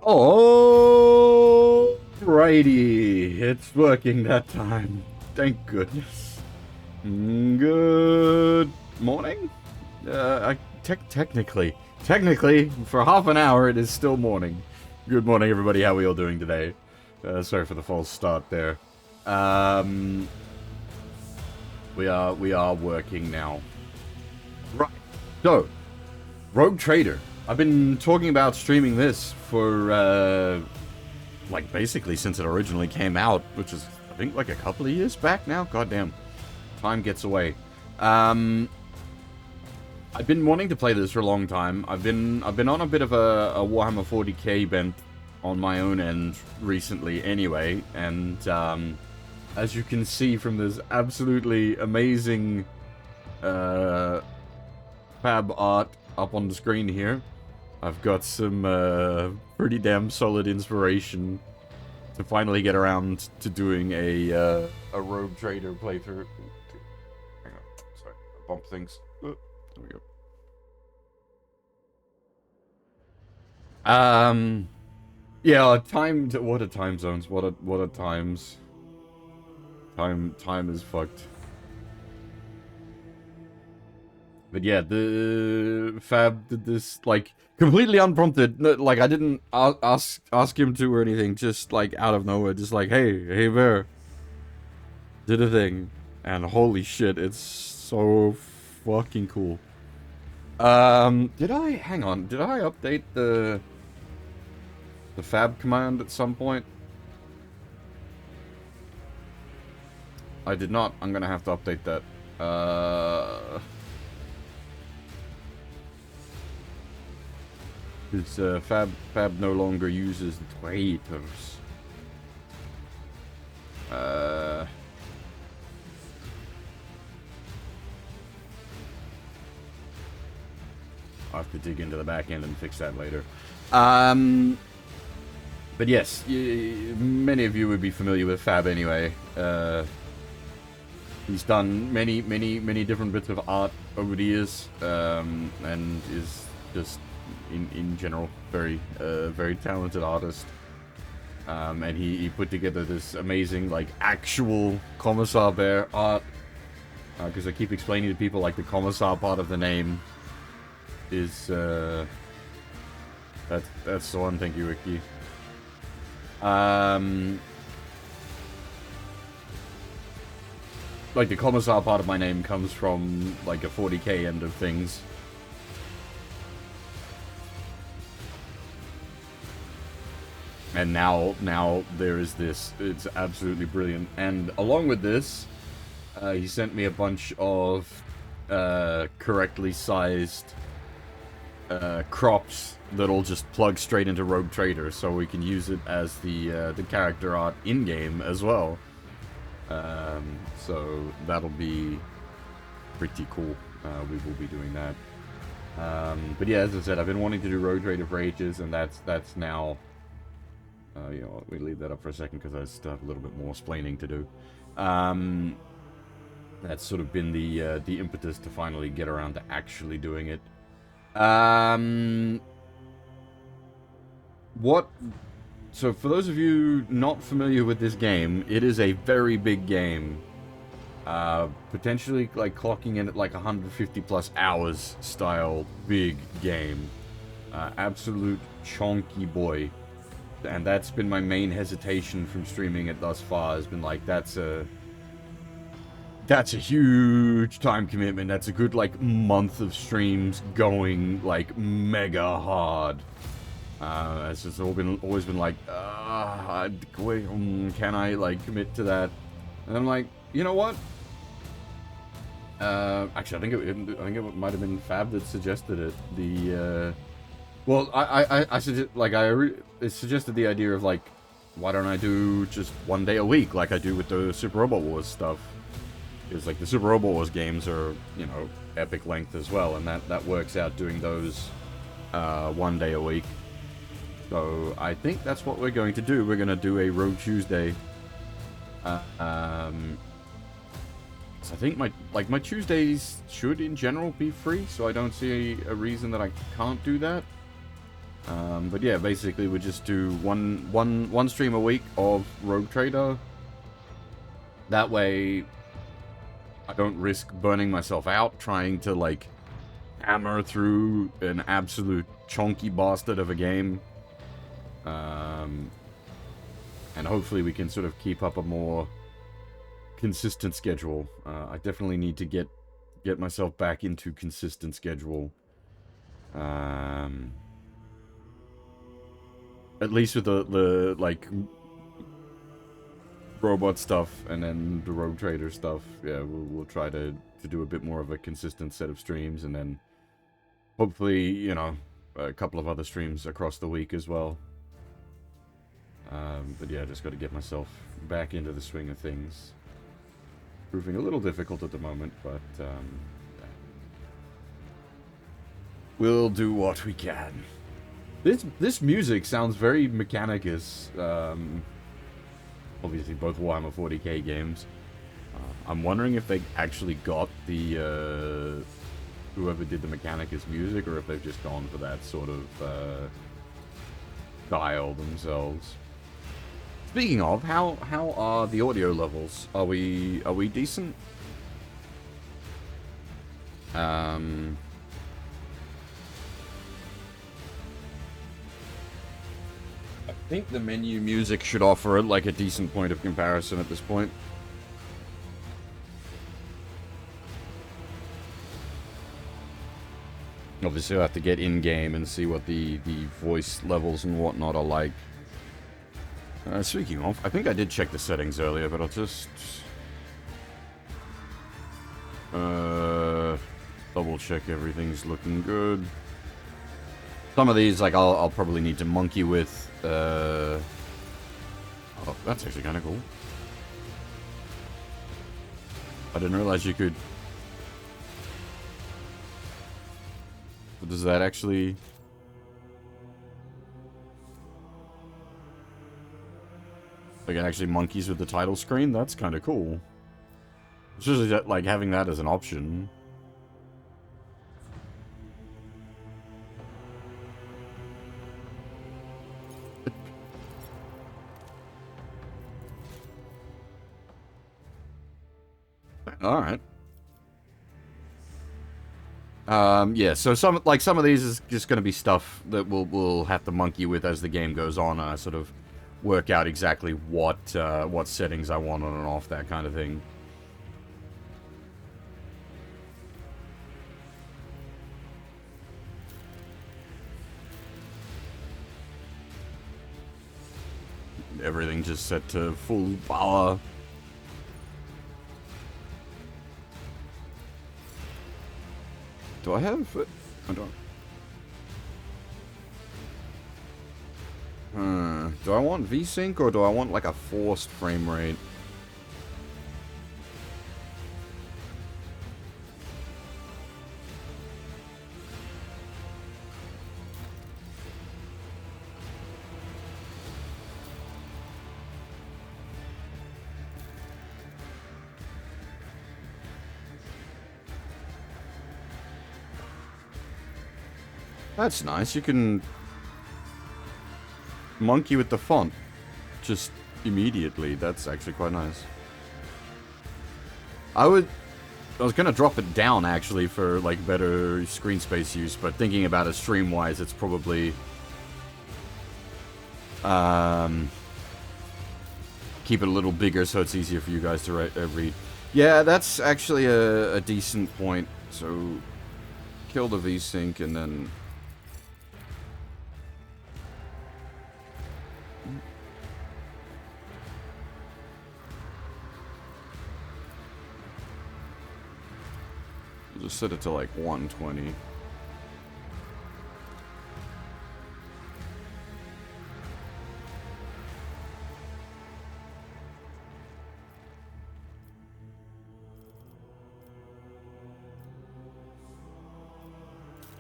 Alrighty, it's working that time. Thank goodness. Good morning? Technically, for half an hour it is still morning. Good morning, everybody. How are we all doing today? Sorry for the false start there. We are working now. Right. So, Rogue Trader. I've been talking about streaming this for, like, basically since it originally came out, which is, I think, like a couple of years back now. Goddamn. Time gets away. I've been wanting to play this for a long time. I've been on a bit of a Warhammer 40k bent on my own end recently anyway, and as you can see from this absolutely amazing fab art up on the screen here, I've got some pretty damn solid inspiration to finally get around to doing a Rogue Trader playthrough. Hang on, sorry, I bumped things. There we go. Yeah, what are time zones? What are times? Time is fucked. But yeah, the Fab did this, like, completely unprompted. Like, I didn't ask him to or anything, just, like, out of nowhere. Just like, hey, Bear. Did a thing. And holy shit, it's so fucking cool. Hang on, did I update the Fab command at some point? I did not. I'm gonna have to update that. Because Fab no longer uses the traitors. I'll have to dig into the back end and fix that later. But yes, many of you would be familiar with Fab anyway. He's done many different bits of art over the years, and is just in general very talented artist. And he put together this amazing, like, actual Commissar Bear art. Because I keep explaining to people, like, the Commissar part of the name is that's the one. Thank you, Ricky. Like, the Commissar part of my name comes from, like, a 40k end of things. And now there is this. It's absolutely brilliant. And along with this, he sent me a bunch of correctly sized crops that'll just plug straight into Rogue Trader, so we can use it as the character art in game as well. So that'll be pretty cool. We will be doing that. But yeah, as I said, I've been wanting to do Rogue Trader for ages, and that's now. You know, we leave that up for a second because I still have a little bit more explaining to do. That's sort of been the impetus to finally get around to actually doing it. So for those of you not familiar with this game, it is a very big game. Potentially, like, clocking in at like 150 plus hours style big game. Absolute chonky boy. And that's been my main hesitation from streaming it thus far, has been like, that's a huge time commitment. That's a good, like, month of streams going, like, mega hard. It's just always been like, can I, like, commit to that? And I'm like, you know what? Actually, I think it might have been Fab that suggested it. Well, I suggested the idea of, like, why don't I do just one day a week like I do with the Super Robot Wars stuff? Because, like, the Super Robot Wars games are, you know, epic length as well, and that works out doing those one day a week. So I think that's what we're going to do. We're going to do a Rogue Tuesday. So I think my Tuesdays should in general be free, so I don't see a reason that I can't do that. But yeah, basically we just do one stream a week of Rogue Trader. That way, I don't risk burning myself out trying to, like, hammer through an absolute chonky bastard of a game. And hopefully we can sort of keep up a more consistent schedule. I definitely need to get myself back into consistent schedule. At least with the like robot stuff and then the Rogue Trader stuff. Yeah, we'll try to do a bit more of a consistent set of streams, and then hopefully, you know, a couple of other streams across the week as well. But yeah, just got to get myself back into the swing of things. Proving a little difficult at the moment, but we'll do what we can. This music sounds very Mechanicus. Obviously, both Warhammer 40k games. I'm wondering if they actually got the whoever did the Mechanicus music, or if they've just gone for that sort of style themselves. Speaking of, how are the audio levels? Are we decent? I think the menu music should offer like a decent point of comparison at this point. Obviously, I'll have to get in-game and see what the voice levels and whatnot are like. Speaking of, I think I did check the settings earlier, but I'll just double check everything's looking good. Some of these, like, I'll probably need to monkey with. Oh, that's actually kind of cool. I didn't realize you could. But does that actually? I can actually monkeys with the title screen? That's kind of cool. It's just that, like, having that as an option. Alright. Yeah, so some of these is just going to be stuff that we'll have to monkey with as the game goes on. Sort of work out exactly what settings I want on and off, that kind of thing. Everything just set to full power. Do I have? I don't. Do I want VSync or do I want like a forced frame rate? That's nice. You can monkey with the font just immediately. That's actually quite nice. I was gonna drop it down actually for like better screen space use, but thinking about it stream wise, it's probably keep it a little bigger so it's easier for you guys to read. Yeah, that's actually a decent point. So kill the VSync and then. Just set it to like 120.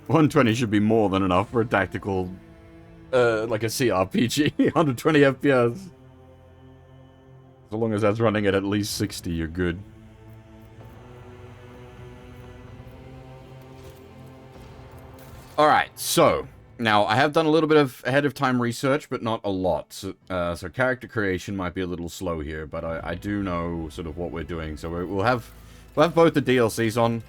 $120 should be more than enough for a tactical, like a CRPG. 120 FPS. So long as that's running at least 60, you're good. Alright, so, Now, I have done a little bit of ahead of time research, but not a lot. So character creation might be a little slow here, but I do know sort of what we're doing. So we'll have both the DLCs on.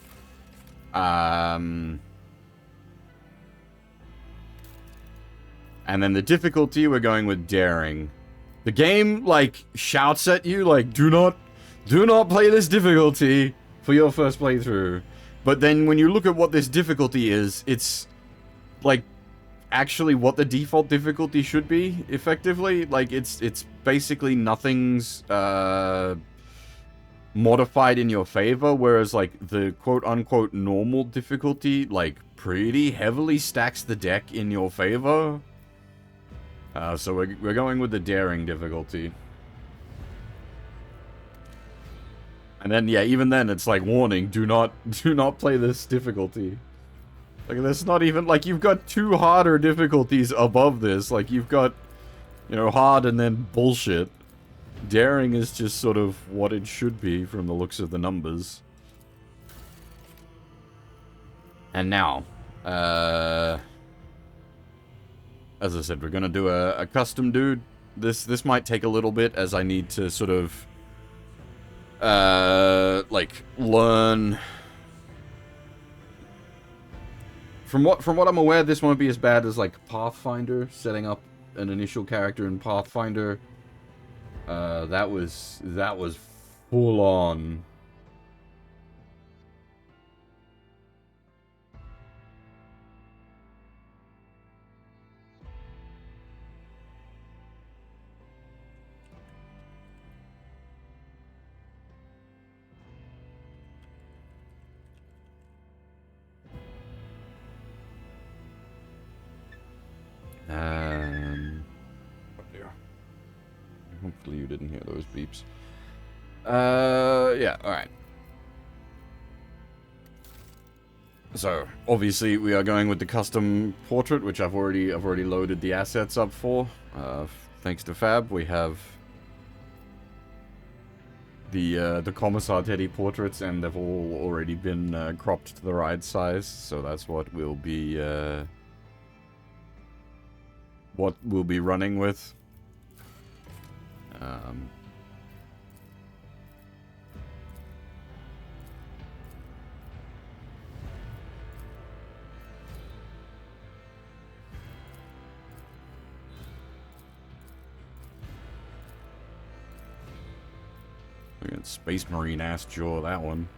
And then the difficulty, we're going with daring. The game, like, shouts at you, like, do not play this difficulty for your first playthrough. But then when you look at what this difficulty is, it's, like, actually what the default difficulty should be, effectively. Like, it's basically nothing's, modified in your favor, whereas, like, the quote-unquote normal difficulty, like, pretty heavily stacks the deck in your favor. So we're going with the daring difficulty. And then, yeah, even then, it's like, warning, do not play this difficulty. Like, there's not even, like, you've got 2 harder difficulties above this. Like, you've got, you know, hard and then bullshit. Daring is just sort of what it should be from the looks of the numbers. And now, as I said, we're gonna do a custom dude. This might take a little bit, as I need to sort of, like, learn. From what I'm aware, this won't be as bad as, like, Pathfinder, setting up an initial character in Pathfinder. That was full on. Hopefully you didn't hear those beeps. Yeah, alright. So, obviously, we are going with the custom portrait, which I've already loaded the assets up for. Thanks to Fab, we have the Commissar Teddy portraits, and they've all already been cropped to the right size. So that's what we'll be running with. Look at Space Marine ass jaw, that one.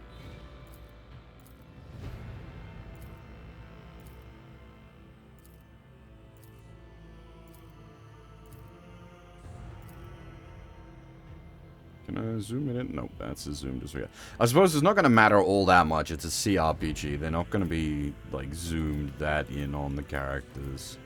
Can I zoom it in? Nope, that's a zoom just here. I suppose it's not going to matter all that much. It's a CRPG. They're not going to be, like, zoomed that in on the characters.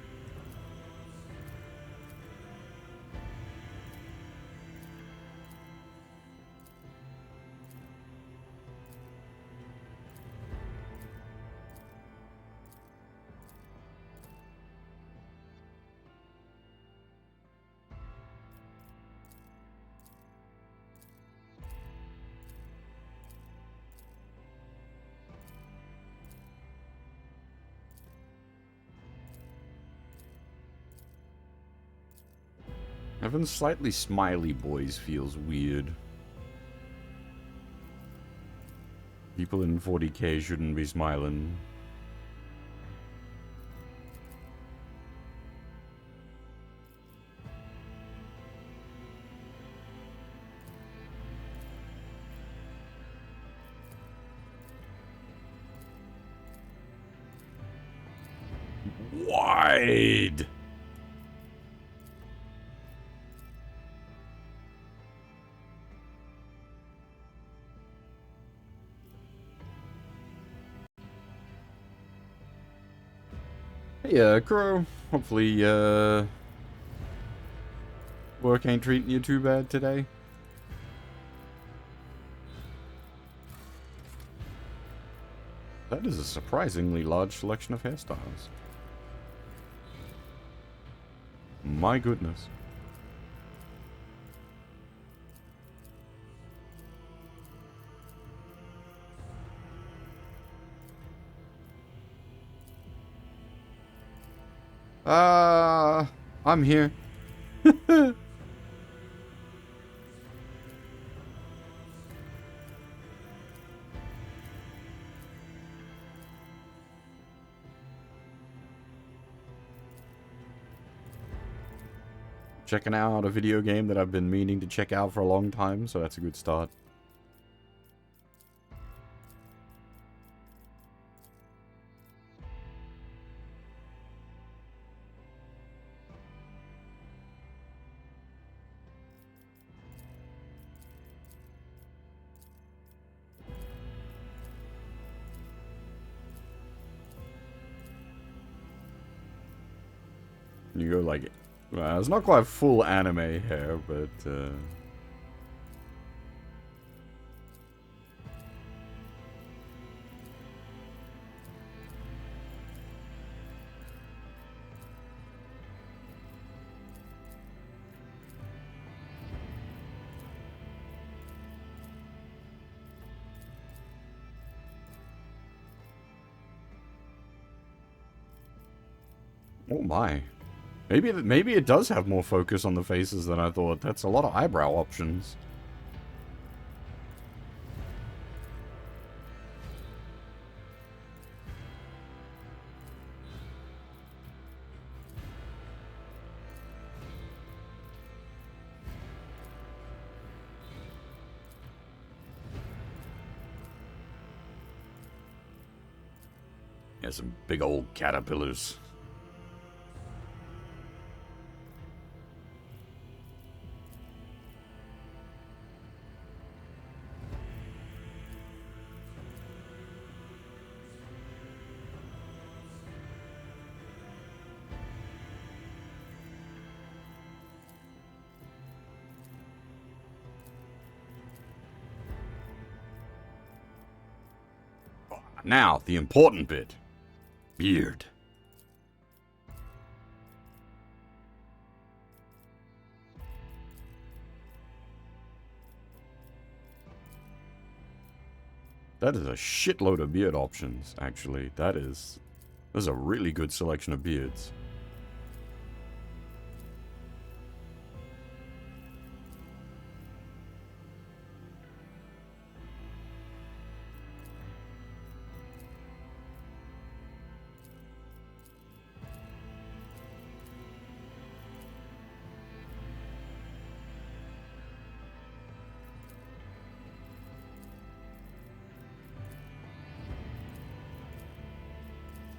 Having slightly smiley boys feels weird. People in 40k shouldn't be smiling. Wide! Hey, Crow. Hopefully, work ain't treating you too bad today. That is a surprisingly large selection of hairstyles. My goodness. I'm here. Checking out a video game that I've been meaning to check out for a long time, so that's a good start. You go like, well, it's not quite full anime hair, but oh my. Maybe it does have more focus on the faces than I thought. That's a lot of eyebrow options. Yeah, some big old caterpillars. Now, the important bit. Beard. That is a shitload of beard options, actually. That's a really good selection of beards.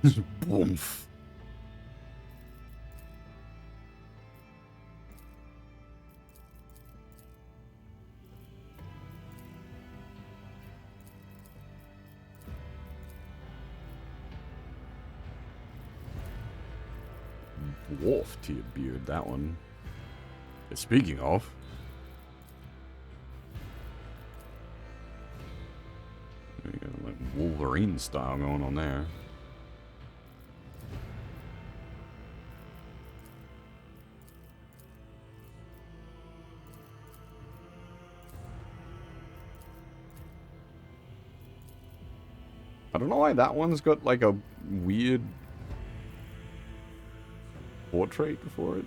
Boomf. Dwarf tier beard, that one. Speaking of, we got like Wolverine style going on there. I don't know why that one's got like a weird portrait for it.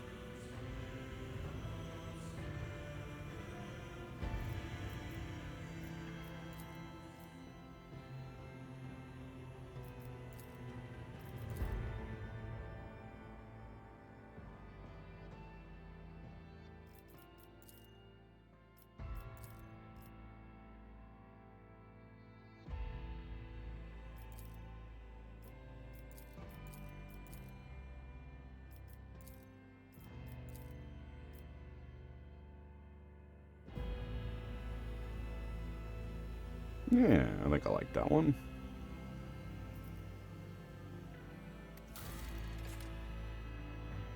Yeah, I think I like that one.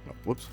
Oh, whoops.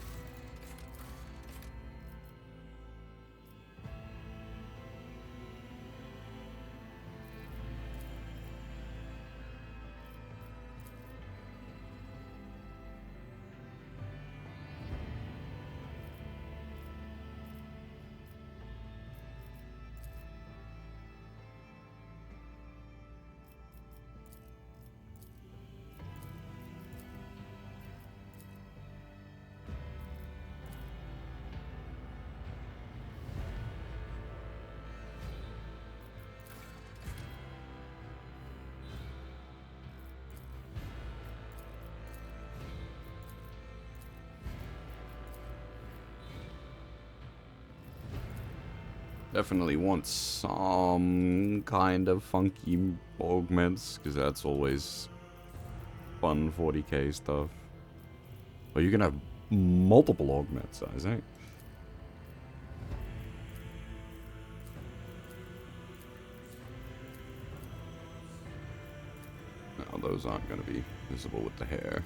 Definitely want some kind of funky augments, because that's always fun 40k stuff. Oh, you can have multiple augments, Isaac. No, those aren't going to be visible with the hair.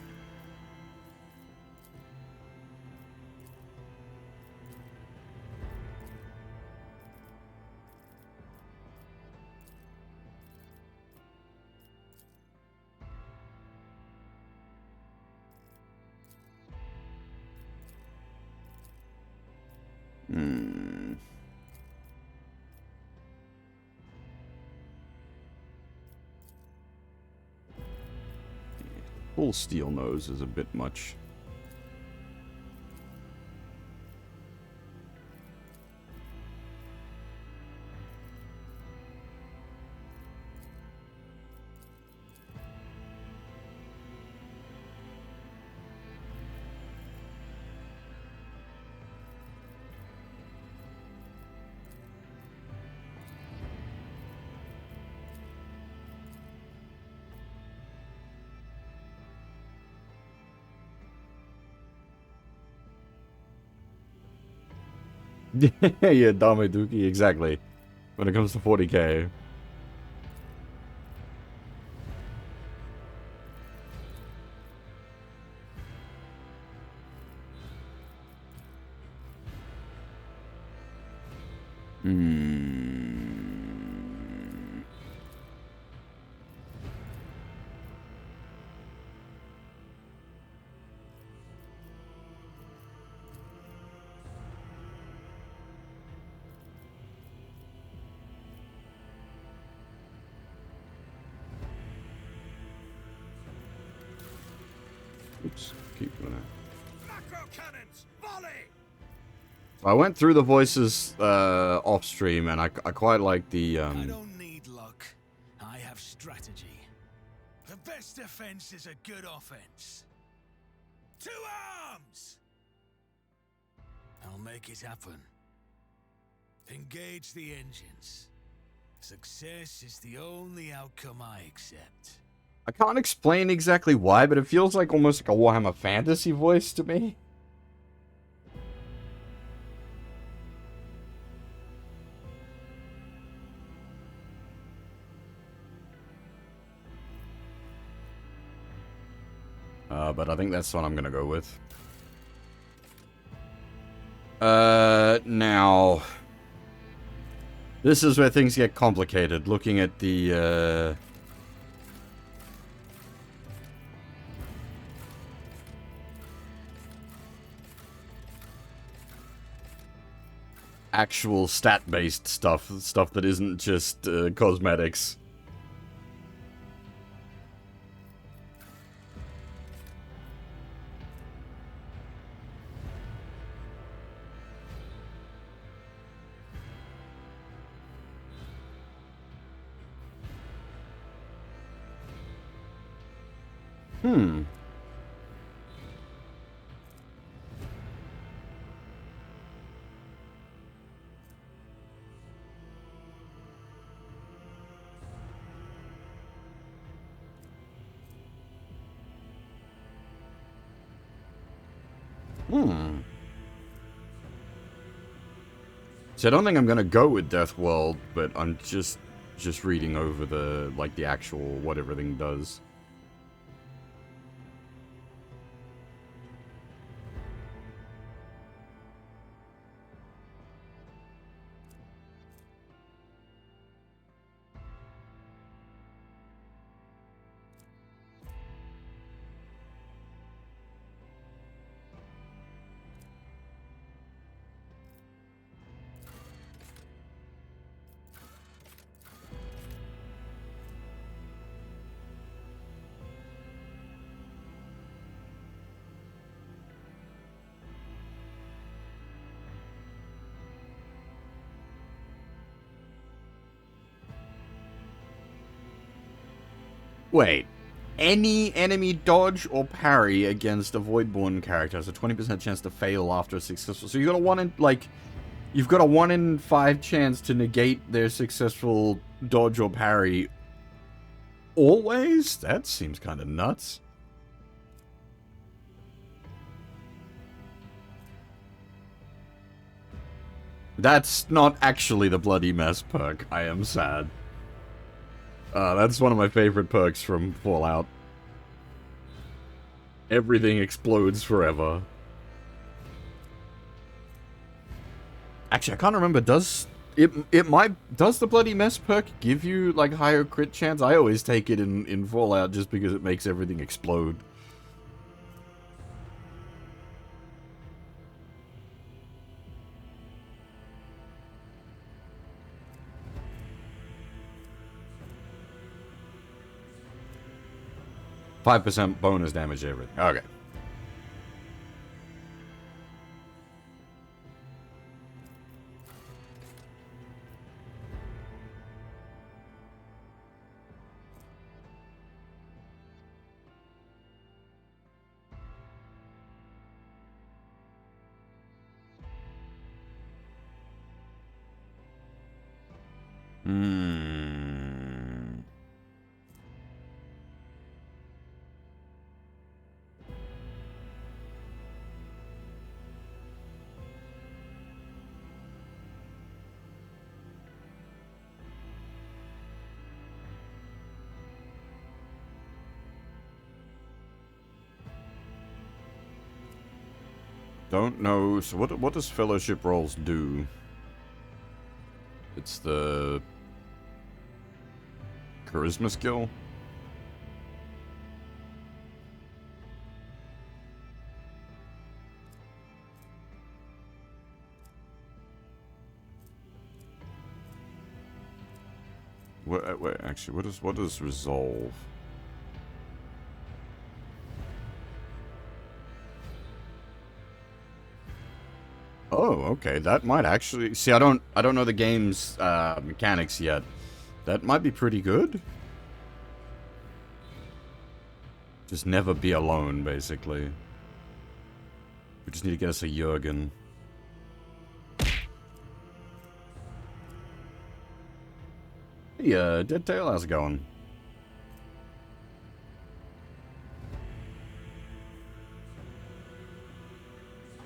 Full steel nose is a bit much. Yeah, Dame Dookie, exactly. When it comes to 40k. Oops, keep doing that. Macro cannons, volley! I went through the voices off stream, and I quite like the. I don't need luck. I have strategy. The best defense is a good offense. To arms! I'll make it happen. Engage the engines. Success is the only outcome I accept. I can't explain exactly why, but it feels like almost like a Warhammer Fantasy voice to me. But I think that's what I'm gonna go with. Now... This is where things get complicated, looking at the, actual stat-based stuff that isn't just, cosmetics. So I don't think I'm gonna go with Death World, but I'm just reading over the, like, the actual, what everything does. Wait. Any enemy dodge or parry against a Voidborn character has a 20% chance to fail after a successful... So you're gonna want to, like... You've got a 1 in 5 chance to negate their successful dodge or parry. Always? That seems kind of nuts. That's not actually the Bloody Mess perk. I am sad. That's one of my favorite perks from Fallout. Everything explodes forever. Actually, I can't remember. Does the Bloody Mess perk give you like higher crit chance? I always take it in Fallout just because it makes everything explode. %5 bonus damage to everything. Okay. Don't know. So what does fellowship rolls do? It's the charisma skill. Wait, actually, what does resolve? Oh, okay. That might actually... See, I don't know the game's mechanics yet. That might be pretty good. Just never be alone, basically. We just need to get us a Jurgen. Hey, Dead Tail, how's it going?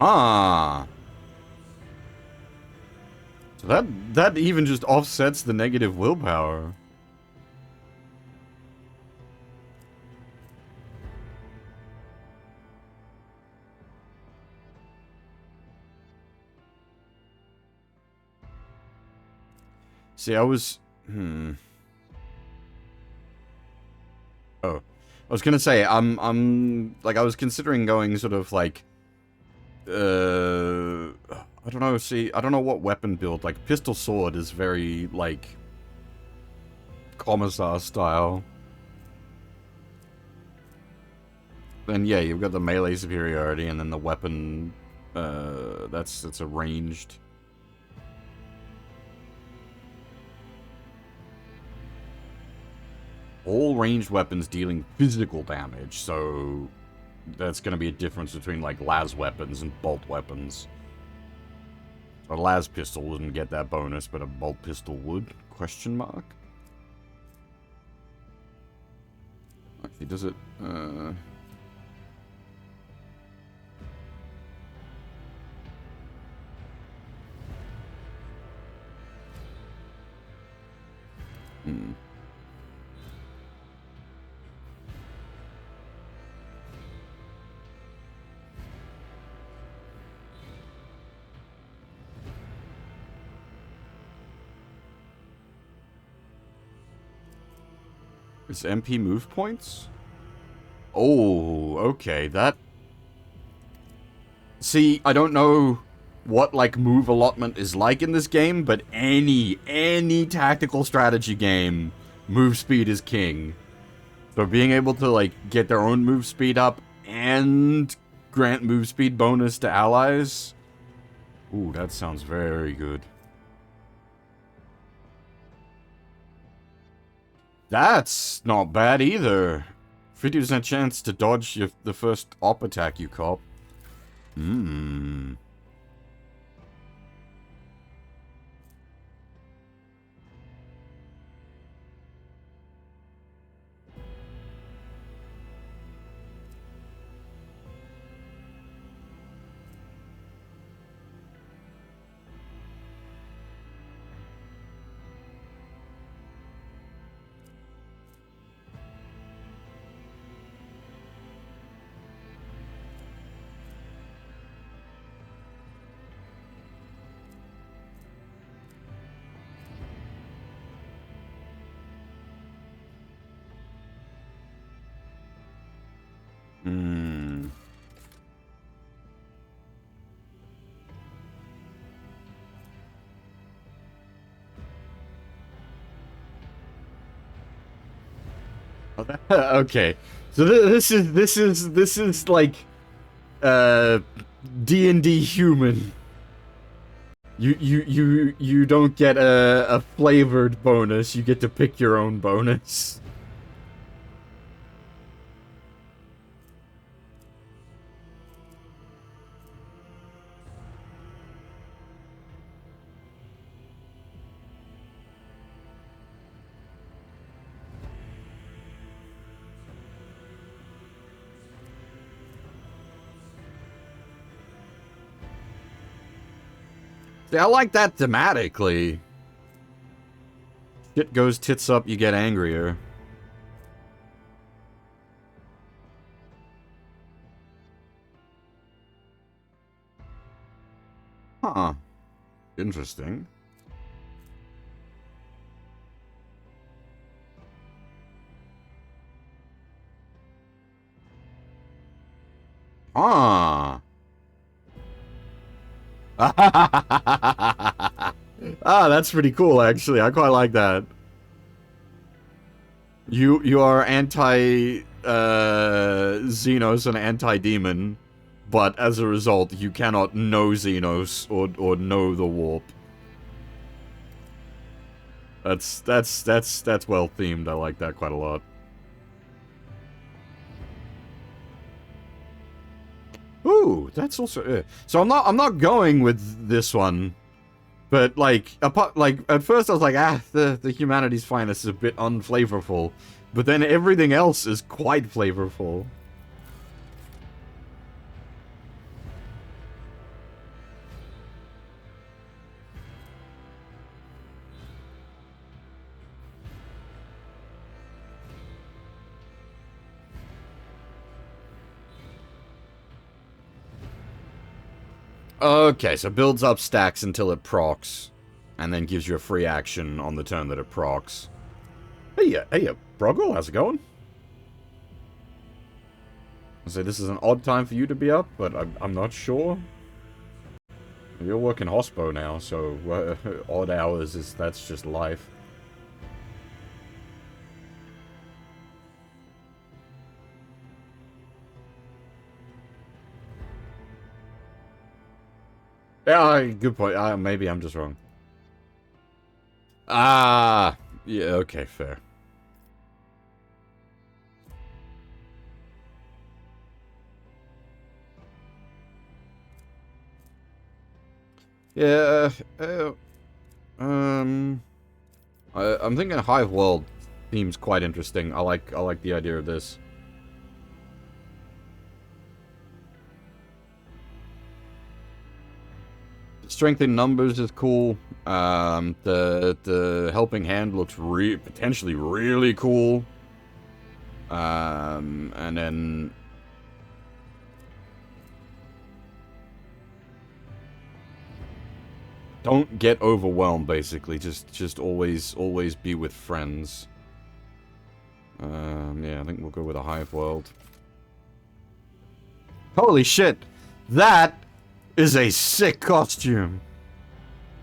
Ah! So that even just offsets the negative willpower. See, I was... Oh. I was gonna say, like, I was considering going sort of, like... I don't know, see, I don't know what weapon build. Like, pistol sword is very, like... Commissar style. Then, yeah, you've got the melee superiority, and then the weapon... that's a ranged... All ranged weapons dealing physical damage, so that's going to be a difference between, like, las weapons and bolt weapons. A las pistol wouldn't get that bonus, but a bolt pistol would? Question mark? Actually, does it, It's MP move points? Oh, okay, that... See, I don't know what, like, move allotment is like in this game, but any tactical strategy game, move speed is king. So being able to, like, get their own move speed up and grant move speed bonus to allies... Ooh, that sounds very good. That's not bad either. 50% chance to dodge the first op attack you cop. Hmm. Okay. So this is like D&D human. You don't get a flavored bonus. You get to pick your own bonus. See, I like that thematically. Shit goes tits up, you get angrier. Huh. Interesting. Huh. Ah, that's pretty cool, actually. I quite like that. You are anti Xenos and anti-demon, but as a result, you cannot know Xenos or know the warp. That's well themed. I like that quite a lot. Ooh, that's also so I'm not going with this one. But like at first I was like, the humanity's finest is a bit unflavorful. But then everything else is quite flavorful. Okay, so builds up stacks until it procs, and then gives you a free action on the turn that it procs. Hey, Broggle, how's it going? I say this is an odd time for you to be up, but I'm not sure. You're working hospo now, so odd hours that's just life. Yeah, good point. Maybe I'm just wrong. Ah, yeah, okay, fair. Yeah, I'm thinking Hive World seems quite interesting. I like the idea of this. Strength in numbers is cool. The helping hand looks potentially really cool. And then don't get overwhelmed. Basically, just always be with friends. Yeah, I think we'll go with a Hive World. Holy shit, that is a sick costume.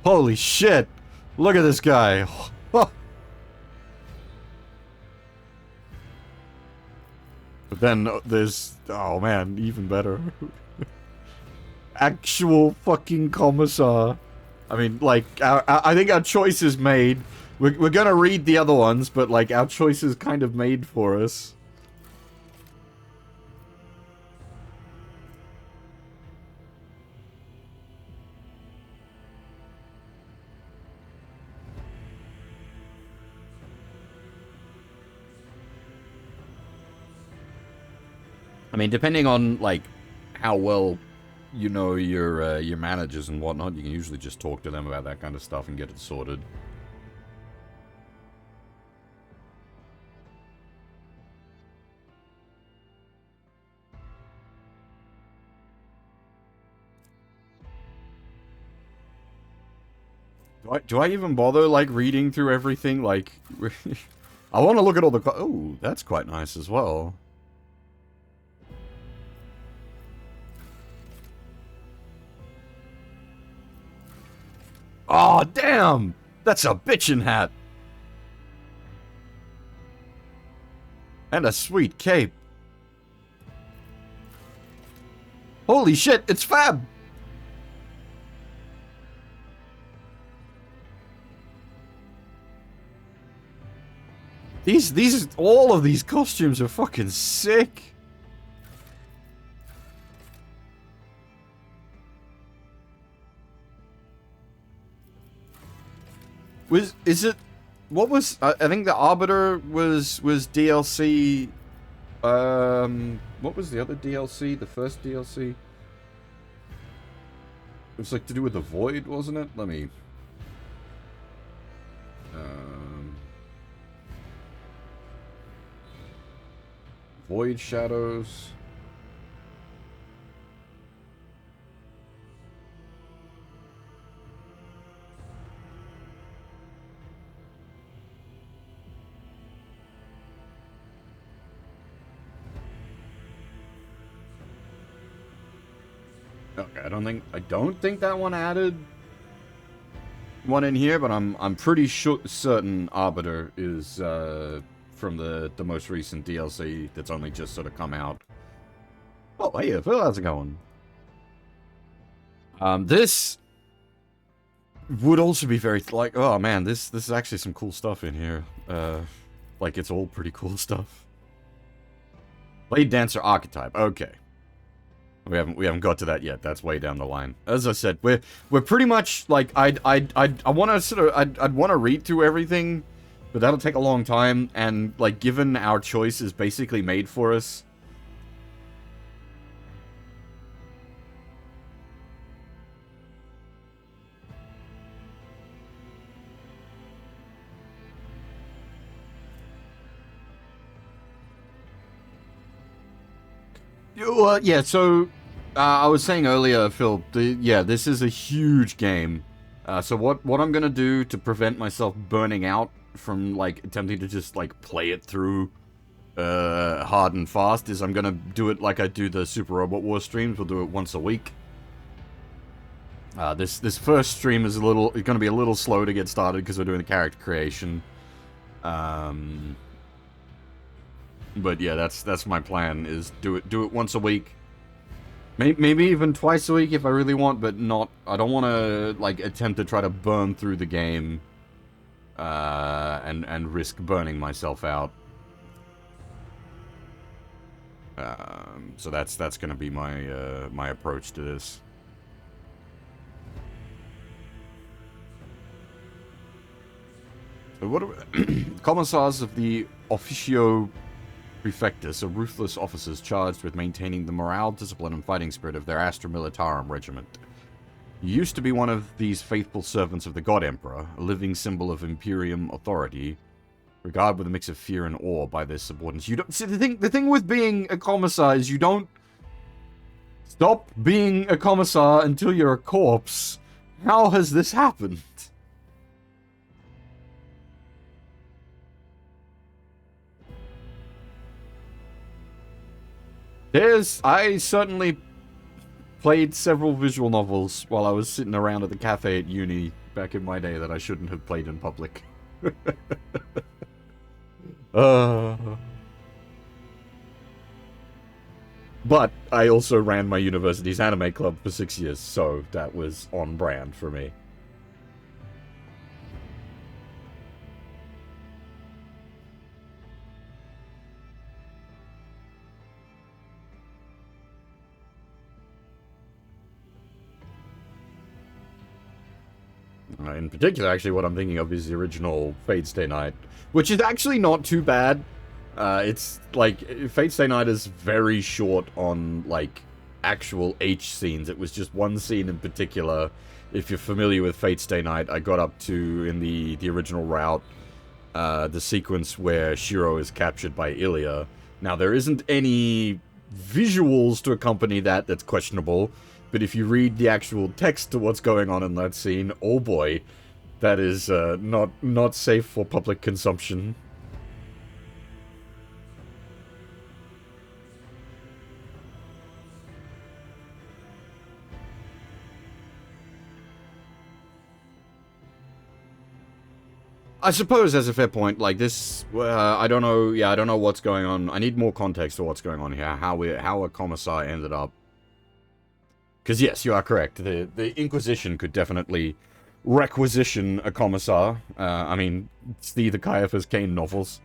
Holy shit. Look at this guy. But then there's... Oh man, even better. Actual fucking commissar. I mean, like, I think our choice is made. We're gonna read the other ones, but like, our choice is kind of made for us. I mean, depending on, like, how well you know your managers and whatnot, you can usually just talk to them about that kind of stuff and get it sorted. Do I even bother, like, reading through everything? Like, I want to look at all the... Oh, that's quite nice as well. Oh, damn! That's a bitchin' hat! And a sweet cape. Holy shit, it's fab! All of these costumes are fucking sick. What was, I think the Arbiter was DLC, what was the other DLC, the first DLC? It was like to do with the Void, wasn't it? Let me, Void Shadows. Okay, I don't think that one added one in here, but I'm pretty certain Arbiter is from the most recent DLC that's only just sort of come out. Oh, hey, Phil, how's it going? This would also be very like, oh man, this is actually some cool stuff in here. Like it's all pretty cool stuff. Blade Dancer Archetype. Okay. We haven't got to that yet. That's way down the line. As I said, we're pretty much like I want to sort of I'd want to read through everything, but that'll take a long time. And like given our choice is basically made for us. Yeah, so I was saying earlier, Phil, this is a huge game. So what I'm gonna do to prevent myself burning out from like attempting to just like play it through hard and fast is I'm gonna do it like I do the Super Robot War streams. We'll do it once a week. This first stream is gonna be a little slow to get started because we're doing the character creation. But yeah, that's my plan, is do it once a week. Maybe even twice a week if I really want, but I don't want to, like, attempt to try to burn through the game, and risk burning myself out. So that's gonna be my, my approach to this. So what are we, Commissars of the Officio Prefectus are ruthless officers charged with maintaining the morale, discipline, and fighting spirit of their Astra Militarum regiment. You used to be one of these faithful servants of the God Emperor, a living symbol of Imperium authority, regarded with a mix of fear and awe by their subordinates. You don't see the thing with being a commissar is you don't stop being a commissar until you're a corpse. How has this happened? I certainly played several visual novels while I was sitting around at the cafe at uni back in my day that I shouldn't have played in public. But I also ran my university's anime club for 6 years, so that was on brand for me. In particular, actually, what I'm thinking of is the original Fate Stay Night, which is actually not too bad. It's like Fate Stay Night is very short on like actual H scenes. It was just one scene in particular. If you're familiar with Fate Stay Night, I got up to in the original route, the sequence where Shiro is captured by Ilya. Now there isn't any visuals to accompany that's questionable. But if you read the actual text to what's going on in that scene, oh boy, that is not safe for public consumption. I suppose that's a fair point. Like this, I don't know. Yeah, I don't know what's going on. I need more context to what's going on here. How a commissar ended up. Because yes, you are correct. The Inquisition could definitely requisition a commissar. I mean, see the Caiaphas Cain novels.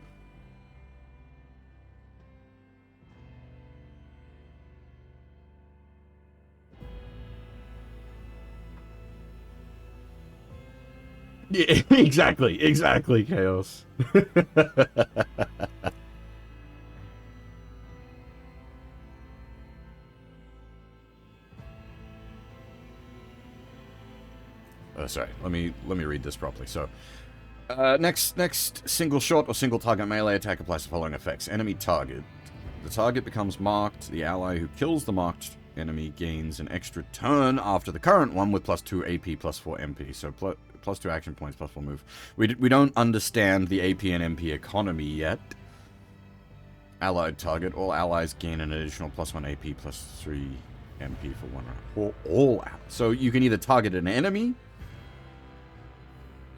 Yeah, exactly, Chaos. Sorry, let me read this properly. So, next single shot or single target melee attack applies the following effects. Enemy target. The target becomes marked. The ally who kills the marked enemy gains an extra turn after the current one with +2 AP, +4 MP. So +2 action points, +4 move. We don't understand the AP and MP economy yet. Allied target. All allies gain an additional +1 AP, +3 MP for 1 round. All so you can either target an enemy,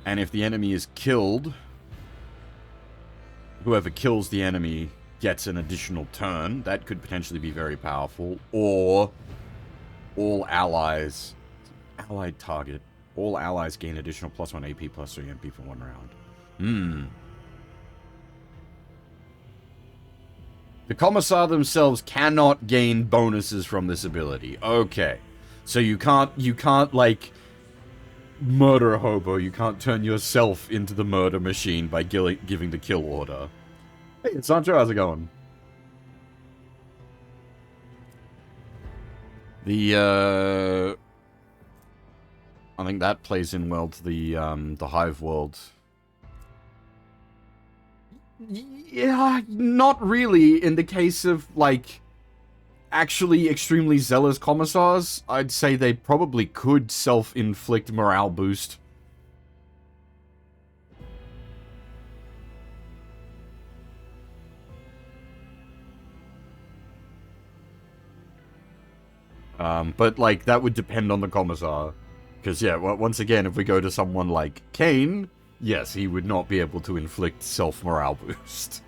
and if the enemy is killed, whoever kills the enemy gets an additional turn. That could potentially be very powerful. Or all allies, allied target, all allies gain additional +1 AP, +3 MP for 1 round. The Commissar themselves cannot gain bonuses from this ability. Okay. So you can't like murder a hobo. You can't turn yourself into the murder machine by giving the kill order. Hey, Sancho, how's it going? I think that plays in well to the Hive world. Yeah, not really. In the case of, like, actually extremely zealous commissars, I'd say they probably could self-inflict morale boost. But, like, that would depend on the commissar. Because, yeah, once again, if we go to someone like Cain, yes, he would not be able to inflict self-morale boost.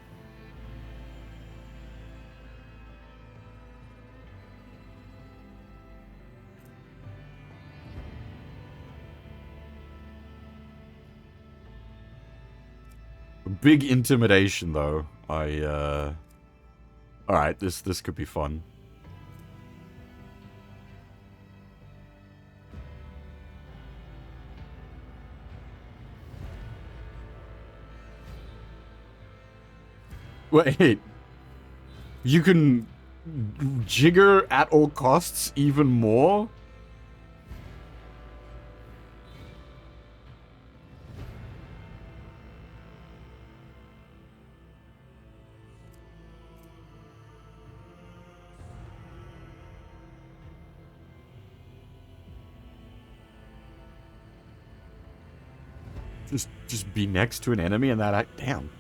Big intimidation, though. Alright, this could be fun. Wait, you can jigger at all costs even more? Just be next to an enemy and that... Damn.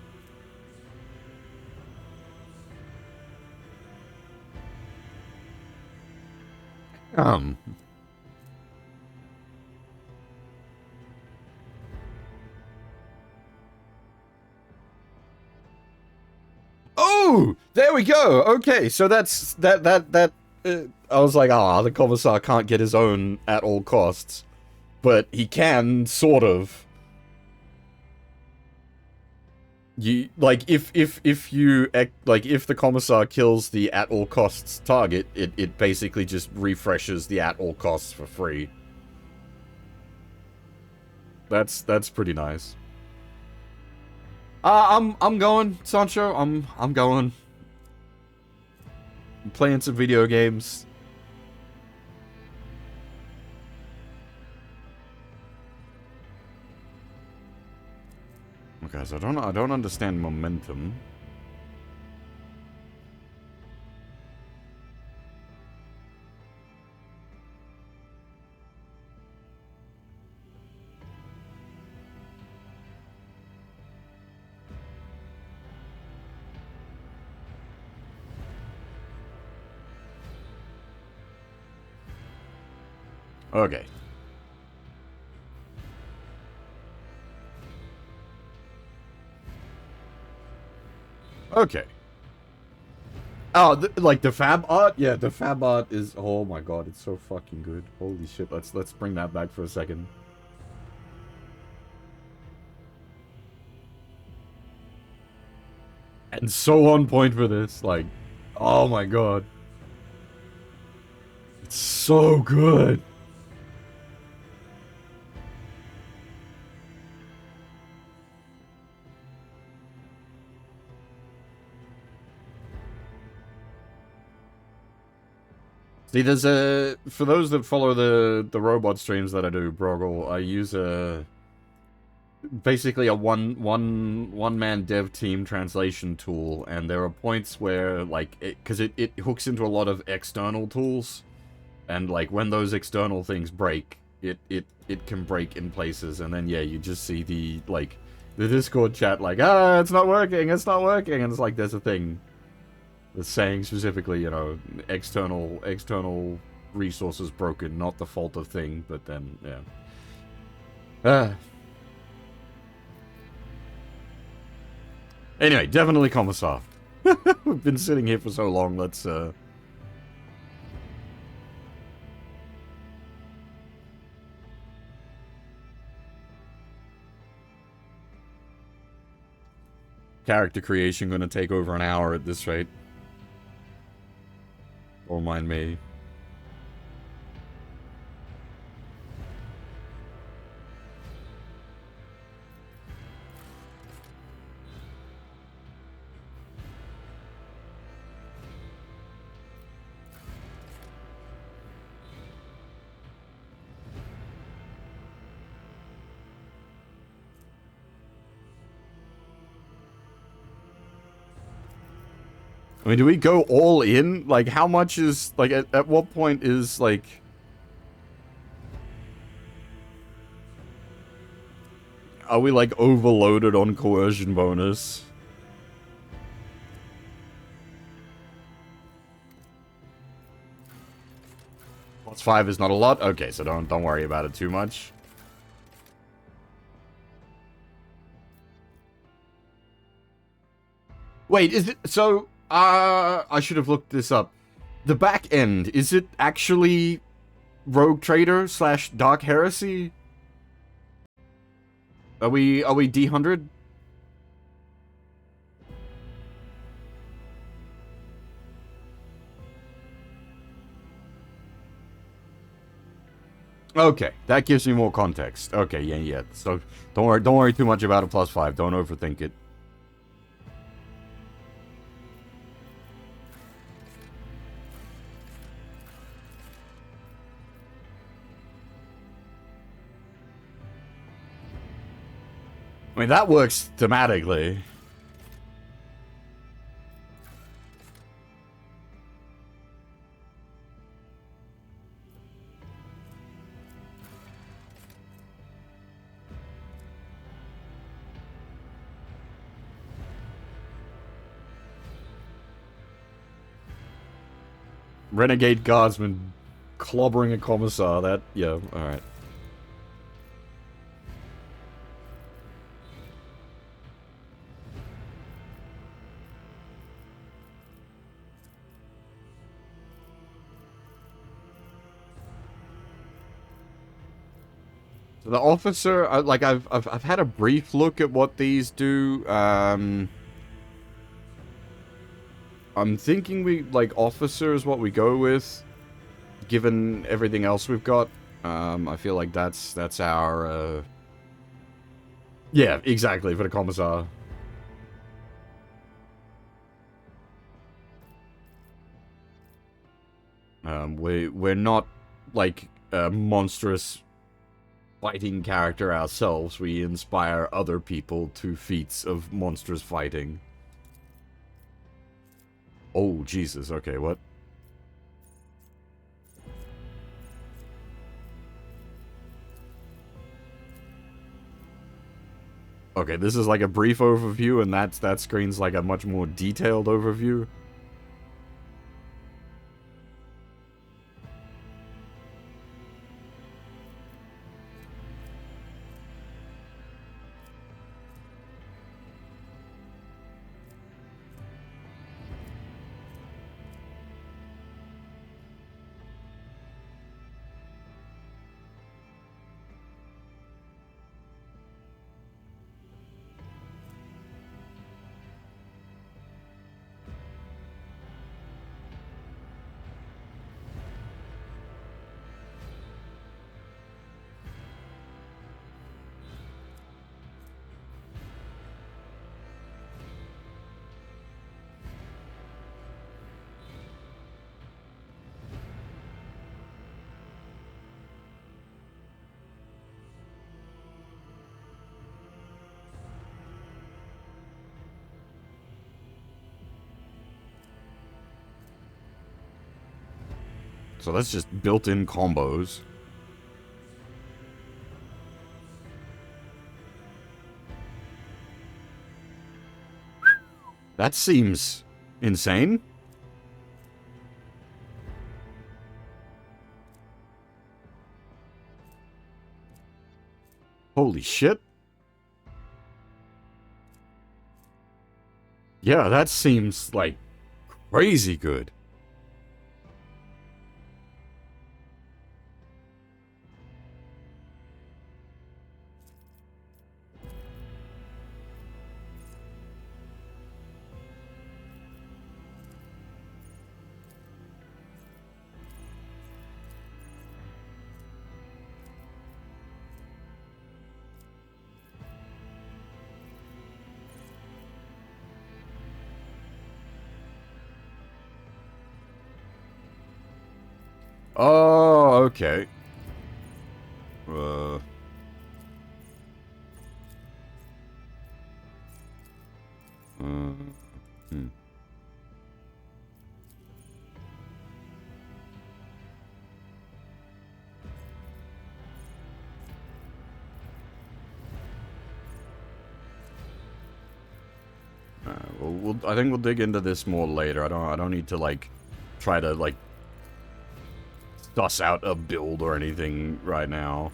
Oh! There we go! Okay, so that's... I was like, the Commissar can't get his own at all costs. But he can, sort of. You like if the Commissar kills the at all costs target, it basically just refreshes the at all costs for free. That's pretty nice. I'm going, Sancho. I'm going. I'm playing some video games. Okay, so I don't understand momentum. Okay. Okay. Oh, like the fab art? Yeah, the fab art is... Oh my god, it's so fucking good. Holy shit, let's bring that back for a second. And so on point for this, like... Oh my god. It's so good. See, there's a... For those that follow the robot streams that I do, Broggle, I use a... Basically a one-man dev team translation tool, and there are points where, like, because it hooks into a lot of external tools, and, like, when those external things break, it can break in places, and then, yeah, you just see the, like, the Discord chat, like, ah, it's not working, and it's like, there's a thing that's saying specifically, you know, external resources broken, not the fault of thing, but then, yeah. Anyway, definitely Commissar. We've been sitting here for so long, let's, Character creation gonna take over an hour at this rate. Don't mind me. I mean, do we go all in? Like, how much is, like, at what point is, like... Are we, like, overloaded on coercion bonus? +5 is not a lot? Okay, so don't worry about it too much. Wait, is it... So, I should have looked this up. The back end, is it actually Rogue Trader / Dark Heresy? Are we D100? Okay, that gives me more context. Okay, yeah. So don't worry too much about a +5. Don't overthink it. I mean, that works thematically. Renegade Guardsman clobbering a commissar. That, yeah, alright. So the officer, like, I've had a brief look at what these do. I'm thinking like, officer is what we go with, given everything else we've got. I feel like that's our, yeah, exactly, for the commissar. We're not, like, a monstrous fighting character ourselves. We inspire other people to feats of monstrous fighting. Oh, Jesus, okay, what? Okay, this is like a brief overview, and that screen's like a much more detailed overview. So that's just built-in combos. That seems insane. Holy shit. Yeah, that seems like crazy good. Oh, okay. Uh... Hmm. Well, I think we'll dig into this more later. I don't need to like try to like suss out a build or anything right now.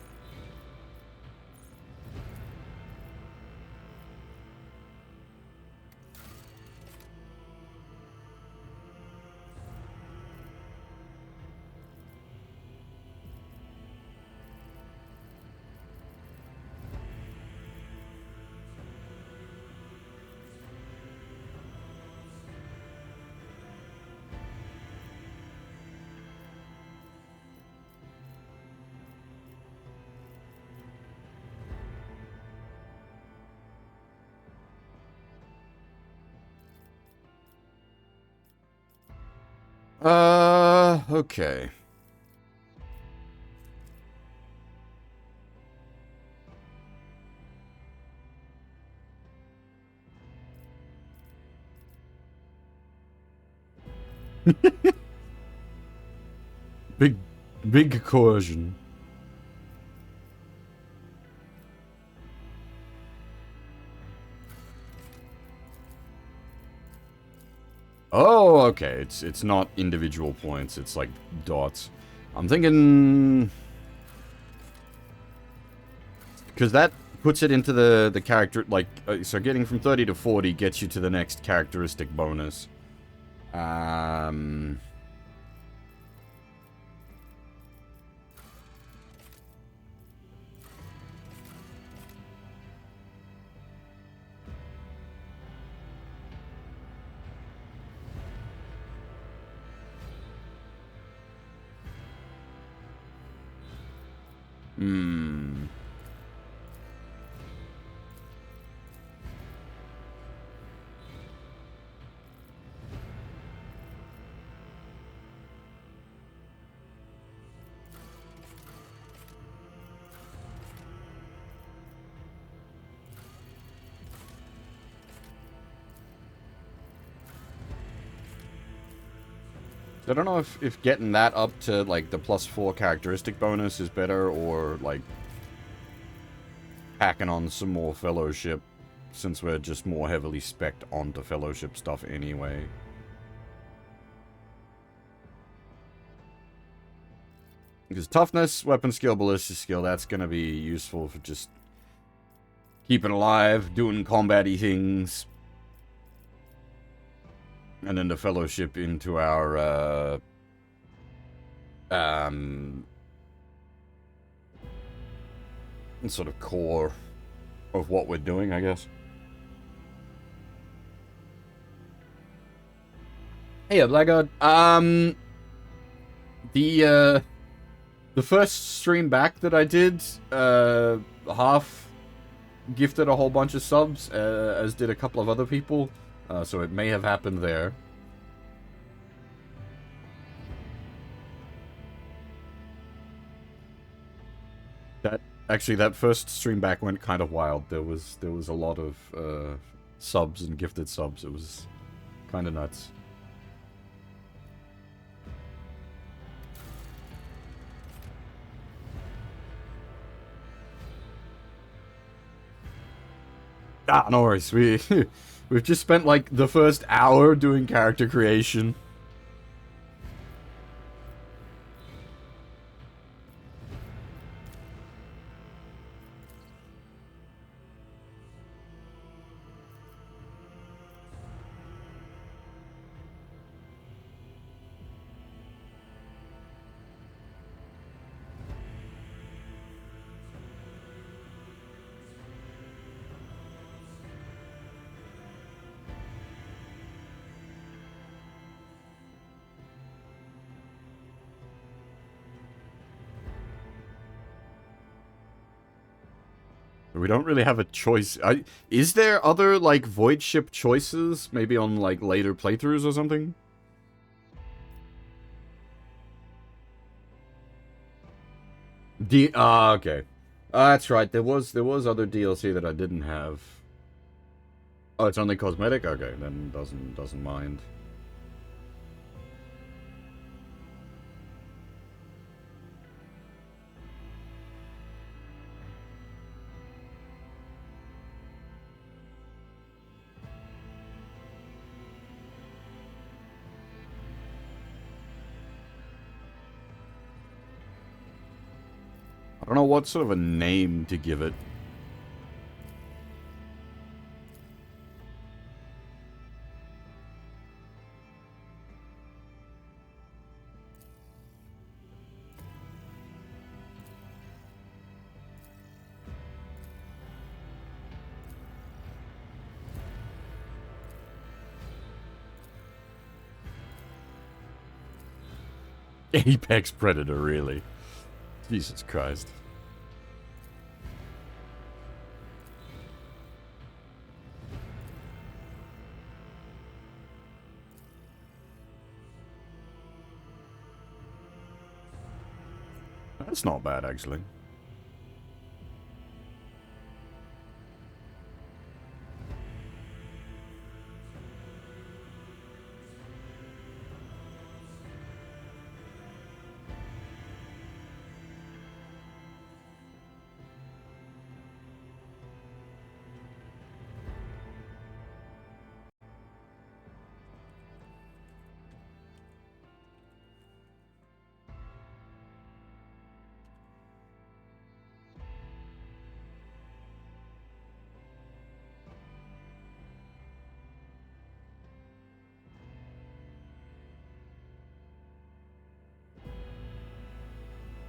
Okay. Big coercion. Oh, okay. It's not individual points. It's like dots. I'm thinking because that puts it into the character like so getting from 30 to 40 gets you to the next characteristic bonus. I don't know if getting that up to, like, the +4 characteristic bonus is better, or, like, packing on some more fellowship, since we're just more heavily spec'd onto fellowship stuff anyway. Because toughness, weapon skill, ballistic skill, that's gonna be useful for just keeping alive, doing combat-y things. And then the fellowship into our, sort of core of what we're doing, I guess. Hey, Blackguard. The first stream back that I did, half gifted a whole bunch of subs, as did a couple of other people. So it may have happened there. Actually, that first stream back went kind of wild. There was a lot of subs and gifted subs. It was kind of nuts. Ah, no worries. We've just spent like the first hour doing character creation. We don't really have a choice. Is there other, like, void ship choices? Maybe on, like, later playthroughs or something? Okay. That's right. There was other DLC that I didn't have. Oh, it's only cosmetic? Okay, then doesn't mind. I don't know what sort of a name to give it. Apex Predator, really? Jesus Christ. That's not bad, actually.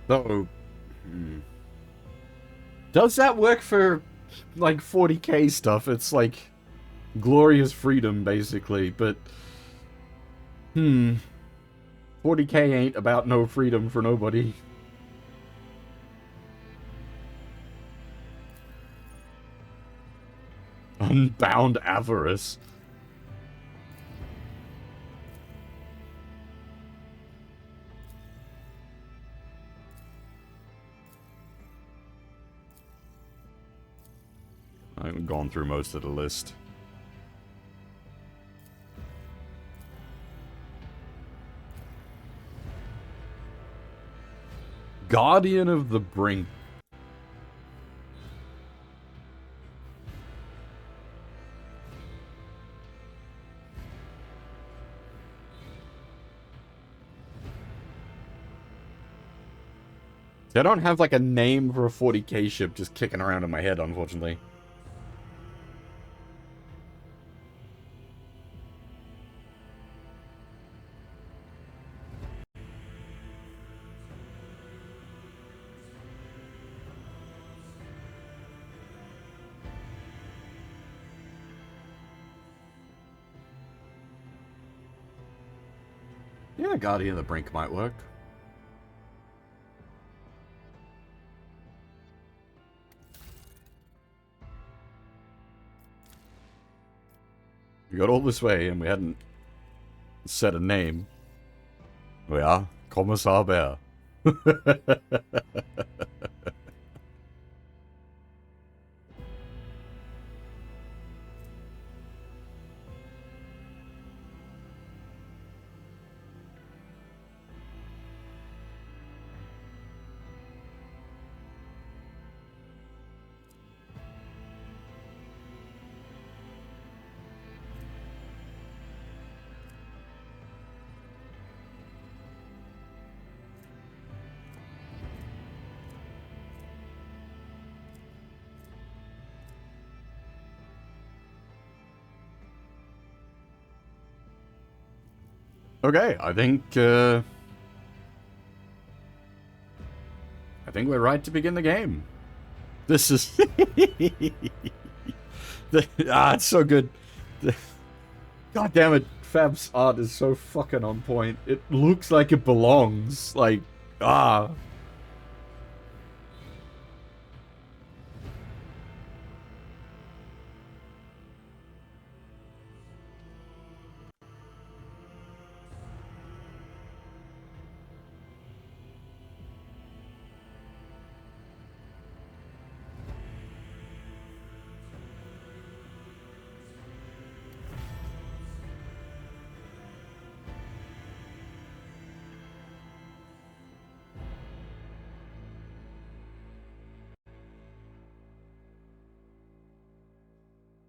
So, does that work for, like, 40k stuff? It's like glorious freedom, basically, but 40k ain't about no freedom for nobody. Unbound avarice. I've gone through most of the list. Guardian of the Brink. I don't have, like, a name for a 40k ship just kicking around in my head, unfortunately. Yeah, Guardian of the Brink might work. We got all this way and we hadn't set a name. We are Commissar Bear. Okay, I think we're right to begin the game. This is it's so good. God damn it, Fab's art is so fucking on point. It looks like it belongs. Like, ah.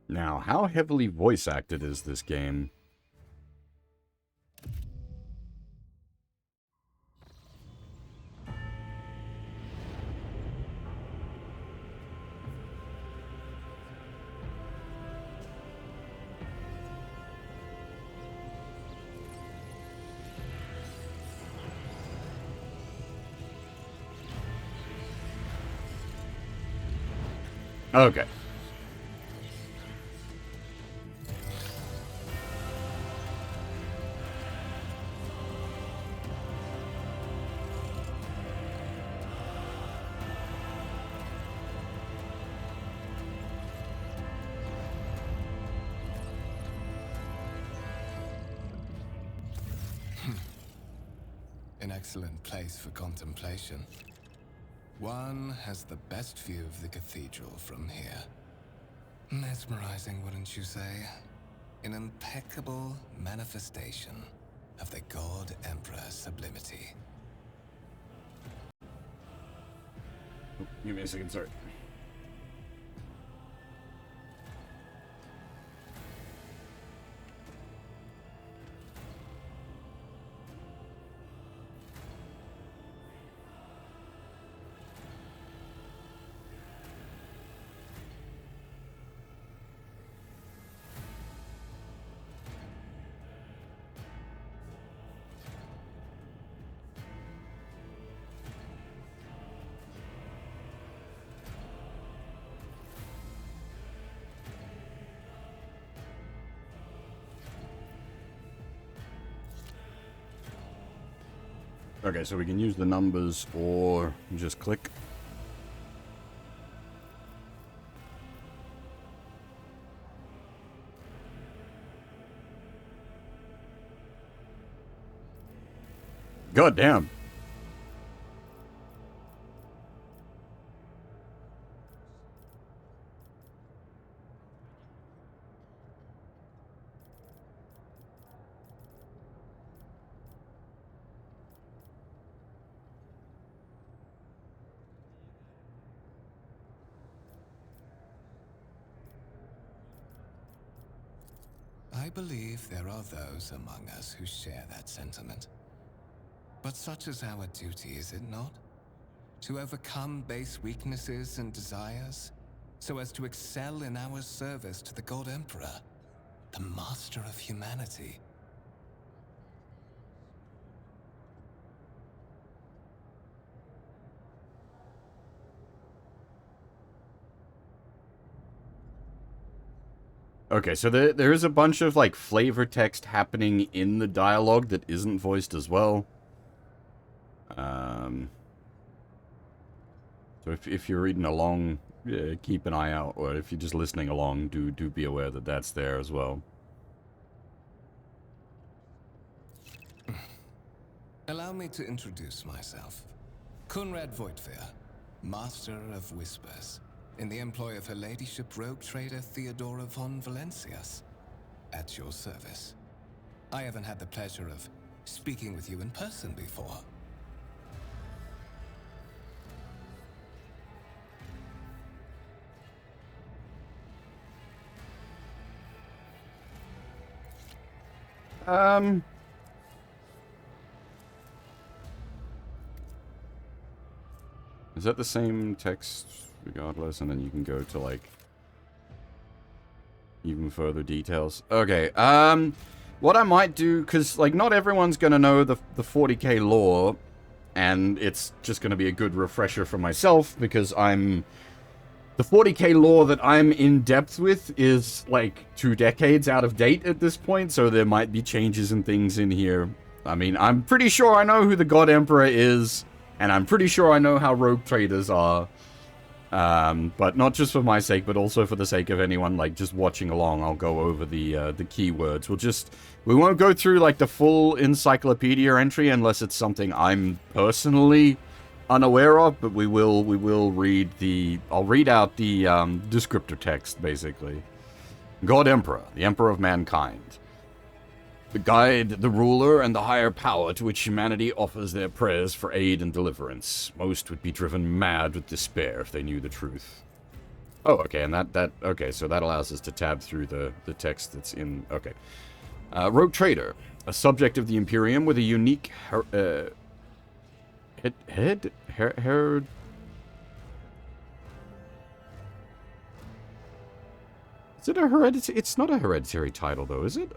Now, how heavily voice acted is this game? Okay. An excellent place for contemplation. One has the best view of the cathedral from here. Mesmerizing, wouldn't you say? An impeccable manifestation of the God Emperor sublimity. Oh, give me a second, sorry. Okay, so we can use the numbers or just click. God damn. I believe there are those among us who share that sentiment. But such is our duty, is it not? To overcome base weaknesses and desires, so as to excel in our service to the God Emperor, the master of humanity. Okay, so there is a bunch of, like, flavor text happening in the dialogue that isn't voiced as well. So if you're reading along, keep an eye out, or if you're just listening along, do be aware that that's there as well. Allow me to introduce myself. Conrad Voigtveer, Master of Whispers, in the employ of Her Ladyship Rogue Trader Theodora von Valencias. At your service. I haven't had the pleasure of speaking with you in person before. Is that the same text regardless? And then you can go to, like, even further details. Okay, What I might do, because, like, not everyone's going to know the 40k lore, and it's just going to be a good refresher for myself, because the 40k lore that I'm in depth with is, like, 2 decades out of date at this point, so there might be changes and things in here. I mean, I'm pretty sure I know who the God Emperor is, and I'm pretty sure I know how rogue traders are. But not just for my sake, but also for the sake of anyone, like, just watching along. I'll go over the keywords. We won't go through, like, the full encyclopedia entry unless it's something I'm personally unaware of, but we will read I'll read out the descriptor text, basically. God Emperor, the Emperor of Mankind. The guide, the ruler, and the higher power to which humanity offers their prayers for aid and deliverance. Most would be driven mad with despair if they knew the truth. Oh, okay, and okay, so that allows us to tab through the text that's in, okay. Rogue Trader, a subject of the Imperium with a unique is it a hereditary? It's not a hereditary title, though, is it?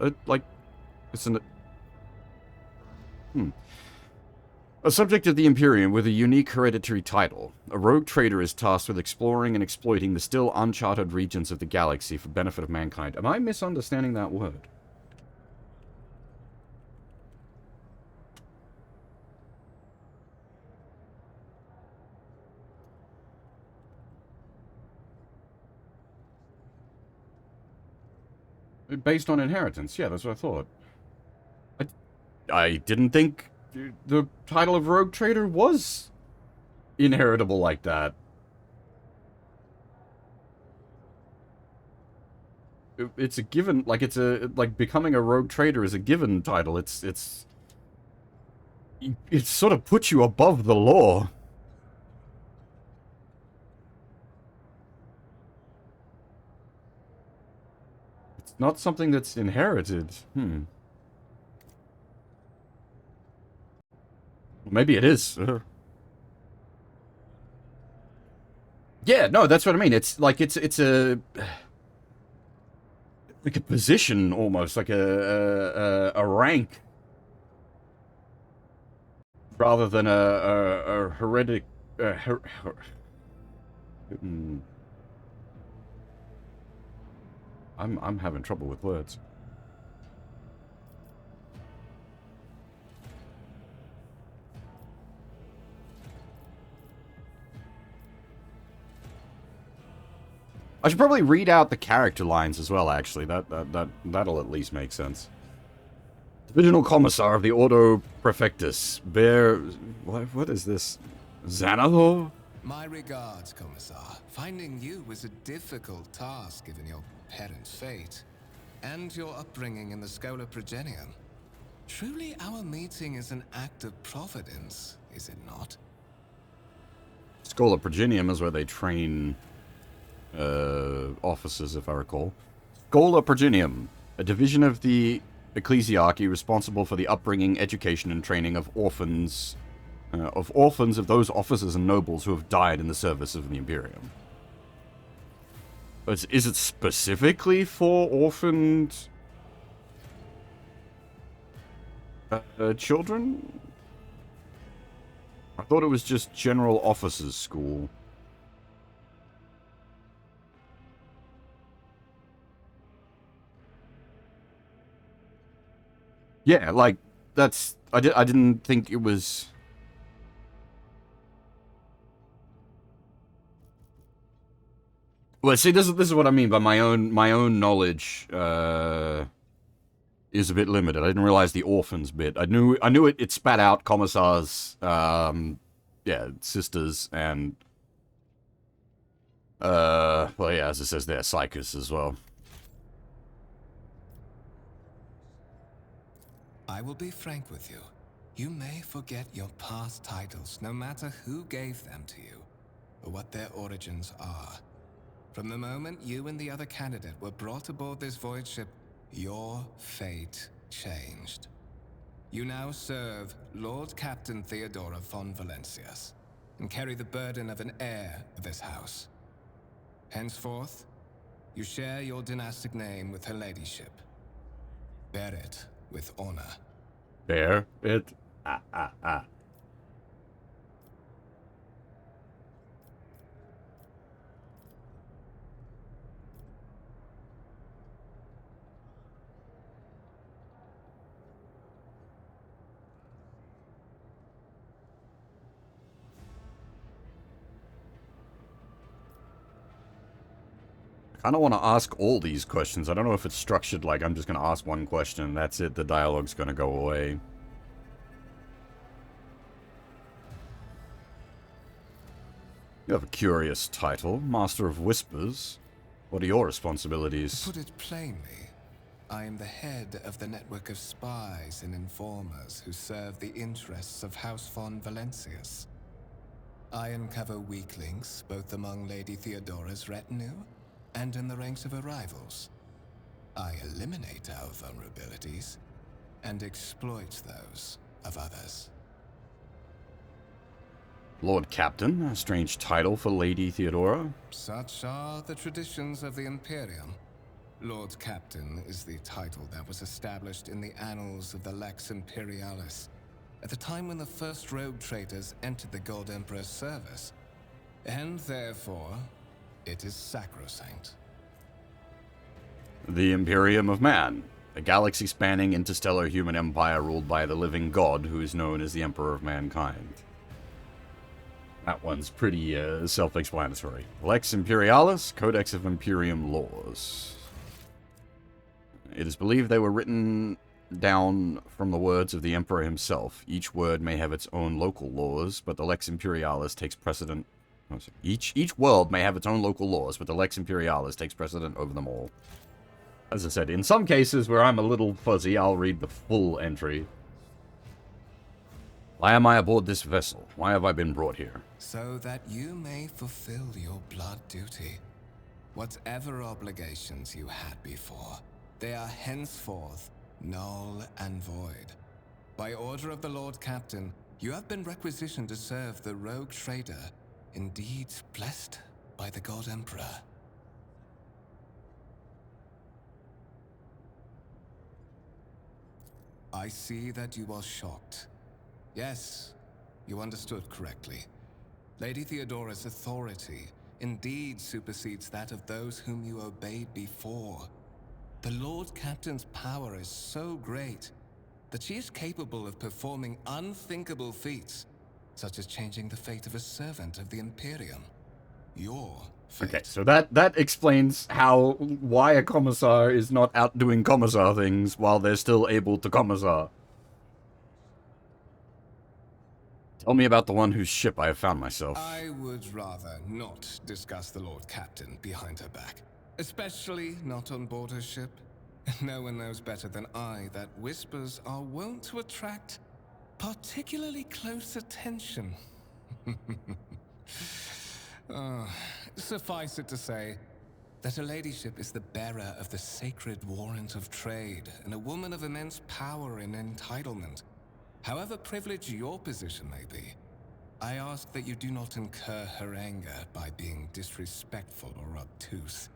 It's an... A subject of the Imperium with a unique hereditary title, a rogue trader is tasked with exploring and exploiting the still uncharted regions of the galaxy for benefit of mankind. Am I misunderstanding that word? Based on inheritance, yeah, that's what I thought. I didn't think the title of Rogue Trader was inheritable like that. It's a given, like, like, becoming a Rogue Trader is a given title. It sort of puts you above the law. It's not something that's inherited. Maybe it is. Yeah, no, that's what I mean. It's like it's a like a position almost, like a rank, rather than a heretic. I'm having trouble with words. I should probably read out the character lines as well, actually. That'll at least make sense. Divisional Commissar of the Ordo Prefectus. What is this? Xanathor? My regards, Commissar. Finding you was a difficult task given your parents' fate and your upbringing in the Schola Progenium. Truly, our meeting is an act of providence, is it not? Schola Progenium is where they train officers, if I recall. Schola Progenium, a division of the ecclesiarchy responsible for the upbringing, education, and training of orphans of those officers and nobles who have died in the service of the Imperium. Is it specifically for orphaned children? I thought it was just general officers' school. Yeah, like, that's... I didn't think it was... Well, see, this is what I mean by my own knowledge is a bit limited. I didn't realize the orphans bit. I knew it spat out commissars, sisters, and well, yeah, as it says there, psychos as well. I will be frank with you. You may forget your past titles, no matter who gave them to you, or what their origins are. From the moment you and the other candidate were brought aboard this void ship, your fate changed. You now serve Lord Captain Theodora von Valencias, and carry the burden of an heir of this house. Henceforth, you share your dynastic name with her ladyship. Bear it with honor. Bear it. Ah, ah, ah. I kind of want to ask all these questions. I don't know if it's structured like I'm just going to ask one question and that's it. The dialogue's going to go away. You have a curious title, Master of Whispers. What are your responsibilities? To put it plainly, I am the head of the network of spies and informers who serve the interests of House von Valencius. I uncover weak links both among Lady Theodora's retinue and in the ranks of her rivals. I eliminate our vulnerabilities and exploit those of others. Lord Captain, a strange title for Lady Theodora. Such are the traditions of the Imperium. Lord Captain is the title that was established in the annals of the Lex Imperialis at the time when the first rogue traders entered the God Emperor's service, and therefore, it is sacrosanct. The Imperium of Man, a galaxy-spanning interstellar human empire ruled by the living god who is known as the Emperor of Mankind. That one's pretty self-explanatory. Lex Imperialis, Codex of Imperium Laws. It is believed they were written down from the words of the Emperor himself. Each word may have its own local laws, but the Lex Imperialis takes precedent. Each world may have its own local laws, but the Lex Imperialis takes precedent over them all. As I said, in some cases where I'm a little fuzzy, I'll read the full entry. Why am I aboard this vessel? Why have I been brought here? So that you may fulfill your blood duty. Whatever obligations you had before, they are henceforth null and void. By order of the Lord Captain, you have been requisitioned to serve the rogue trader, indeed blessed by the God Emperor. I see that you are shocked. Yes, you understood correctly. Lady Theodora's authority indeed supersedes that of those whom you obeyed before. The Lord Captain's power is so great that she is capable of performing unthinkable feats, such as changing the fate of a servant of the Imperium. Your fate. Okay, so that explains why a commissar is not out doing commissar things while they're still able to commissar. Tell me about the one whose ship I have found myself. I would rather not discuss the Lord Captain behind her back. Especially not on board her ship. No one knows better than I that whispers are wont to attract particularly close attention. Suffice it to say that her ladyship is the bearer of the sacred warrant of trade and a woman of immense power and entitlement. However privileged your position may be, I ask that you do not incur her anger by being disrespectful or obtuse.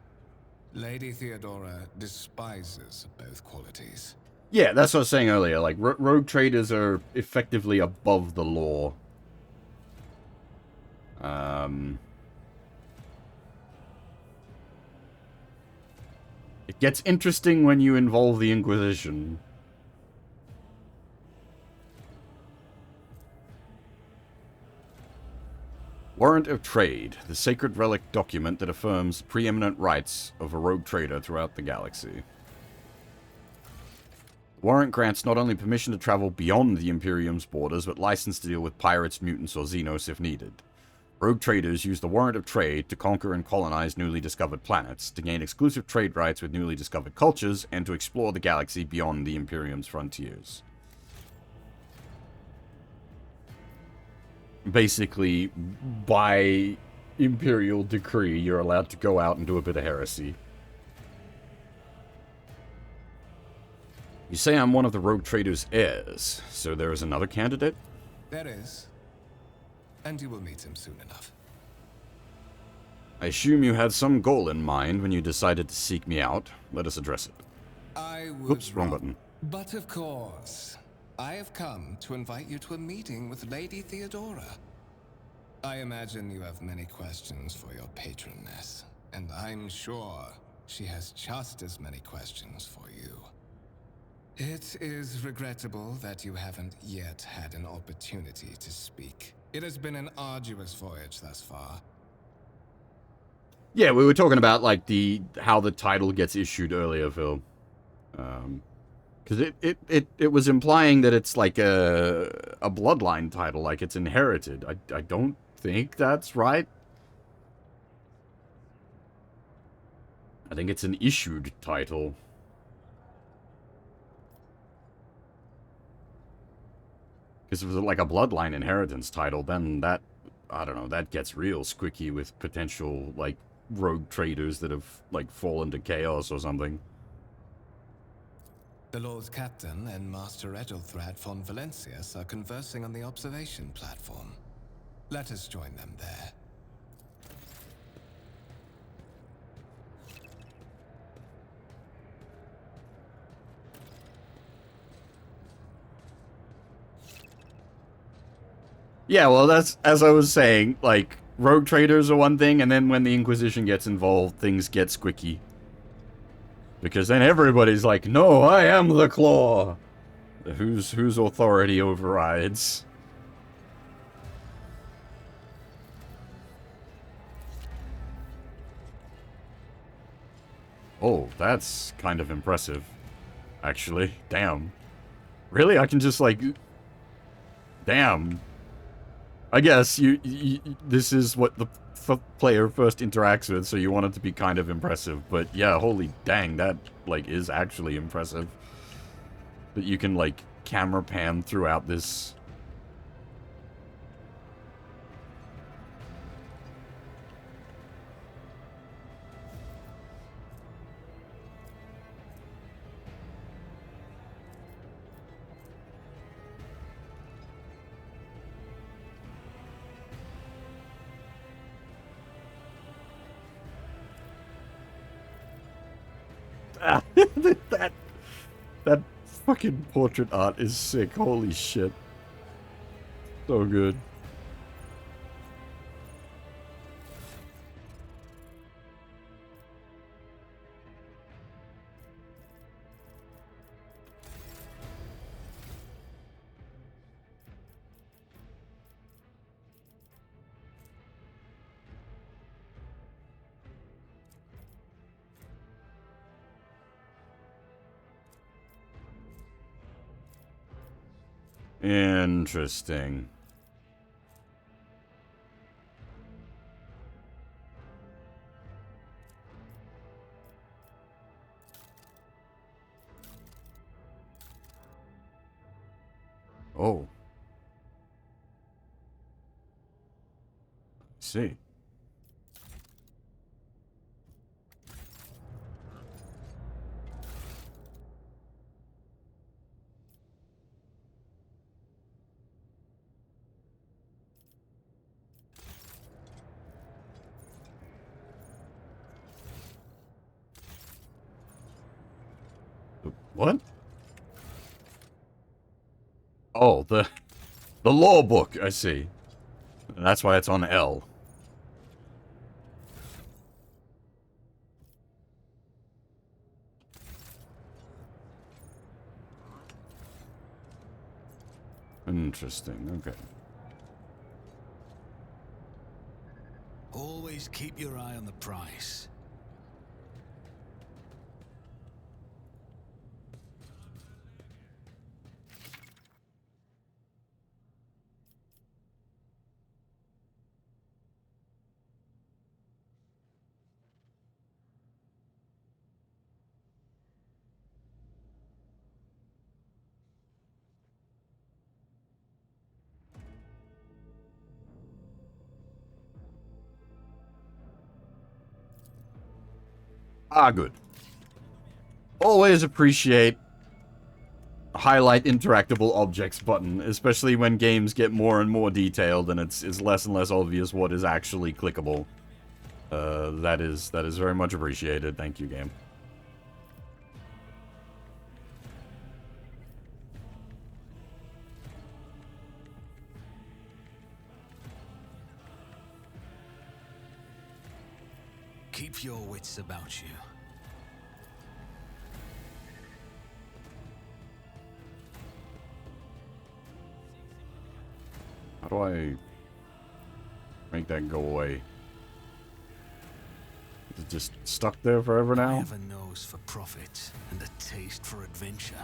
Lady Theodora despises both qualities. Yeah, that's what I was saying earlier. Like, rogue traders are effectively above the law. It gets interesting when you involve the Inquisition. Warrant of Trade, the sacred relic document that affirms the preeminent rights of a rogue trader throughout the galaxy. The warrant grants not only permission to travel beyond the Imperium's borders, but license to deal with pirates, mutants, or Xenos if needed. Rogue traders use the Warrant of Trade to conquer and colonize newly discovered planets, to gain exclusive trade rights with newly discovered cultures, and to explore the galaxy beyond the Imperium's frontiers. Basically, by Imperial decree, you're allowed to go out and do a bit of heresy. You say I'm one of the rogue trader's heirs, so there is another candidate? There is. And you will meet him soon enough. I assume you had some goal in mind when you decided to seek me out. Let us address it. I would Oops, wrong button. But of course, I have come to invite you to a meeting with Lady Theodora. I imagine you have many questions for your patroness, and I'm sure she has just as many questions for you. It is regrettable that you haven't yet had an opportunity to speak. It has been an arduous voyage thus far. Yeah, we were talking about like how the title gets issued earlier, Phil. Because it was implying that it's like a bloodline title, like it's inherited. I don't think that's right. I think it's an issued title. Because if it was like a bloodline inheritance title, then that, I don't know, that gets real squicky with potential, like, rogue traders that have, like, fallen to chaos or something. The Lord's Captain and Master Edelthrad von Valencius are conversing on the observation platform. Let us join them there. Yeah, well, that's, as I was saying, like, rogue traders are one thing, and then when the Inquisition gets involved, things get squicky. Because then everybody's like, no, I am the Claw! Whose authority overrides. Oh, that's kind of impressive. Actually, damn. Really? I can just, like... Damn. I guess this is what the player first interacts with, so you want it to be kind of impressive. But yeah, holy dang, that, like, is actually impressive. That you can, like, camera pan throughout this. that fucking portrait art is sick. Holy shit. So good. Interesting. Oh. I see. What? Oh, the law book, I see. That's why it's on L. Interesting, okay. Always keep your eye on the price. Ah, good. Always appreciate highlight interactable objects button, especially when games get more and more detailed and it's less and less obvious what is actually clickable. That is very much appreciated. Thank you, game. Keep your wits about you. How do I make that go away? Is it just stuck there forever now? I have a nose for profit and a taste for adventure.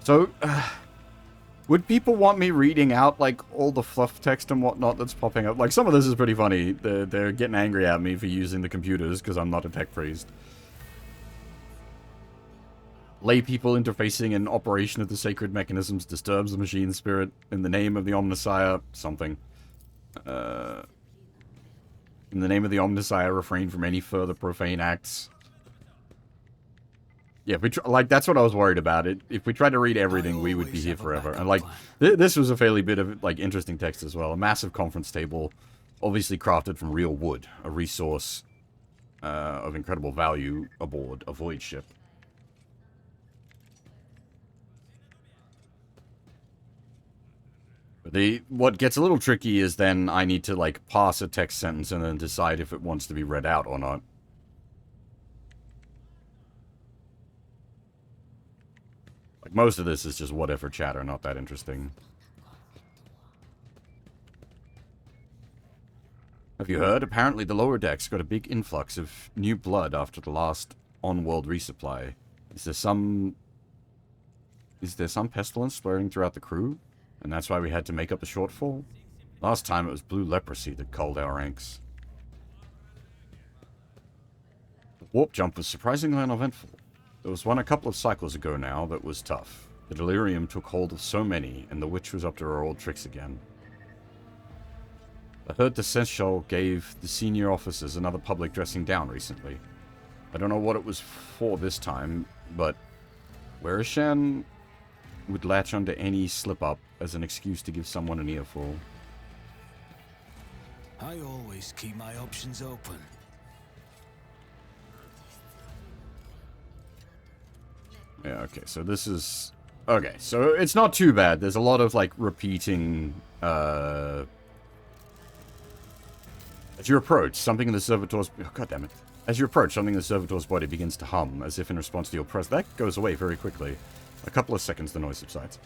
So, would people want me reading out, like, all the fluff text and whatnot that's popping up? Like, some of this is pretty funny. They're getting angry at me for using the computers because I'm not a tech priest. Lay people interfacing and operation of the sacred mechanisms disturbs the machine spirit in the name of the Omnissiah something. In the name of the Omnissiah, refrain from any further profane acts. Yeah, like, that's what I was worried about. If we tried to read everything, we would be here forever. And, like, this was a fairly bit of, like, interesting text as well. A massive conference table, obviously crafted from real wood. A resource of incredible value aboard a void ship. What gets a little tricky is then I need to, like, pass a text sentence and then decide if it wants to be read out or not. Like, most of this is just whatever chatter, not that interesting. Have you heard? Apparently the lower decks got a big influx of new blood after the last on-world resupply. Is there some pestilence spreading throughout the crew? And that's why we had to make up the shortfall? Last time it was blue leprosy that culled our ranks. The warp jump was surprisingly uneventful. There was one a couple of cycles ago now that was tough. The delirium took hold of so many, and the witch was up to her old tricks again. I heard the Seneschal gave the senior officers another public dressing down recently. I don't know what it was for this time, but Werishan would latch onto any slip-up as an excuse to give someone an earful. I always keep my options open. Yeah, okay, so this is... Okay, so it's not too bad. There's a lot of, like, repeating, As you approach, something in the servitor's... Oh, God damn it. As you approach, something in the servitor's body begins to hum, as if in response to your presence. That goes away very quickly. A couple of seconds, the noise subsides.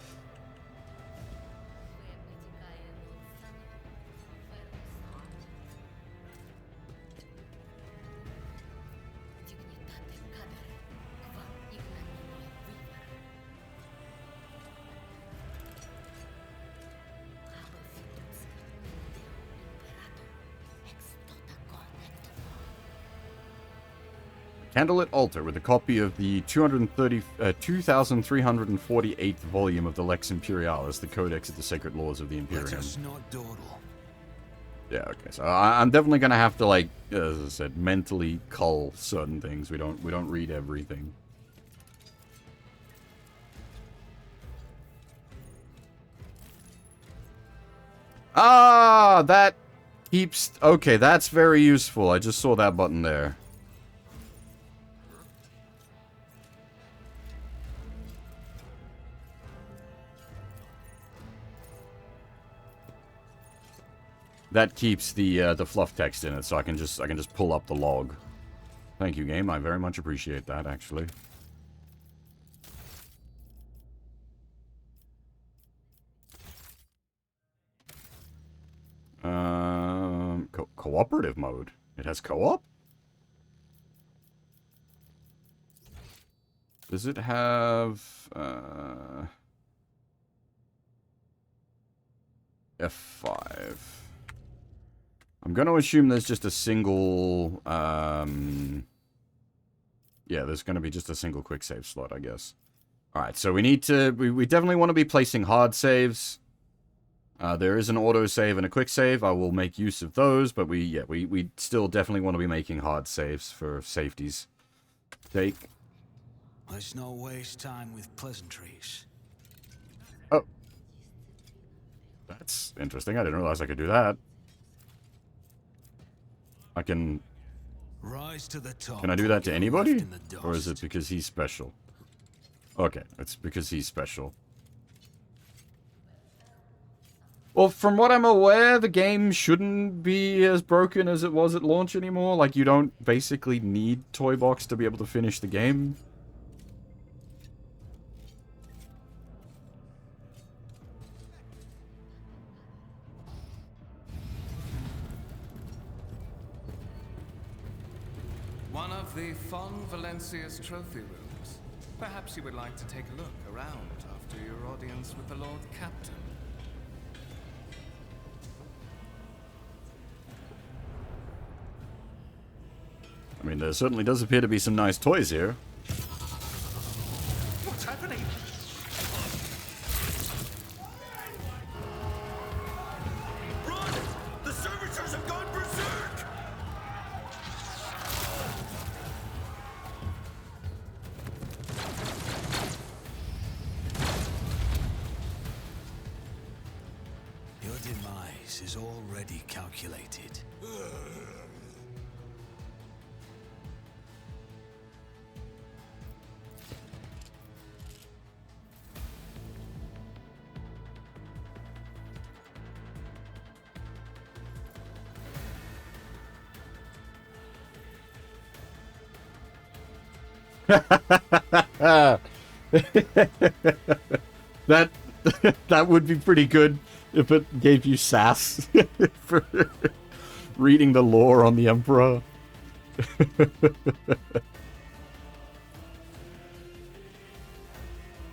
Candlelit altar with a copy of the 2348th volume of the Lex Imperialis, the Codex of the Sacred Laws of the Imperium. Let us not dawdle. Yeah, okay, so I'm definitely gonna have to, like, as I said, mentally cull certain things. We don't read everything. Ah, that keeps... Okay, that's very useful. I just saw that button there. That keeps the fluff text in it, so I can just pull up the log. Thank you, game. I very much appreciate that, actually. Cooperative mode. It has co-op? Does it have F5? I'm going to assume there's just a single, yeah, there's going to be just a single quick save slot, I guess. Alright, so we need to, we definitely want to be placing hard saves. There is an auto save and a quick save. I will make use of those, but we still definitely want to be making hard saves for safety's sake. Let's not waste time with pleasantries. Oh, interesting. I didn't realize I could do that. I can... Rise to the top. Can I do that to anybody? Left in the Or is it dust. because he's special? Okay, it's because he's special. Well, from what I'm aware, the game shouldn't be as broken as it was at launch anymore. Like, you don't basically need Toy Box to be able to finish the game. One of the Fon Valencia's trophy rooms. Perhaps you would like to take a look around after your audience with the Lord Captain. I mean, there certainly does appear to be some nice toys here. What's happening? Run! The servitors have gone berserk! Your demise is already calculated. That that would be pretty good if it gave you sass for reading the lore on the Emperor.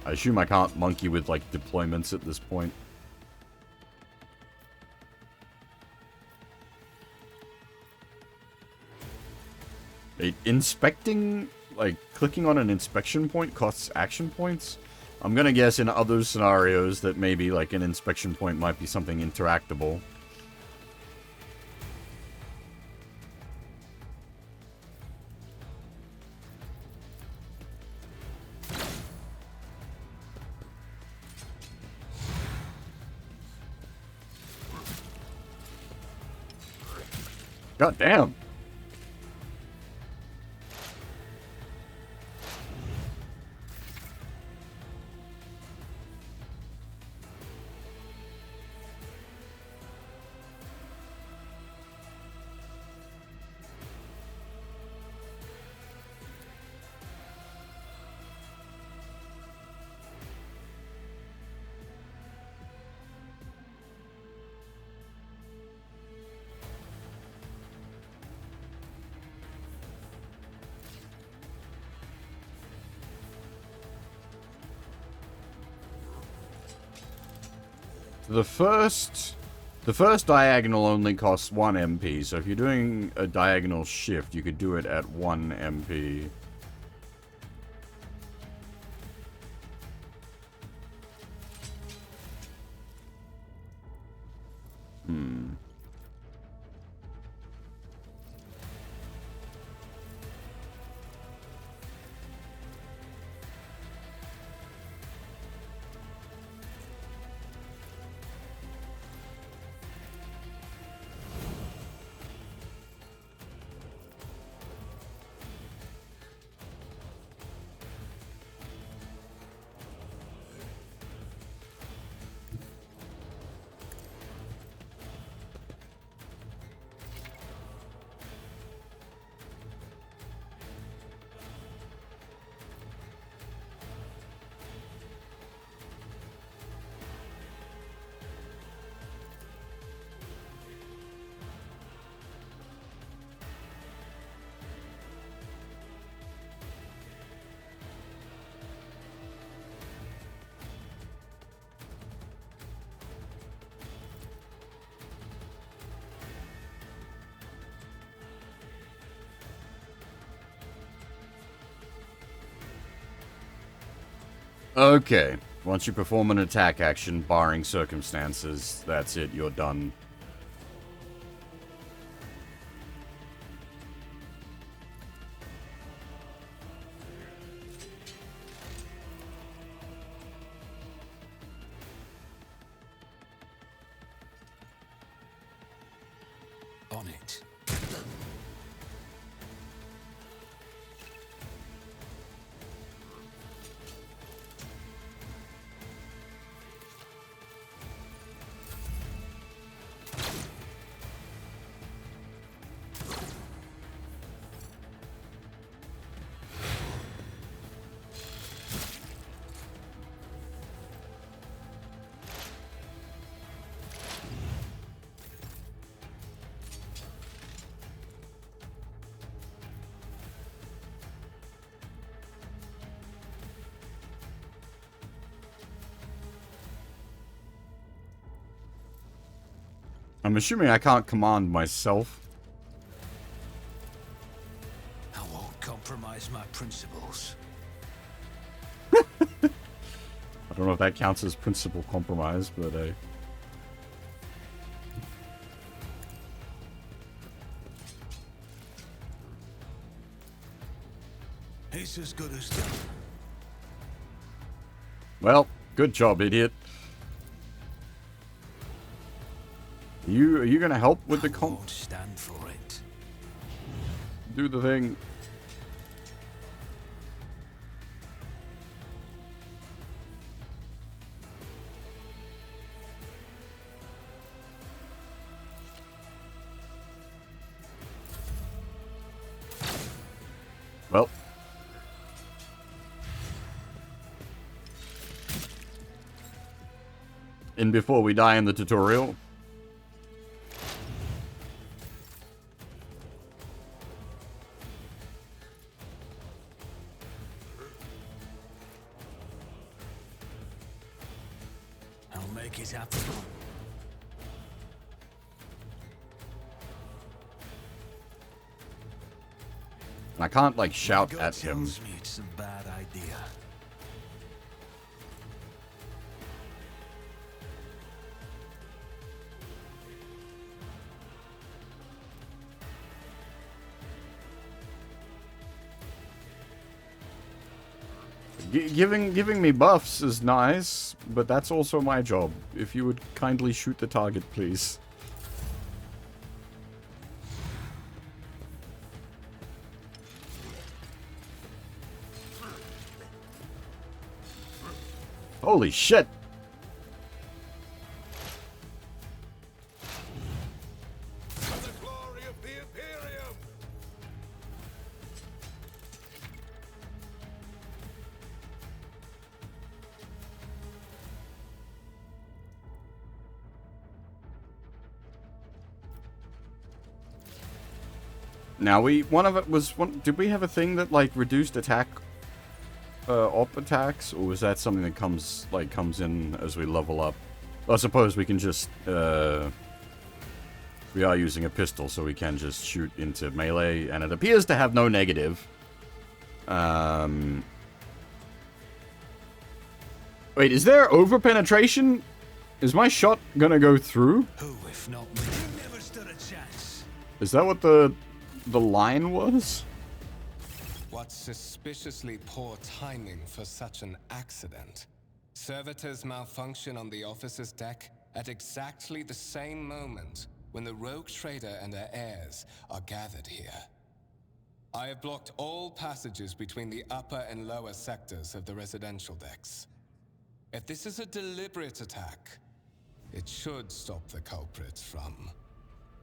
I assume I can't monkey with, like, deployments at this point. Inspecting, like, clicking on an inspection point costs action points? I'm gonna guess in other scenarios that maybe, like, an inspection point might be something interactable. God damn. The first diagonal only costs 1 MP, so if you're doing a diagonal shift, you could do it at 1 MP. Okay. Once you perform an attack action, barring circumstances, that's it, you're done. on it. I'm assuming I can't command myself. I won't compromise my principles. I don't know if that counts as principal compromise, but It's as good as done. well, good job, idiot. Are you gonna help with the I won't stand for it. do the thing? Well. And before we die in the tutorial. I'll make it happen. I can't, like, shout My at gut him. tells me it's a bad idea. Giving me buffs is nice, but that's also my job. If you would kindly shoot the target, please. Holy shit! For the glory of the Imperium! Now one of it was did we have a thing that like reduced attack op attacks, or was that something that comes in as we level up? I suppose we can just we are using a pistol, so we can just shoot into melee, and it appears to have no negative. Wait, is there over penetration? Is my shot gonna go through? Who, if not me? You never stood a chance. Is that what the line was? What suspiciously poor timing for such an accident. Servitors malfunction on the officer's deck at exactly the same moment when the rogue trader and her heirs are gathered here. I have blocked all passages between the upper and lower sectors of the residential decks. If this is a deliberate attack, it should stop the culprits from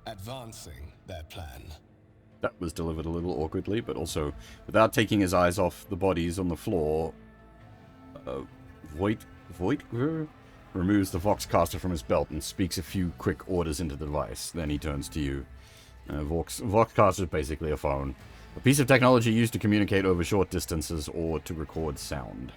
advancing their plan. That was delivered a little awkwardly, but also without taking his eyes off the bodies on the floor. Voigt removes the Voxcaster from his belt and speaks a few quick orders into the device. Then he turns to you. Voxcaster is basically a phone. A piece of technology used to communicate over short distances or to record sound.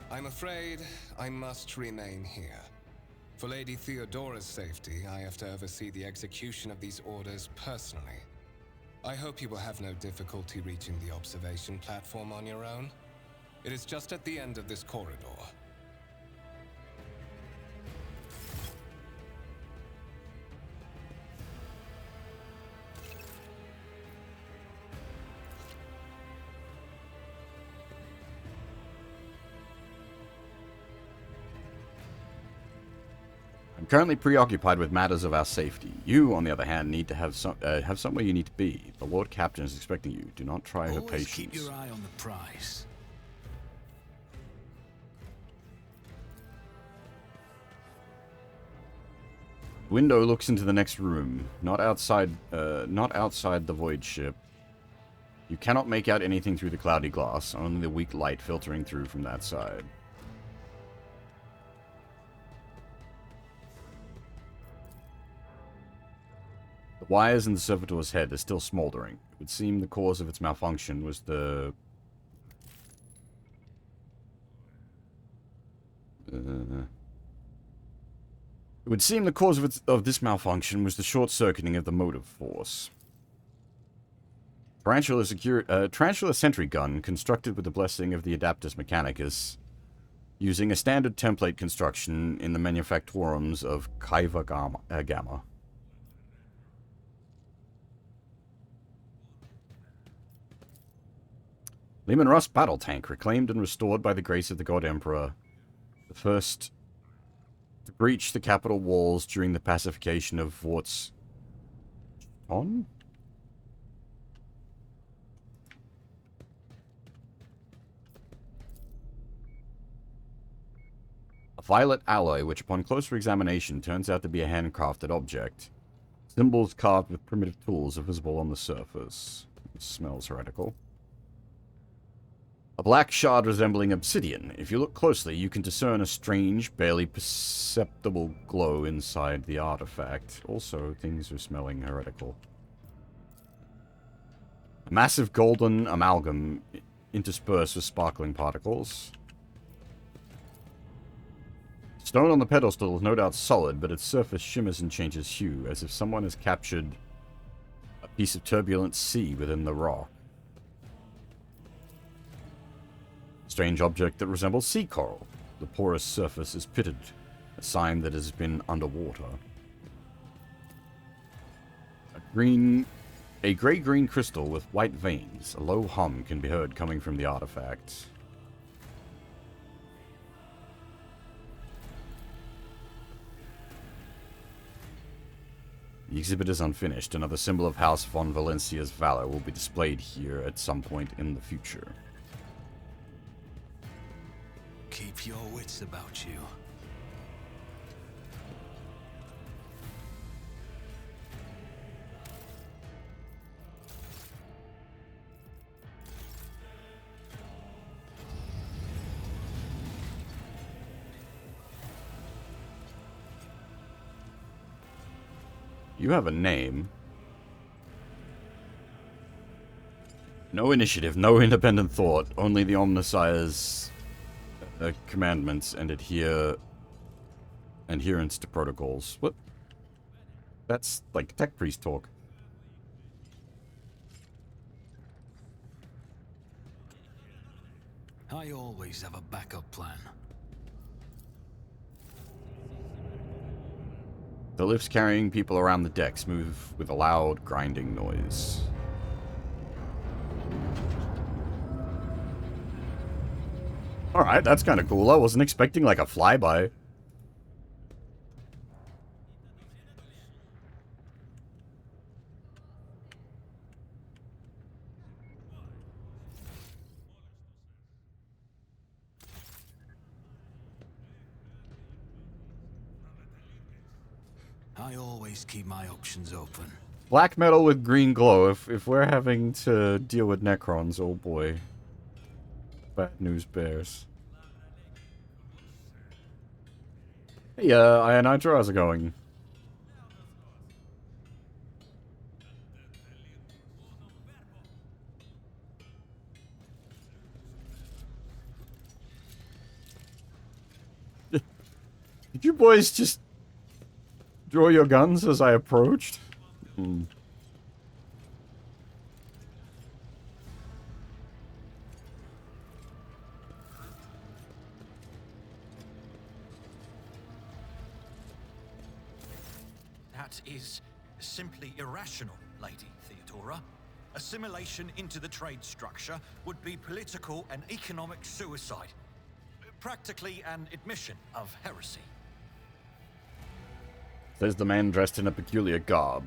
I'm afraid I must remain here. For Lady Theodora's safety, I have to oversee the execution of these orders personally. I hope you will have no difficulty reaching the observation platform on your own. It is just at the end of this corridor. I'm currently preoccupied with matters of our safety. You, on the other hand, need to have somewhere you need to be. The Lord Captain is expecting you. Do not try her Always patience. keep your eye on the prize. Window looks into the next room, not outside the void ship. You cannot make out anything through the cloudy glass, only the weak light filtering through from that side. The wires in the servitor's head are still smoldering. It would seem the cause of its malfunction was the... It would seem the cause of this malfunction was the short-circuiting of the motive force. Tarantula sentry gun, constructed with the blessing of the Adaptus Mechanicus, using a standard template construction in the manufactorums of Kaiva Gamma. Lehman Russ battle tank, reclaimed and restored by the grace of the God Emperor. The first to breach the capital walls during the pacification of Vort's... On? A violet alloy, which upon closer examination turns out to be a handcrafted object. Symbols carved with primitive tools are visible on the surface. It smells heretical. A black shard resembling obsidian. If you look closely, you can discern a strange, barely perceptible glow inside the artifact. Also, things are smelling heretical. A massive golden amalgam interspersed with sparkling particles. Stone on the pedestal is no doubt solid, but its surface shimmers and changes hue, as if someone has captured a piece of turbulent sea within the rock. Strange object that resembles sea coral. The porous surface is pitted, a sign that it has been underwater. A grey-green crystal with white veins. A low hum can be heard coming from the artifact. The exhibit is unfinished. Another symbol of House von Valencia's valor will be displayed here at some point in the future. Keep your wits about you. You have a name. No initiative, no independent thought, only the Omnissiah's commandments and adherence to protocols. What? That's like tech priest talk. I always have a backup plan. The lifts carrying people around the decks move with a loud, grinding noise. Alright, that's kind of cool. I wasn't expecting like a flyby. I always keep my options open. Black metal with green glow. If we're having to deal with Necrons, oh boy. Bad news bears. Hey, Iron Nitro, how's it going? Did you boys just draw your guns as I approached? Hmm. that is simply irrational, Lady Theodora. Assimilation into the trade structure would be political and economic suicide. Practically an admission of heresy. Says the man dressed in a peculiar garb,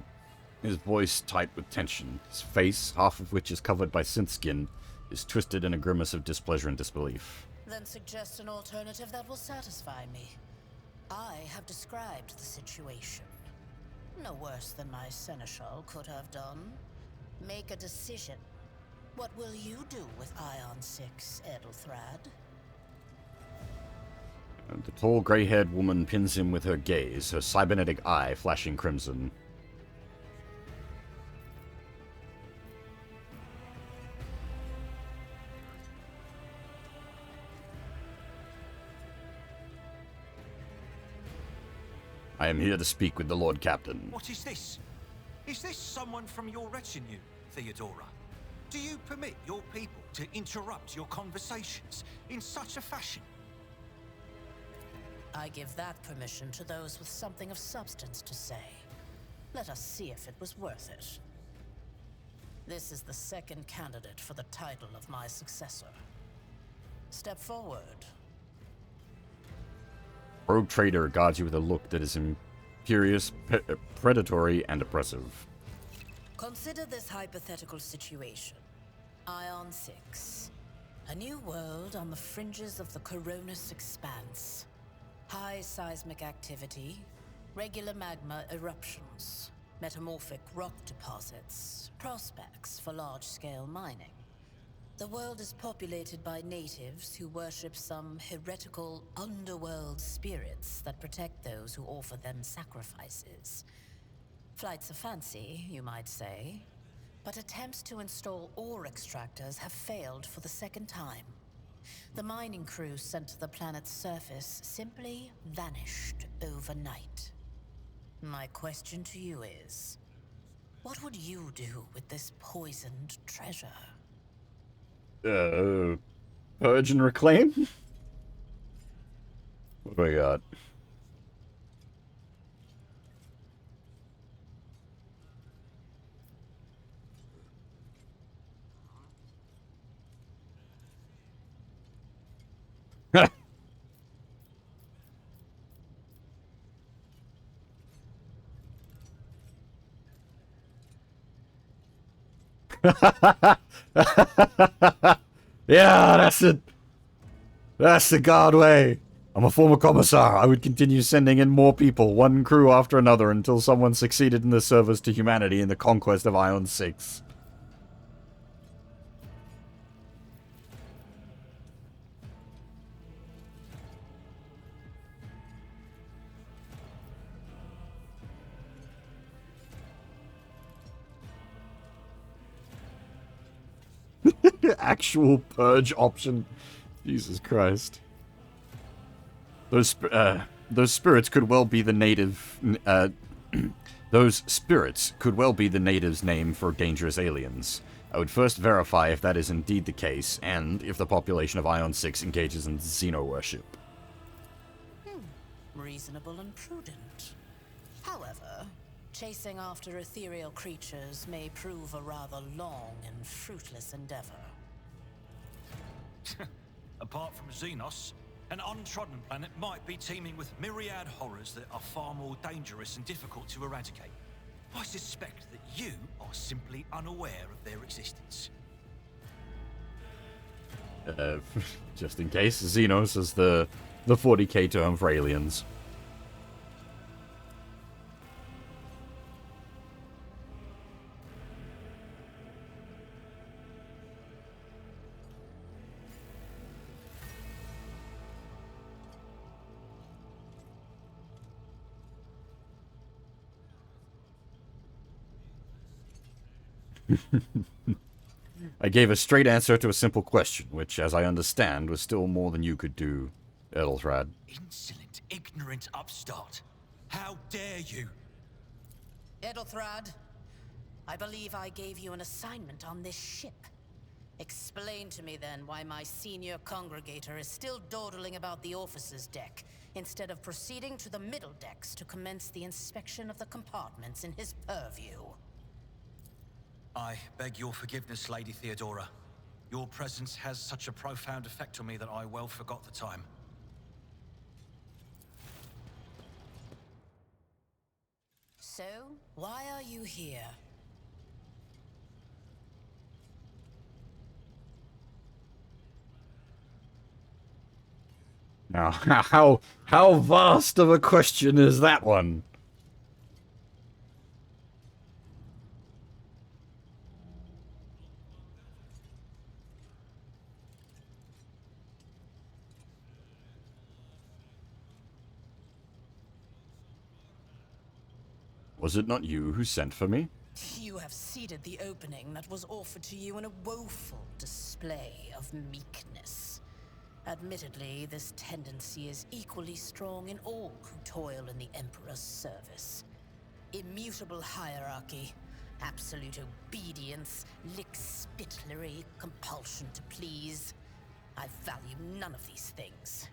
his voice tight with tension. His face, half of which is covered by synth skin, is twisted in a grimace of displeasure and disbelief. Then suggest an alternative that will satisfy me. I have described the situation. No worse than my seneschal could have done. Make a decision. What will you do with Ion 6, Edelthrad? The tall, grey-haired woman pins him with her gaze, her cybernetic eye flashing crimson. I am here to speak with the Lord Captain. What is this? Is this someone from your retinue, Theodora? Do you permit your people to interrupt your conversations in such a fashion? I give that permission to those with something of substance to say. Let us see if it was worth it. This is the second candidate for the title of my successor. Step forward. Rogue Trader regards you with a look that is imperious, predatory, and oppressive. Consider this hypothetical situation. Ion 6. A new world on the fringes of the Coronis expanse. High seismic activity, regular magma eruptions, metamorphic rock deposits, prospects for large-scale mining. The world is populated by natives who worship some heretical underworld spirits that protect those who offer them sacrifices. Flights of fancy, you might say, but attempts to install ore extractors have failed for the second time. The mining crews sent to the planet's surface simply vanished overnight. My question to you is, what would you do with this poisoned treasure? Purge and reclaim? What do we got? Yeah, that's it. That's the God way. I'm a former commissar. I would continue sending in more people, one crew after another, until someone succeeded in the service to humanity in the conquest of Ion 6. Actual purge option. Jesus Christ. Those spirits could well be the native. Those spirits could well be the native's name for dangerous aliens. I would first verify if that is indeed the case, and if the population of Ion 6 engages in xeno worship. Reasonable and prudent. However, chasing after ethereal creatures may prove a rather long and fruitless endeavor. Apart from Xenos, an untrodden planet might be teeming with myriad horrors that are far more dangerous and difficult to eradicate. I suspect that you are simply unaware of their existence. Just in case, Xenos is the 40k term for aliens. I gave a straight answer to a simple question, which, as I understand, was still more than you could do, Edelthrad. Insolent, ignorant upstart. How dare you? Edelthrad, I believe I gave you an assignment on this ship. Explain to me then why my senior congregator is still dawdling about the officer's deck, instead of proceeding to the middle decks to commence the inspection of the compartments in his purview. I beg your forgiveness, Lady Theodora. Your presence has such a profound effect on me that I well forgot the time. So, why are you here? Now, how vast of a question is that one? Was it not you who sent for me? You have ceded the opening that was offered to you in a woeful display of meekness. Admittedly, this tendency is equally strong in all who toil in the Emperor's service. Immutable hierarchy, absolute obedience, lickspittlery, compulsion to please. I value none of these things.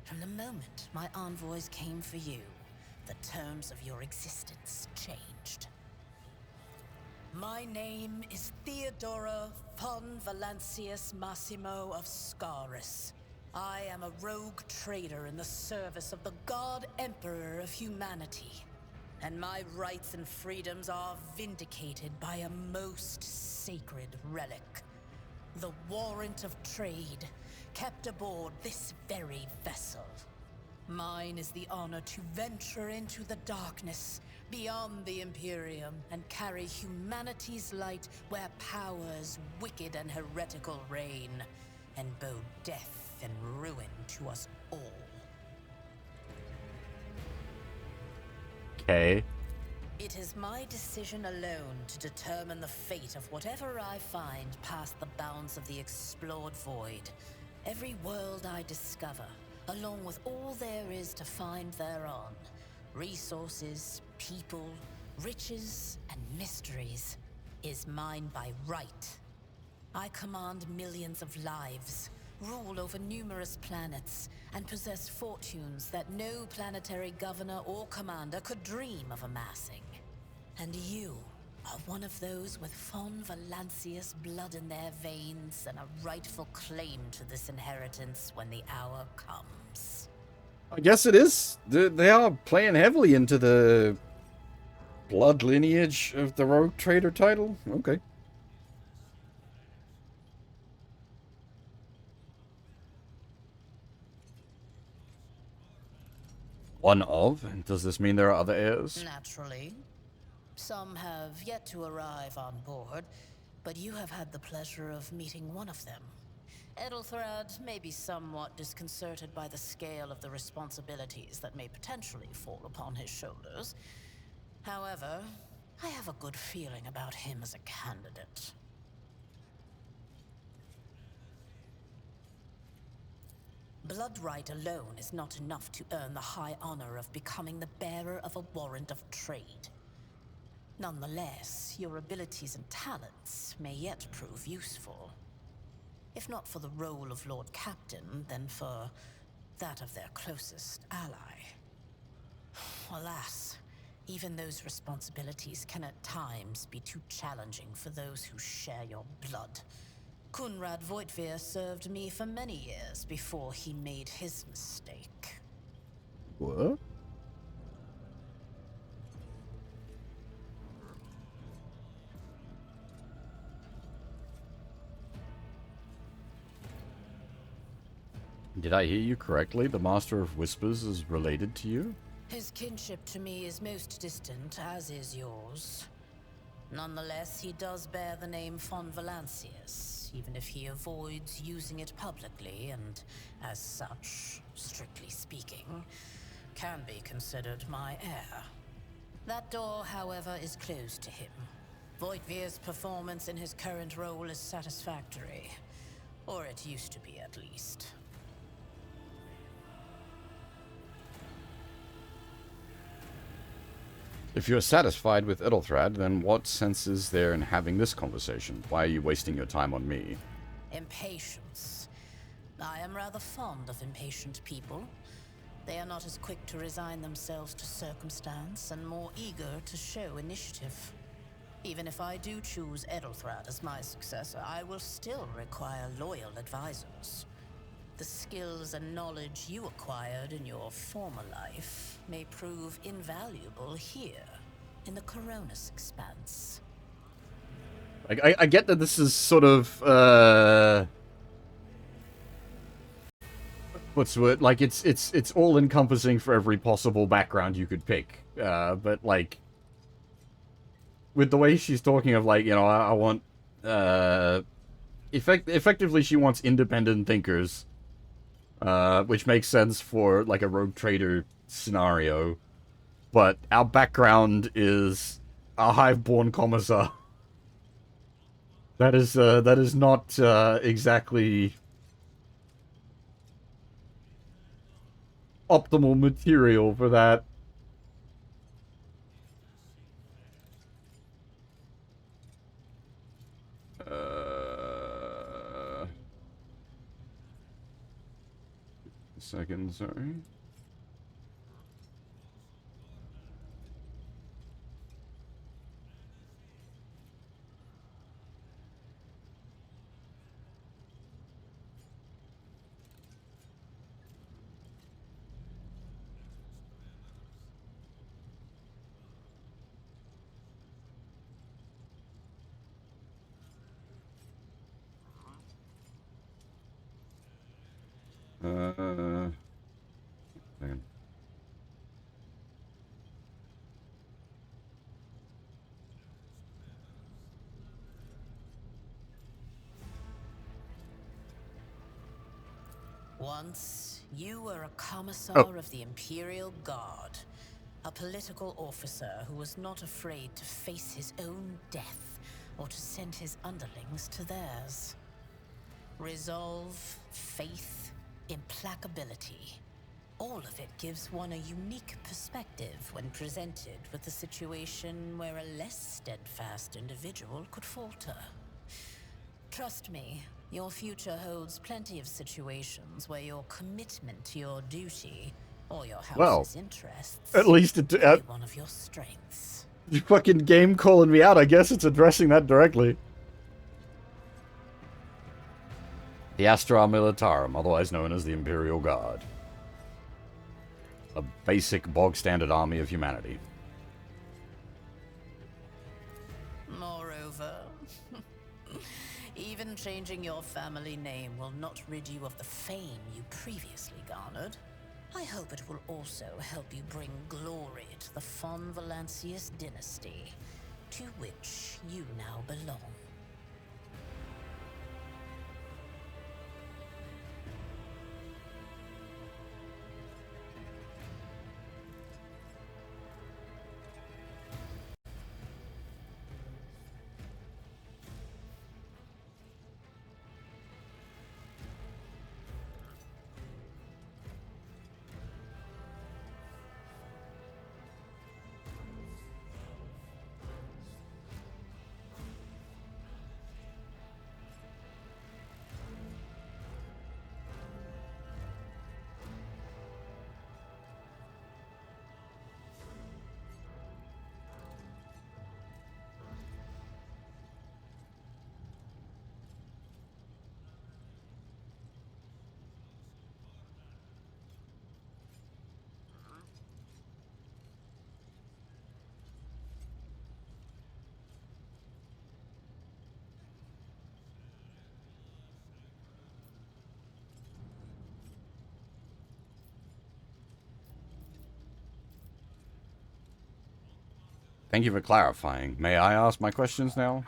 From the moment my envoys came for you, the terms of your existence changed. My name is Theodora von Valancius Massimo of Scaris. I am a rogue trader in the service of the God Emperor of humanity. And my rights and freedoms are vindicated by a most sacred relic. The warrant of trade, kept aboard this very vessel. Mine is the honor to venture into the darkness, beyond the Imperium, and carry humanity's light where powers wicked and heretical reign, and bow death and ruin to us all. Okay. It is my decision alone to determine the fate of whatever I find past the bounds of the explored void. Every world I discover, along with all there is to find thereon, resources, people, riches, and mysteries, is mine by right. I command millions of lives, rule over numerous planets, and possess fortunes that no planetary governor or commander could dream of amassing. And you are one of those with von Valancius blood in their veins and a rightful claim to this inheritance when the hour comes. I guess it is. They are playing heavily into the blood lineage of the Rogue Trader title. Okay. One of? Does this mean there are other heirs? Naturally. Some have yet to arrive on board, but you have had the pleasure of meeting one of them. Edelthrad may be somewhat disconcerted by the scale of the responsibilities that may potentially fall upon his shoulders. However, I have a good feeling about him as a candidate. Blood right alone is not enough to earn the high honor of becoming the bearer of a warrant of trade. Nonetheless, your abilities and talents may yet prove useful. If not for the role of Lord Captain, then for that of their closest ally. Alas, even those responsibilities can at times be too challenging for those who share your blood. Kunrad Voitvir served me for many years before he made his mistake. What? Did I hear you correctly? The Master of Whispers is related to you? His kinship to me is most distant, as is yours. Nonetheless, he does bear the name von Valancius, even if he avoids using it publicly, and as such, strictly speaking, can be considered my heir. That door, however, is closed to him. Voitvir's performance in his current role is satisfactory. Or it used to be, at least. If you're satisfied with Edelthrad, then what sense is there in having this conversation? Why are you wasting your time on me? Impatience. I am rather fond of impatient people. They are not as quick to resign themselves to circumstance and more eager to show initiative. Even if I do choose Edelthrad as my successor, I will still require loyal advisors. The skills and knowledge you acquired in your former life may prove invaluable here, in the Coronis Expanse. I get that this is sort of, what's the word? Like, it's all-encompassing for every possible background you could pick. But, like, with the way she's talking of, like, you know, I want, effectively she wants independent thinkers, which makes sense for, like, a rogue trader scenario. But our background is a hive-born commissar. That is not, exactly optimal material for that. Second, sorry. Second. Once, you were a commissar Oh. of the Imperial Guard, a political officer who was not afraid to face his own death or to send his underlings to theirs. Resolve, faith, implacability. All of it gives one a unique perspective when presented with a situation where a less steadfast individual could falter. Trust me, your future holds plenty of situations where your commitment to your duty or your house's interests At least it, will be one of your strengths. you fucking game calling me out. I guess it's addressing that directly. The Astra Militarum, otherwise known as the Imperial Guard. A basic bog-standard army of humanity. Moreover, even changing your family name will not rid you of the fame you previously garnered. I hope it will also help you bring glory to the Von Valancius dynasty, to which you now belong. Thank you for clarifying. May I ask my questions now?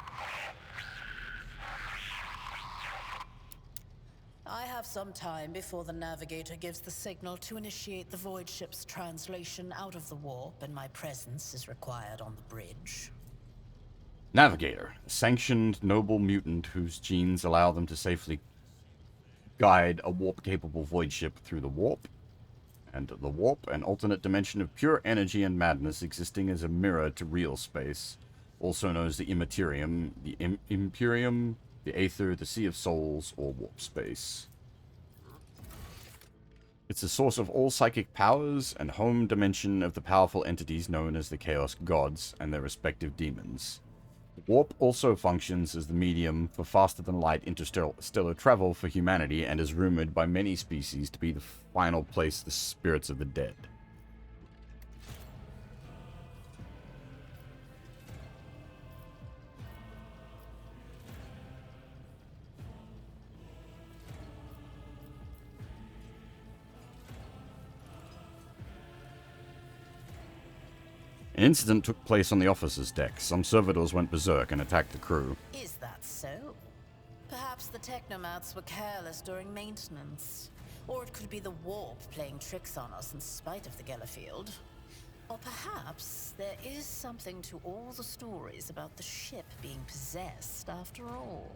I have some time before the navigator gives the signal to initiate the void ship's translation out of the warp, and my presence is required on the bridge. Navigator, a sanctioned noble mutant whose genes allow them to safely guide a warp-capable void ship through the warp. And the warp, an alternate dimension of pure energy and madness existing as a mirror to real space, also known as the Immaterium, the Imperium, the Aether, the Sea of Souls, or warp space. It's the source of all psychic powers and home dimension of the powerful entities known as the Chaos Gods and their respective demons. Warp also functions as the medium for faster-than-light interstellar travel for humanity and is rumored by many species to be the final place the spirits of the dead. An incident took place on the officer's deck. Some servitors went berserk and attacked the crew. Is that so? Perhaps the technomats were careless during maintenance. Or it could be the warp playing tricks on us in spite of the Gellerfield. Or perhaps there is something to all the stories about the ship being possessed after all.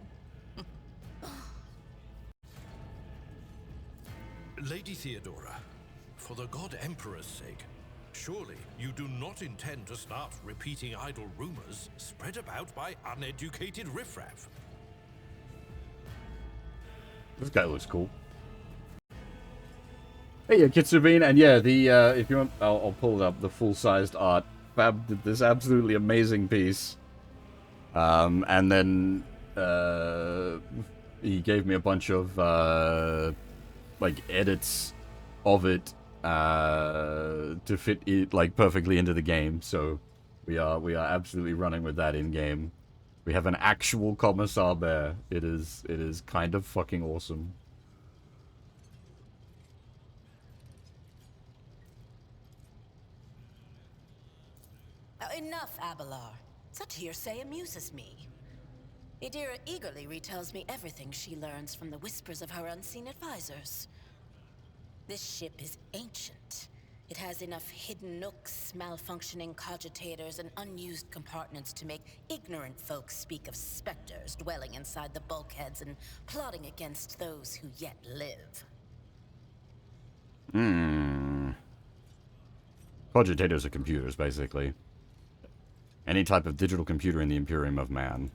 Lady Theodora, for the God Emperor's sake, surely you do not intend to start repeating idle rumors spread about by uneducated riffraff. This guy looks cool. Hey, Kitsubine, and yeah, the if you want, I'll pull it up. The full-sized art. Fab did this absolutely amazing piece, and then he gave me a bunch of like edits of it to fit it like perfectly into the game. So we are absolutely running with that in game. We have an actual Commissar Bear. It is kind of fucking awesome. Now enough, Abelard. Such hearsay amuses me. Idira eagerly retells me everything she learns from the whispers of her unseen advisors. This ship is ancient. It has enough hidden nooks, malfunctioning cogitators, and unused compartments to make ignorant folks speak of specters dwelling inside the bulkheads and plotting against those who yet live. Cogitators are computers, basically. Any type of digital computer in the Imperium of Man.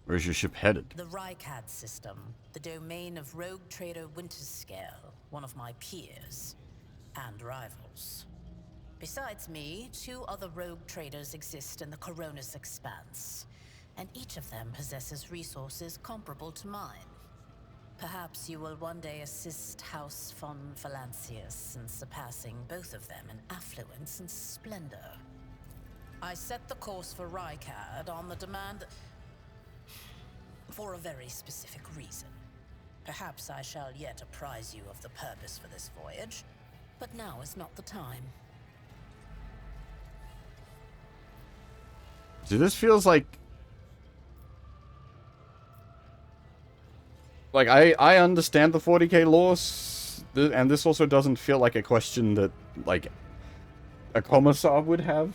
Where's your ship headed? The Rykad system, the domain of rogue trader Winterscale, one of my peers and rivals. Besides me, 2 other rogue traders exist in the Coronis Expanse, and each of them possesses resources comparable to mine. Perhaps you will one day assist House von Valancius in surpassing both of them in affluence and splendor. I set the course for Rykad on the demand for a very specific reason. Perhaps I shall yet apprise you of the purpose for this voyage, but now is not the time. See, this feels like I understand the 40k laws, and this also doesn't feel like a question that, like, a commissar would have.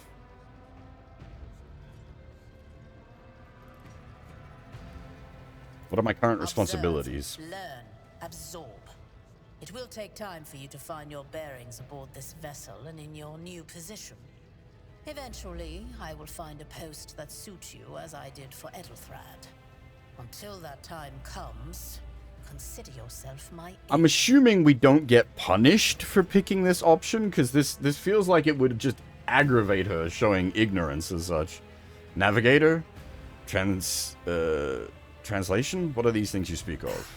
What are my current responsibilities? Observe, learn, absorb. It will take time for you to find your bearings aboard this vessel and in your new position. Eventually, I will find a post that suits you as I did for Edelthrad. Until that time comes, consider yourself my I'm assuming we don't get punished for picking this option, because this feels like it would just aggravate her, showing ignorance as such. Navigator? Translation? What are these things you speak of?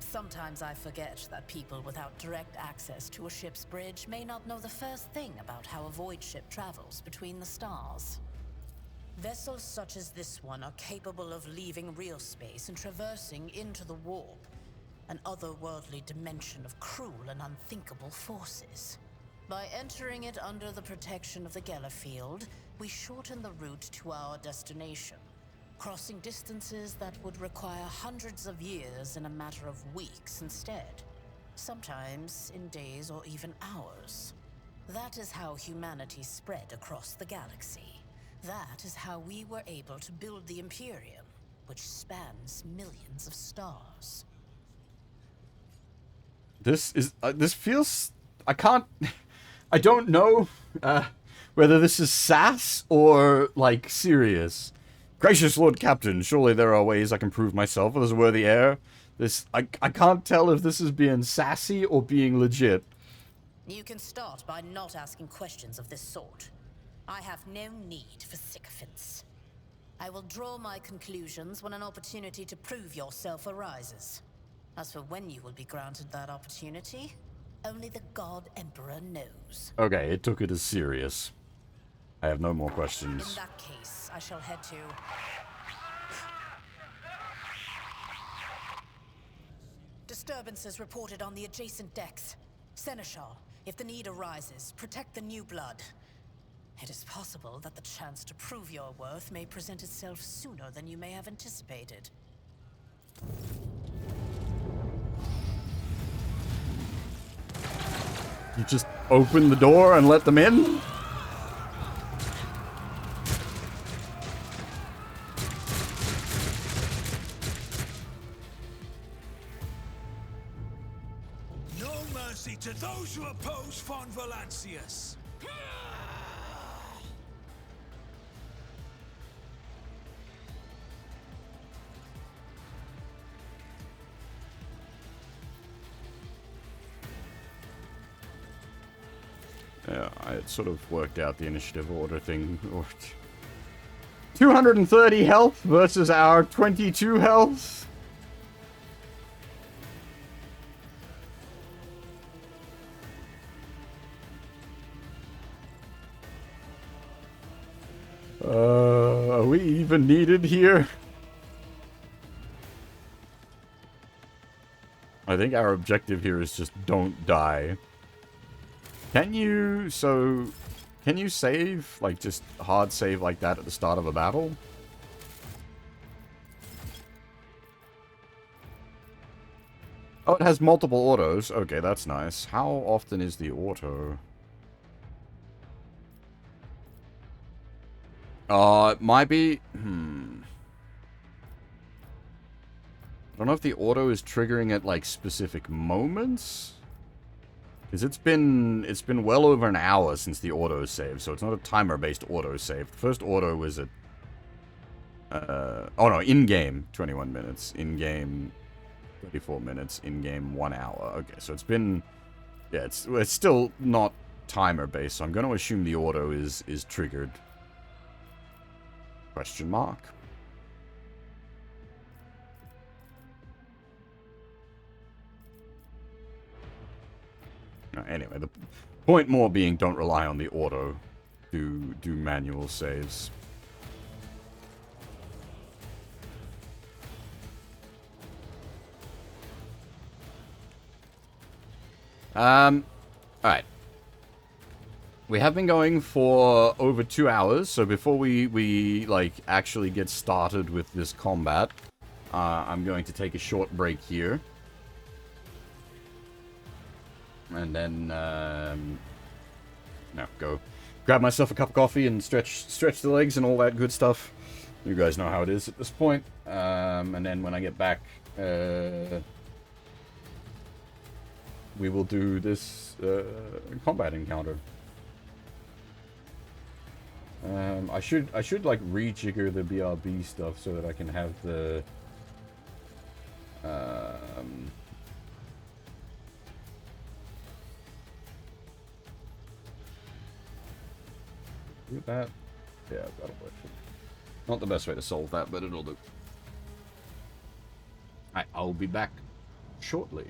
Sometimes I forget that people without direct access to a ship's bridge may not know the first thing about how a void ship travels between the stars. Vessels such as this one are capable of leaving real space and traversing into the warp, an otherworldly dimension of cruel and unthinkable forces. By entering it under the protection of the Gellerfield, we shorten the route to our destination, crossing distances that would require hundreds of years in a matter of weeks instead, sometimes in days or even hours. That is how humanity spread across the galaxy. That is how we were able to build the Imperium, which spans millions of stars. this feels... I can't... I don't know whether this is sass or, like, serious. Gracious Lord Captain, surely there are ways I can prove myself as a worthy heir. I can't tell if this is being sassy or being legit. You can start by not asking questions of this sort. I have no need for sycophants. I will draw my conclusions when an opportunity to prove yourself arises. As for when you will be granted that opportunity, only the God Emperor knows. Okay, it took it as serious. I have no more In questions. that case, I shall head to... Disturbances reported on the adjacent decks. Seneschal, if the need arises, protect the new blood. It is possible that the chance to prove your worth may present itself sooner than you may have anticipated. You just open the door and let them in? No mercy to those who oppose Von Valancius. Yeah, I had sort of worked out the initiative order thing. 230 health versus our 22 health. Are we even needed here? I think our objective here is just don't die. Can you save, like, just hard save like that at the start of a battle? Oh, it has multiple autos. Okay, that's nice. How often is the auto? It might be... I don't know if the auto is triggering at, like, specific moments. Because it's been well over an hour since the auto save, so it's not a timer-based auto save. The first auto was at... oh no, in-game 21 minutes, in-game 34 minutes, in-game 1 hour. Okay, so it's been... Yeah, it's still not timer-based, so I'm going to assume the auto is triggered. Question mark. Anyway, the point more being don't rely on the auto to do manual saves. Alright. We have been going for over 2 hours, so before we like, actually get started with this combat, I'm going to take a short break here. And then, go grab myself a cup of coffee and stretch the legs and all that good stuff. You guys know how it is at this point. And then when I get back, we will do this combat encounter. I should like rejigger the BRB stuff so that I can have the do that. Yeah, that'll work. Not the best way to solve that, but it'll do. Alright, I'll be back shortly.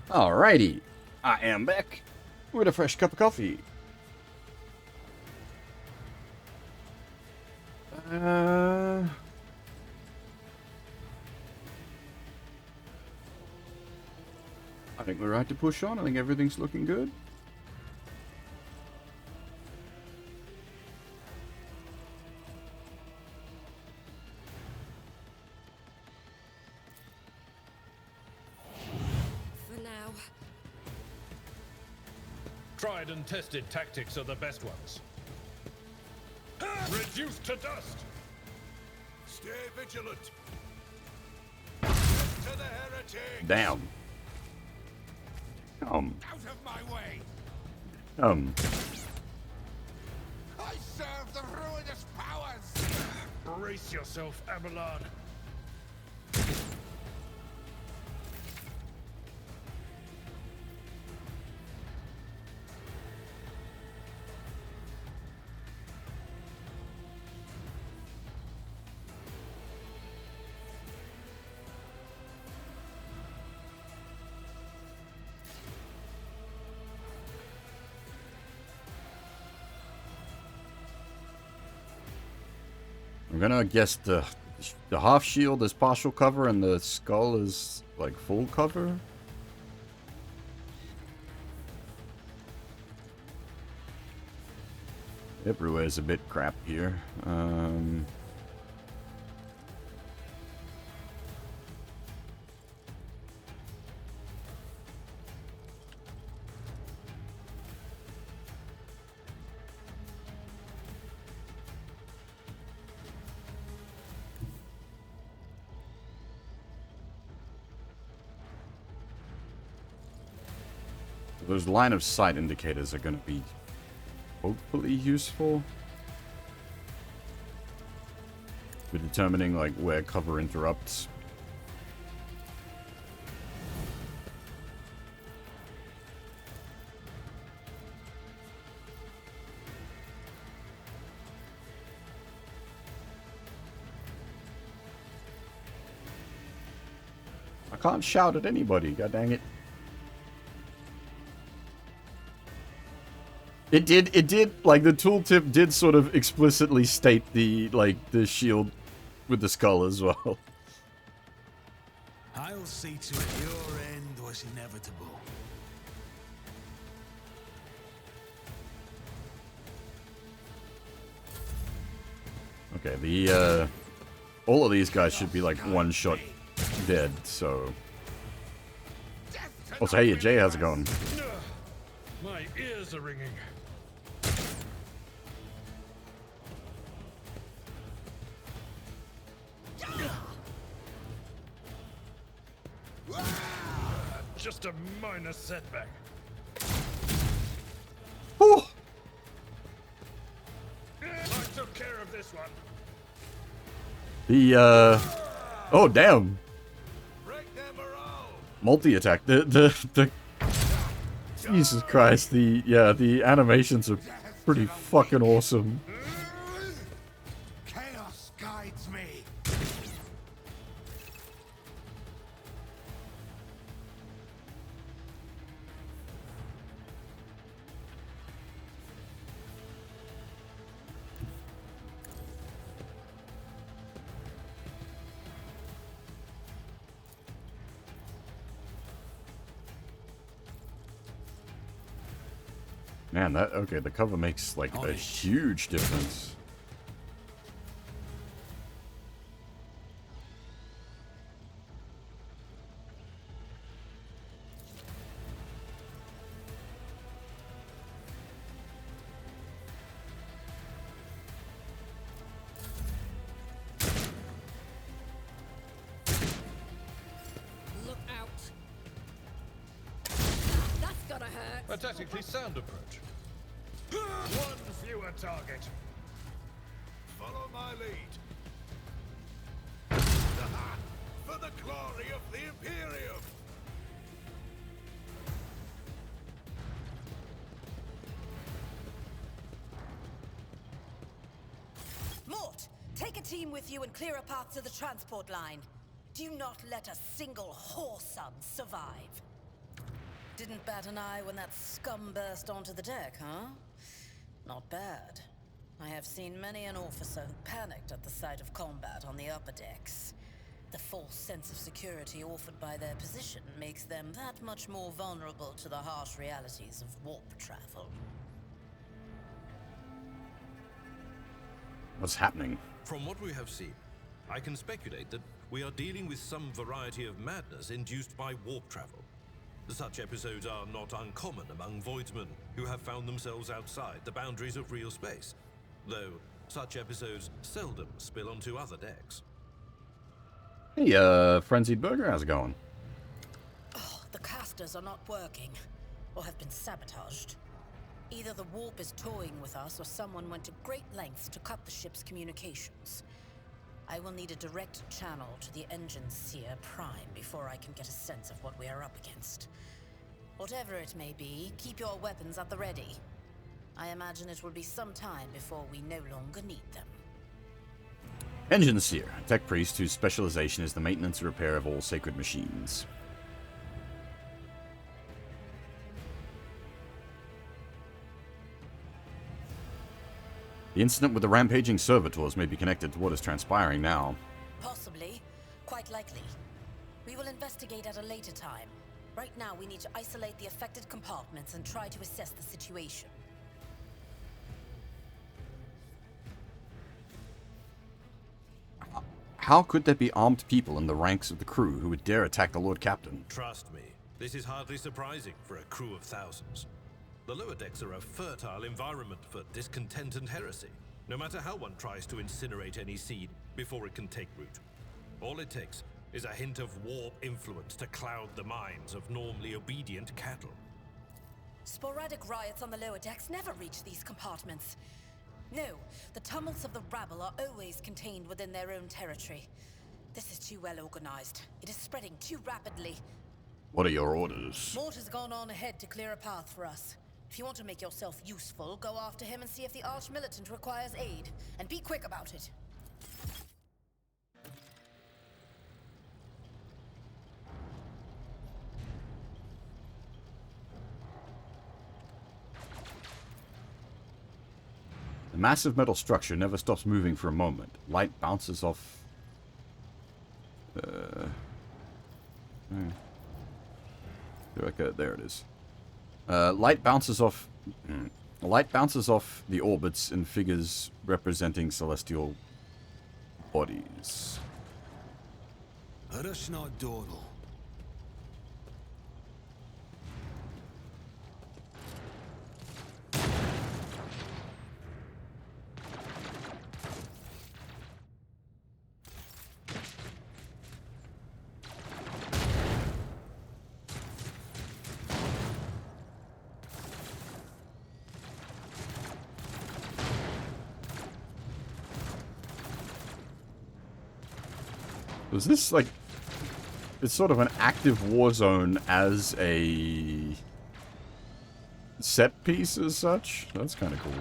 Alrighty, I am back with a fresh cup of coffee. I think we're right to push on. I think everything's looking good. For now. Tried and tested tactics are the best ones. Reduced to dust! Stay vigilant. To the heretic. Down. Out of my way. I serve the ruinous powers. Brace yourself, Abelard. I'm gonna guess the half shield is partial cover and the skull is like full cover. Everywhere's a bit crap here. Those line of sight indicators are going to be hopefully useful for determining like where cover interrupts. I can't shout at anybody, god dang it. It did, like, the tooltip did sort of explicitly state the, like, the shield with the skull as well. I'll see to it your end was inevitable. Okay, the, all of these guys should be, like, one shot dead, so... Also, hey, Jay, how's it going? My ears are ringing. Just a minor setback. Whew. I took care of this one. The, oh, damn. Break their morale. Multi-attack. The Jesus Christ, the animations are pretty fucking awesome. Chaos guides me. Man, that, okay, the cover makes, like, a huge difference. Look out. That's gonna hurt. A tactically sound approach. One fewer target. Follow my lead. For the glory of the Imperium. Mort, take a team with you and clear a path to the transport line. Do not let a single whoresome survive. Didn't bat an eye when that scum burst onto the deck, huh? Not bad. I have seen many an officer who panicked at the sight of combat on the upper decks. The false sense of security offered by their position makes them that much more vulnerable to the harsh realities of warp travel. What's happening? From what we have seen, I can speculate that we are dealing with some variety of madness induced by warp travel. Such episodes are not uncommon among voidsmen who have found themselves outside the boundaries of real space, though such episodes seldom spill onto other decks. Hey, Frenzied Burger, how's it going? Oh, the casters are not working, or have been sabotaged. Either the warp is toying with us, or someone went to great lengths to cut the ship's communications. I will need a direct channel to the engine seer prime before I can get a sense of what we are up against. Whatever it may be, keep your weapons at the ready. I imagine it will be some time before we no longer need them. Engine Seer, a tech priest whose specialization is the maintenance and repair of all sacred machines. The incident with the rampaging servitors may be connected to what is transpiring now. Possibly. Quite likely. We will investigate at a later time. Right now, we need to isolate the affected compartments and try to assess the situation. How could there be armed people in the ranks of the crew who would dare attack the Lord Captain? Trust me, this is hardly surprising for a crew of thousands. The lower decks are a fertile environment for discontent and heresy, no matter how one tries to incinerate any seed before it can take root. All it takes is a hint of warp influence to cloud the minds of normally obedient cattle. Sporadic riots on the lower decks never reach these compartments. No, the tumults of the rabble are always contained within their own territory. This is too well organized. It is spreading too rapidly. What are your orders? Mort has gone on ahead to clear a path for us. If you want to make yourself useful, go after him and see if the Arch-Militant requires aid. And be quick about it. The massive metal structure never stops moving for a moment. Light bounces off... there it is. Light bounces off the orbits in figures representing celestial bodies. Dordal. Was this like... It's sort of an active war zone as a set piece as such? That's kind of cool.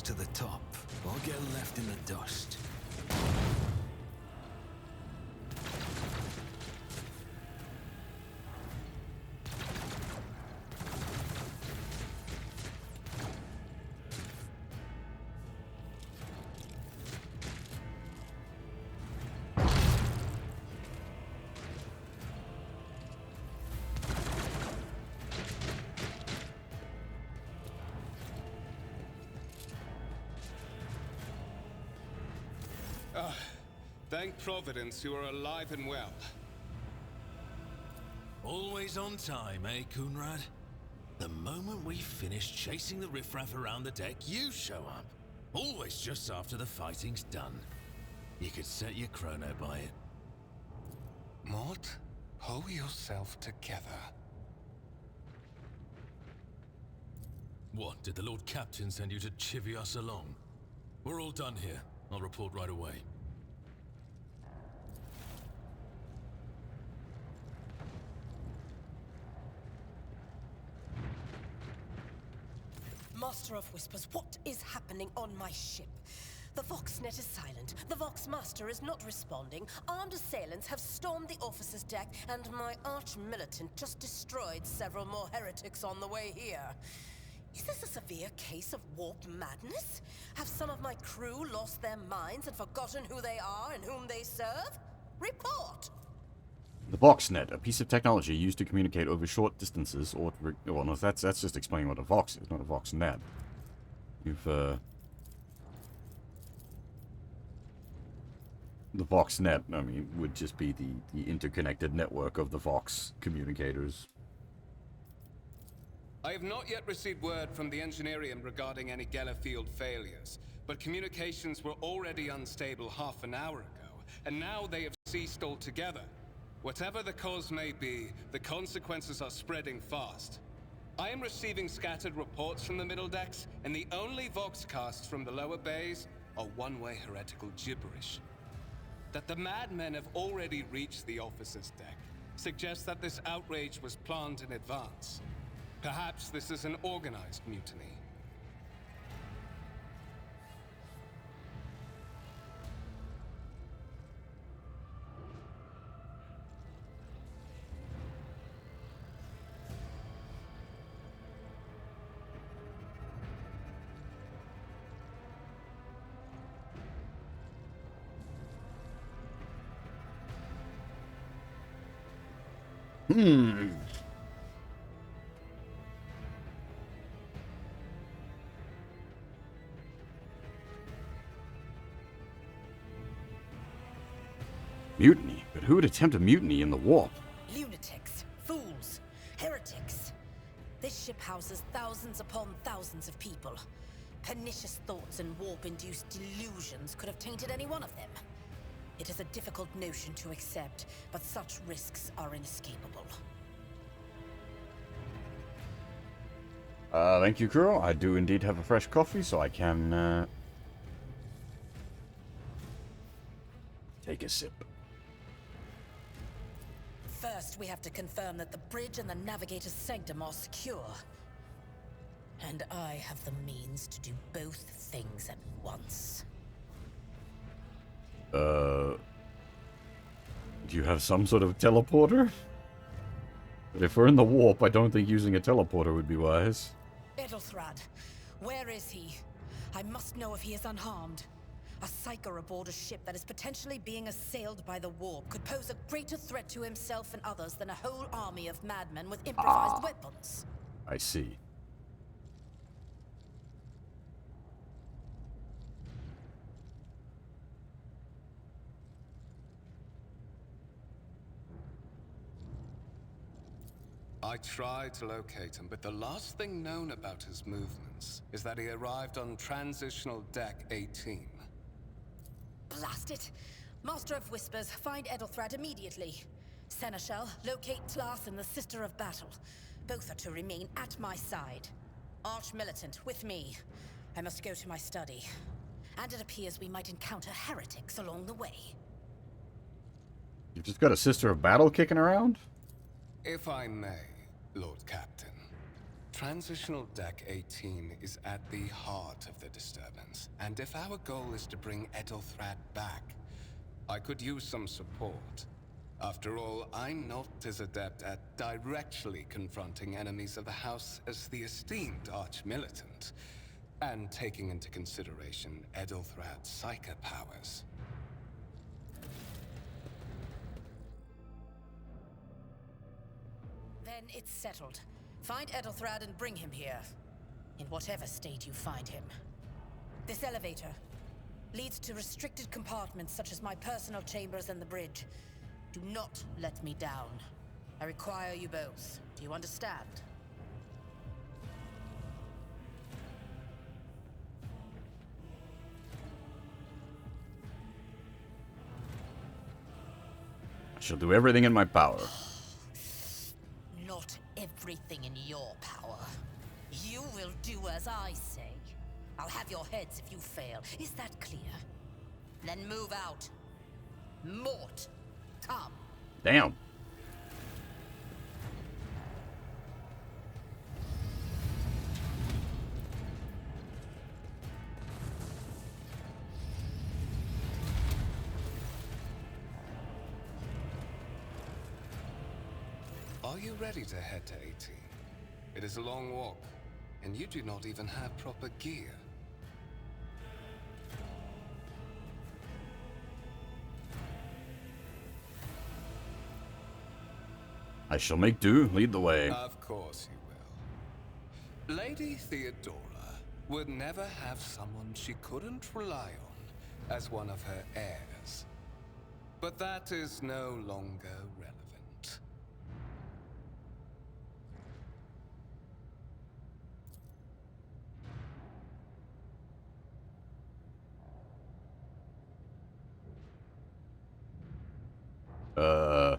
To the top, or get left in the dust. Thank Providence you are alive and well. Always on time, eh, Coonrad? The moment we finish chasing the riffraff around the deck, you show up. Always just after the fighting's done. You could set your chrono by it. Mort, hold yourself together. What, did the Lord Captain send you to chivvy us along? We're all done here. I'll report right away. Master of Whispers, what is happening on my ship? The Voxnet is silent. The Vox Master is not responding. Armed assailants have stormed the officer's deck, and my arch-militant just destroyed several more heretics on the way here. Is this a severe case of warp madness? Have some of my crew lost their minds and forgotten who they are and whom they serve? Report! The Voxnet, a piece of technology used to communicate over short distances, or well, no, that's just explaining what a Vox is, not a Voxnet. The Voxnet, I mean, would just be the interconnected network of the Vox communicators. I have not yet received word from the Engineerium regarding any Gellerfield failures, but communications were already unstable half an hour ago, and now they have ceased altogether. Whatever the cause may be, the consequences are spreading fast. I am receiving scattered reports from the middle decks, and the only Voxcasts from the lower bays are one-way heretical gibberish. That the madmen have already reached the officer's deck suggests that this outrage was planned in advance. Perhaps this is an organized mutiny. Mutiny? But who would attempt a mutiny in the warp? Lunatics, fools, heretics. This ship houses thousands upon thousands of people. Pernicious thoughts and warp-induced delusions could have tainted any one of them. It is a difficult notion to accept, but such risks are inescapable. Thank you, Kuro. I do indeed have a fresh coffee, so I can, take a sip. First, we have to confirm that the bridge and the navigator's sanctum are secure. And I have the means to do both things at once. Do you have some sort of teleporter? But if we're in the warp, I don't think using a teleporter would be wise. Edelthrad, where is he? I must know if he is unharmed. A psyker aboard a ship that is potentially being assailed by the warp could pose a greater threat to himself and others than a whole army of madmen with improvised weapons. I see. I tried to locate him, but the last thing known about his movements is that he arrived on Transitional Deck 18. Blast it! Master of Whispers, find Edelthrad immediately. Seneschal, locate Tlas and the Sister of Battle. Both are to remain at my side. Arch-militant, with me. I must go to my study. And it appears we might encounter heretics along the way. You've just got a Sister of Battle kicking around? If I may, Lord Captain. Transitional Deck 18 is at the heart of the disturbance, and if our goal is to bring Edelthrad back, I could use some support. After all, I'm not as adept at directly confronting enemies of the House as the esteemed Arch-Militant, and taking into consideration Edelthrad's psychic powers. Then it's settled. Find Edelthrad and bring him here. In whatever state you find him. This elevator leads to restricted compartments such as my personal chambers and the bridge. Do not let me down. I require you both. Do you understand? I shall do everything in my power. Not everything in your power. You will do as I say. I'll have your heads if you fail. Is that clear? Then move out. Mort, come. Damn. Are you ready to head to 18? It is a long walk, and you do not even have proper gear. I shall make do. Lead the way. Of course you will. Lady Theodora would never have someone she couldn't rely on as one of her heirs. But that is no longer relevant. Oh.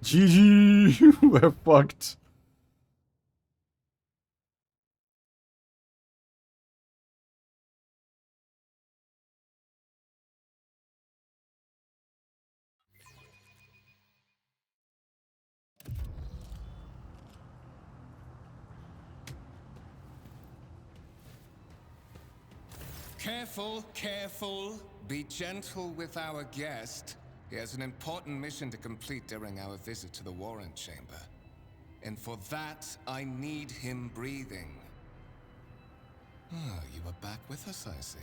GG. We're fucked. Careful, careful. Be gentle with our guest. He has an important mission to complete during our visit to the Warrant Chamber. And for that, I need him breathing. Oh, you are back with us, I see.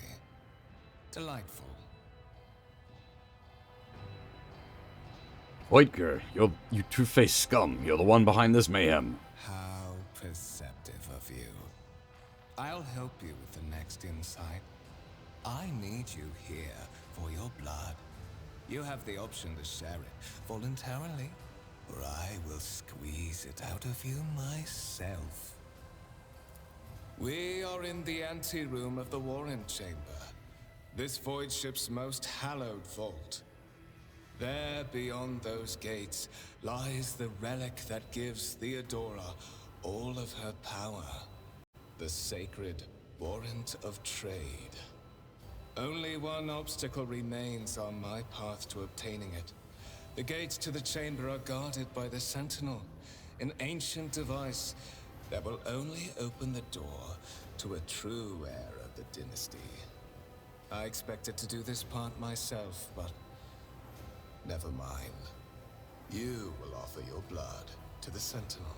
Delightful. Voidger, you two-faced scum. You're the one behind this mayhem. How perceptive of you. I'll help you with the next insight. I need you here for your blood. You have the option to share it voluntarily, or I will squeeze it out of you myself. We are in the anteroom of the Warrant Chamber, this void ship's most hallowed vault. There, beyond those gates, lies the relic that gives Theodora all of her power. The sacred Warrant of Trade. Only one obstacle remains on my path to obtaining it. The gates to the chamber are guarded by the Sentinel, an ancient device that will only open the door to a true heir of the dynasty. I expected to do this part myself, but never mind. You will offer your blood to the Sentinel.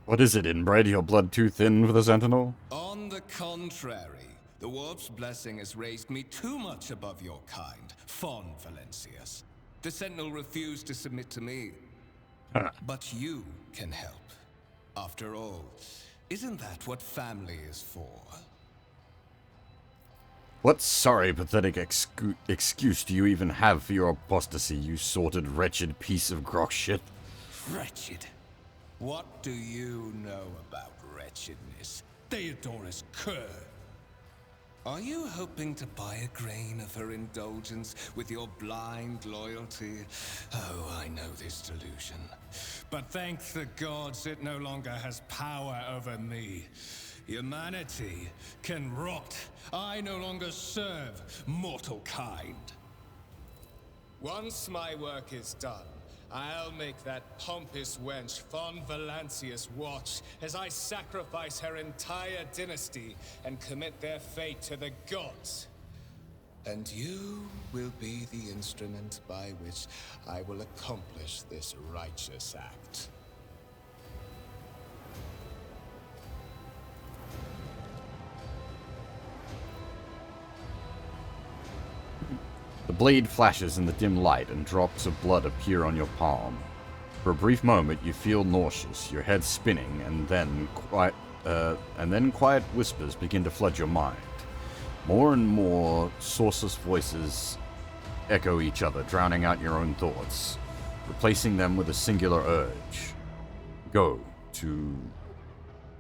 What is it, inbred? Your blood too thin for the Sentinel? On the contrary, the Warp's blessing has raised me too much above your kind, Fon Valencius. The Sentinel refused to submit to me. But you can help. After all, isn't that what family is for? What sorry, pathetic excuse do you even have for your apostasy, you sorted, wretched piece of grok shit? Wretched? What do you know about wretchedness? Theodora's cur. Are you hoping to buy a grain of her indulgence with your blind loyalty? Oh, I know this delusion. But thank the gods it no longer has power over me. Humanity can rot. I no longer serve mortal kind. Once my work is done, I'll make that pompous wench Von Valancius watch as I sacrifice her entire dynasty and commit their fate to the gods. And you will be the instrument by which I will accomplish this righteous act. The blade flashes in the dim light and drops of blood appear on your palm. For a brief moment, you feel nauseous, your head spinning, and then quiet whispers begin to flood your mind. More and more sourceless voices echo each other, drowning out your own thoughts, replacing them with a singular urge. Go to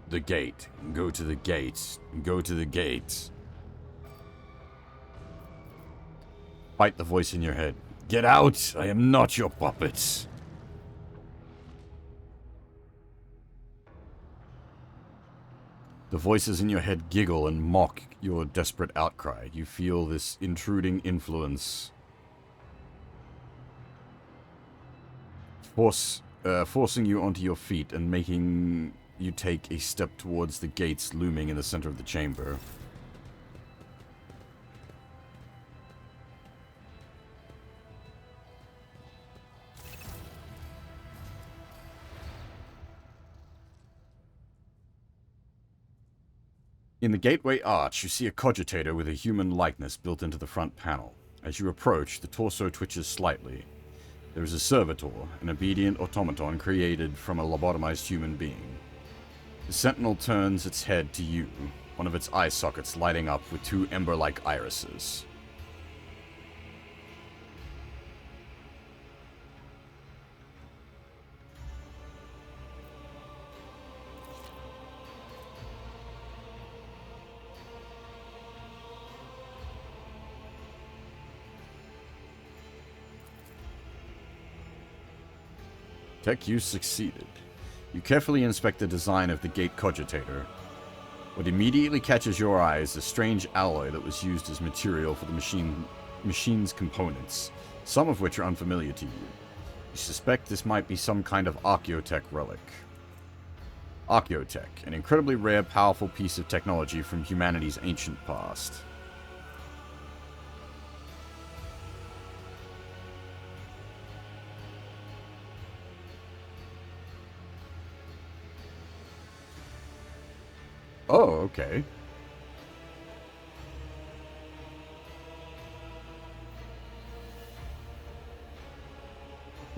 the gate. Go to the gate. Go to the gate. Fight the voice in your head. Get out! I am not your puppet! The voices in your head giggle and mock your desperate outcry. You feel this intruding influence forcing you onto your feet and making you take a step towards the gates looming in the center of the chamber. In the gateway arch, you see a cogitator with a human likeness built into the front panel. As you approach, the torso twitches slightly. There is a servitor, an obedient automaton created from a lobotomized human being. The sentinel turns its head to you, one of its eye sockets lighting up with two ember-like irises. Tech use succeeded. You carefully inspect the design of the gate cogitator. What immediately catches your eye is a strange alloy that was used as material for the machine's components, some of which are unfamiliar to you. You suspect this might be some kind of Archaeotech relic. Archaeotech, an incredibly rare, powerful piece of technology from humanity's ancient past. Oh, okay.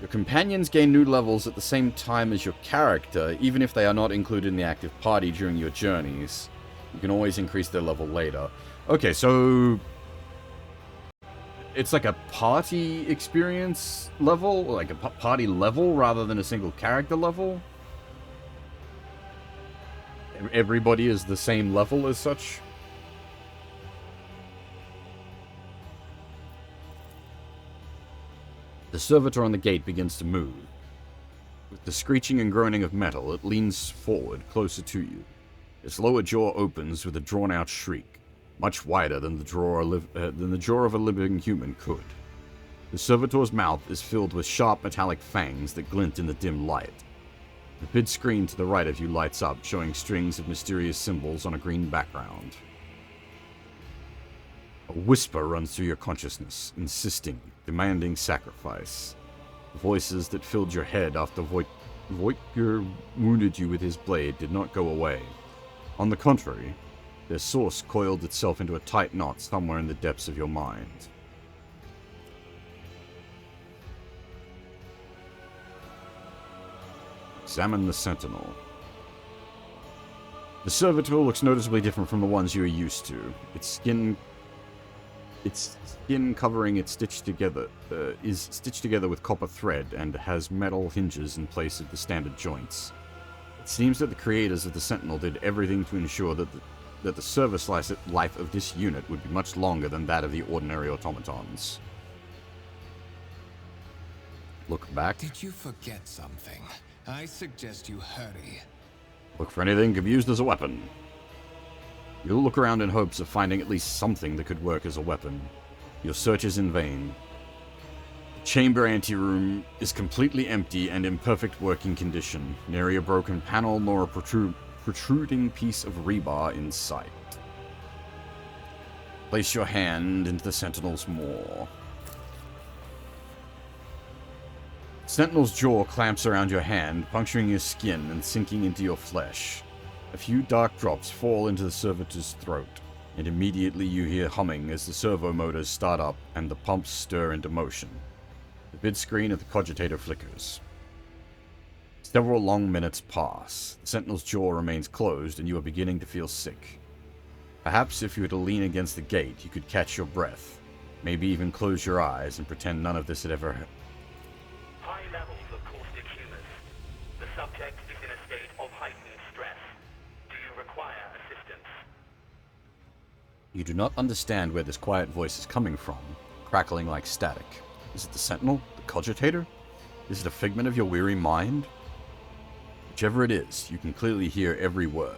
Your companions gain new levels at the same time as your character, even if they are not included in the active party during your journeys. You can always increase their level later. Okay, so it's like a party experience level, like a party level rather than a single character level? Everybody is the same level as such? The servitor on the gate begins to move. With the screeching and groaning of metal, it leans forward, closer to you. Its lower jaw opens with a drawn-out shriek, much wider than the jaw of a living human could. The servitor's mouth is filled with sharp metallic fangs that glint in the dim light. The bid screen to the right of you lights up, showing strings of mysterious symbols on a green background. A whisper runs through your consciousness, insisting, demanding sacrifice. The voices that filled your head after Voitger wounded you with his blade did not go away. On the contrary, their source coiled itself into a tight knot somewhere in the depths of your mind. Examine the Sentinel. The servitor looks noticeably different from the ones you are used to. Its skin covering it is stitched together with copper thread and has metal hinges in place of the standard joints. It seems that the creators of the Sentinel did everything to ensure that the service life of this unit would be much longer than that of the ordinary automatons. Look back. Did you forget something? I suggest you hurry. Look for anything could be used as a weapon. You'll look around in hopes of finding at least something that could work as a weapon. Your search is in vain. Chamber anteroom is completely empty and in perfect working condition. Nary a broken panel nor a protruding piece of rebar in sight. Place your hand into the Sentinel's maw. Sentinel's jaw clamps around your hand, puncturing your skin and sinking into your flesh. A few dark drops fall into the servitor's throat, and immediately you hear humming as the servo motors start up and the pumps stir into motion. The bid screen of the cogitator flickers. Several long minutes pass. The Sentinel's jaw remains closed, and you are beginning to feel sick. Perhaps if you were to lean against the gate, you could catch your breath. Maybe even close your eyes and pretend none of this had ever happened. High levels of caustic humus. The subject is in a state of heightened stress. Do you require assistance? You do not understand where this quiet voice is coming from, crackling like static. Is it the Sentinel? The cogitator? Is it a figment of your weary mind? Whichever it is, you can clearly hear every word.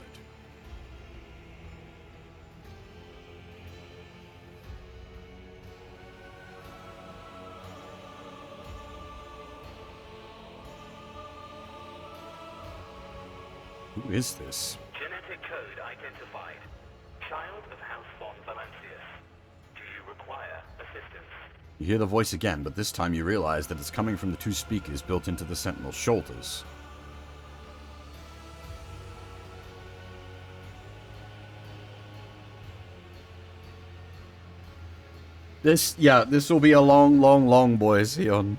Who is this? Genetic code identified. Child of House von Valancius. Do you require assistance? You hear the voice again, but this time you realize that it's coming from the two speakers built into the Sentinel's shoulders. This will be a long, boys, Eon.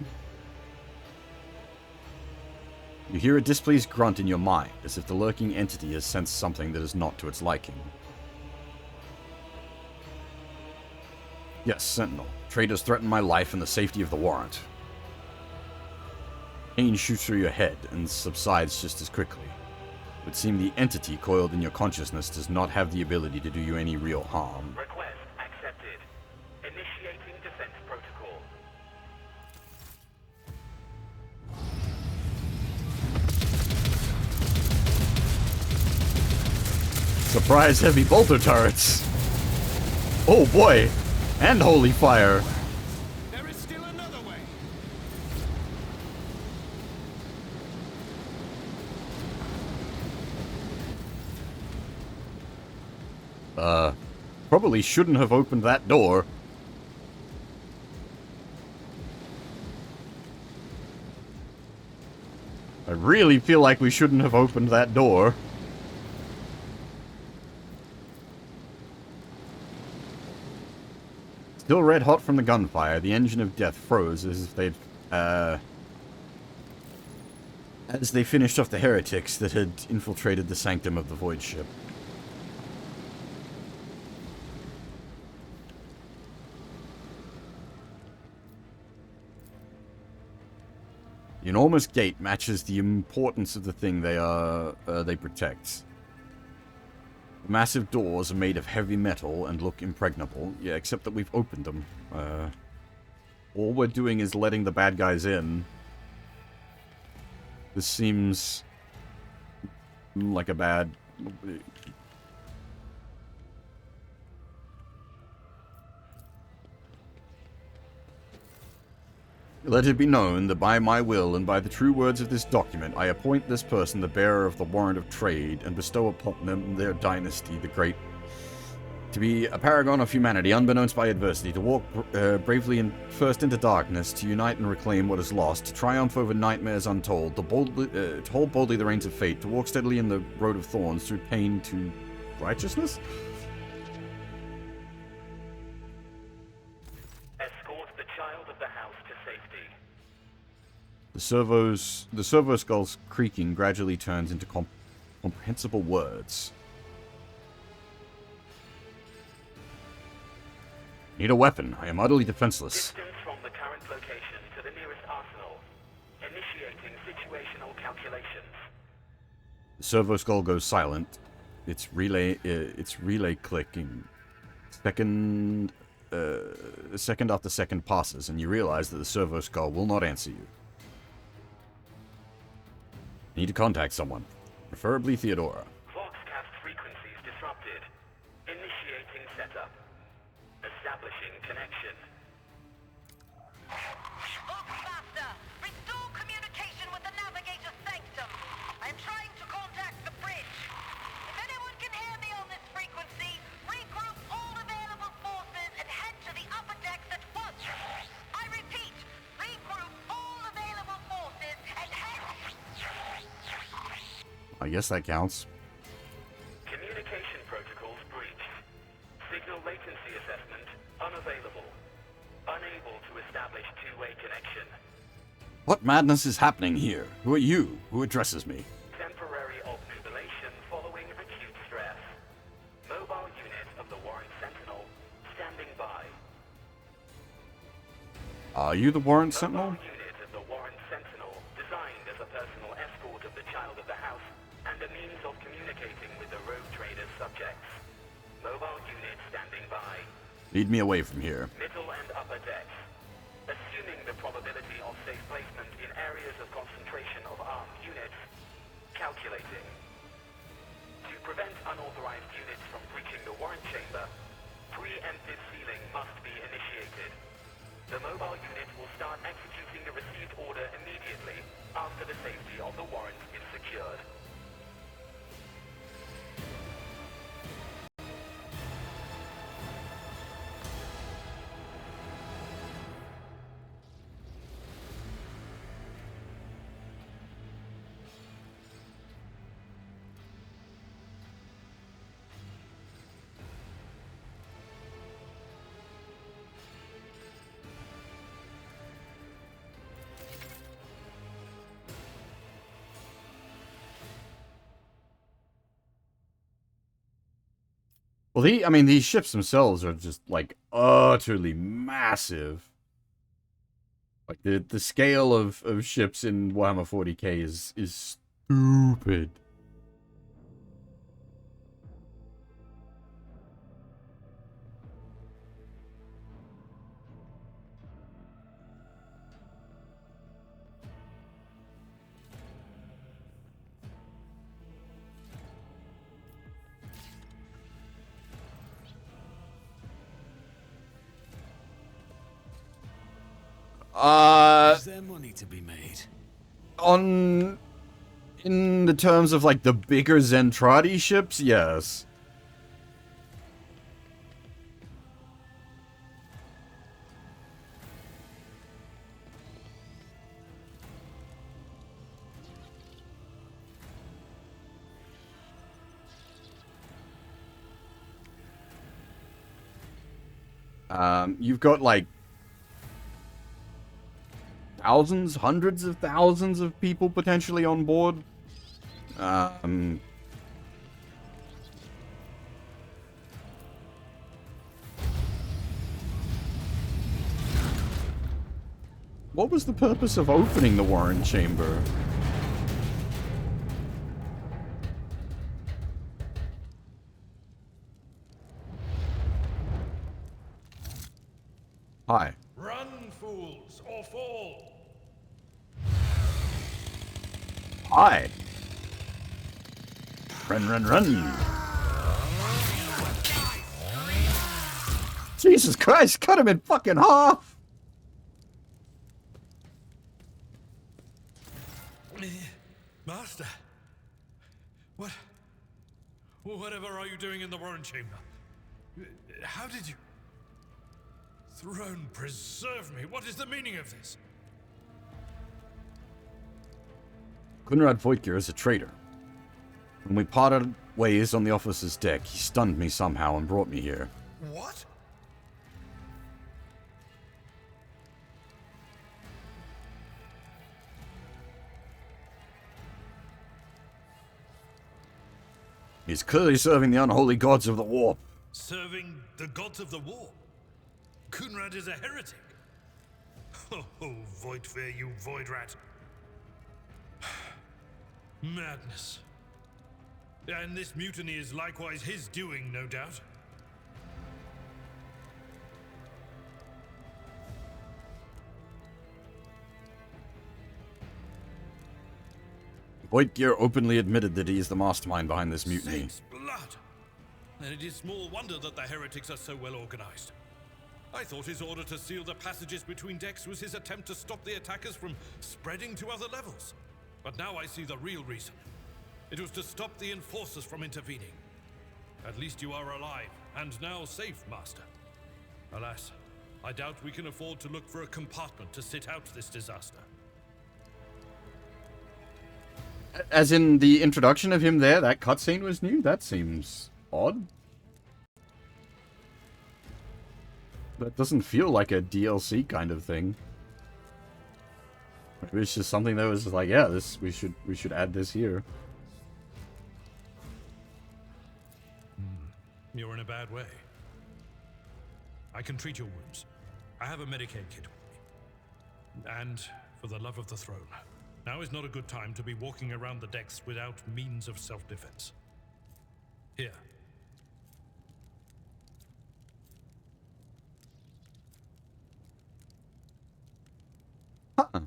You hear a displeased grunt in your mind, as if the lurking entity has sensed something that is not to its liking. Yes, Sentinel. Traitors threaten my life and the safety of the warrant. Pain shoots through your head and subsides just as quickly. It would seem the entity coiled in your consciousness does not have the ability to do you any real harm. Request accepted. Initiating defense protocol. Surprise heavy bolter turrets! Oh boy! And holy fire! There is still another way. Probably shouldn't have opened that door. I really feel like we shouldn't have opened that door. Still red hot from the gunfire, the engine of death froze as if they'd, as they finished off the heretics that had infiltrated the sanctum of the void ship. The enormous gate matches the importance of the thing they protect. The massive doors are made of heavy metal and look impregnable. Yeah, except that we've opened them. All we're doing is letting the bad guys in. This seems like a bad... Let it be known that by my will and by the true words of this document, I appoint this person the bearer of the warrant of trade and bestow upon them their dynasty, the great, to be a paragon of humanity, unbeknownst by adversity, to walk bravely first into darkness, to unite and reclaim what is lost, to triumph over nightmares untold, to hold boldly the reins of fate, to walk steadily in the road of thorns, through pain to righteousness? The servo skull's creaking gradually turns into comprehensible words. Need a weapon. I am utterly defenseless. Distance from the current location to the nearest arsenal. Initiating situational calculations. The servo skull goes silent. Its relay clicking. Second after second passes, and you realize that the servo skull will not answer you. Need to contact someone. Preferably Theodora. Voxcast frequencies disrupted. Initiating setup. Establishing connection. I guess that counts. Communication protocols breached. Signal latency assessment unavailable. Unable to establish two-way connection. What madness is happening here? Who are you? Who addresses me? Temporary obnubilation following acute stress. Mobile unit of the Warrant Sentinel standing by. Are you the Warrant Sentinel? Mobile unit of the Warrant Sentinel, designed as a personal escort of the child of the house and a means of communicating with the rogue trader's subjects. Mobile unit standing by. Lead me away from here. Middle and upper decks. Assuming the probability of safe placement in areas of concentration of armed units. Calculating. To prevent unauthorized units from breaching the warrant chamber, preemptive sealing must be initiated. The mobile unit will start executing the received order immediately after the safety of the warrant is secured. Well, I mean, these ships themselves are just, like, utterly massive. Like, the scale of ships in Warhammer 40k is stupid. Is there money to be made? In the terms of, like, the bigger Zentradi ships, yes. You've got, like, thousands, hundreds of thousands of people potentially on board. What was the purpose of opening the warrant chamber? Hi. Run, fools, or fall! Hi. Run, run, run. Jesus Christ, cut him in fucking half! Master! Whatever are you doing in the warrant chamber? How did you... Throne preserve me, what is the meaning of this? Kunrad Voitgear is a traitor. When we parted ways on the officer's deck, he stunned me somehow and brought me here. What? He's clearly serving the unholy gods of the warp. Serving the gods of the war? Kunrad is a heretic. Oh, Voidfear, you void rat. Madness. And this mutiny is likewise his doing, no doubt. Voigtgear openly admitted that he is the mastermind behind this mutiny. Saints' blood! Then it is small wonder that the heretics are so well organized. I thought his order to seal the passages between decks was his attempt to stop the attackers from spreading to other levels. But now I see the real reason. It was to stop the enforcers from intervening. At least you are alive, and now safe, Master. Alas, I doubt we can afford to look for a compartment to sit out this disaster. As in the introduction of him there, that cutscene was new? That seems odd. That doesn't feel like a DLC kind of thing. Maybe it's just something that was just like, yeah, this we should add this here. You're in a bad way. I can treat your wounds. I have a Medicaid kit with me. And for the love of the throne, now is not a good time to be walking around the decks without means of self-defense. Here. Huh.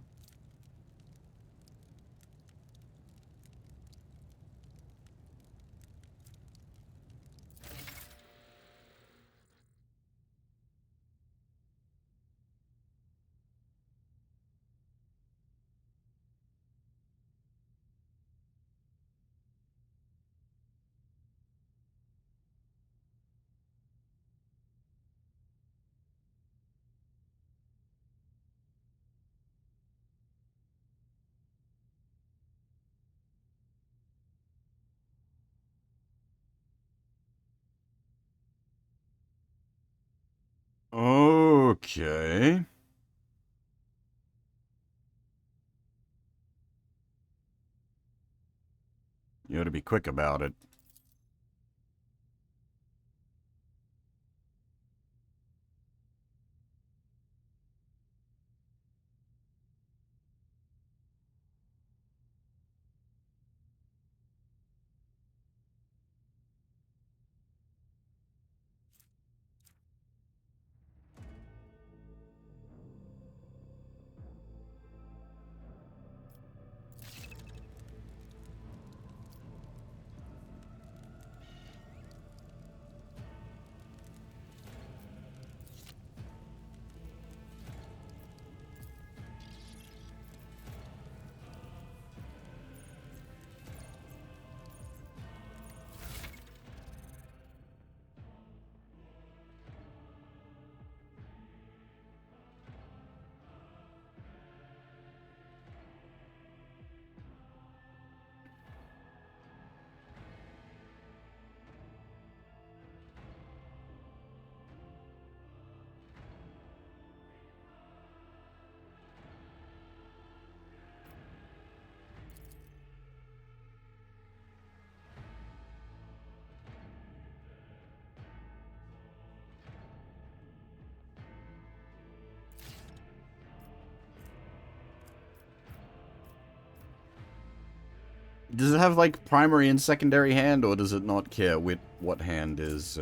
Okay. You ought to be quick about it. Does it have, like, primary and secondary hand, or does it not care what hand is,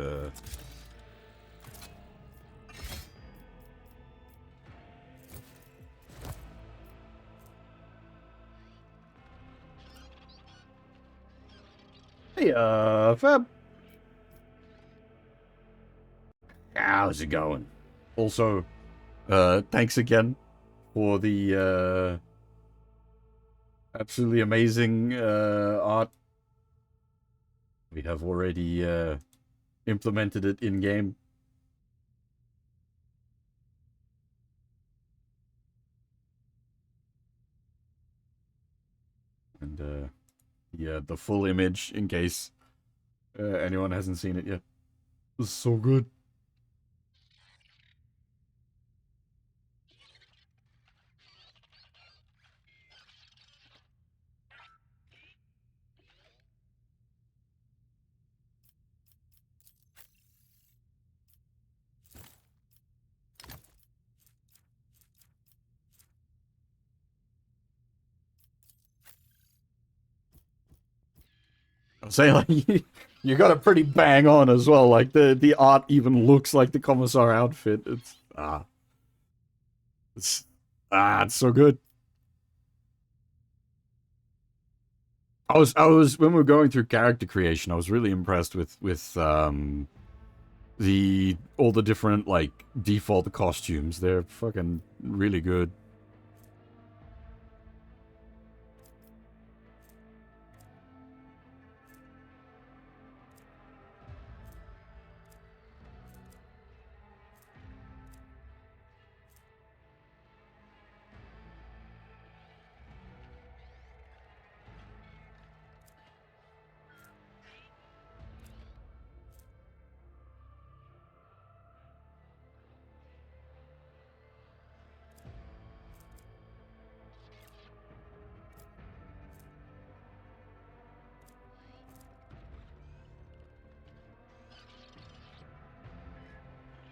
Hey, Fab. How's it going? Also, thanks again for the, absolutely amazing, art. We have already, implemented it in-game. And, yeah, the full image, in case, anyone hasn't seen it yet. It's so good. I'm saying, like, you got it pretty bang on as well. Like, the art even looks like the Commissar outfit. It's so good. I was when we were going through character creation, I was really impressed with all the different, like, default costumes. They're fucking really good.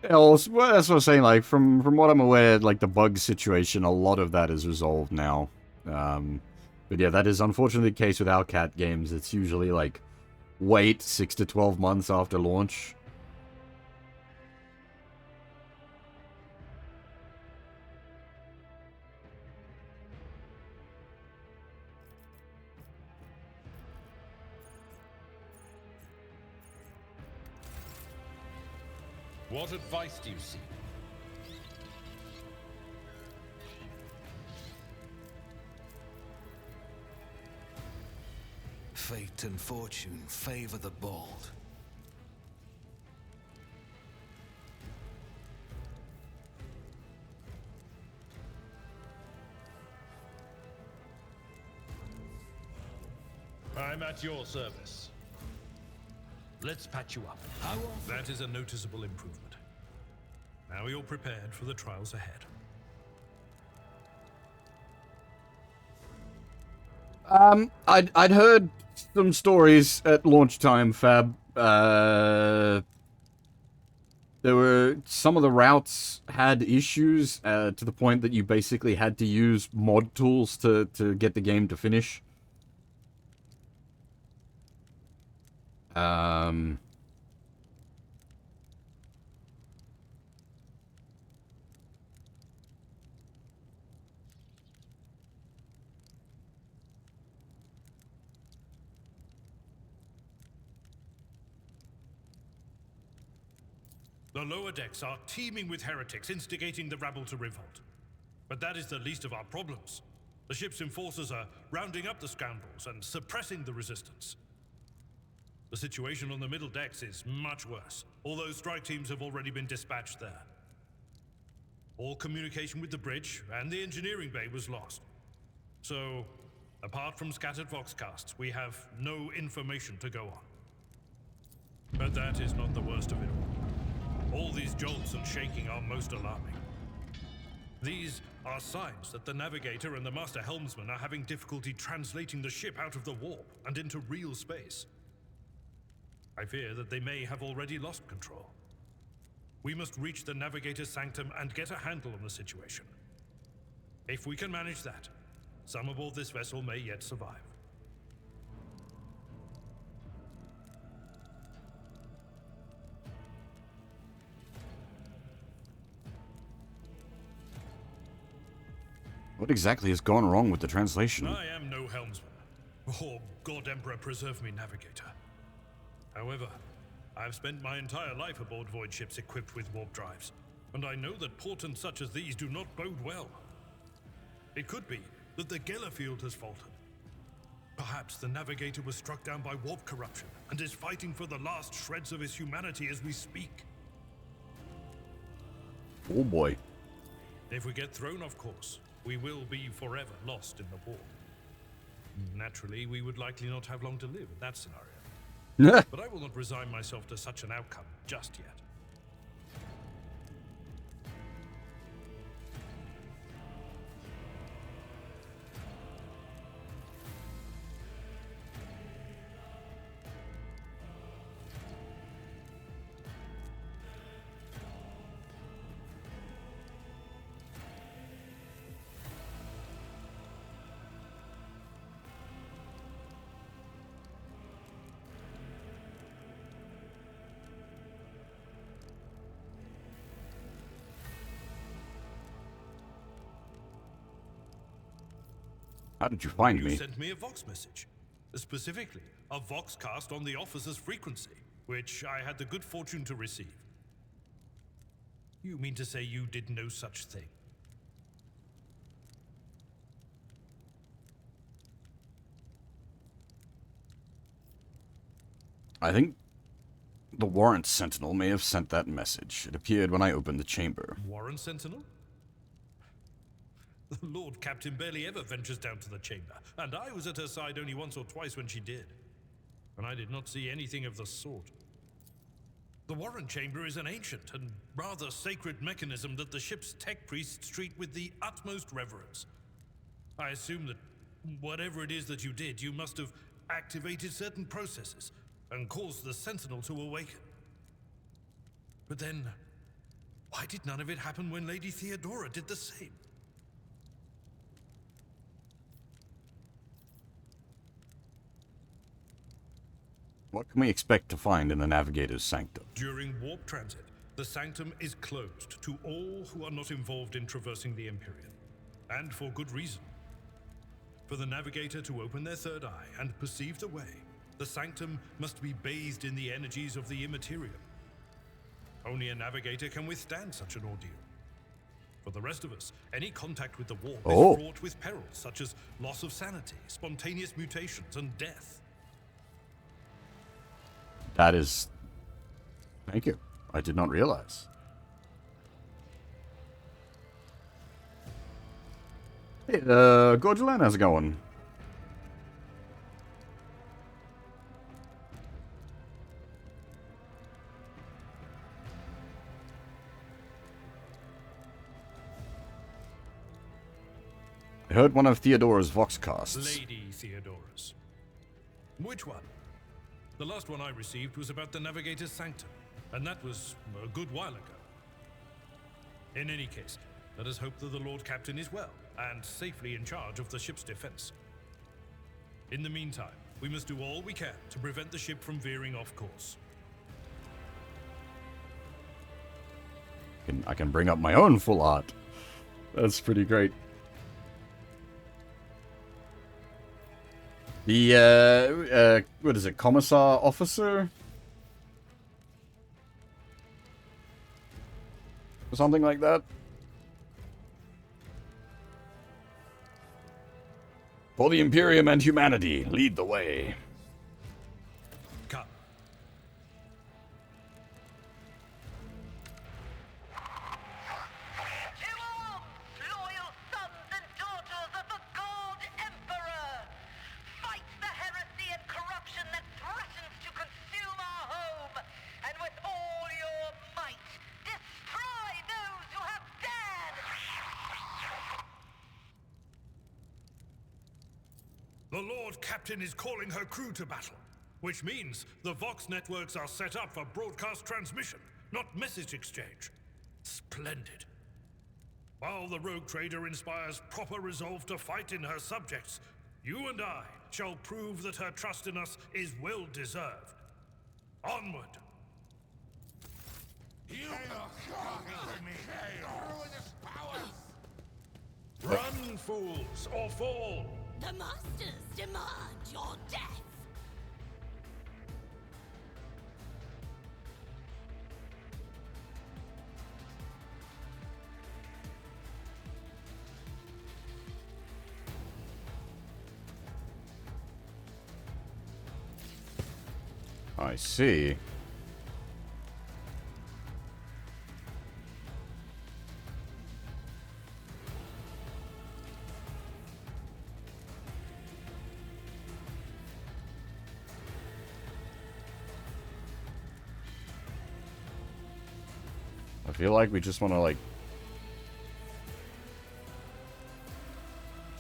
else. Well, that's what I'm saying. Like from what I'm aware, like the bug situation, a lot of that is resolved now. But yeah, that is unfortunately the case with our cat games. It's usually like wait 6 to 12 months after launch. What advice do you seek? Fate and fortune favor the bold. I'm at your service. Let's patch you up. How often? That is a noticeable improvement. Now you're prepared for the trials ahead. I'd heard some stories at launch time, Fab. There were some of the routes had issues to the point that you basically had to use mod tools to get the game to finish. The lower decks are teeming with heretics, instigating the rabble to revolt. But that is the least of our problems. The ship's enforcers are rounding up the scoundrels and suppressing the resistance. The situation on the middle decks is much worse. All those strike teams have already been dispatched there. All communication with the bridge and the engineering bay was lost. So, apart from scattered voxcasts, we have no information to go on. But that is not the worst of it all. All these jolts and shaking are most alarming. These are signs that the navigator and the master helmsman are having difficulty translating the ship out of the warp and into real space. I fear that they may have already lost control. We must reach the navigator's sanctum and get a handle on the situation. If we can manage that, some aboard this vessel may yet survive. What exactly has gone wrong with the translation? I am no helmsman, or God Emperor preserve me navigator. However, I have spent my entire life aboard void ships equipped with warp drives, and I know that portents such as these do not bode well. It could be that the Gellerfield has faltered. Perhaps the navigator was struck down by warp corruption and is fighting for the last shreds of his humanity as we speak. Oh boy. If we get thrown off course, we will be forever lost in the warp. Naturally, we would likely not have long to live in that scenario. But I will not resign myself to such an outcome just yet. How did you find You me? sent me a Vox message. Specifically, a Vox cast on the officer's frequency, which I had the good fortune to receive. You mean to say you did no such thing? I think the Warrant Sentinel may have sent that message. It appeared when I opened the chamber. Warren Sentinel? The Lord Captain barely ever ventures down to the chamber, and I was at her side only once or twice when she did. And I did not see anything of the sort. The Warren Chamber is an ancient and rather sacred mechanism that the ship's tech priests treat with the utmost reverence. I assume that whatever it is that you did, you must have activated certain processes and caused the Sentinel to awaken. But then, Why did none of it happen when Lady Theodora did the same? What can we expect to find in the Navigator's Sanctum? During warp transit, the Sanctum is closed to all who are not involved in traversing the Empyrean. And for good reason. For the Navigator to open their third eye and perceive the way, the Sanctum must be bathed in the energies of the Immaterium. Only a Navigator can withstand such an ordeal. For the rest of us, any contact with the warp is fraught with perils such as loss of sanity, spontaneous mutations, and death. That is... Thank you. I did not realize. Hey, Gorgelan, how's it going? I heard one of Theodora's Voxcasts. Lady Theodora's. Which one? The last one I received was about the Navigator's Sanctum, and that was a good while ago. In any case, let us hope that the Lord Captain is well, and safely in charge of the ship's defense. In the meantime, we must do all we can to prevent the ship from veering off course. I can bring up my own full art. That's pretty great. The, what is it, Commissar Officer? Or something like that? For the Imperium and humanity, lead the way. Come. The Lord Captain is calling her crew to battle, which means the Vox networks are set up for broadcast transmission, not message exchange. Splendid. While the rogue trader inspires proper resolve to fight in her subjects, you and I shall prove that her trust in us is well deserved. Onward! You Run, fools, or fall! The Masters demand your death! I see. I feel like we just want to, like,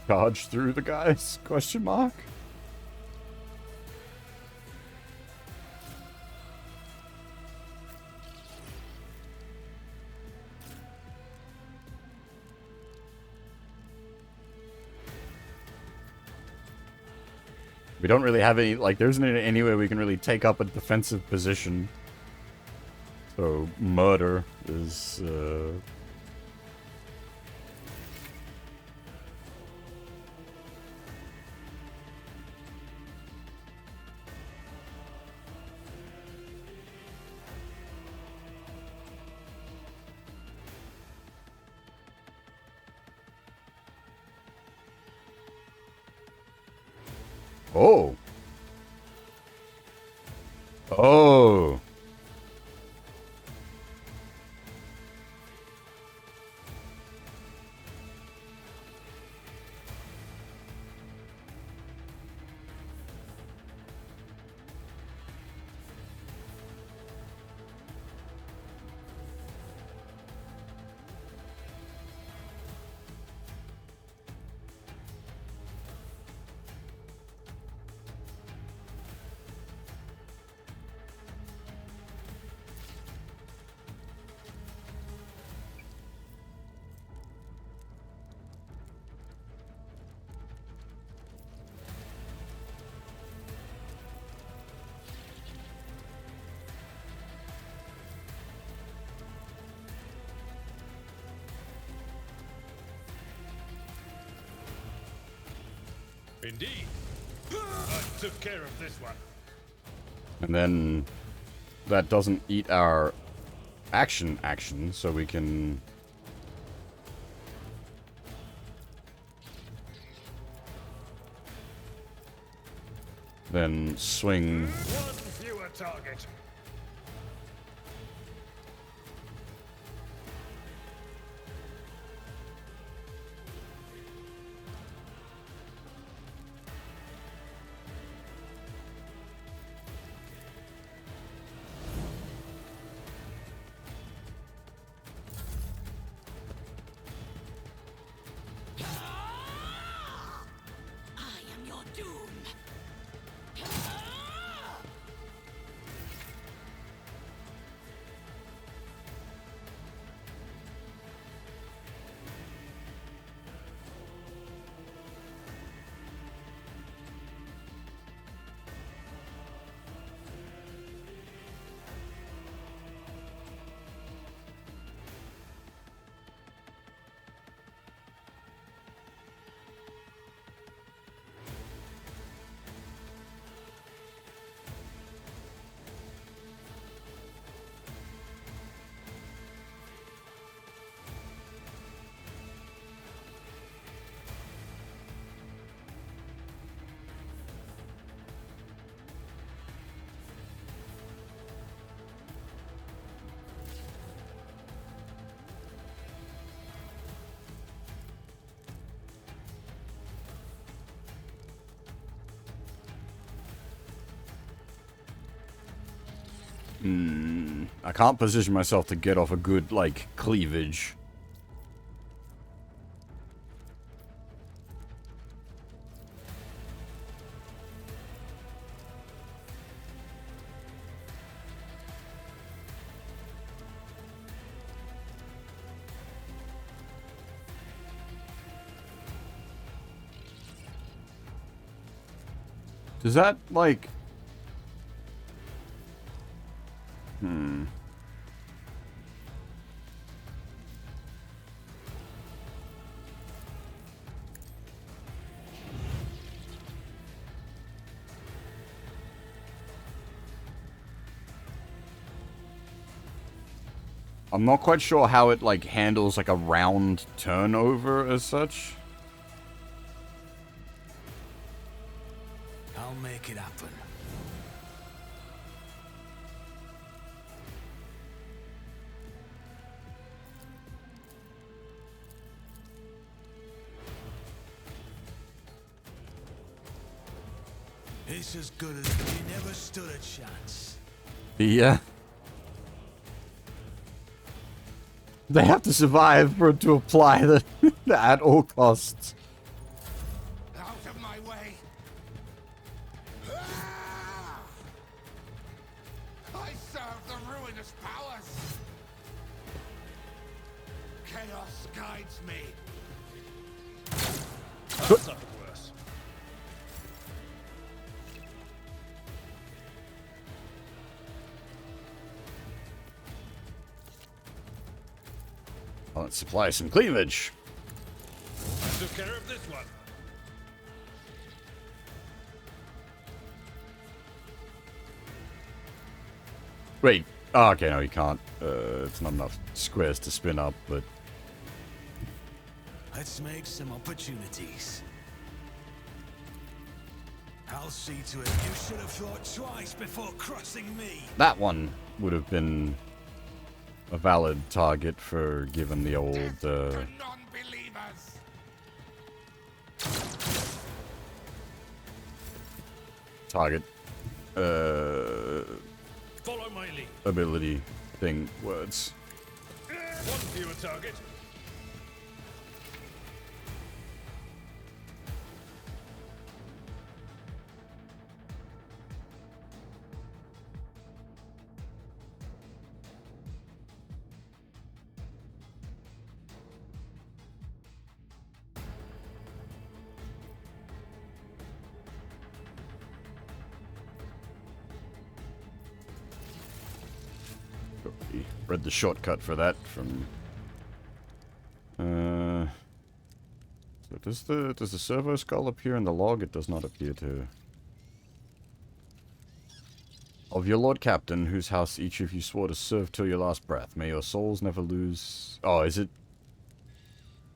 charge through the guys? Question mark? We don't really have any, like, there isn't any way we can really take up a defensive position. So, murder is, Oh. Oh. Indeed. I took care of this one. And then that doesn't eat our action, so we can... then swing... One fewer target. I can't position myself to get off a good, like, cleavage. Does that, like... I'm not quite sure how it, like, handles, like, a round turnover as such. I'll make it happen. It's as good as you never stood a chance. Yeah. They have to survive for it to apply the at all costs. Out of my way! I serve the ruinous powers! Chaos guides me! That's something worse. Well, let's supply some cleavage. I took care of this one. Wait. Oh, okay, no, you can't. It's not enough squares to spin up, but... Let's make some opportunities. I'll see to it you should have thought twice before crossing me. That one would have been a valid target for given the old, Non-believers! target, Follow my lead. ability thing words. One fewer target. Read the shortcut for that from... so Does the servo skull appear in the log? It does not appear to. Of your Lord Captain, whose house each of you swore to serve till your last breath, may your souls never lose... Oh, is it...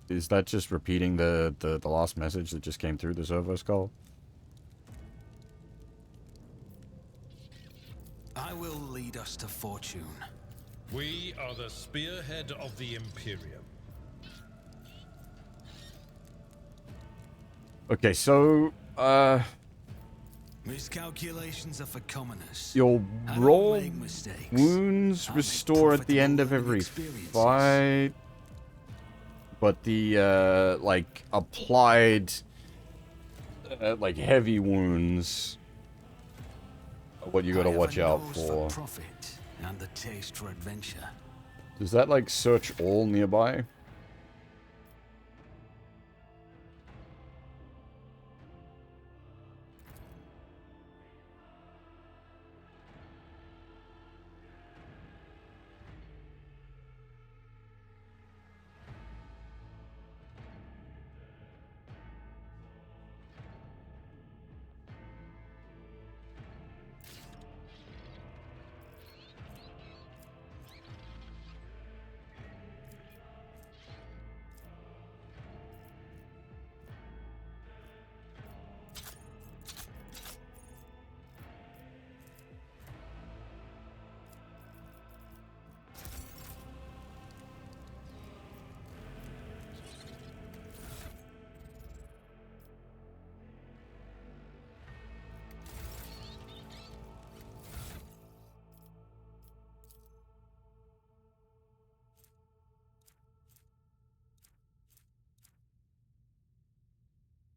Is that just repeating the last message that just came through the servo skull? I will lead us to fortune. We are the spearhead of the Imperium. Okay, so, Miscalculations are for commoners. your I don't raw make mistakes. wounds I restore make at the end of profitable every experiences. fight, but the, like, applied, like, heavy wounds are what you gotta watch out for. Profit and the taste for adventure. Does that, like, search all nearby?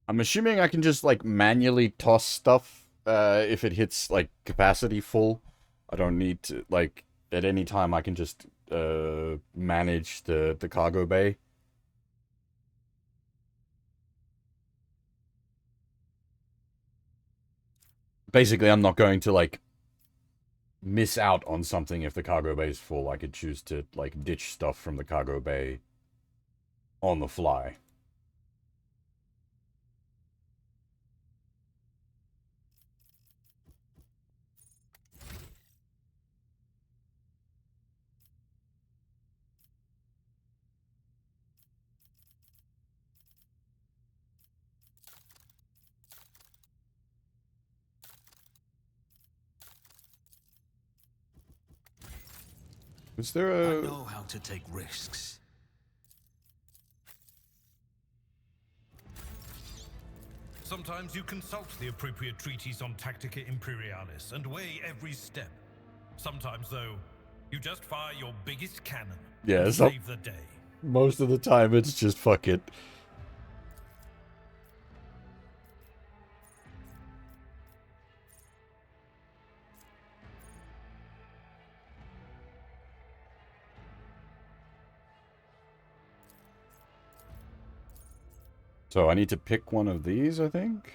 I'm assuming I can just, like, manually toss stuff, if it hits, like, capacity full. I don't need to, like, at any time I can just, manage the cargo bay. Basically, I'm not going to, like, miss out on something if the cargo bay is full. I could choose to, like, ditch stuff from the cargo bay on the fly. Is there I a... know how to take risks. Sometimes you consult the appropriate treatise on Tactica Imperialis and weigh every step. Sometimes, though, you just fire your biggest cannon and save the day. Most of the time, it's just fuck it. So I need to pick one of these, I think.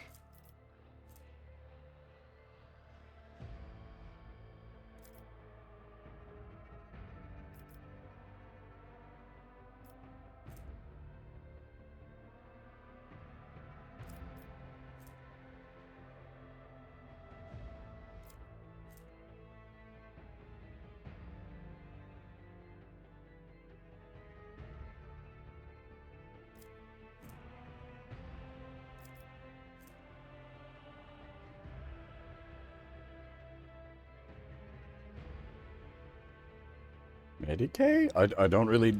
Medicae? I don't really...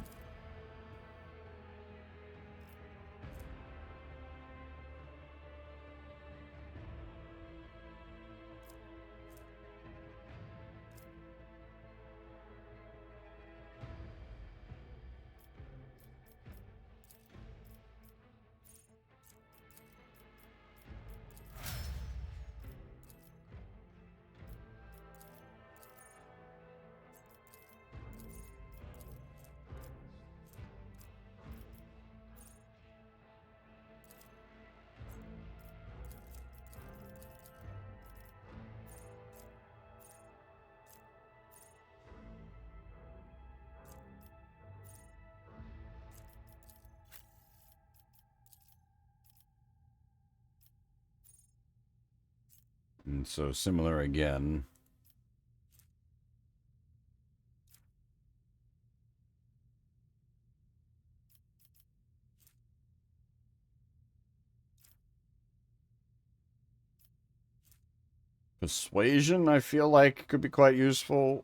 So similar again. Persuasion, I feel like, could be quite useful.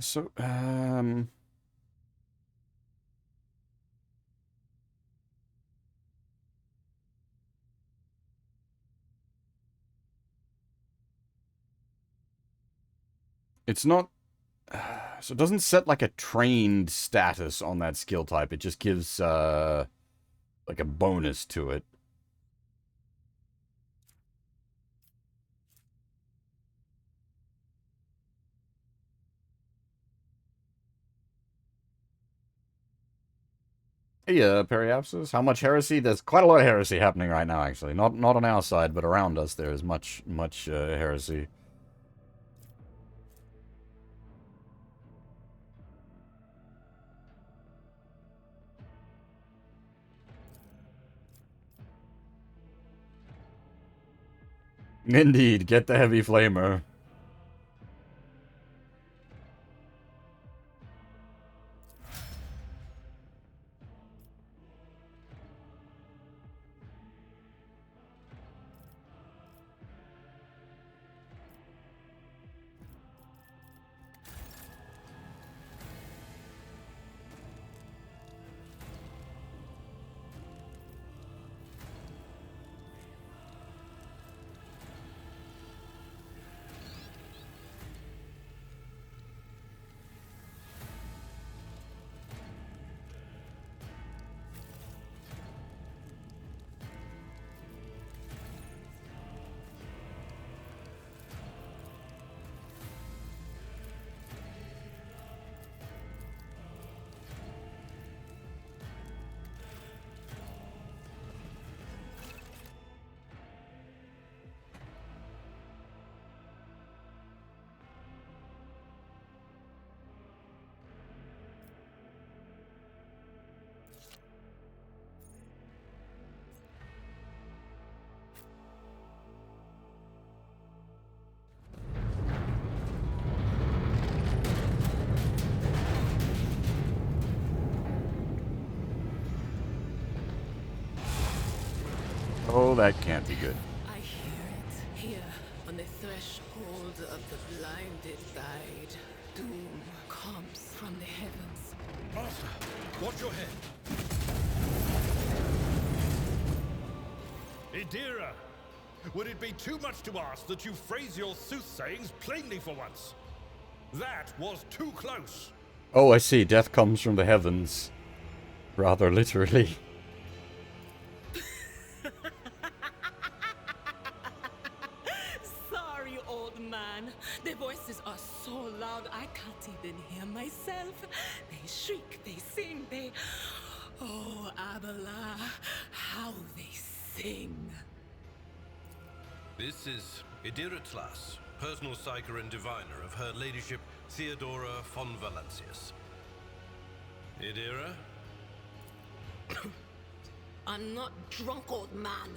So, it's not... So it doesn't set, like, a trained status on that skill type. It just gives, like, a bonus to it. Hey, Periapsis, how much heresy? There's quite a lot of heresy happening right now, actually. Not on our side, but around us there is much heresy. Indeed, get the heavy flamer. Oh, that can't be good. I hear it here on the threshold of the blinded guide. Doom comes from the heavens. Master, watch your head. Idira, would it be too much to ask that you phrase your soothsayings plainly for once? That was too close. Oh, I see. Death comes from the heavens. Rather literally. Sorry, old man. Their voices are so loud I can't even hear myself. They shriek, they sing, they... Oh, Abala, how they sing. This is Idira Tlas, personal psyker and diviner of Her Ladyship Theodora von Valancius. Idira? I'm not drunk, old man.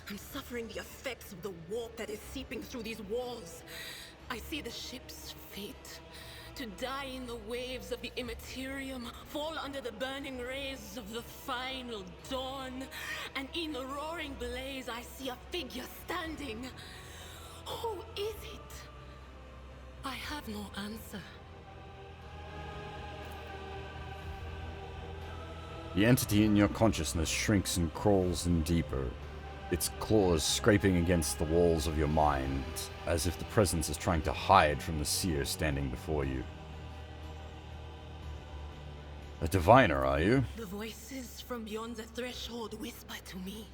I'm suffering the effects of the warp that is seeping through these walls. I see the ship's fate. To die in the waves of the immaterium, fall under the burning rays of the final dawn. And in the roaring blaze, I see a figure standing. Who is it? I have no answer. The entity in your consciousness shrinks and crawls in deeper, its claws scraping against the walls of your mind, as if the presence is trying to hide from the seer standing before you. A diviner, are you? The voices from beyond the threshold whisper to me.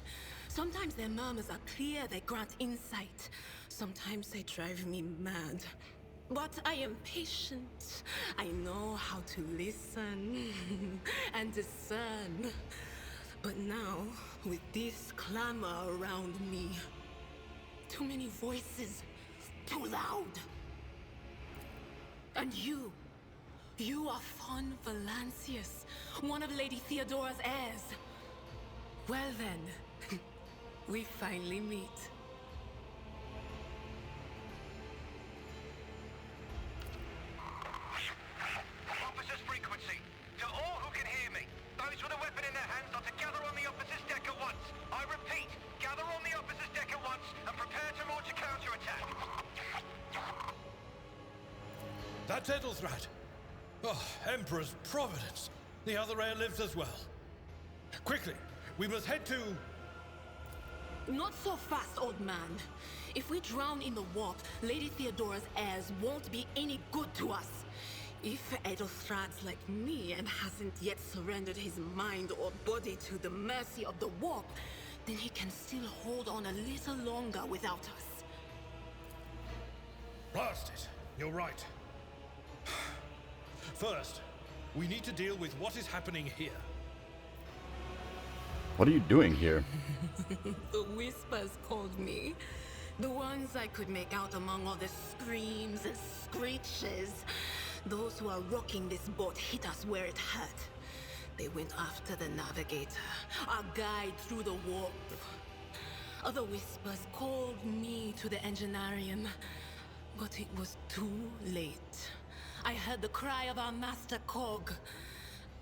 Sometimes their murmurs are clear, they grant insight. Sometimes they drive me mad. But I am patient. I know how to listen and discern. But now, with this clamor around me, too many voices, too loud. And you are Fon Valancius, one of Lady Theodora's heirs. Well then, we finally meet. Officers frequency. To all who can hear me, those with a weapon in their hands are to gather on the officers' deck at once. I repeat, gather on the officers' deck at once and prepare to launch a counterattack. That's Ethelthrat. Oh, Emperor's Providence. The other heir lives as well. Quickly, we must head to... Not so fast, old man. If we drown in the warp, Lady Theodora's heirs won't be any good to us. If Ethelthrat's like me and hasn't yet surrendered his mind or body to the mercy of the warp, then he can still hold on a little longer without us. Blast it. You're right. First, we need to deal with what is happening here. What are you doing here? The whispers called me. The ones I could make out among all the screams and screeches. Those who are rocking this boat hit us where it hurt. They went after the navigator, our guide through the warp. Other whispers called me to the enginarium, but it was too late. I heard the cry of our master Cog,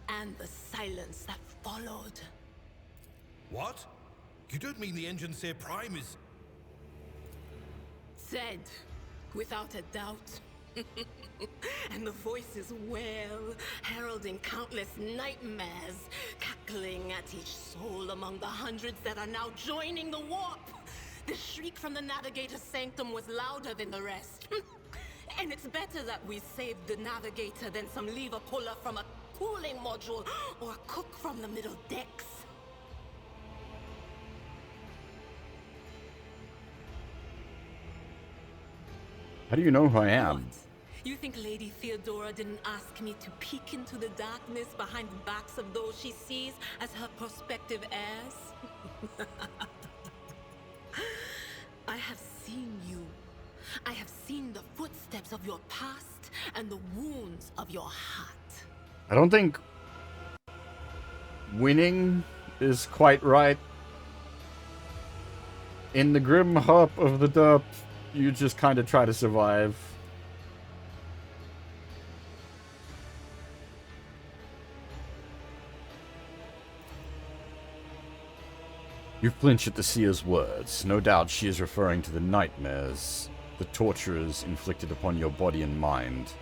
and the silence that followed. What? You don't mean the Enginseer Prime is... Said, without a doubt. And the voices wail, heralding countless nightmares, cackling at each soul among the hundreds that are now joining the warp. The shriek from the Navigator's sanctum was louder than the rest. And it's better that we saved the Navigator than some lever puller from a cooling module or a cook from the middle decks. How do you know who I am? What? You think Lady Theodora didn't ask me to peek into the darkness behind the backs of those she sees as her prospective heirs? I have seen you. I have seen the footsteps of your past and the wounds of your heart. I don't think winning is quite right. In the grim harp of the derp, you just kind of try to survive. You flinch at the seer's words. No doubt she is referring to the nightmares, the torturers inflicted upon your body and mind.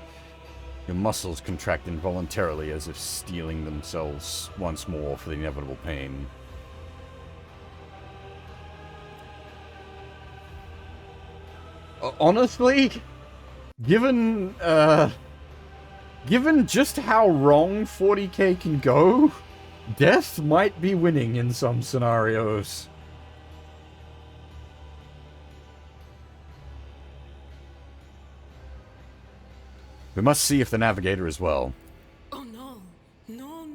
Your muscles contract involuntarily as if steeling themselves once more for the inevitable pain. Honestly, given just how wrong 40k can go, death might be winning in some scenarios. We must see if the Navigator is well. Oh no. No.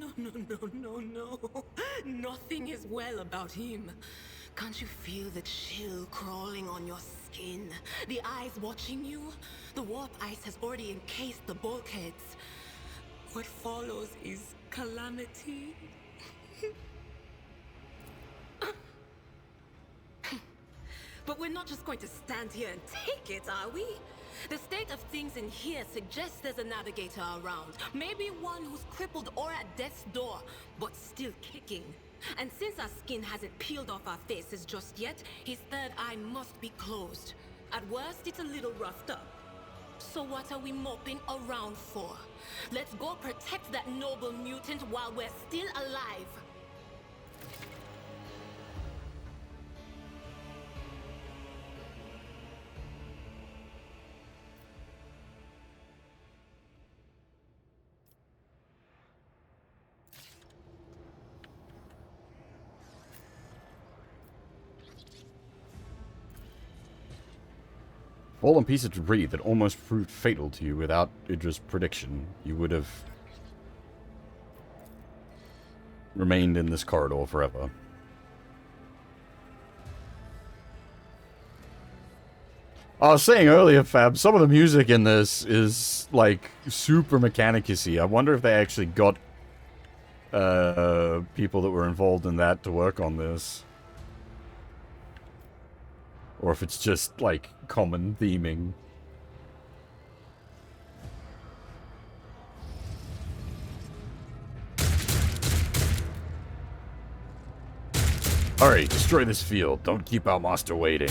Nothing is well about him. Can't you feel the chill crawling on your skin? The eyes watching you? The warp ice has already encased the bulkheads. What follows is calamity. But we're not just going to stand here and take it, are we? The state of things in here suggests there's a navigator around. Maybe one who's crippled or at death's door, but still kicking. And since our skin hasn't peeled off our faces just yet, his third eye must be closed. At worst, it's a little roughed up. So what are we moping around for? Let's go protect that noble mutant while we're still alive. Fallen piece of debris that almost proved fatal to you without Idra's prediction. You would have remained in this corridor forever. I was saying earlier, Fab, some of the music in this is, like, super mechanic-y. I wonder if they actually got people that were involved in that to work on this. Or if it's just, like, common theming. Alright, destroy this field. Don't keep our master waiting.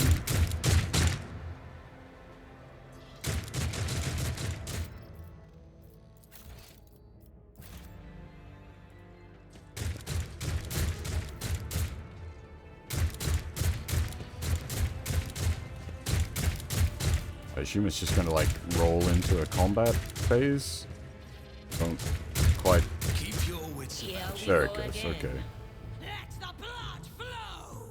I assume it's just gonna, like, roll into a combat phase? Don't quite... Keep your wits about you. There it goes, okay. Let the blood flow!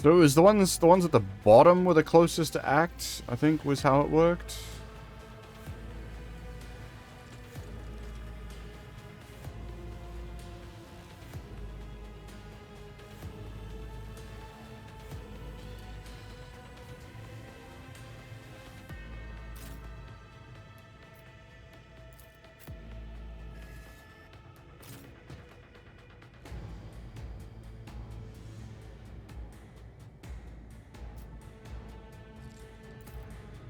So it was the ones at the bottom were the closest to act, I think was how it worked.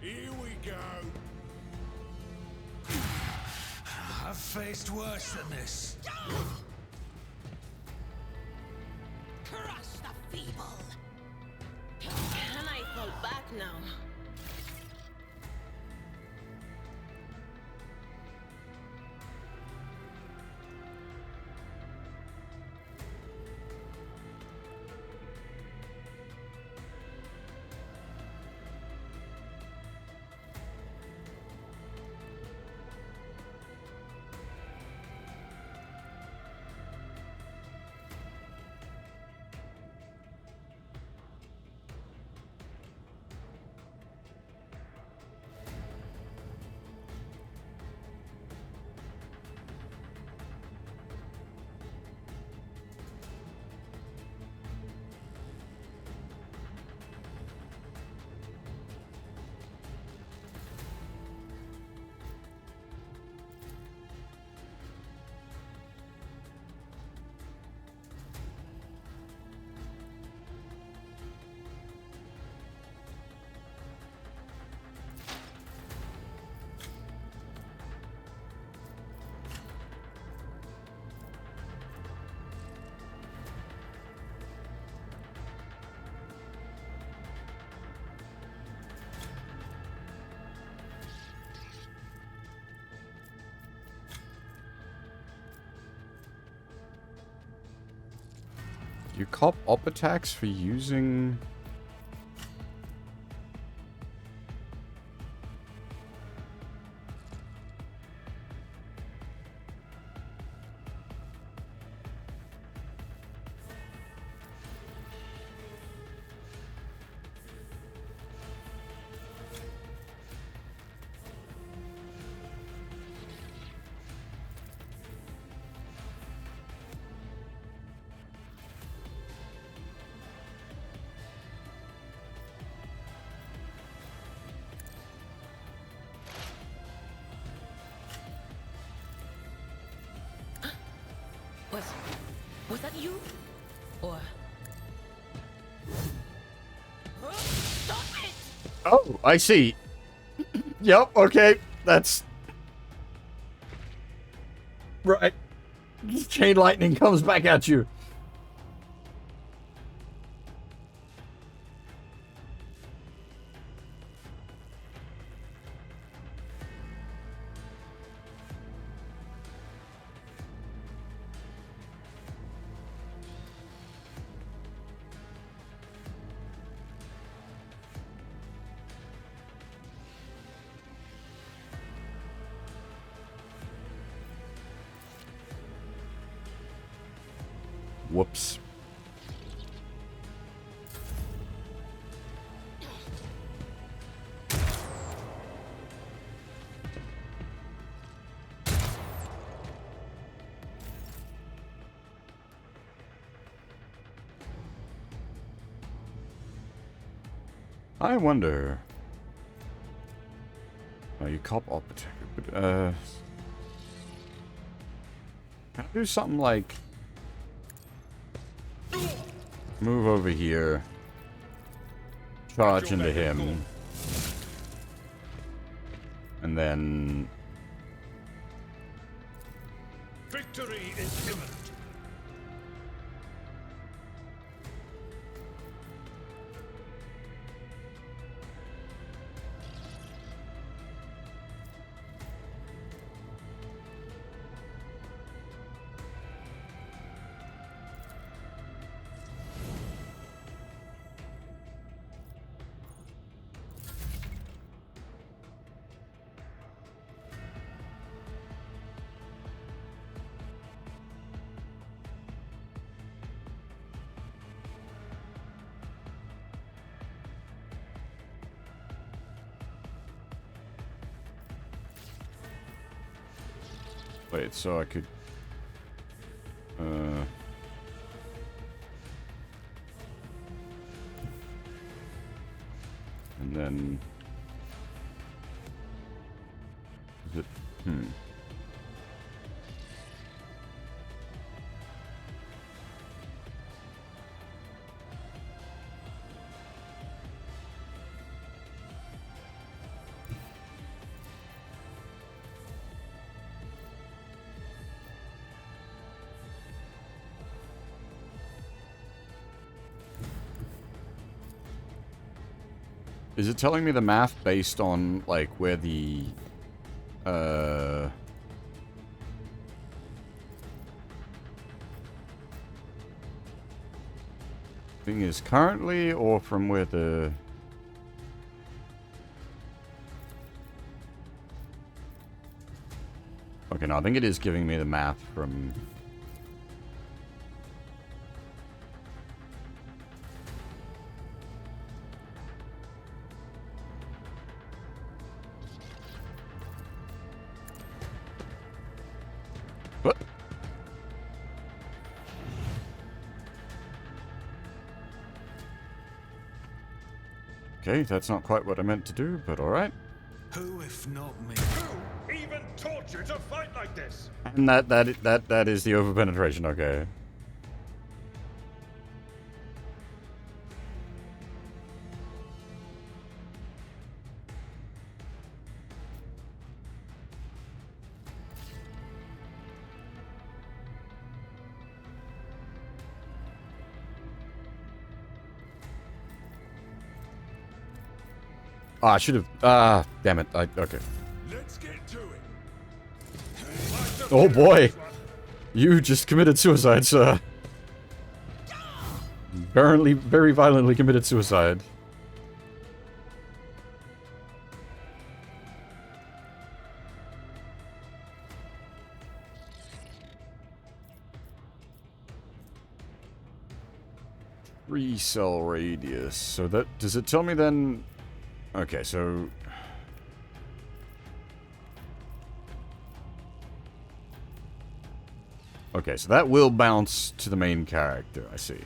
Here we go. I've faced worse than this. Crush the feeble. Can I fall back now? You cop op attacks for using... Was that you? Or... Stop it! Oh, I see. Yep, okay. That's... Right. Chain lightning comes back at you. Whoops. I wonder. Oh, you cop op attacker, but can I do something like move over here, charge into him, and then Victory is imminent. wait, so I could and then is it Is it telling me the math based on, like, where the, thing is currently, or from where the... Okay, no, I think it is giving me the math from... What? Okay, that's not quite what I meant to do, but alright. Who, if not me? Who even taught you to fight like this? And that is the overpenetration, okay. Oh, I should have. Damn it. Okay. Let's get to it. Oh boy. You just committed suicide, sir. Very violently committed suicide. Three cell radius. So that, does it tell me then? Okay, so... Okay, so that will bounce to the main character, I see.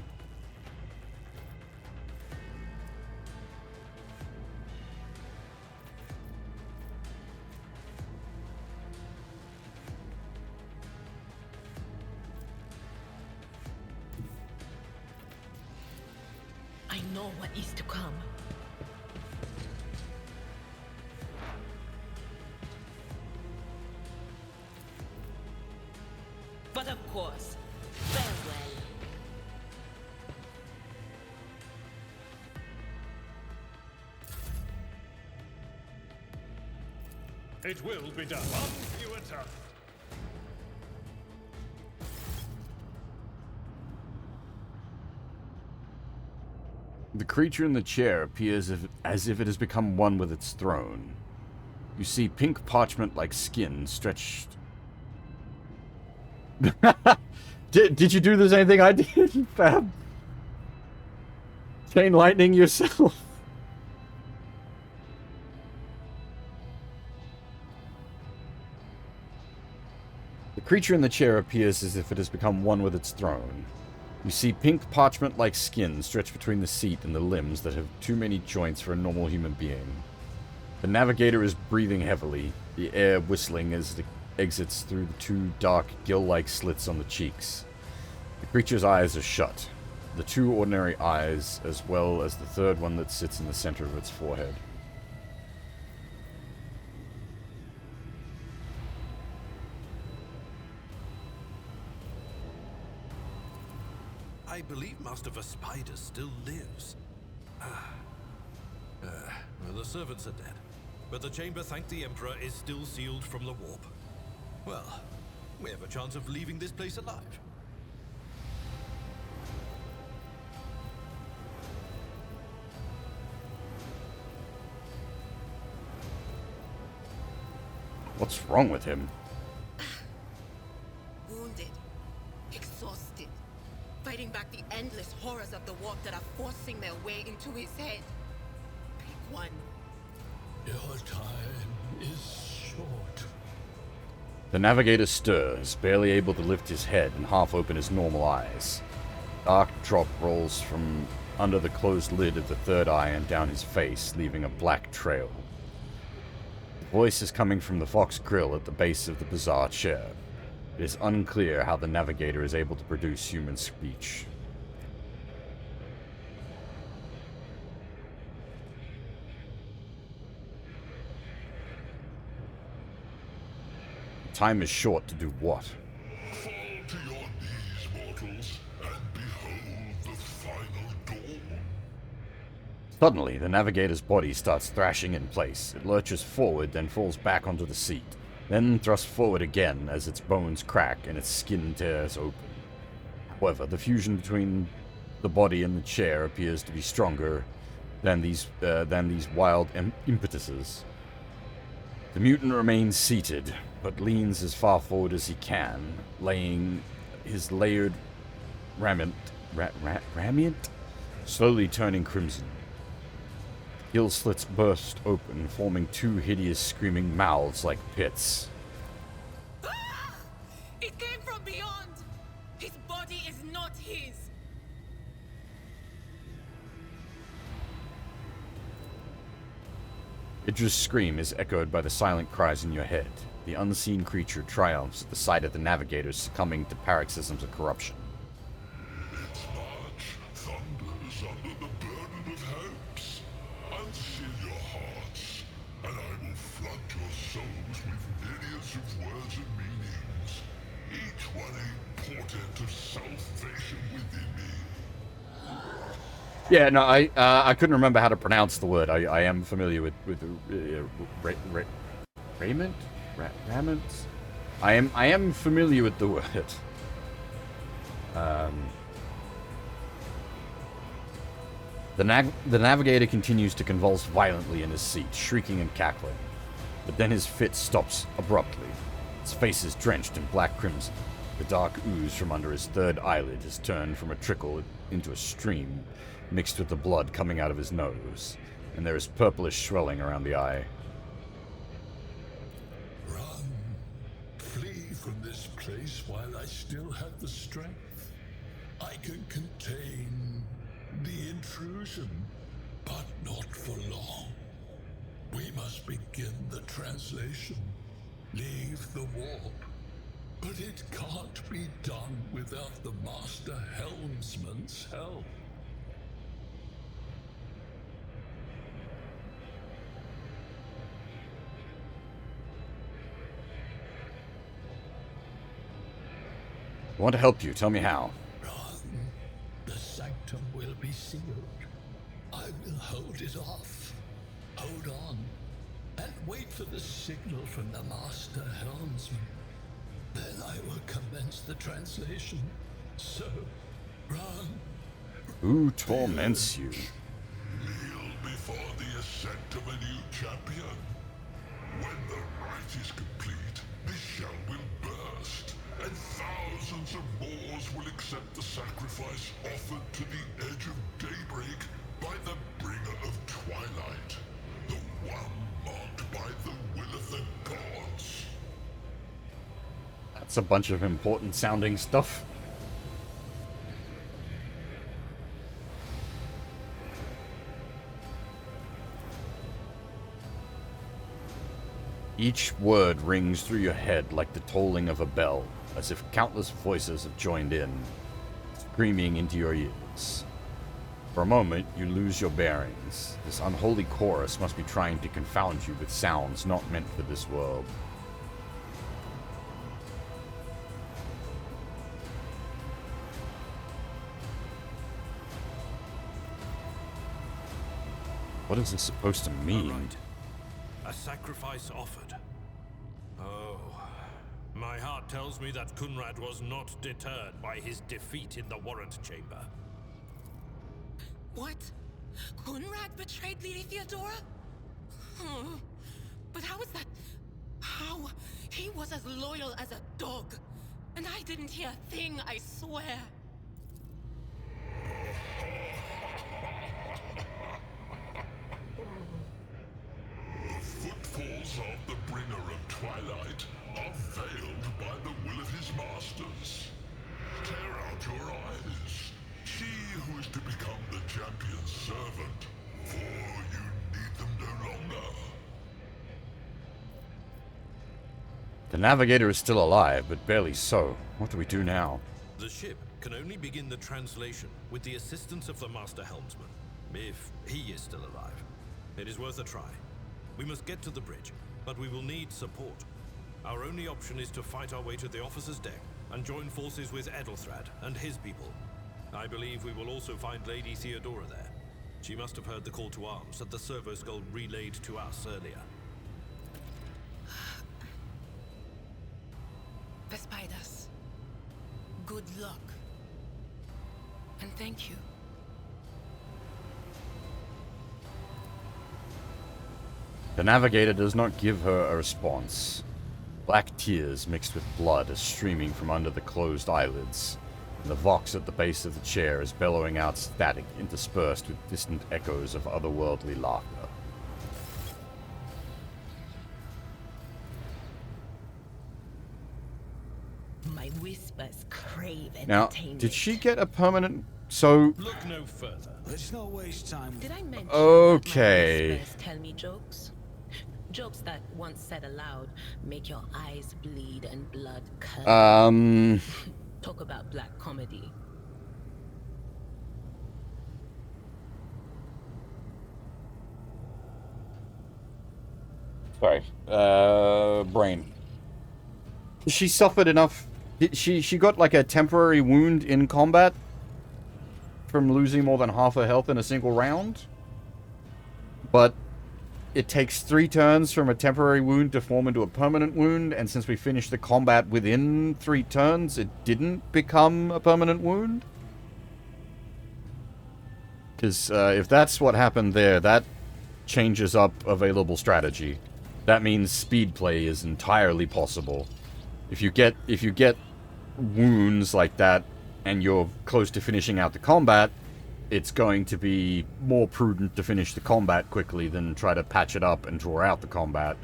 I know what is to come. But of course, farewell. It will be done. On you attack. The creature in the chair appears as if it has become one with its throne. You see pink parchment-like skin stretched... Did you do the same thing I did, Fab? Chain lightning yourself? The creature in the chair appears as if it has become one with its throne. You see pink parchment-like skin stretched between the seat and the limbs that have too many joints for a normal human being. The navigator is breathing heavily, the air whistling as it exits through the two dark, gill-like slits on the cheeks. The creature's eyes are shut, the two ordinary eyes, as well as the third one that sits in the center of its forehead. I believe Master Vespider still lives. Well, the servants are dead, but the chamber, thank the Emperor, is still sealed from the warp. Well, we have a chance of leaving this place alive. What's wrong with him? Wounded. Exhausted. Fighting back the endless horrors of the warp that are forcing their way into his head. Pick one. Your time is short. The navigator stirs, barely able to lift his head and half open his normal eyes. Dark drop rolls from under the closed lid of the third eye and down his face, leaving a black trail. The voice is coming from the Fox grill at the base of the bizarre chair. It is unclear how the navigator is able to produce human speech. Time is short to do what? Fall to your knees, mortals, and behold the final dawn. Suddenly, the navigator's body starts thrashing in place. It lurches forward, then falls back onto the seat. Then thrusts forward again as its bones crack and its skin tears open. However, the fusion between the body and the chair appears to be stronger than these wild impetuses. The mutant remains seated, but leans as far forward as he can, laying his layered raiment slowly turning crimson. Gill slits burst open, forming two hideous screaming mouths like pits. Ah! It came from beyond! His body is not his! Idra's scream is echoed by the silent cries in your head. The unseen creature triumphs at the sight of the navigators succumbing to paroxysms of corruption. Its march thunders under the burden of hopes. Unseal your hearts, and I will flood your souls with myriads of words and meanings, each one a portent of salvation within me. Yeah, no, I couldn't remember how to pronounce the word. I am familiar with raiment? Raiment? I am familiar with the word. The navigator continues to convulse violently in his seat, shrieking and cackling. But then his fit stops abruptly. His face is drenched in black crimson. The dark ooze from under his third eyelid has turned from a trickle into a stream, mixed with the blood coming out of his nose, and there is purplish swelling around the eye. Run. Flee from this place while I still have the strength. I can contain the intrusion, but not for long. We must begin the translation. Leave the warp. But it can't be done without the Master Helmsman's help. I want to help you. Tell me how. Run. The sanctum will be sealed. I will hold it off. Hold on. And wait for the signal from the Master Helmsman. Then I will commence the translation. So, run. Who torments you? Kneel before the ascent of a new champion. When the rite is complete, this shell will burn. first, and thousands of Moors will accept the sacrifice offered to the edge of daybreak by the bringer of twilight, the one marked by the will of the gods. That's a bunch of important sounding stuff. Each word rings through your head like the tolling of a bell, as if countless voices have joined in, screaming into your ears. For a moment, you lose your bearings. This unholy chorus must be trying to confound you with sounds not meant for this world. What is this supposed to mean? Right. A sacrifice offered. Oh, my heart tells me that Kunrad was not deterred by his defeat in the warrant chamber. What? Kunrad betrayed Lady Theodora? Oh, but how is that? How? He was as loyal as a dog. And I didn't hear a thing, I swear. Footfalls of the bringer of twilight are veiled by the will of his masters. Tear out your eyes. See who is to become the champion's servant, for you need them no longer. The navigator is still alive, but barely so. What do we do now? The ship can only begin the translation with the assistance of the Master Helmsman, if he is still alive. It is worth a try. We must get to the bridge, but we will need support. Our only option is to fight our way to the officer's deck and join forces with Edelthrad and his people. I believe we will also find Lady Theodora there. She must have heard the call to arms that the servo skull relayed to us earlier. Vespaidas, good luck. And thank you. The navigator does not give her a response. Black tears mixed with blood are streaming from under the closed eyelids, and the vox at the base of the chair is bellowing out static interspersed with distant echoes of otherworldly laughter. My whispers crave Now, entertainment. did she get a permanent... So... Look no further. Let's not waste time. Did I mention Okay. that my whispers tell me jokes? Jokes that, once said aloud, make your eyes bleed and blood curdle. Talk about black comedy. Sorry. Brain. She suffered enough... She got like a temporary wound in combat from losing more than half her health in a single round. But it takes 3 turns from a temporary wound to form into a permanent wound, and since we finished the combat within 3 turns, it didn't become a permanent wound. Because if that's what happened there, that changes up available strategy. That means speed play is entirely possible. If you get wounds like that and you're close to finishing out the combat, it's going to be more prudent to finish the combat quickly than try to patch it up and draw out the combat.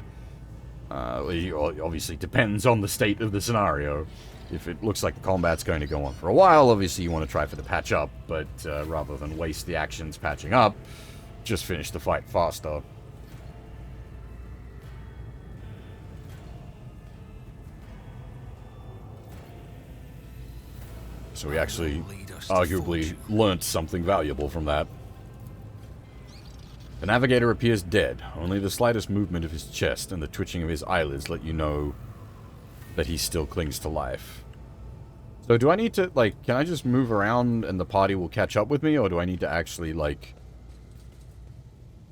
It obviously depends on the state of the scenario. If it looks like the combat's going to go on for a while, obviously you want to try for the patch up, but rather than waste the actions patching up, just finish the fight faster. So we actually arguably learnt something valuable from that. The navigator appears dead. Only the slightest movement of his chest and the twitching of his eyelids let you know that he still clings to life. So do I need to, like, can I just move around and the party will catch up with me, or do I need to actually, like,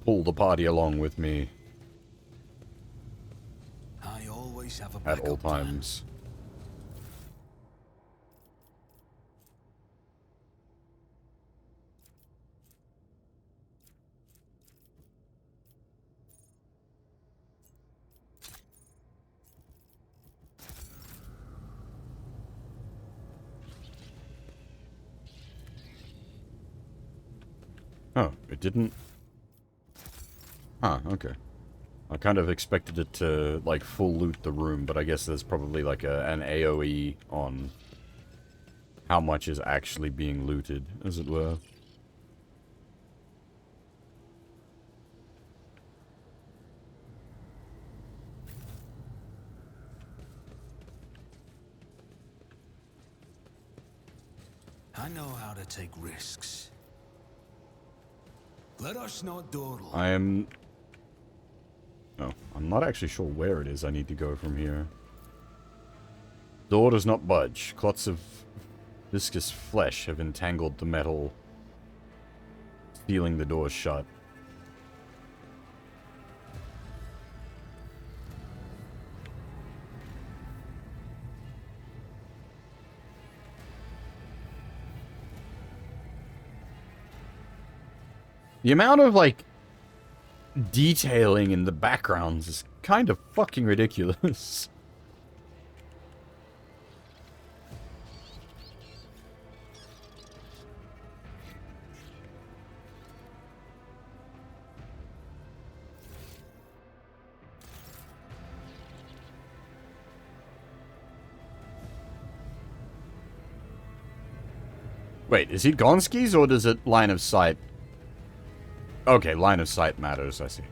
pull the party along with me I always have a at all backup plan. times? didn't... Huh, okay. I kind of expected it to, like, full loot the room, but I guess there's probably, like, an AoE on how much is actually being looted, as it were. I know how to take risks. Let us not dawdle. I am... Oh, I'm not actually sure where it is I need to go from here. Door does not budge. Clots of viscous flesh have entangled the metal, sealing the door shut. The amount of, like, detailing in the backgrounds is kind of fucking ridiculous. Wait, is he Gonski's or does it line of sight? Okay, line of sight matters, I see.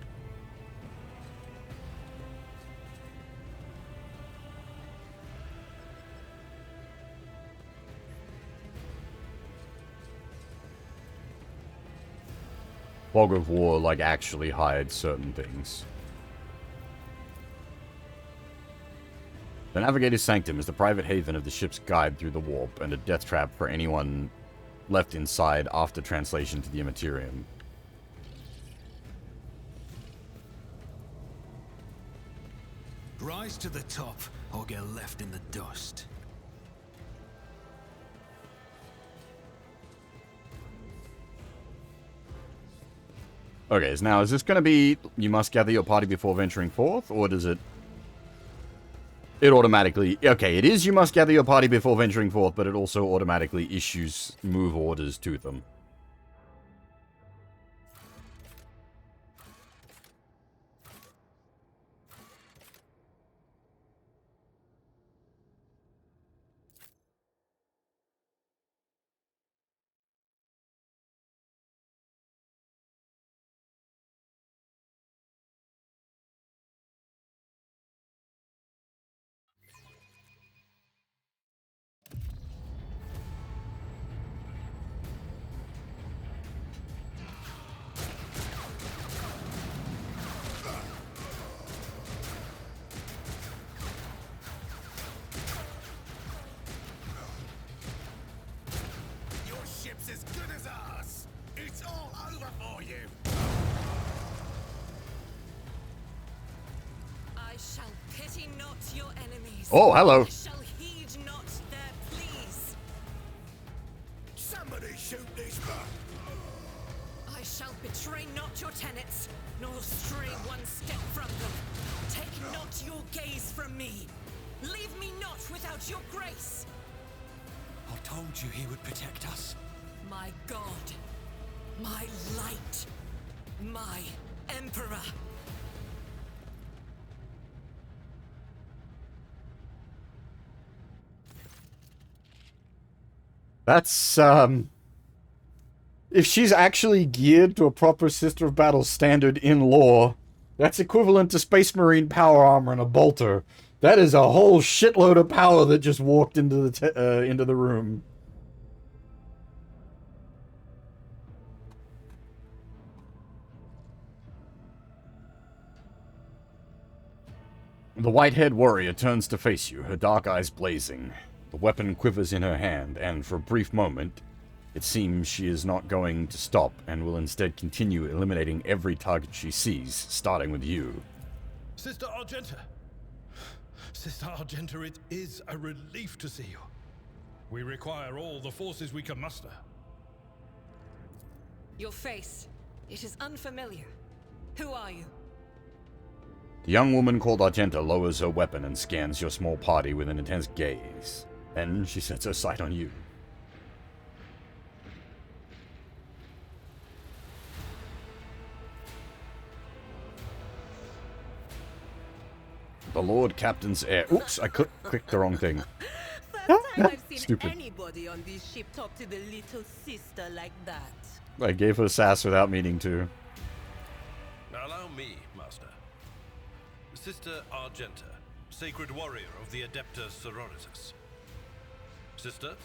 Fog of War, like, actually hides certain things. The Navigator's Sanctum is the private haven of the ship's guide through the warp, and a death trap for anyone left inside after translation to the Immaterium. Rise to the top, or get left in the dust. Okay, so now is this going to be you must gather your party before venturing forth, or does it... It automatically... Okay, it is you must gather your party before venturing forth, but it also automatically issues move orders to them. Oh, hello. Somebody shoot these. I shall betray not your tenets, nor stray one step from them. Take not your gaze from me. Leave me not without your grace. I told you he would protect us. My God, my light, my emperor. That's, if she's actually geared to a proper Sister of Battle standard in lore, that's equivalent to Space Marine power armor and a bolter. That is a whole shitload of power that just walked into the room. The white-haired warrior turns to face you, her dark eyes blazing. The weapon quivers in her hand, and for a brief moment, it seems she is not going to stop and will instead continue eliminating every target she sees, starting with you. Sister Argenta! Sister Argenta, it is a relief to see you. We require all the forces we can muster. Your face, it is unfamiliar. Who are you? The young woman called Argenta lowers her weapon and scans your small party with an intense gaze. Then she sets her sight on you. The Lord Captain's heir. Oops, I clicked the wrong thing. First time I've seen Stupid. anybody on this ship talk to the little sister like that. I gave her sass without meaning to. Allow me, Master. Sister Argenta, sacred warrior of the Adepta Sororitas. Sister,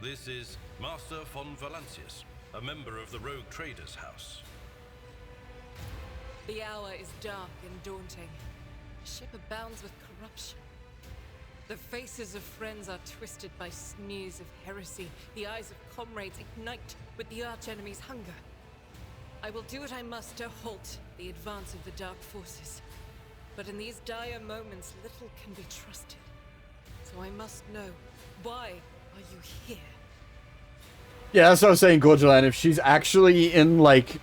this is Master von Valancius, a member of the Rogue Traders House. The hour is dark and daunting. Ship abounds with corruption. The faces of friends are twisted by sneers of heresy. The eyes of comrades ignite with the archenemy's hunger. I will do what I must to halt the advance of the dark forces. But in these dire moments, little can be trusted. So I must know, why are you here? Yeah, that's what I was saying, Gorgelan. If she's actually in, like,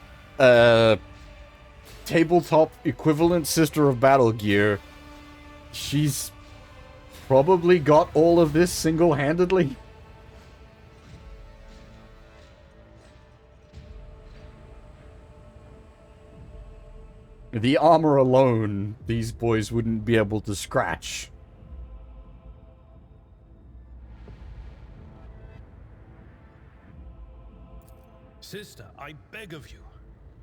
tabletop equivalent Sister of Battle gear, she's probably got all of this single-handedly. The armor alone, these boys wouldn't be able to scratch. Sister, I beg of you.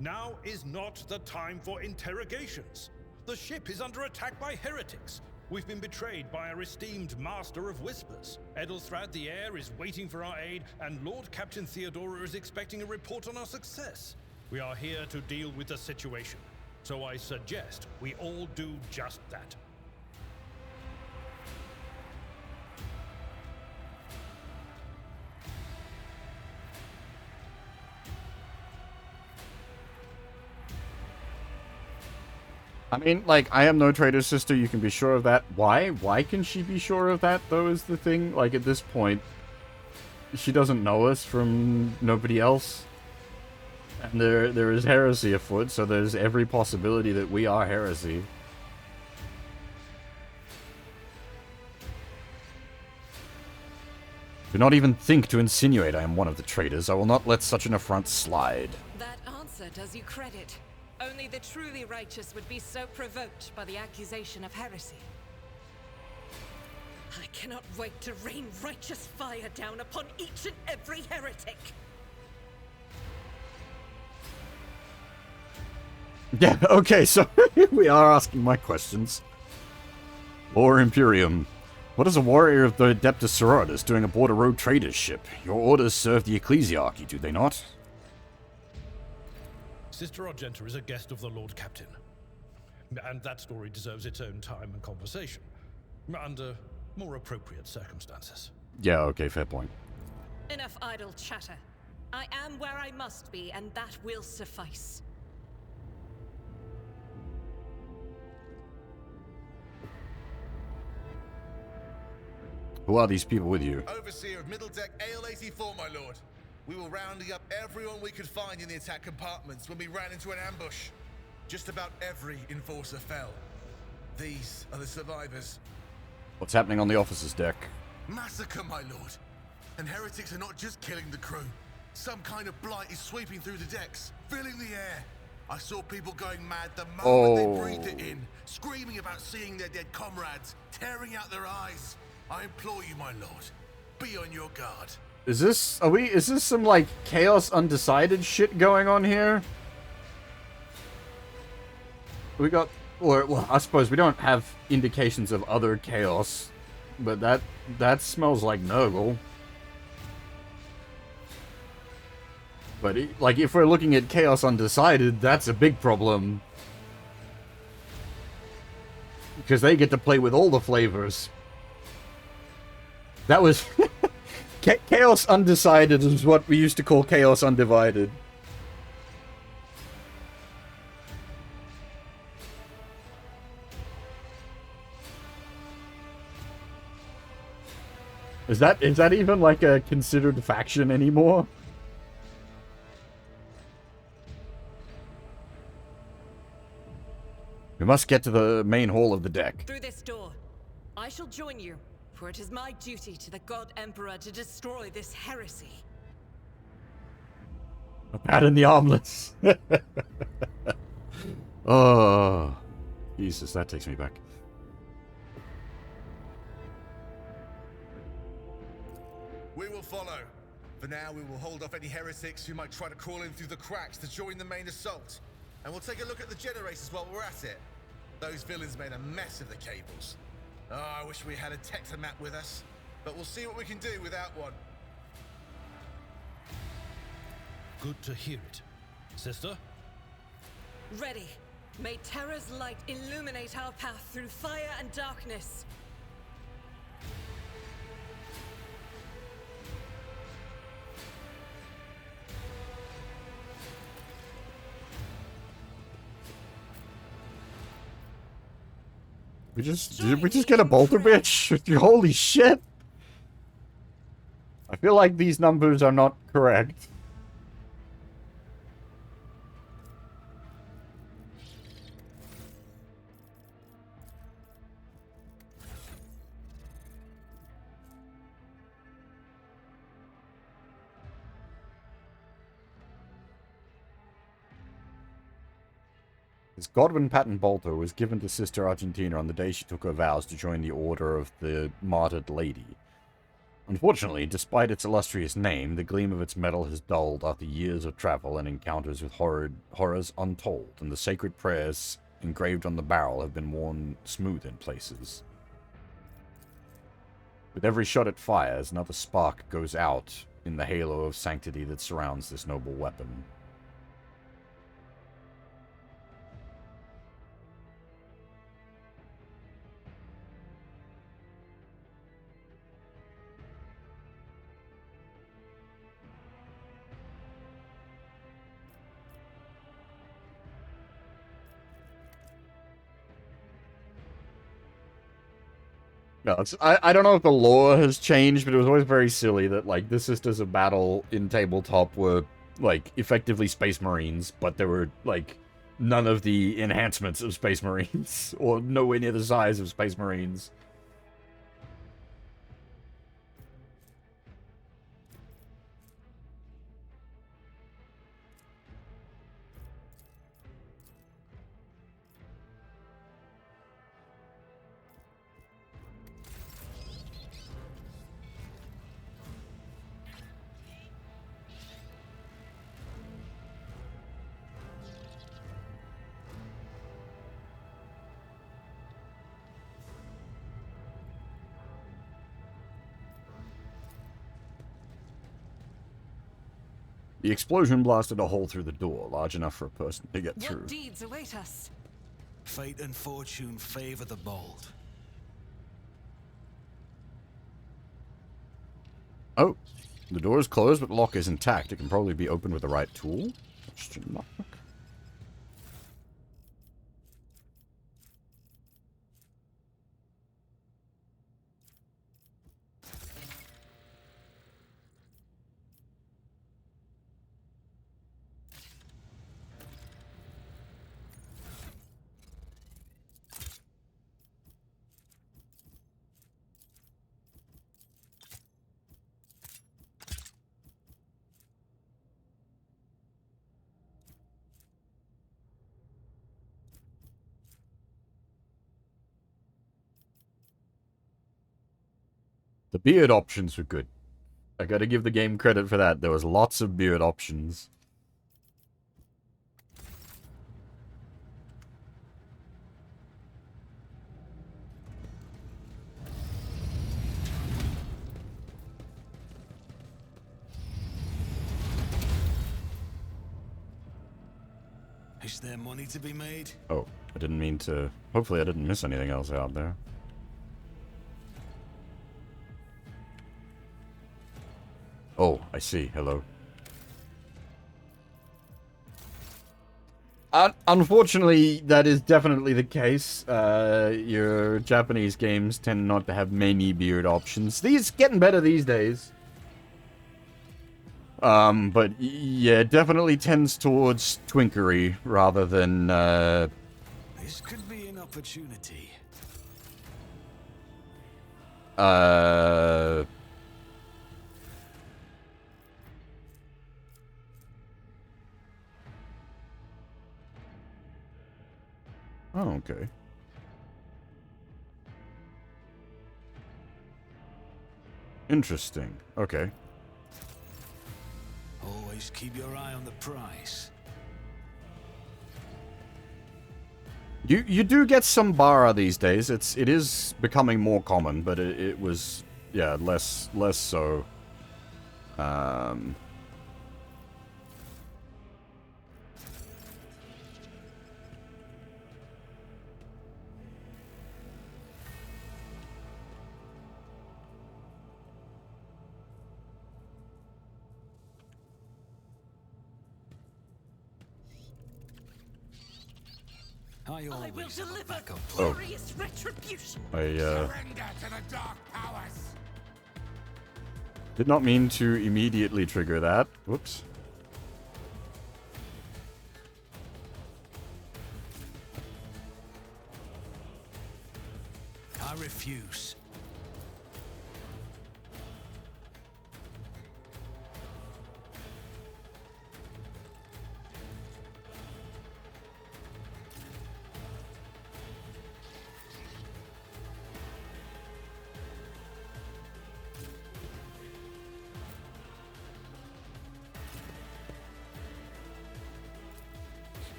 Now is not the time for interrogations. The ship is under attack by heretics. We've been betrayed by our esteemed Master of Whispers. Edelstrad the Heir is waiting for our aid, and Lord Captain Theodora is expecting a report on our success. We are here to deal with the situation, so I suggest we all do just that. I mean, like, I am no traitor's sister, you can be sure of that. Why? Why can she be sure of that, though, is the thing? Like, at this point, she doesn't know us from nobody else. And there is heresy afoot, so there's every possibility that we are heresy. Do not even think to insinuate I am one of the traitors. I will not let such an affront slide. That answer does you credit. Only the truly righteous would be so provoked by the accusation of heresy. I cannot wait to rain righteous fire down upon each and every heretic. Yeah, okay, so we are asking my questions. Or Imperium. What is a warrior of the Adeptus Sororitas doing aboard a rogue trader's ship? Your orders serve the ecclesiarchy, do they not? Sister Argenta is a guest of the Lord Captain. And that story deserves its own time and conversation. Under more appropriate circumstances. Yeah, okay, fair point. Enough idle chatter. I am where I must be, and that will suffice. Who are these people with you? Overseer of Middle Deck Ale 84, my lord. We were rounding up everyone we could find in the attack compartments when we ran into an ambush. Just about every enforcer fell. These are the survivors. What's happening on the officer's deck? Massacre, my lord. And heretics are not just killing the crew. Some kind of blight is sweeping through the decks, filling the air. I saw people going mad the moment they breathed it in, screaming about seeing their dead comrades, tearing out their eyes. I implore you, my lord, be on your guard. Is this some, like, Chaos Undecided shit going on here? We got, well, I suppose we don't have indications of other Chaos, but that smells like Nurgle. But, like, if we're looking at Chaos Undecided, that's a big problem. Because they get to play with all the flavors. That was... Chaos Undecided is what we used to call Chaos Undivided. Is that even like a considered faction anymore? We must get to the main hall of the deck. Through this door. I shall join you, for it is my duty to the God Emperor to destroy this heresy. A pat in the armlets. Oh, Jesus, that takes me back. follow. For now, we will hold off any heretics who might try to crawl in through the cracks to join the main assault. And we'll take a look at the generators while we're at it. Those villains made a mess of the cables. Oh, I wish we had a Tectomat with us. But we'll see what we can do without one. Good to hear it. Sister? Ready. May Terra's light illuminate our path through fire and darkness. Did we just get a bolter, bitch? Holy shit! I feel like these numbers are not correct. This Godwin Patton Bolter was given to Sister Argentina on the day she took her vows to join the Order of the Martyred Lady. Unfortunately, despite its illustrious name, the gleam of its metal has dulled after years of travel and encounters with horrors untold, and the sacred prayers engraved on the barrel have been worn smooth in places. With every shot it fires, another spark goes out in the halo of sanctity that surrounds this noble weapon. No, I don't know if the lore has changed, but it was always very silly that, like, the Sisters of Battle in tabletop were, like, effectively Space Marines, but there were, like, none of the enhancements of Space Marines, or nowhere near the size of Space Marines. The explosion blasted a hole through the door, large enough for a person to get through. What deeds await us? Fate and fortune favor the bold. Oh, the door is closed, but the lock is intact. It can probably be opened with the right tool. Question mark. The beard options were good. I gotta give the game credit for that. There was lots of beard options. Is there money to be made? Oh, I didn't mean to... Hopefully I didn't miss anything else out there. Oh, I see. Hello. Unfortunately, that is definitely the case. Your Japanese games tend not to have many beard options. These getting better these days. But yeah, it definitely tends towards twinkery rather than, This could be an opportunity. Oh, okay. Interesting. Okay. Always keep your eye on the prize. You do get some bara these days. It is becoming more common, but it was, yeah, less so. I will always have a deliver backup glorious retribution. Surrender to the dark powers. Did not mean to immediately trigger that. Whoops. I refuse.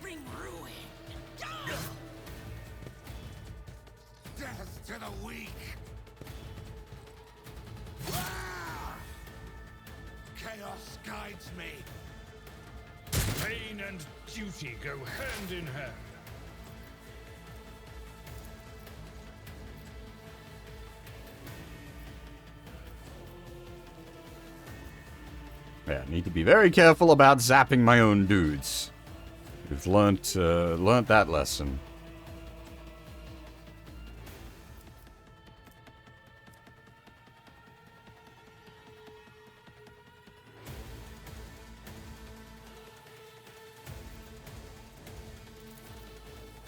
Bring ruin. Death to the weak. Chaos guides me. Pain and duty go hand in hand. Yeah, need to be very careful about zapping my own dudes. We've learnt that lesson.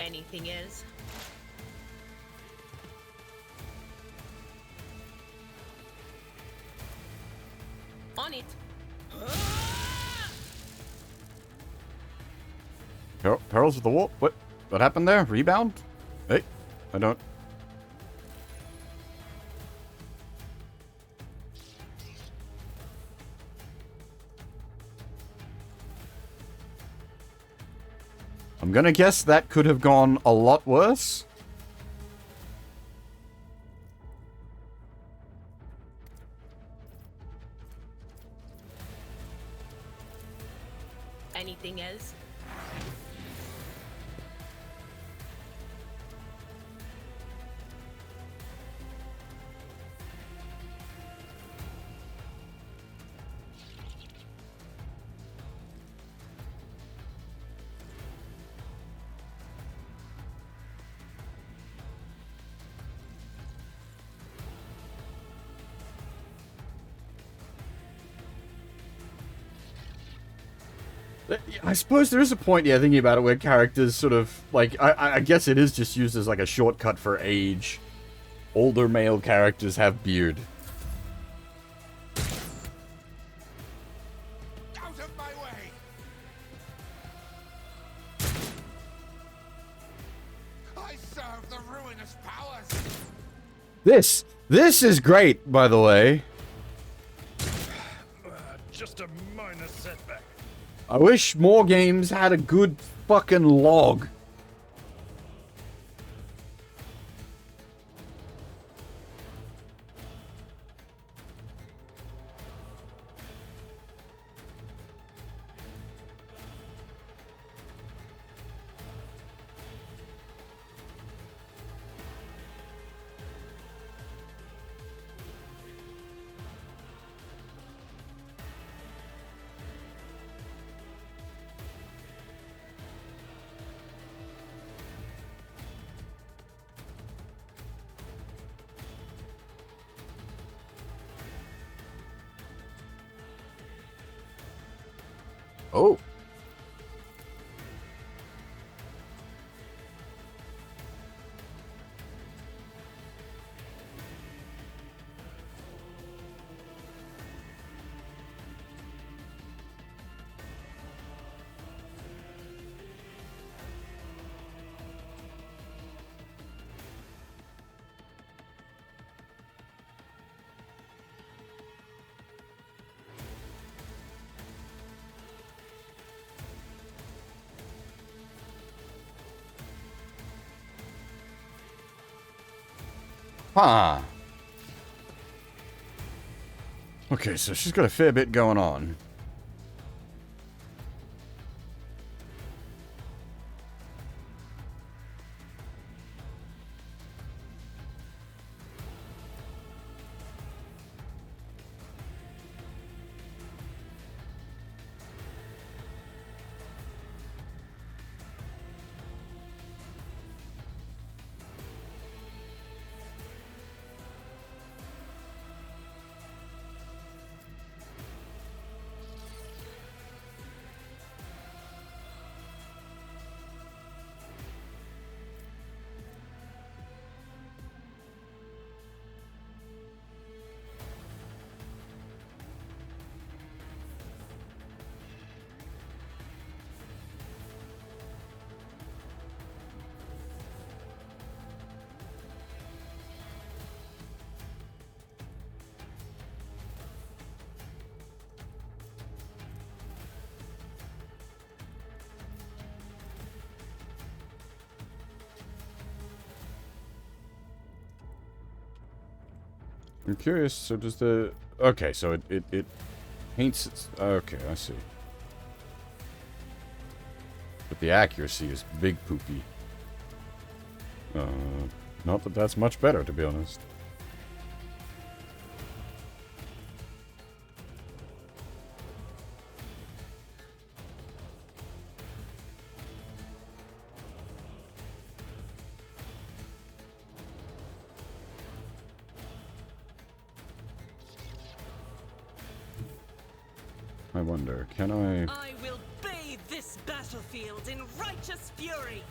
Anything else? On it. Perils of the Warp? What happened there? Rebound? Hey, I don't... I'm gonna guess that could have gone a lot worse. Anything else? I suppose there is a point, yeah, thinking about it, where characters sort of, like, I guess it is just used as, like, a shortcut for age. Older male characters have beard. Out of my way. I serve the ruinous powers. This is great, by the way. Just a minor setback. I wish more games had a good fucking log. Oh. Huh. Okay, so she's got a fair bit going on. I'm curious, so does the... Okay, so it paints its... Okay, I see. But the accuracy is big poopy. Not that that's much better, to be honest. I wonder, can I... I will bathe this battlefield in righteous fury.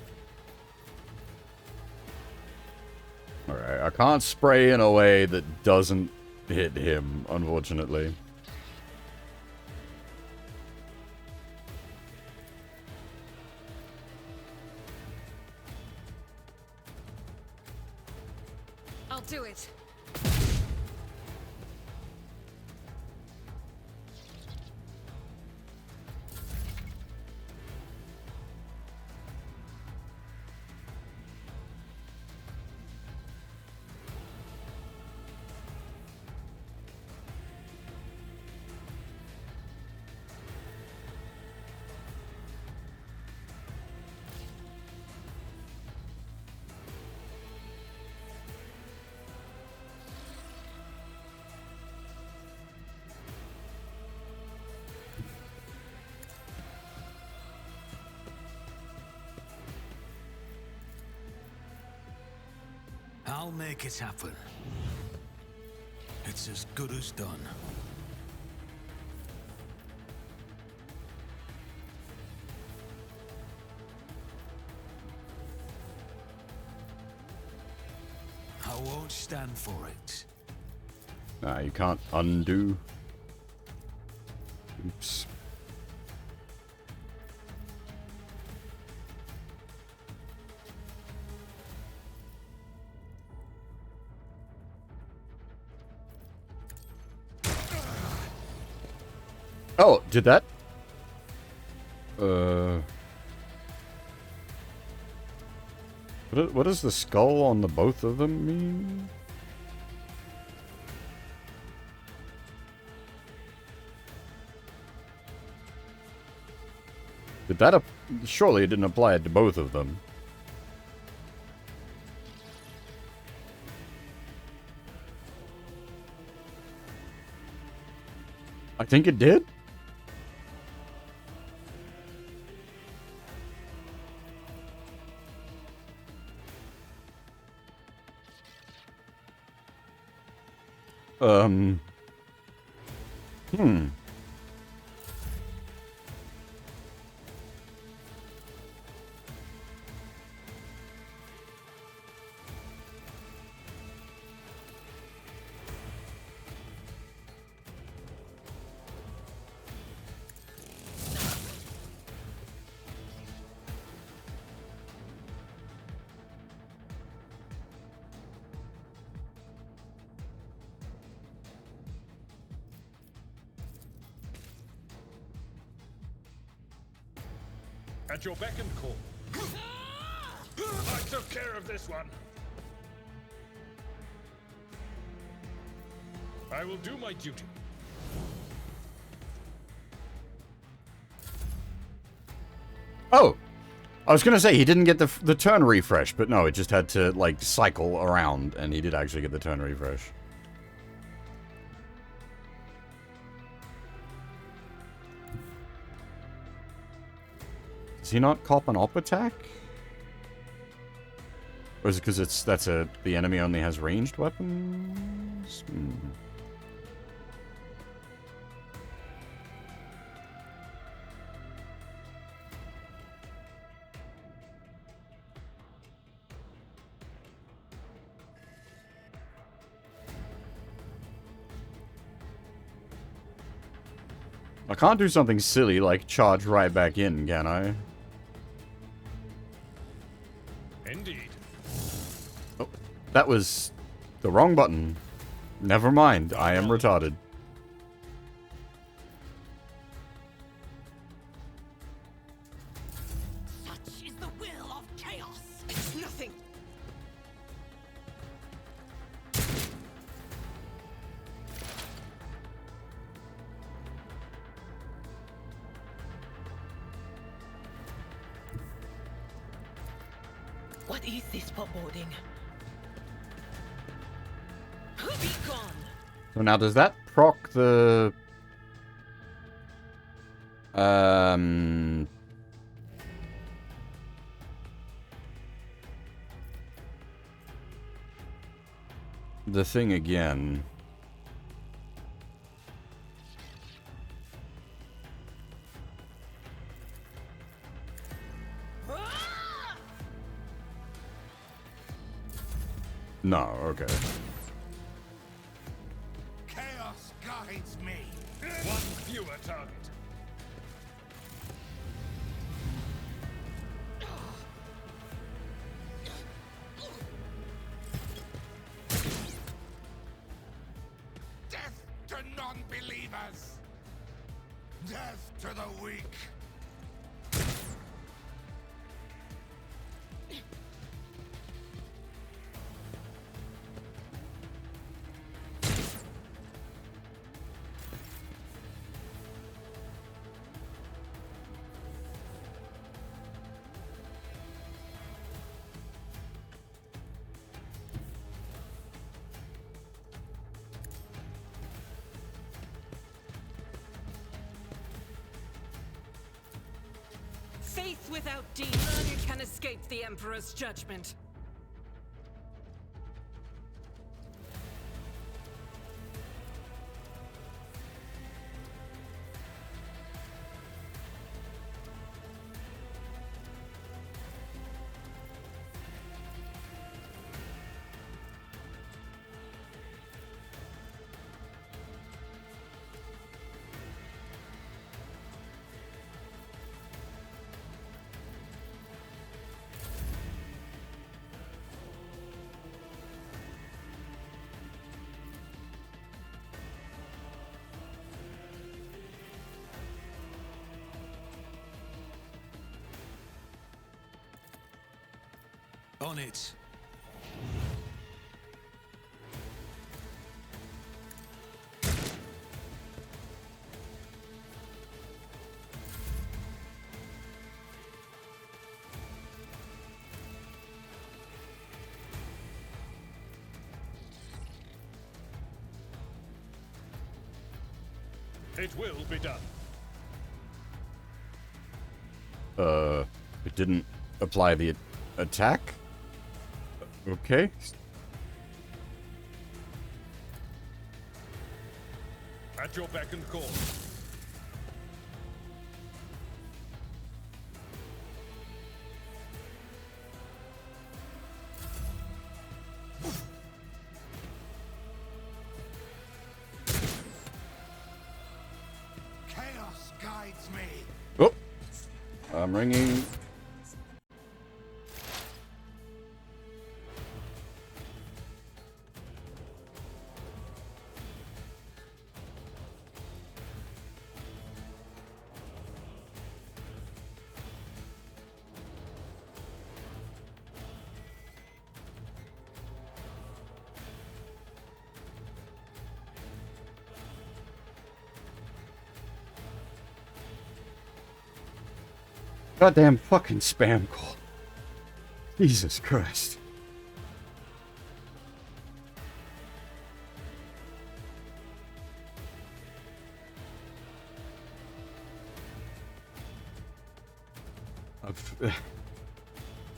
Alright, I can't spray in a way that doesn't hit him, unfortunately. I'll do it. I'll make it happen. It's as good as done. I won't stand for it. Nah, you can't undo. Oops. Oh, did that? What does the skull on the both of them mean? Did that surely it didn't apply it to both of them. I think it did. Hmm. At your beck and call. I took care of this one. I will do my duty. Oh! I was gonna say, he didn't get the turn refresh, but no, it just had to, like, cycle around, and he did actually get the turn refresh. Does he not cop an op attack? Or is it because the enemy only has ranged weapons? I can't do something silly like charge right back in, can I? Indeed. Oh, that was the wrong button. Never mind, I am retarded. Such is the will of chaos. It's nothing. What is this foreboding? Be gone! So now does that proc the... the thing again? No, okay. Chaos guides me. One fewer target. Death to non-believers. Death to the weak. Faith without deed, none can escape the Emperor's judgment. On it. It will be done. It didn't apply the attack? Okay. At your beck and call. Chaos guides me. Oh! I'm ringing. Goddamn fucking spam call. Jesus Christ.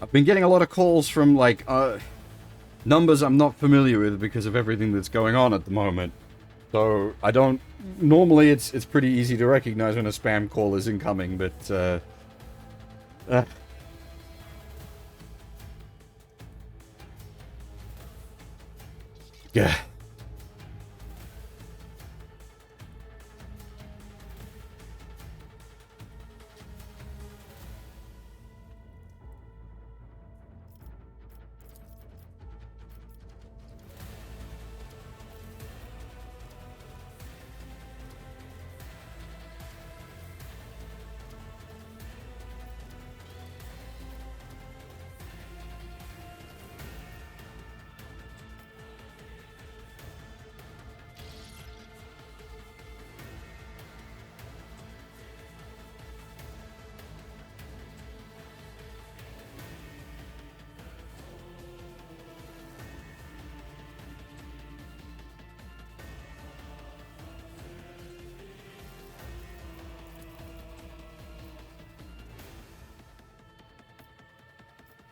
I've been getting a lot of calls from, like, numbers I'm not familiar with because of everything that's going on at the moment. So, I don't... Normally, it's pretty easy to recognize when a spam call is incoming, but, yeah.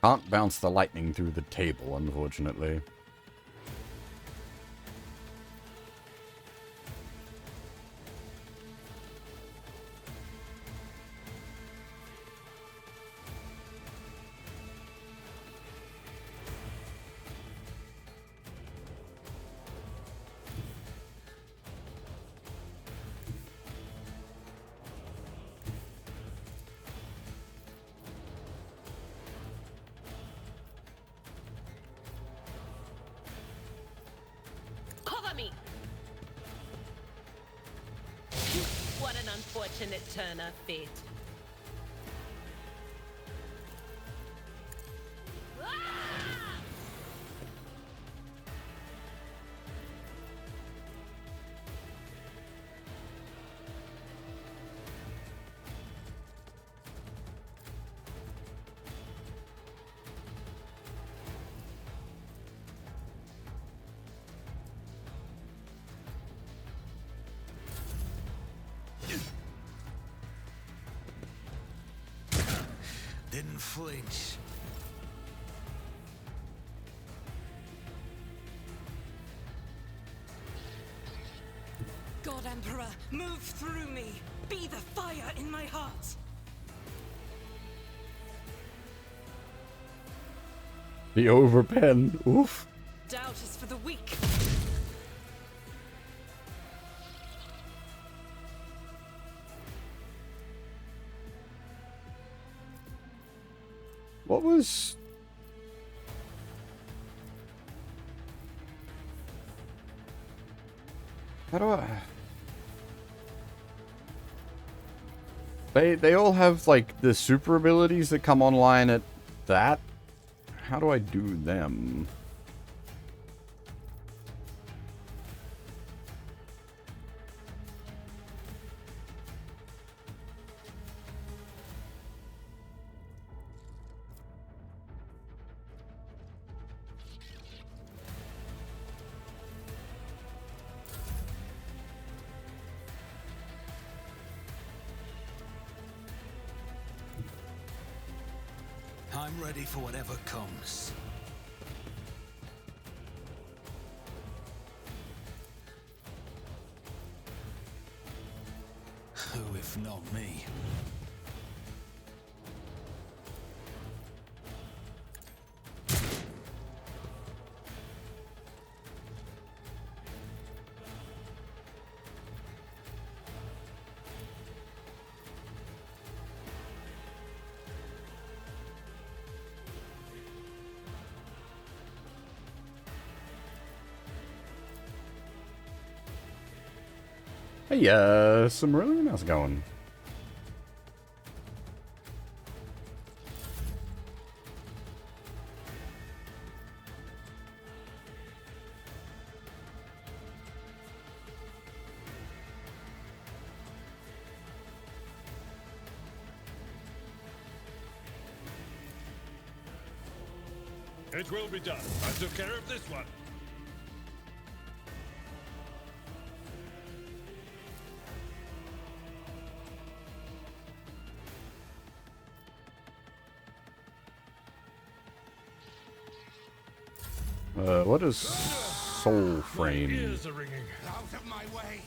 Can't bounce the lightning through the table, unfortunately. Cover me! What an unfortunate turn of fate. Didn't flinch. God Emperor, move through me. Be the fire in my heart. The overpen. Oof. Doubt is for the weak. What was... How do I... They all have, like, the super abilities that come online at that? How do I do them? I'm ready for whatever comes. Who if not me? Hey, Sumerian, how's it going? It will be done. I took care of this one. What is Soul Frame? Ears are ringing. Out of my way!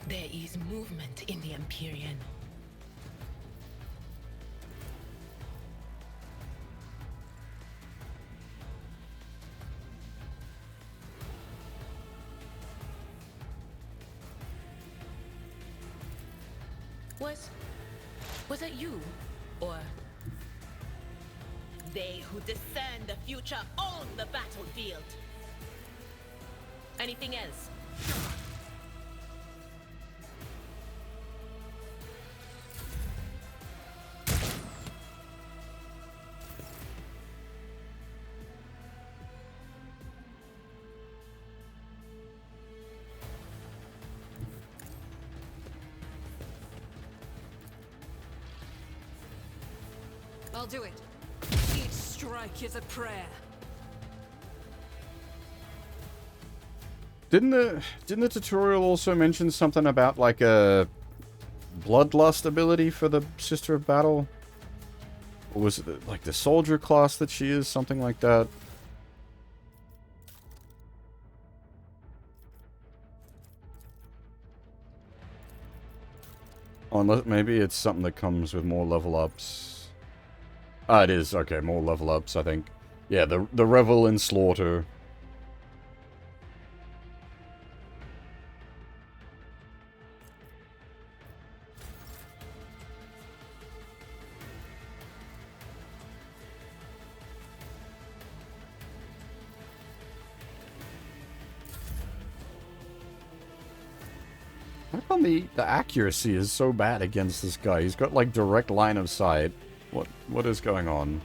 There is movement in the Empyrean. Was it you? Or they who discern the future own the battlefield? Anything else? I'll do it. Each strike is a prayer. Didn't the tutorial also mention something about like a bloodlust ability for the Sister of Battle? Or was it like the soldier class that she is, something like that? Unless maybe it's something that comes with more level ups. Ah, it is. Okay, more level ups, I think. Yeah, the Revel in Slaughter. How come the accuracy is so bad against this guy? He's got like direct line of sight. What is going on?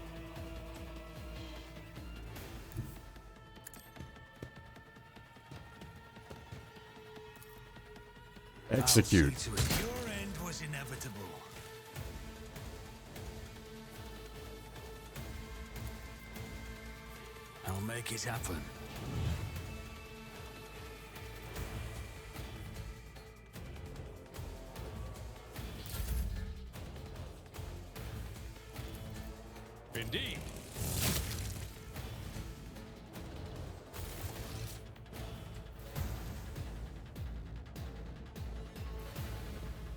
Execute. Your end was inevitable. I'll make it happen. Indeed.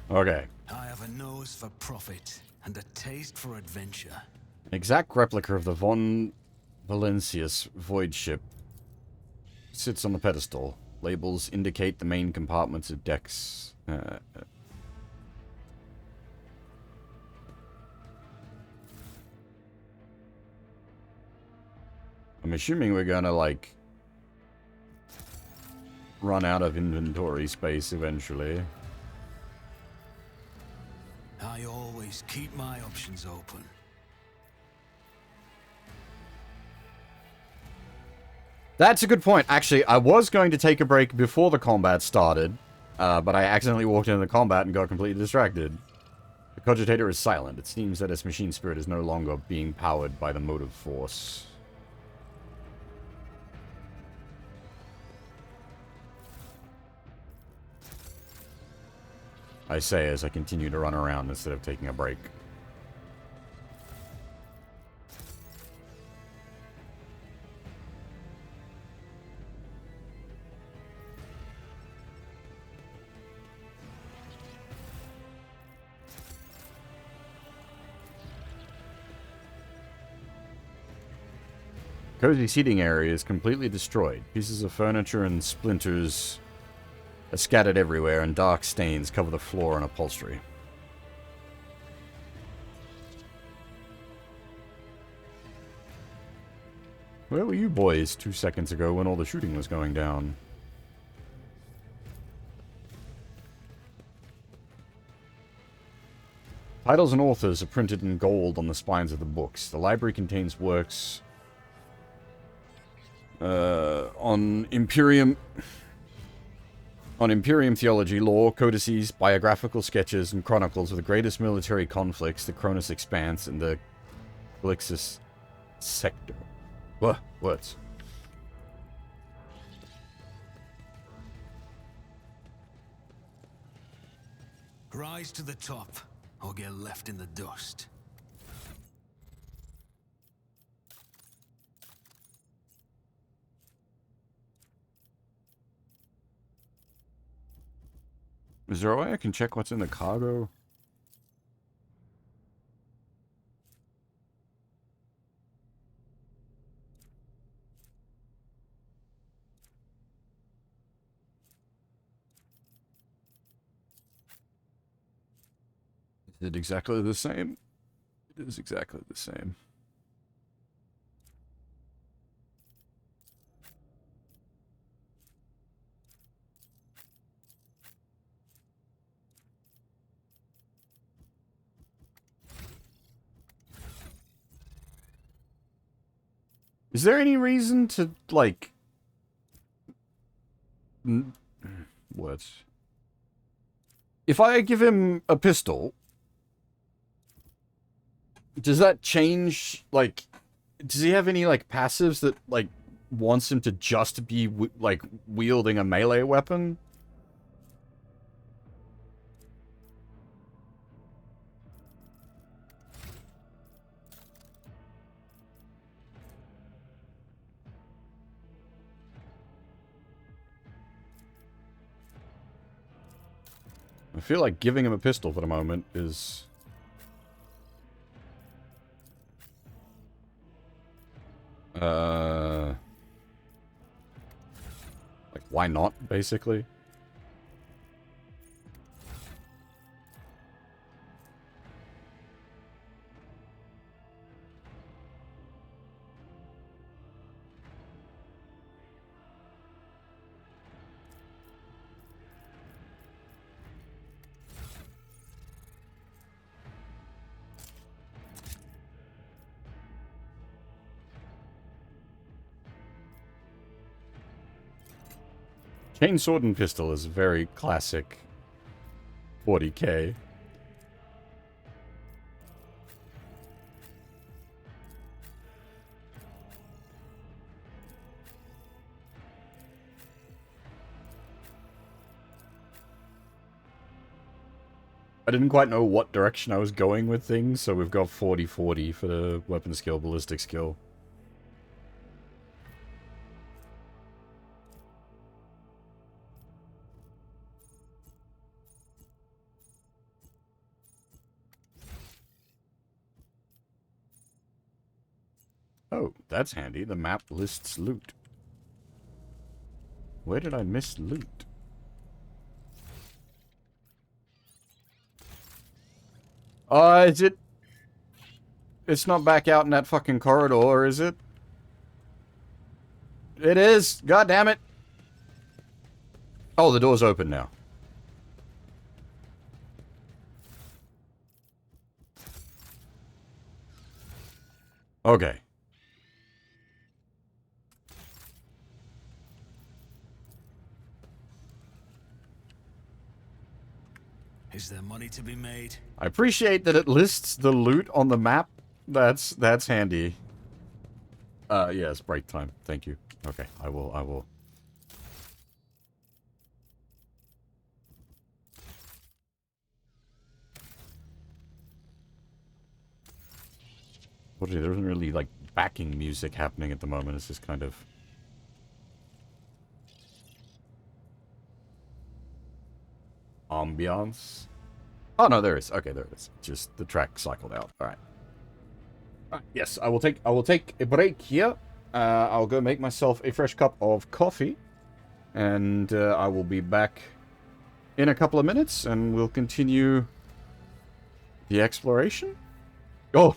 Okay. I have a nose for profit and a taste for adventure. An exact replica of the Von Valencius void ship sits on the pedestal. Labels indicate the main compartments of decks. I'm assuming we're gonna, like, run out of inventory space eventually. I always keep my options open. That's a good point. Actually, I was going to take a break before the combat started, but I accidentally walked into the combat and got completely distracted. The cogitator is silent. It seems that its machine spirit is no longer being powered by the motive force. I say as I continue to run around instead of taking a break. Cozy seating area is completely destroyed. Pieces of furniture and splinters are scattered everywhere, and dark stains cover the floor and upholstery. Where were you boys 2 seconds ago when all the shooting was going down? Titles and authors are printed in gold on the spines of the books. The library contains works on Imperium On Imperium theology, lore, codices, biographical sketches, and chronicles of the greatest military conflicts, the Cronus Expanse, and the Calixus Sector. What? Words. Rise to the top, or get left in the dust. Is there a way I can check what's in the cargo? Is it exactly the same? It is exactly the same. Is there any reason to, like... Words. If I give him a pistol... Does that change, like... Does he have any, like, passives that, like, wants him to just be, like, wielding a melee weapon? I feel like giving him a pistol for the moment is... Like, why not, basically? Chainsword and pistol is very classic 40k. I didn't quite know what direction I was going with things, so we've got 40-40 for the weapon skill, ballistic skill. Oh, that's handy. The map lists loot. Where did I miss loot? Is it... It's not back out in that fucking corridor, is it? It is! God damn it! Oh, the door's open now. Okay. Is there money to be made? I appreciate that it lists the loot on the map. That's handy. Yes, break time. Thank you. Okay, I will. What is it? There isn't really, like, backing music happening at the moment. It's just kind of... ambiance. Oh, no, there is. Okay, there it is. Just the track cycled out. All right. All right. Yes, I will take a break here. I'll go make myself a fresh cup of coffee. And I will be back in a couple of minutes, and we'll continue the exploration. Oh,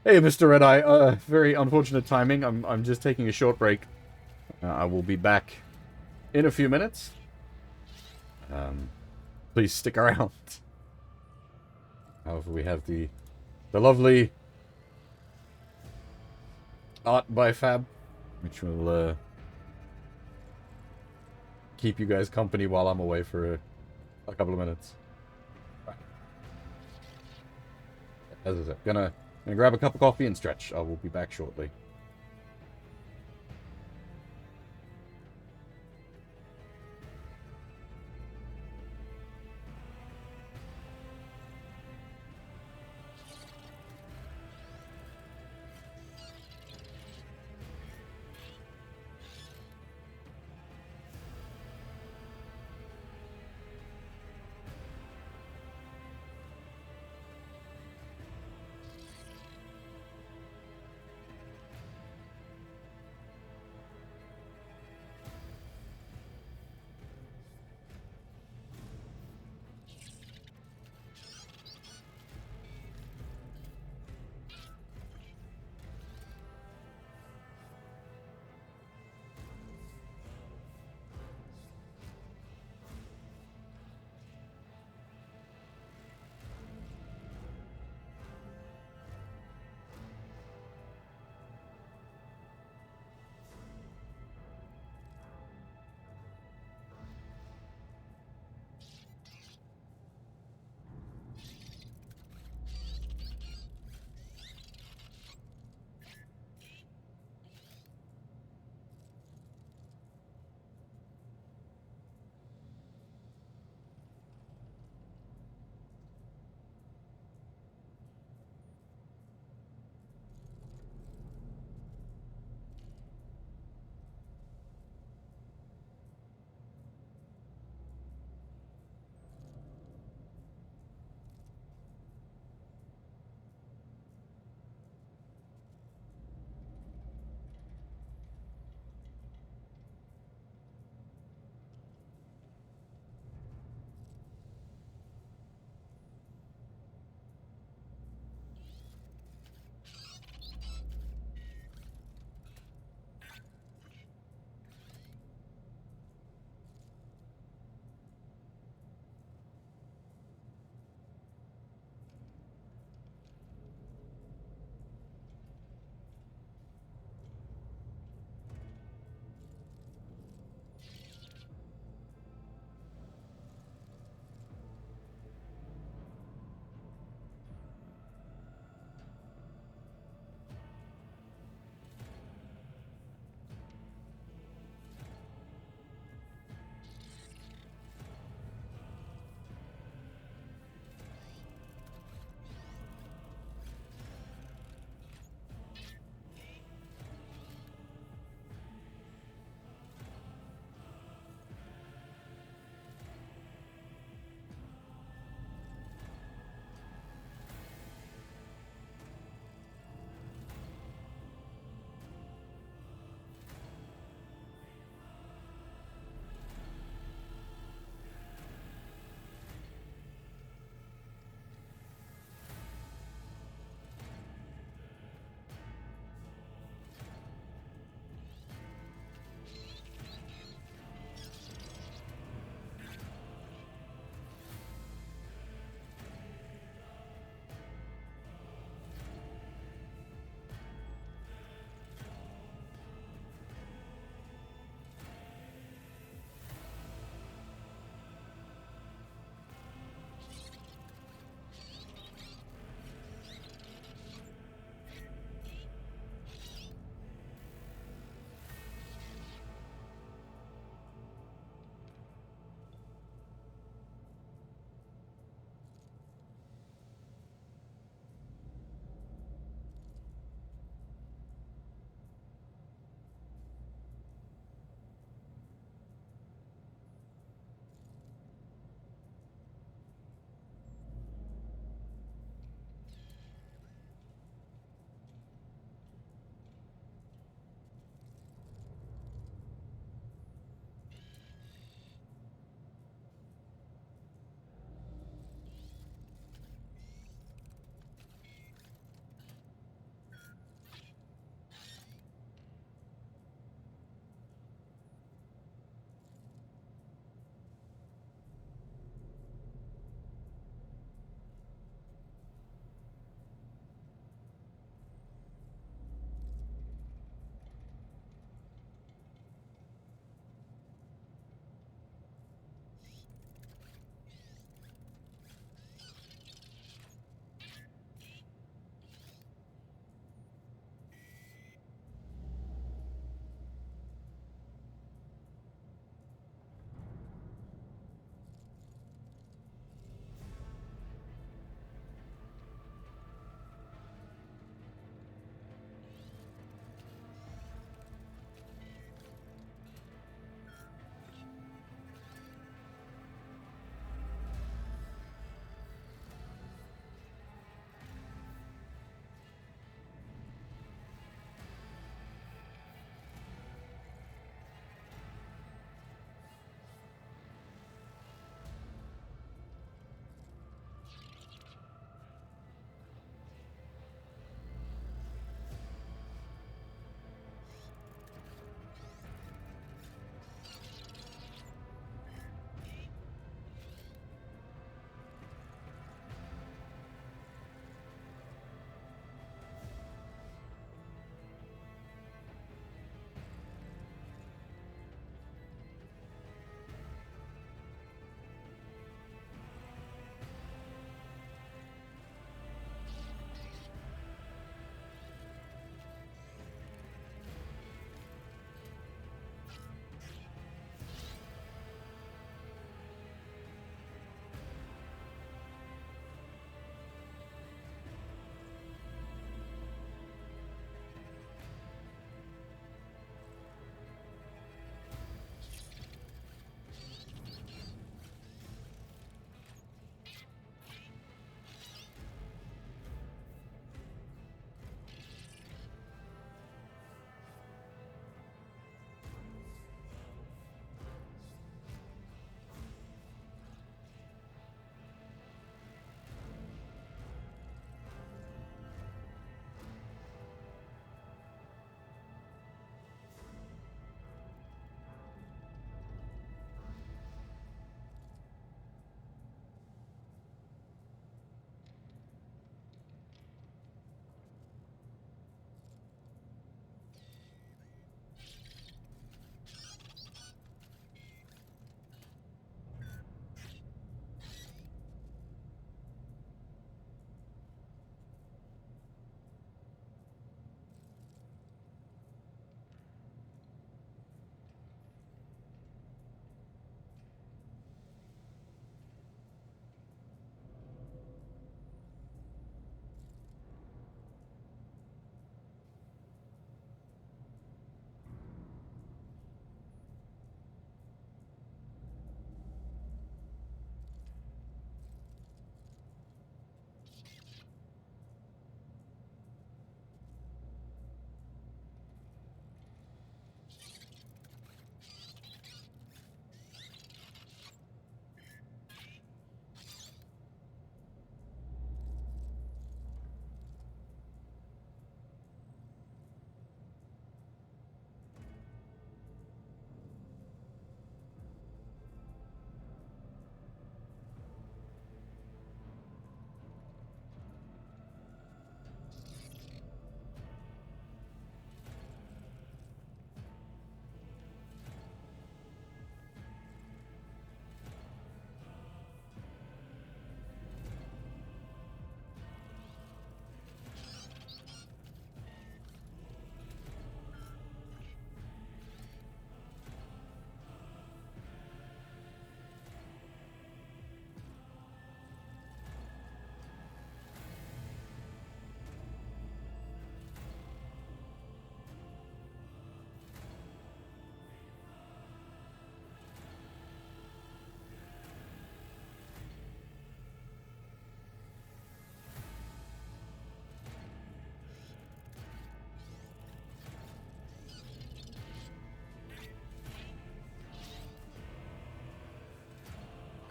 hey, Mr. Red Eye. Very unfortunate timing. I'm just taking a short break. I will be back in a few minutes. Please stick around. However, we have the lovely art by Fab, which will keep you guys company while I'm away for a couple of minutes. As I said, gonna grab a cup of coffee and stretch. I will be back shortly.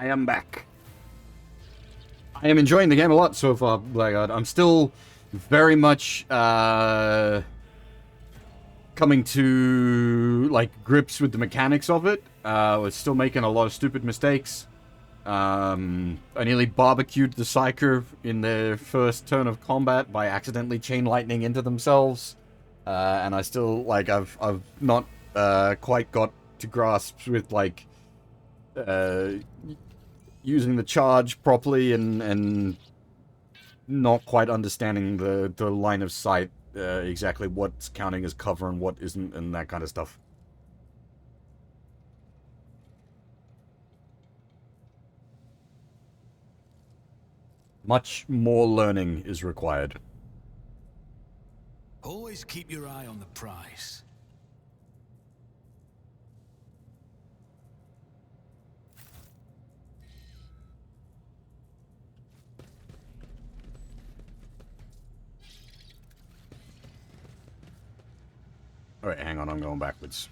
I am back. I am enjoying the game a lot so far, Blackguard. I'm still very much coming to like grips with the mechanics of it. We're still making a lot of stupid mistakes. I nearly barbecued the Psyker in their first turn of combat by accidentally chain lightning into themselves. And I still, like, I've not quite got to grasp with, like, using the charge properly and not quite understanding the line of sight, exactly what's counting as cover and what isn't, and that kind of stuff. Much more learning is required. Always keep your eye on the prize. Alright, hang on, I'm going backwards.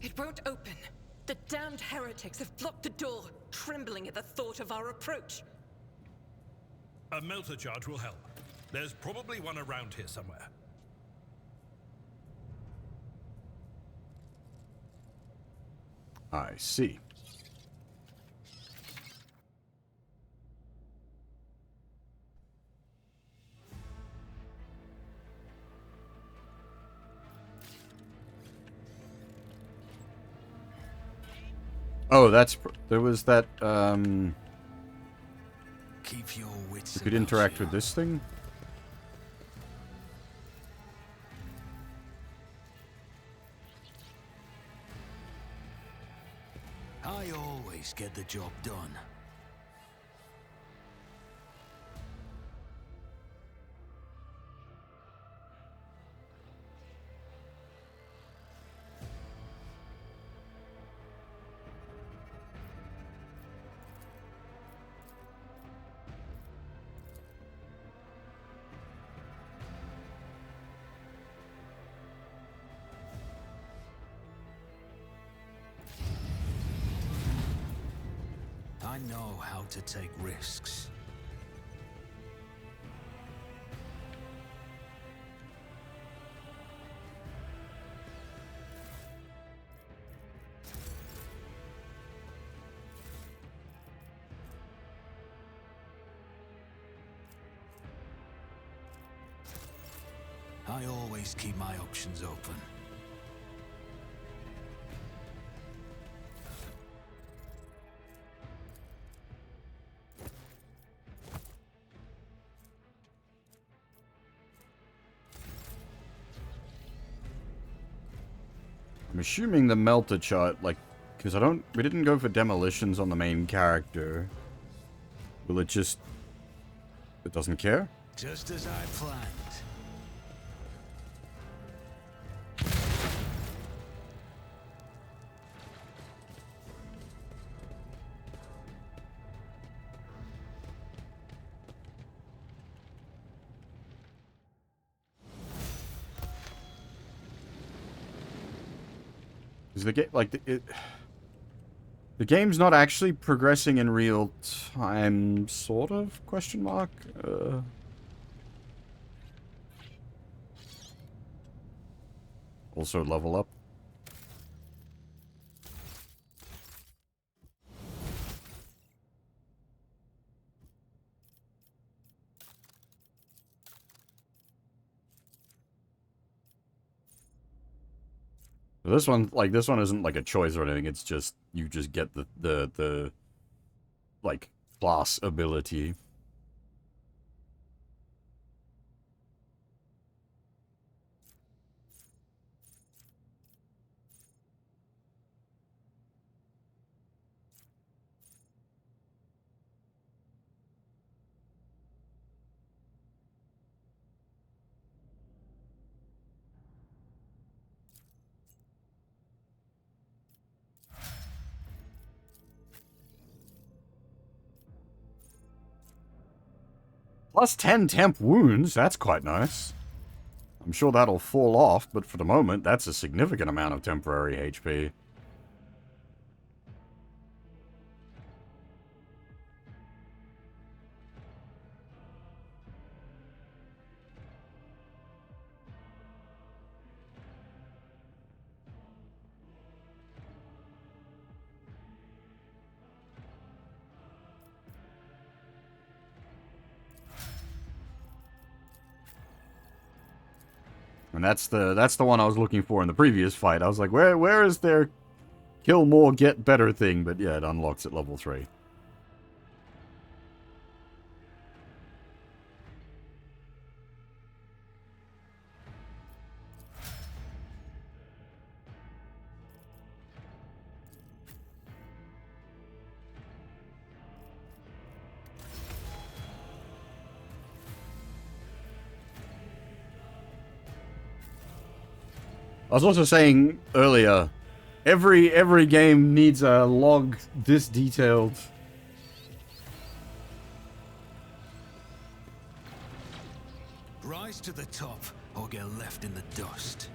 It won't open. The damned heretics have blocked the door, trembling at the thought of our approach. A melter charge will help. There's probably one around here somewhere. I see. Oh, there was that, Keep your wits you could interact with this thing? I always get the job done. I know how to take risks. I always keep my options open. I'm assuming the melter chart, like, because we didn't go for demolitions on the main character. Will it just, it doesn't care? Just as I planned. Is the game, like, the game's not actually progressing in real time, sort of, question mark? Also level up. This one isn't like a choice or anything, it's just, you just get the like, class ability. Plus 10 temp wounds, that's quite nice. I'm sure that'll fall off, but for the moment, that's a significant amount of temporary HP. And that's the one I was looking for in the previous fight. I was like, where is their kill more, get better thing? But yeah, it unlocks at level 3. I was also saying earlier, every game needs a log this detailed. Rise to the top, or get left in the dust.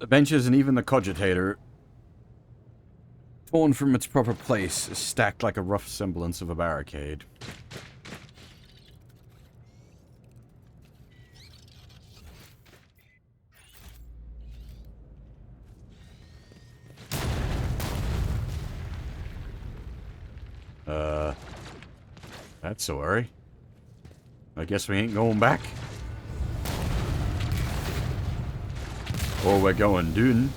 The benches and even the cogitator, torn from its proper place, is stacked like a rough semblance of a barricade. That's so worry. I guess we ain't going back. Or we're going dune.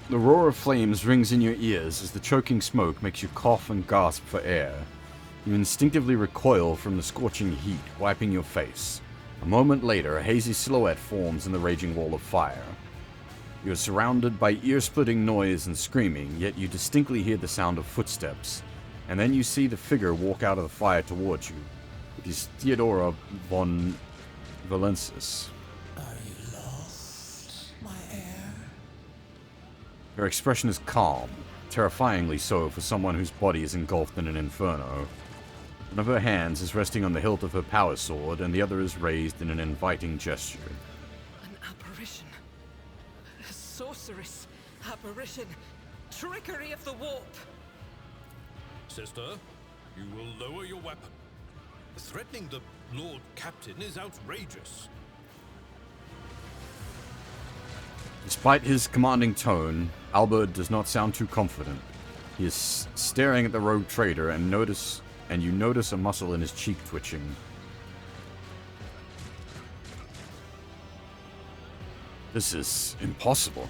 The roar of flames rings in your ears as the choking smoke makes you cough and gasp for air. You instinctively recoil from the scorching heat, wiping your face. A moment later, a hazy silhouette forms in the raging wall of fire. You are surrounded by ear-splitting noise and screaming, yet you distinctly hear the sound of footsteps. And then you see the figure walk out of the fire towards you. It is Theodora von Valensis. Are you lost, my heir? Her expression is calm, terrifyingly so for someone whose body is engulfed in an inferno. One of her hands is resting on the hilt of her power sword, and the other is raised in an inviting gesture. An apparition. A sorceress. Apparition. Trickery of the warp. Sister, you will lower your weapon. Threatening the Lord Captain is outrageous. Despite his commanding tone, Albert does not sound too confident. He is staring at the rogue trader and you notice a muscle in his cheek twitching. This is impossible.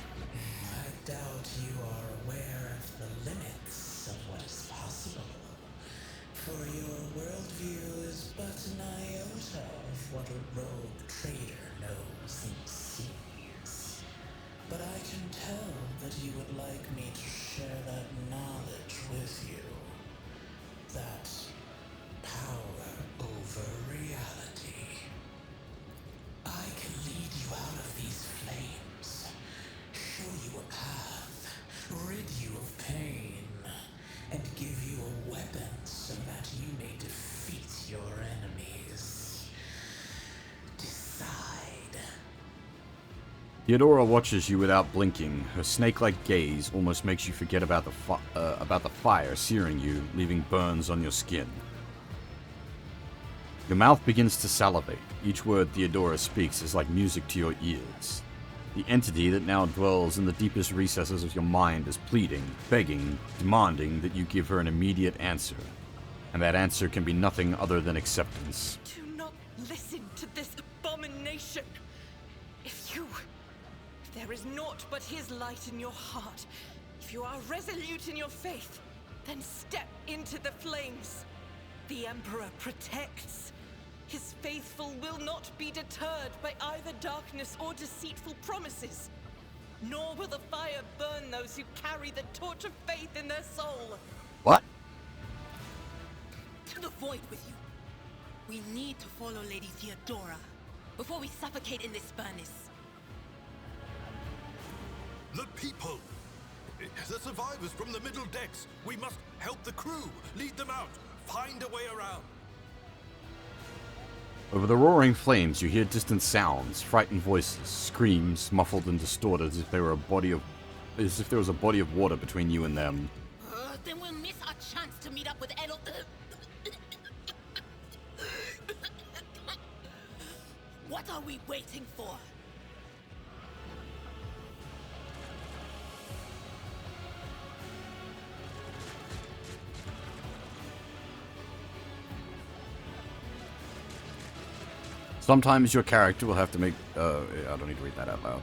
I doubt you are aware of the limits of what is possible. For your worldview is but an iota of what a rogue trader knows and sees. But I can tell that you would like me to share that knowledge with you. That power over reality. I can lead you out of these flames, show you a path, rid you of pain, and give you a weapon so that you may defeat your enemies. Decide. Theodora watches you without blinking. Her snake-like gaze almost makes you forget about the fire searing you, leaving burns on your skin. Your mouth begins to salivate. Each word Theodora speaks is like music to your ears. The entity that now dwells in the deepest recesses of your mind is pleading, begging, demanding that you give her an immediate answer. And that answer can be nothing other than acceptance. Do not listen to this abomination. If there is naught but his light in your heart, if you are resolute in your faith, then step into the flames. The Emperor protects. His faithful will not be deterred by either darkness or deceitful promises. nor will the fire burn those who carry the torch of faith in their soul. What? To the void with you. We need to follow Lady Theodora before we suffocate in this furnace. The people! The survivors from the middle decks! We must help the crew! Lead them out! Find a way around! Over the roaring flames, you hear distant sounds, frightened voices, screams, muffled and distorted as if there was a body of water between you and them. Then we'll miss our chance to meet up with Elo. What are we waiting for? Sometimes your character will have to make... I don't need to read that out loud.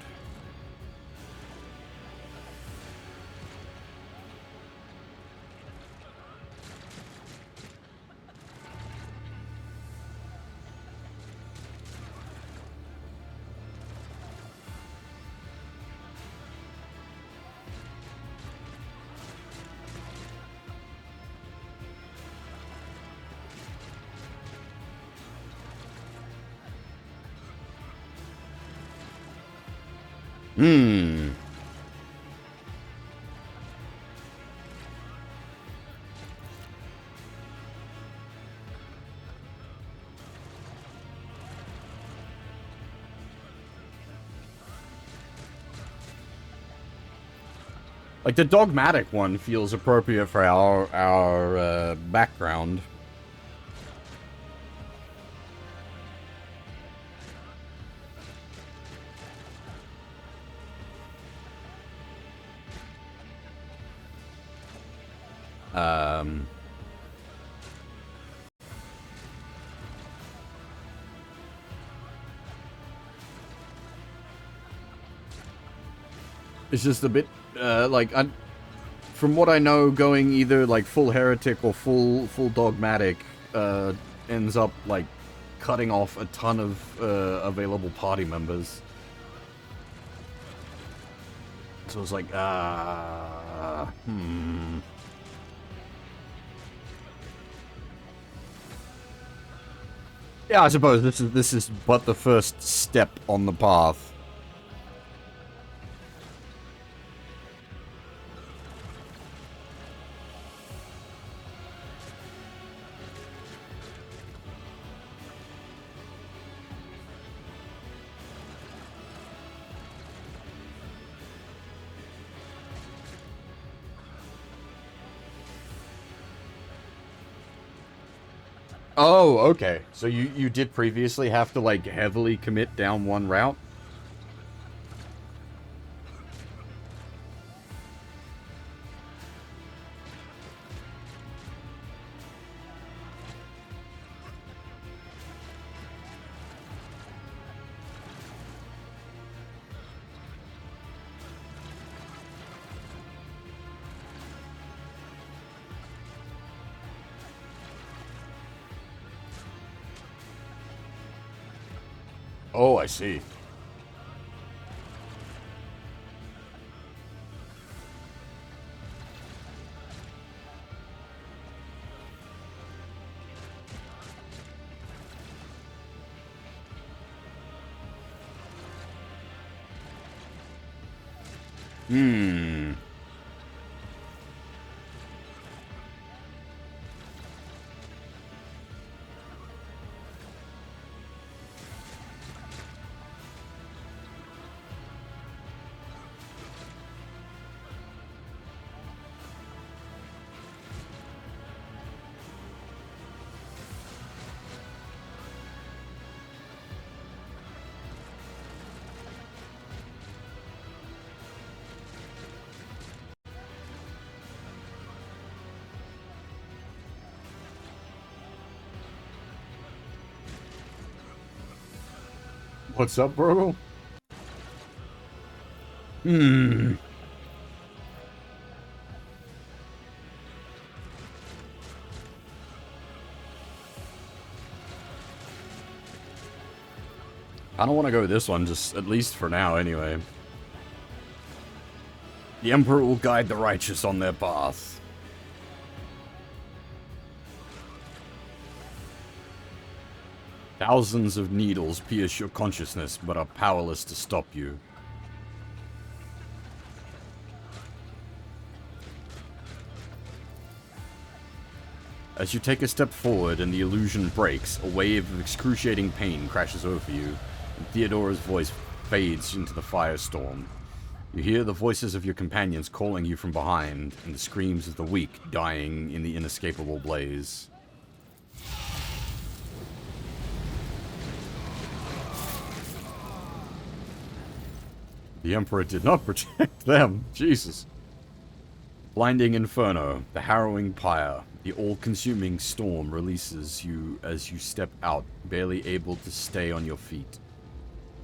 Like, the dogmatic one feels appropriate for our background. It's just a bit, like, from what I know, going either, like, full heretic or full dogmatic, ends up, like, cutting off a ton of, available party members. So it's like, Yeah, I suppose this is but the first step on the path. Oh, okay. So you did previously have to, like, heavily commit down one route? Oh, I see. What's up, bro? I don't want to go this one, just at least for now, anyway. The Emperor will guide the righteous on their path. Thousands of needles pierce your consciousness, but are powerless to stop you. As you take a step forward and the illusion breaks, a wave of excruciating pain crashes over you, and Theodora's voice fades into the firestorm. You hear the voices of your companions calling you from behind, and the screams of the weak dying in the inescapable blaze. The Emperor did not protect them. Jesus. Blinding inferno, the harrowing pyre, the all-consuming storm releases you as you step out, barely able to stay on your feet.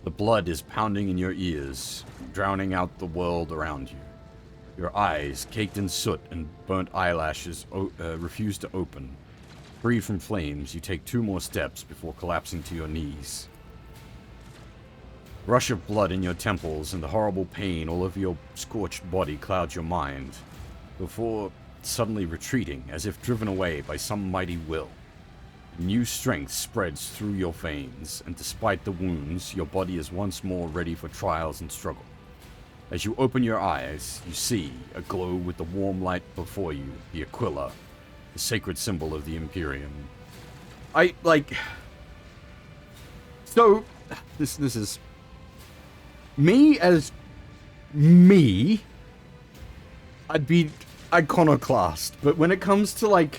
The blood is pounding in your ears, drowning out the world around you. Your eyes, caked in soot and burnt eyelashes, refuse to open. Free from flames, you take 2 more steps before collapsing to your knees. Rush of blood in your temples and the horrible pain all over your scorched body clouds your mind, before suddenly retreating as if driven away by some mighty will. New strength spreads through your veins, and despite the wounds, your body is once more ready for trials and struggle. As you open your eyes, you see, aglow with the warm light before you, the Aquila, the sacred symbol of the Imperium. So, this is... Me as... me... I'd be iconoclast, but when it comes to, 40k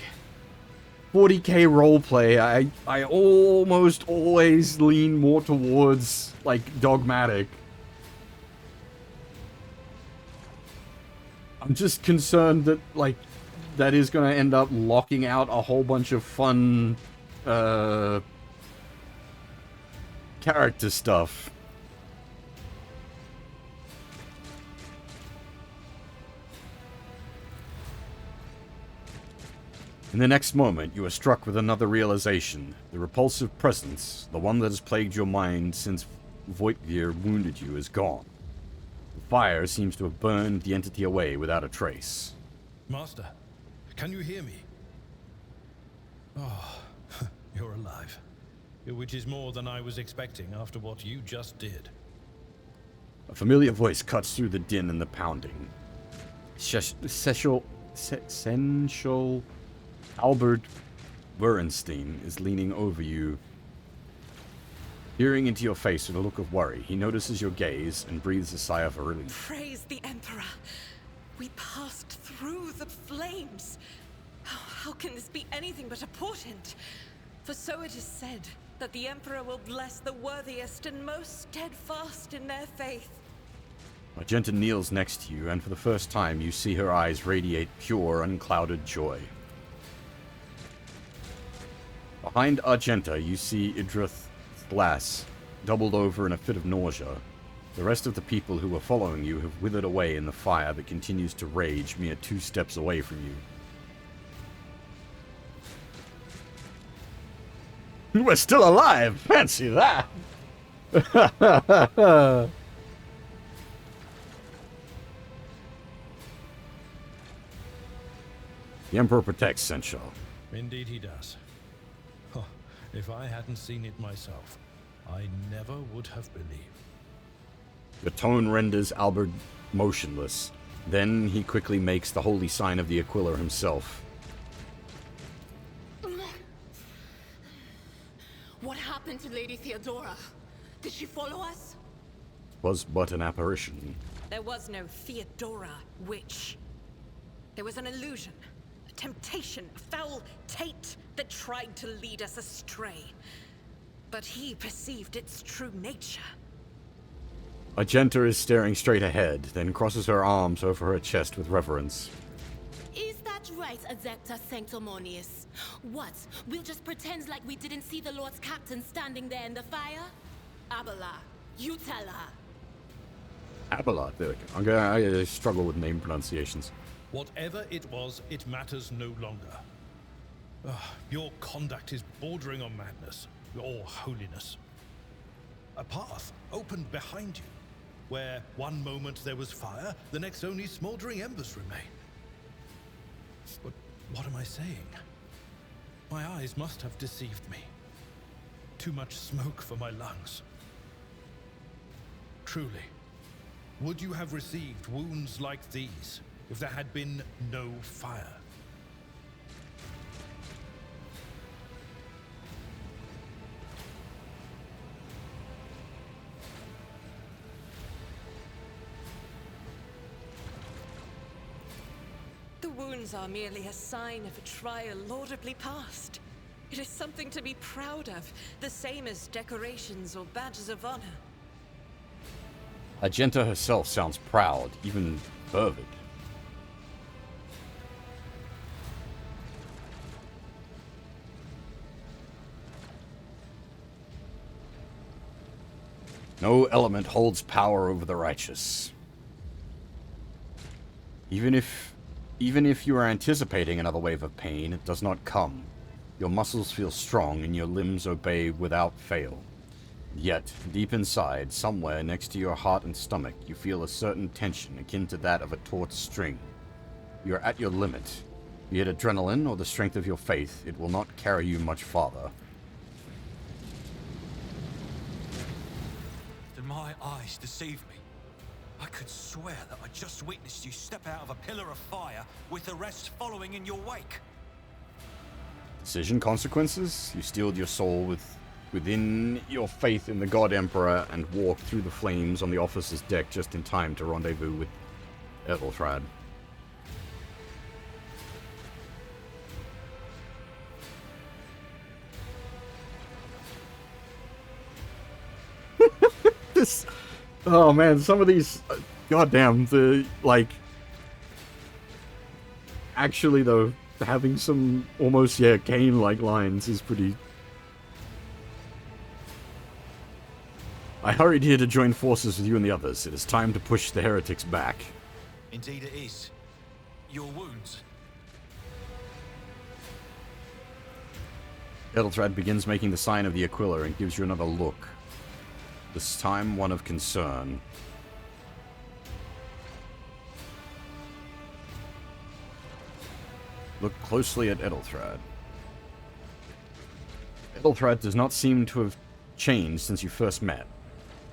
roleplay, I almost always lean more towards, dogmatic. I'm just concerned that, that is going to end up locking out a whole bunch of fun, character stuff. In the next moment, you are struck with another realization. The repulsive presence, the one that has plagued your mind since Voigtgear wounded you, is gone. The fire seems to have burned the entity away without a trace. Master, can you hear me? Oh, you're alive. Which is more than I was expecting after what you just did. A familiar voice cuts through the din and the pounding. Sensual Albert Berenstein is leaning over you, peering into your face with a look of worry. He notices your gaze and breathes a sigh of relief. Praise the Emperor! We passed through the flames! How can this be anything but a portent? For so it is said, that the Emperor will bless the worthiest and most steadfast in their faith. Argenta kneels next to you, and for the first time you see her eyes radiate pure, unclouded joy. Behind Argenta, you see Idrith Glass, doubled over in a fit of nausea. The rest of the people who were following you have withered away in the fire that continues to rage mere 2 steps away from you. We're still alive! Fancy that! The Emperor protects Sensual. Indeed he does. Oh, if I hadn't seen it myself, I never would have believed. The tone renders Albert motionless. Then he quickly makes the holy sign of the Aquila himself. What happened to Lady Theodora? Did she follow us? Was but an apparition. There was no Theodora, witch. There was an illusion, a temptation, a foul taint that tried to lead us astray. But he perceived its true nature. Argenta is staring straight ahead, then crosses her arms over her chest with reverence. Is that right, Adepta Sanctimonious? What? We'll just pretend like we didn't see the Lord's Captain standing there in the fire? Abela, you tell her. Abelard, there we go. I struggle with name pronunciations. Whatever it was, it matters no longer. Your conduct is bordering on madness, or holiness. A path opened behind you. where one moment there was fire, the next only smoldering embers remain. But what am I saying? My eyes must have deceived me. Too much smoke for my lungs. Truly, would you have received wounds like these if there had been no fire? The wounds are merely a sign of a trial laudably passed. It is something to be proud of, the same as decorations or badges of honor. Argenta herself sounds proud, even fervid. No element holds power over the righteous. Even if you are anticipating another wave of pain, it does not come. Your muscles feel strong and your limbs obey without fail. Yet, deep inside, somewhere next to your heart and stomach, you feel a certain tension akin to that of a taut string. You are at your limit. Be it adrenaline or the strength of your faith, it will not carry you much farther. Did my eyes deceive me? I could swear that I just witnessed you step out of a pillar of fire with the rest following in your wake. Decision consequences? You steeled your soul within your faith in the God Emperor and walked through the flames on the officer's deck just in time to rendezvous with Ethelfrad. This... Oh man, some of these... goddamn, actually though, having some almost, Kane-like lines is pretty... I hurried here to join forces with you and the others. It is time to push the heretics back. Indeed it is. Your wounds. Ethelfrad begins making the sign of the Aquila and gives you another look. This time one of concern. Look closely at Ethelfrad. Ethelfrad does not seem to have changed since you first met,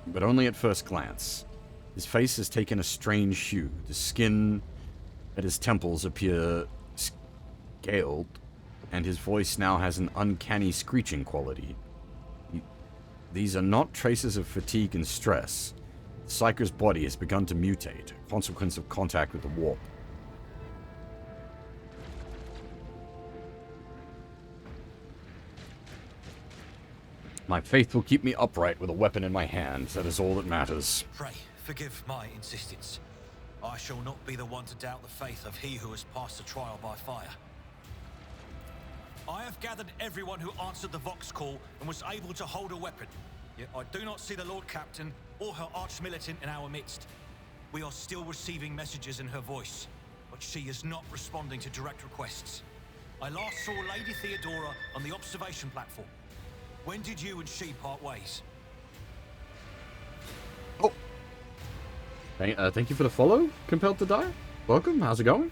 but only at first glance. His face has taken a strange hue. The skin at his temples appear scaled, and his voice now has an uncanny screeching quality. These are not traces of fatigue and stress. The Psyker's body has begun to mutate, a consequence of contact with the warp. My faith will keep me upright with a weapon in my hand. That is all that matters. Pray, forgive my insistence. I shall not be the one to doubt the faith of he who has passed the trial by fire. I have gathered everyone who answered the Vox call and was able to hold a weapon. Yet I do not see the Lord Captain or her arch-militant in our midst. We are still receiving messages in her voice, but she is not responding to direct requests. I last saw Lady Theodora on the observation platform. When did you and she part ways? Oh. Thank you for the follow, Compelled to Die. Welcome, how's it going?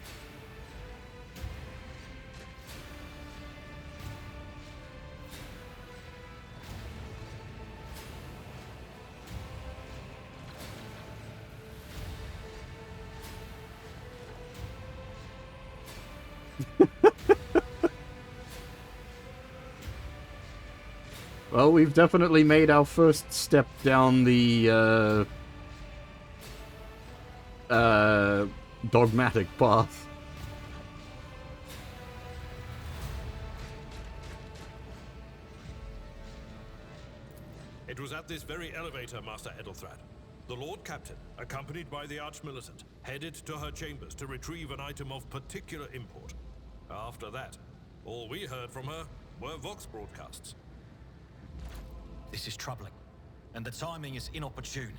Well, we've definitely made our first step down the dogmatic path. It was at this very elevator, Master Ethelfrad. The Lord Captain, accompanied by the Arch-Militant, headed to her chambers to retrieve an item of particular import. After that, all we heard from her were Vox broadcasts. This is troubling, and the timing is inopportune.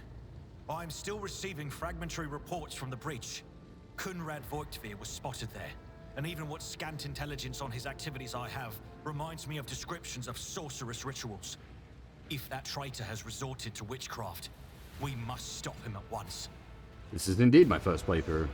I am still receiving fragmentary reports from the breach. Kunrad Voigtveer was spotted there, and even what scant intelligence on his activities I have reminds me of descriptions of sorcerous rituals. If that traitor has resorted to witchcraft, We must stop him at once. This is indeed my first playthrough.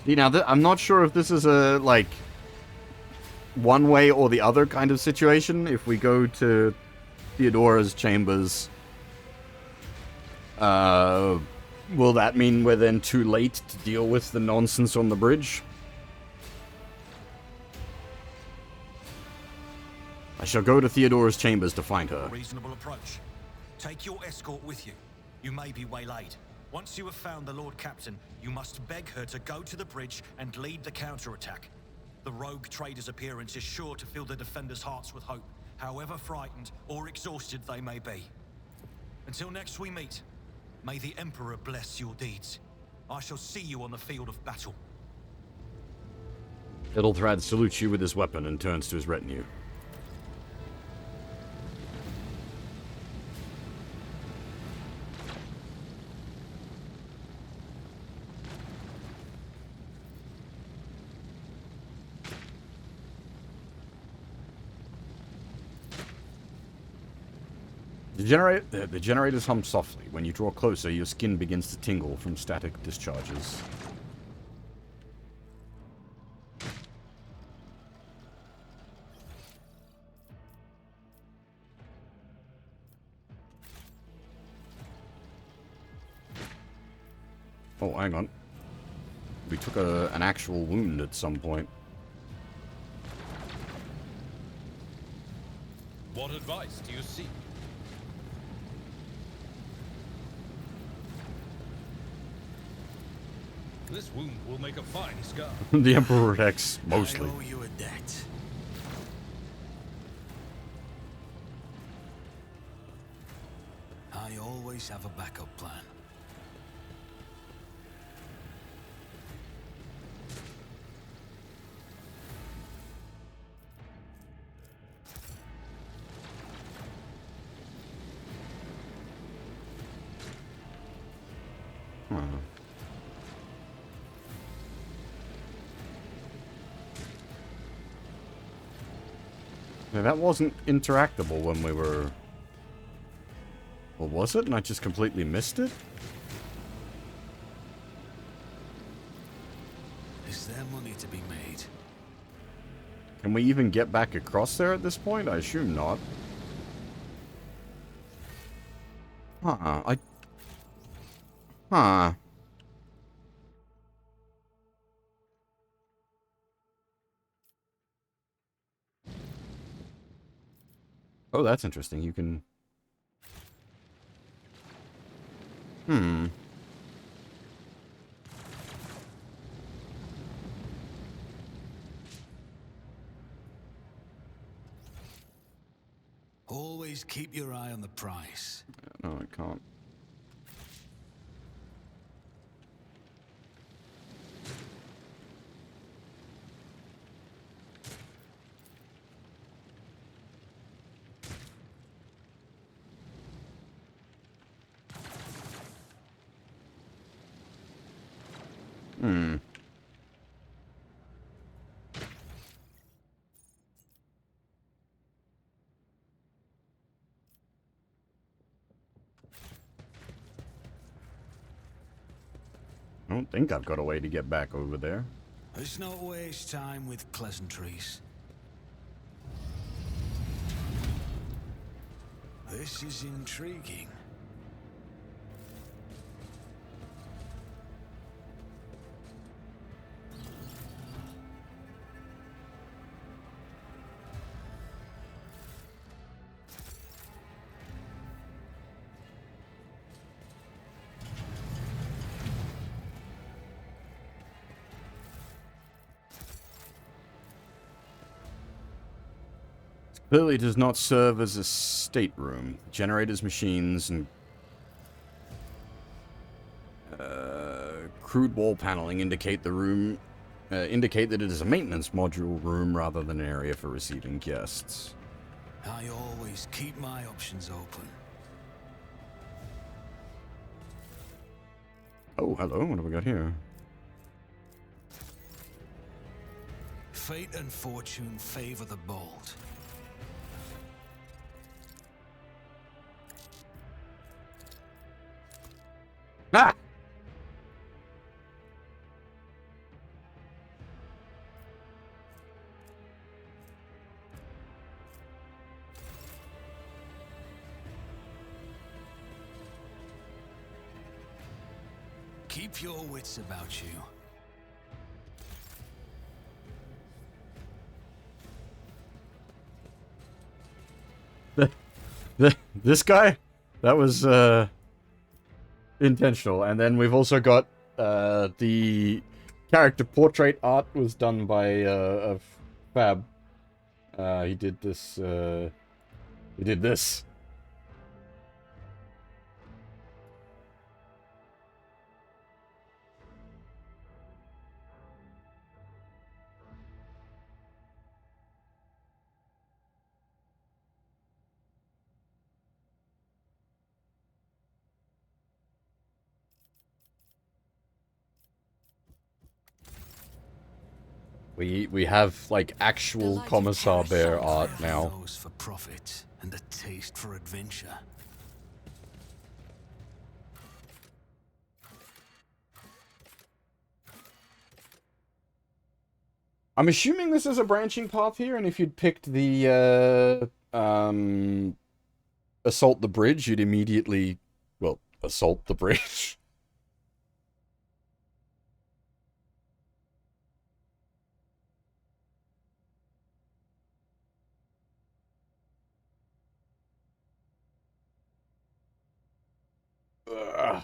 Now, I'm not sure if this is a, like, one way or the other kind of situation. If we go to Theodora's chambers, will that mean we're then too late to deal with the nonsense on the bridge? I shall go to Theodora's chambers to find her. Reasonable approach. Take your escort with you. You may be waylaid. Once you have found the Lord Captain, you must beg her to go to the bridge and lead the counterattack. The rogue trader's appearance is sure to fill the defenders' hearts with hope, however frightened or exhausted they may be. Until next we meet, may the Emperor bless your deeds. I shall see you on the field of battle. Ethelthrad salutes you with his weapon and turns to his retinue. The generators hum softly. When you draw closer, your skin begins to tingle from static discharges. Oh, hang on. We took an actual wound at some point. What advice do you seek? This wound will make a fine scar. The Emperor protects, mostly. I owe you a debt. I always have a backup plan. Yeah, that wasn't interactable when we were... Or was it? And I just completely missed it? Is there money to be made? Can we even get back across there at this point? I assume not. Huh. Oh, that's interesting. You can... Always keep your eye on the price. No, I can't. I don't think I've got a way to get back over there. Let's not waste time with pleasantries. This is intriguing. Clearly does not serve as a stateroom. Generators, machines, and crude wall paneling indicate the room indicate that it is a maintenance module room rather than an area for receiving guests. I always keep my options open. Oh, hello. What have we got here? Fate and fortune favor the bold. Ah! Keep your wits about you. This guy? That was, intentional. And then we've also got, the character portrait art was done by, Fab. He did this, he did this. We have like actual Commissar Bear art now. Those for profit and a taste for adventure. I'm assuming this is a branching path here, and if you'd picked the assault the bridge, you'd immediately, well, assault the bridge. Ugh.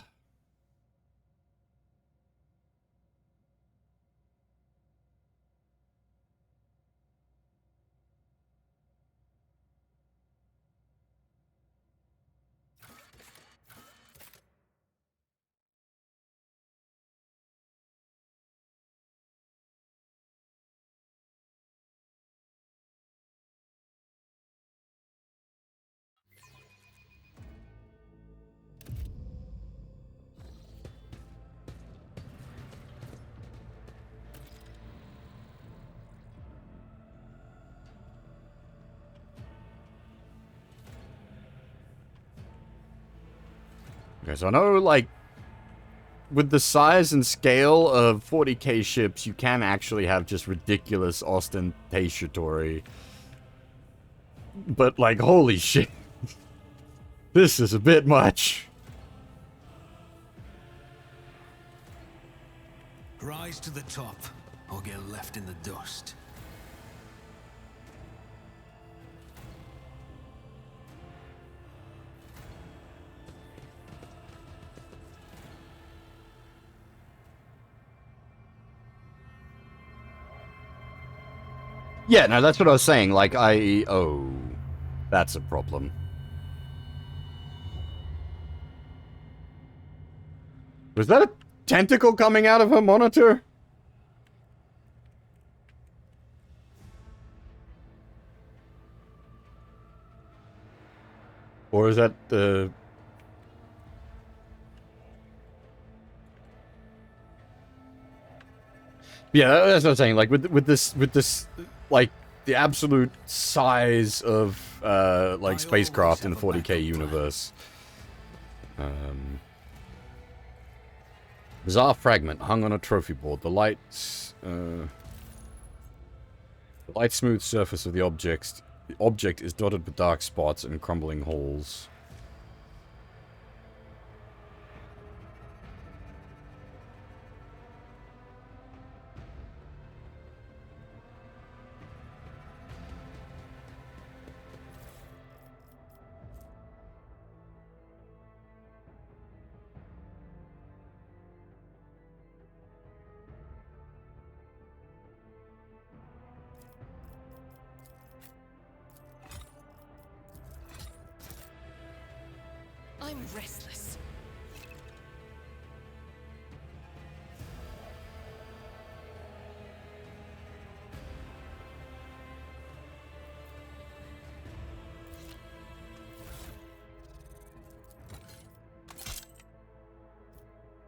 Okay, so I know, like, with the size and scale of 40k ships, you can actually have just ridiculous ostentatory. But, like, holy shit. This is a bit much. Rise to the top, or get left in the dust. Yeah, no, that's what I was saying. Like, oh, that's a problem. Was that a tentacle coming out of her monitor? Or is that the... Yeah, that's what I'm saying. Like, with this, like, the absolute size of, like, spacecraft in the 40k universe. Bizarre fragment hung on a trophy board. The light smooth surface of the object is dotted with dark spots and crumbling holes. restless.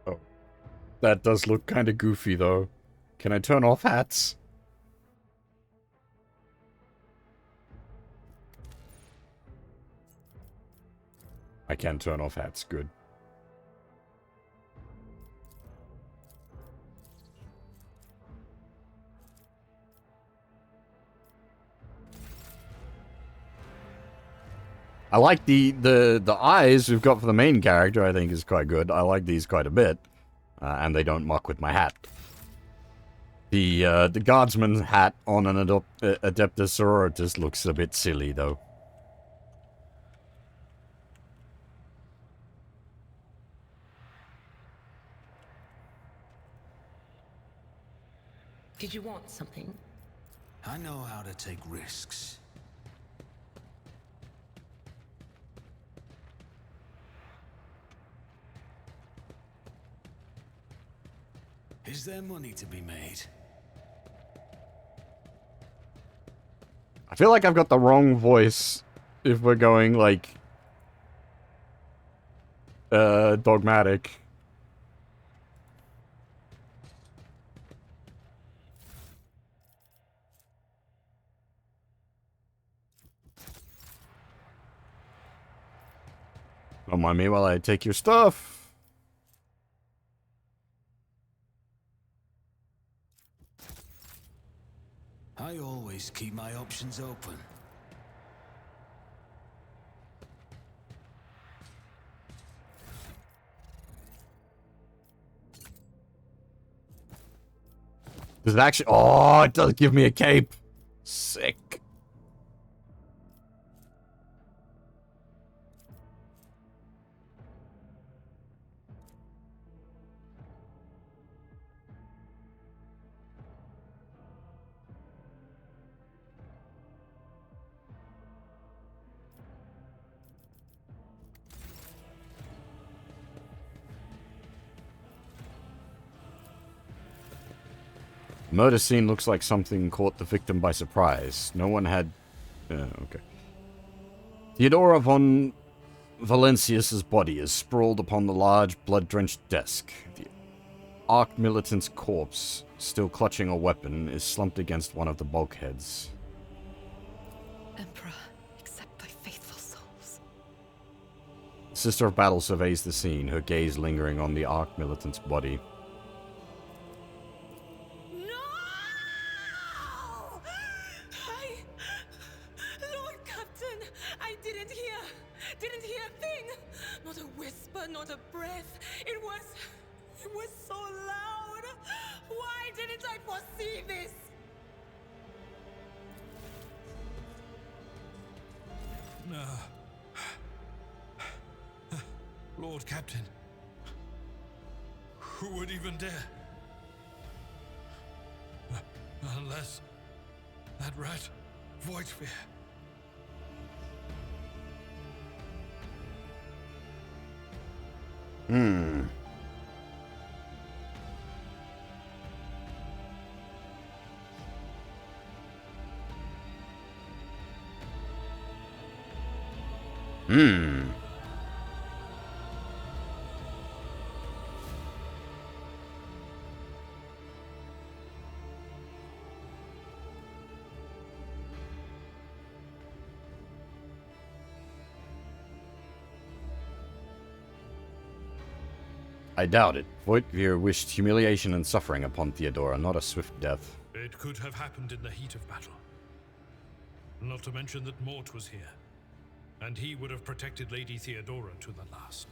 Oh. That does look kind of goofy, though. Can I turn off hats? I can turn off hats, good. I like the eyes we've got for the main character, I think is quite good. I like these quite a bit. And they don't muck with my hat. The guardsman's hat on an Adeptus Sororitas looks a bit silly, though. Did you want something? I know how to take risks. Is there money to be made? I feel like I've got the wrong voice if we're going, like, dogmatic. Don't mind me while I take your stuff. I always keep my options open. Does it actually... Oh, it does give me a cape. Sick. Murder scene looks like something caught the victim by surprise. No one had... okay. Theodora von Valencius's body is sprawled upon the large, blood-drenched desk. The Arc Militant's corpse, still clutching a weapon, is slumped against one of the bulkheads. Emperor, accept thy faithful souls. The Sister of Battle surveys the scene, her gaze lingering on the Arc Militant's body. Lord Captain, I didn't hear a thing. Not a whisper, not a breath. It was so loud. Why didn't I foresee this? No. Lord Captain. Who would even dare? Unless that rat, Voidsphere. Hmm. Hmm. I doubt it. Voidsphere wished humiliation and suffering upon Theodora, not a swift death. It could have happened in the heat of battle. Not to mention that Mort was here. And he would have protected Lady Theodora to the last.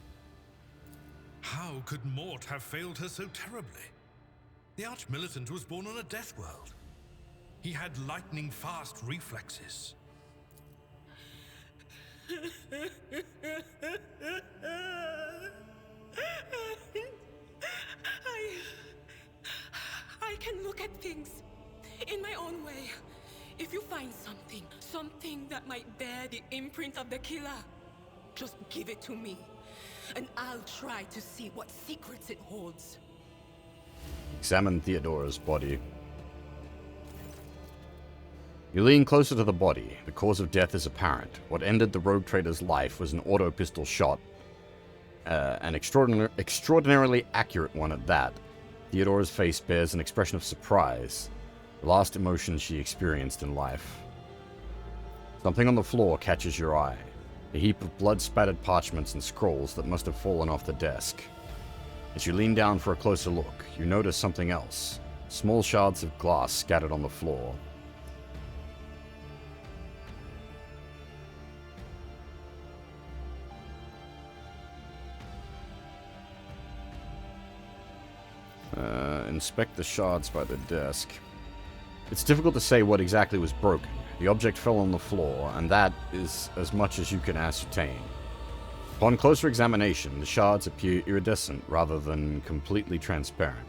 How could Mort have failed her so terribly? The Arch-Militant was born on a death world. He had lightning-fast reflexes. I can look at things in my own way. If you find something that might bear the imprint of the killer, just give it to me. and I'll try to see what secrets it holds. Examine Theodora's body. You lean closer to the body. The cause of death is apparent. What ended the rogue trader's life was an auto pistol shot. An extraordinarily accurate one at that. Theodora's face bears an expression of surprise, the last emotion she experienced in life. Something on the floor catches your eye. A heap of blood-spattered parchments and scrolls that must have fallen off the desk. As you lean down for a closer look, you notice something else. Small shards of glass scattered on the floor. Inspect the shards by the desk. It's difficult to say what exactly was broken. The object fell on the floor, and that is as much as you can ascertain. Upon closer examination, the shards appear iridescent rather than completely transparent,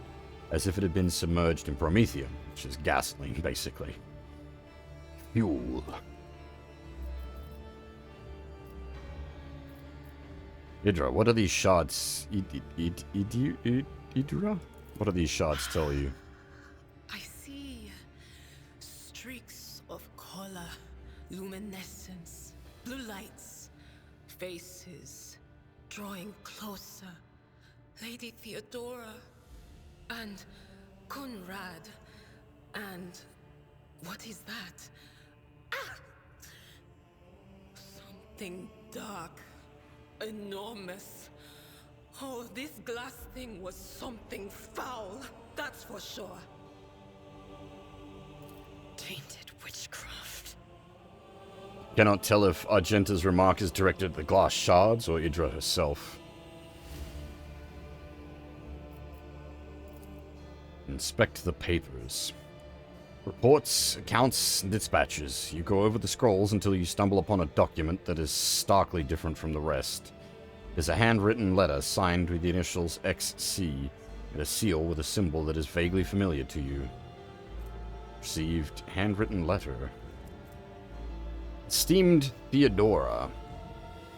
as if it had been submerged in promethium, which is gasoline, basically. Fuel. Idra, what are these shards? Idra? What do these shards tell you? I see streaks of color, luminescence, blue lights, faces, drawing closer. Lady Theodora, and Conrad, and what is that? Ah! Something dark, enormous. Oh, this glass thing was something foul, that's for sure. Tainted witchcraft. Cannot tell if Argenta's remark is directed at the glass shards or Idra herself. Inspect the papers. Reports, accounts, and dispatches. You go over the scrolls until you stumble upon a document that is starkly different from the rest. There's a handwritten letter signed with the initials XC and a seal with a symbol that is vaguely familiar to you. Received handwritten letter. Esteemed Theodora,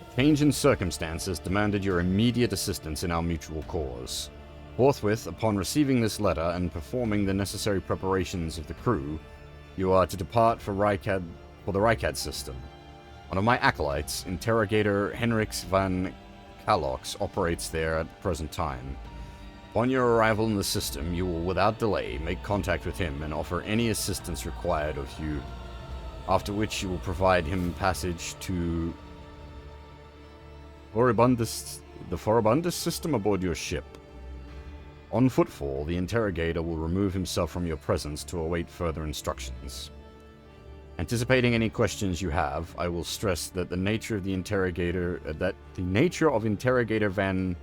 a change in circumstances demanded your immediate assistance in our mutual cause. Forthwith, upon receiving this letter and performing the necessary preparations of the crew, you are to depart for the Rykad system. One of my acolytes, Interrogator Henrix van Kalox, operates there at the present time. Upon your arrival in the system, you will without delay make contact with him and offer any assistance required of you, after which you will provide him passage to the Forabundus system aboard your ship. On footfall, the interrogator will remove himself from your presence to await further instructions. Anticipating any questions you have, I will stress that the nature of Interrogator Van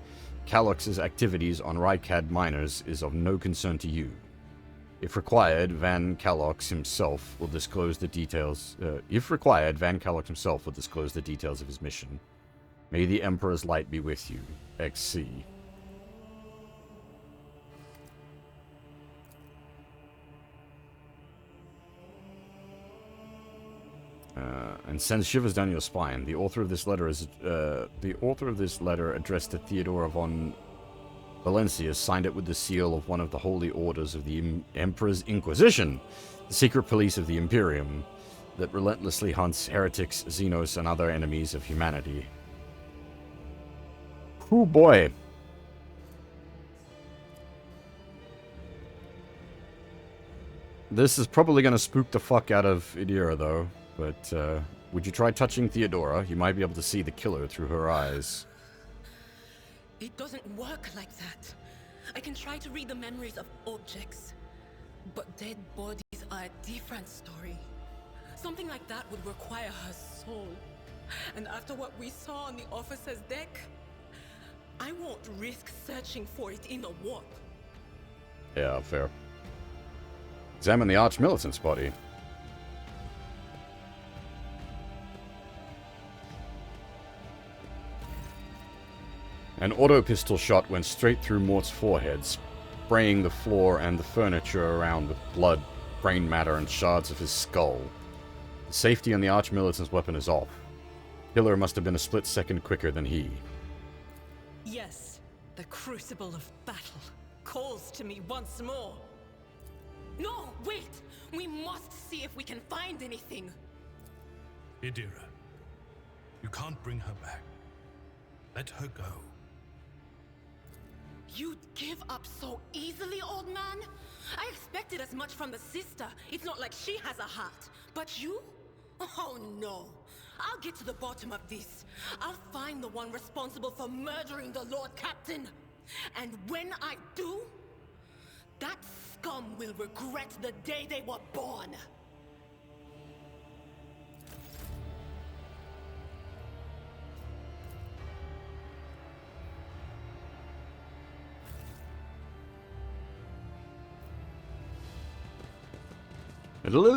Kalox's activities on Rykad miners is of no concern to you. If required, Van Kalox himself will disclose the details. Of his mission. May the Emperor's light be with you. XC. And sends shivers down your spine. The author of this letter addressed to Theodora von Valencia signed it with the seal of one of the holy orders of the Emperor's Inquisition, the secret police of the Imperium that relentlessly hunts heretics, Xenos, and other enemies of humanity. Oh boy. This is probably going to spook the fuck out of Idira, though. But, would you try touching Theodora? You might be able to see the killer through her eyes. It doesn't work like that. I can try to read the memories of objects, but dead bodies are a different story. Something like that would require her soul. And after what we saw on the officer's deck, I won't risk searching for it in a warp. Yeah, fair. Examine the Archmilitant's body. An auto-pistol shot went straight through Mort's forehead, spraying the floor and the furniture around with blood, brain matter, and shards of his skull. The safety on the Archmilitant's weapon is off. Killer must have been a split second quicker than he. Yes, the crucible of battle calls to me once more. No, wait! We must see if we can find anything. Idira, you can't bring her back. Let her go. You'd give up so easily, old man? I expected as much from the sister. It's not like she has a heart. But you? Oh no. I'll get to the bottom of this. I'll find the one responsible for murdering the Lord Captain. And when I do, that scum will regret the day they were born.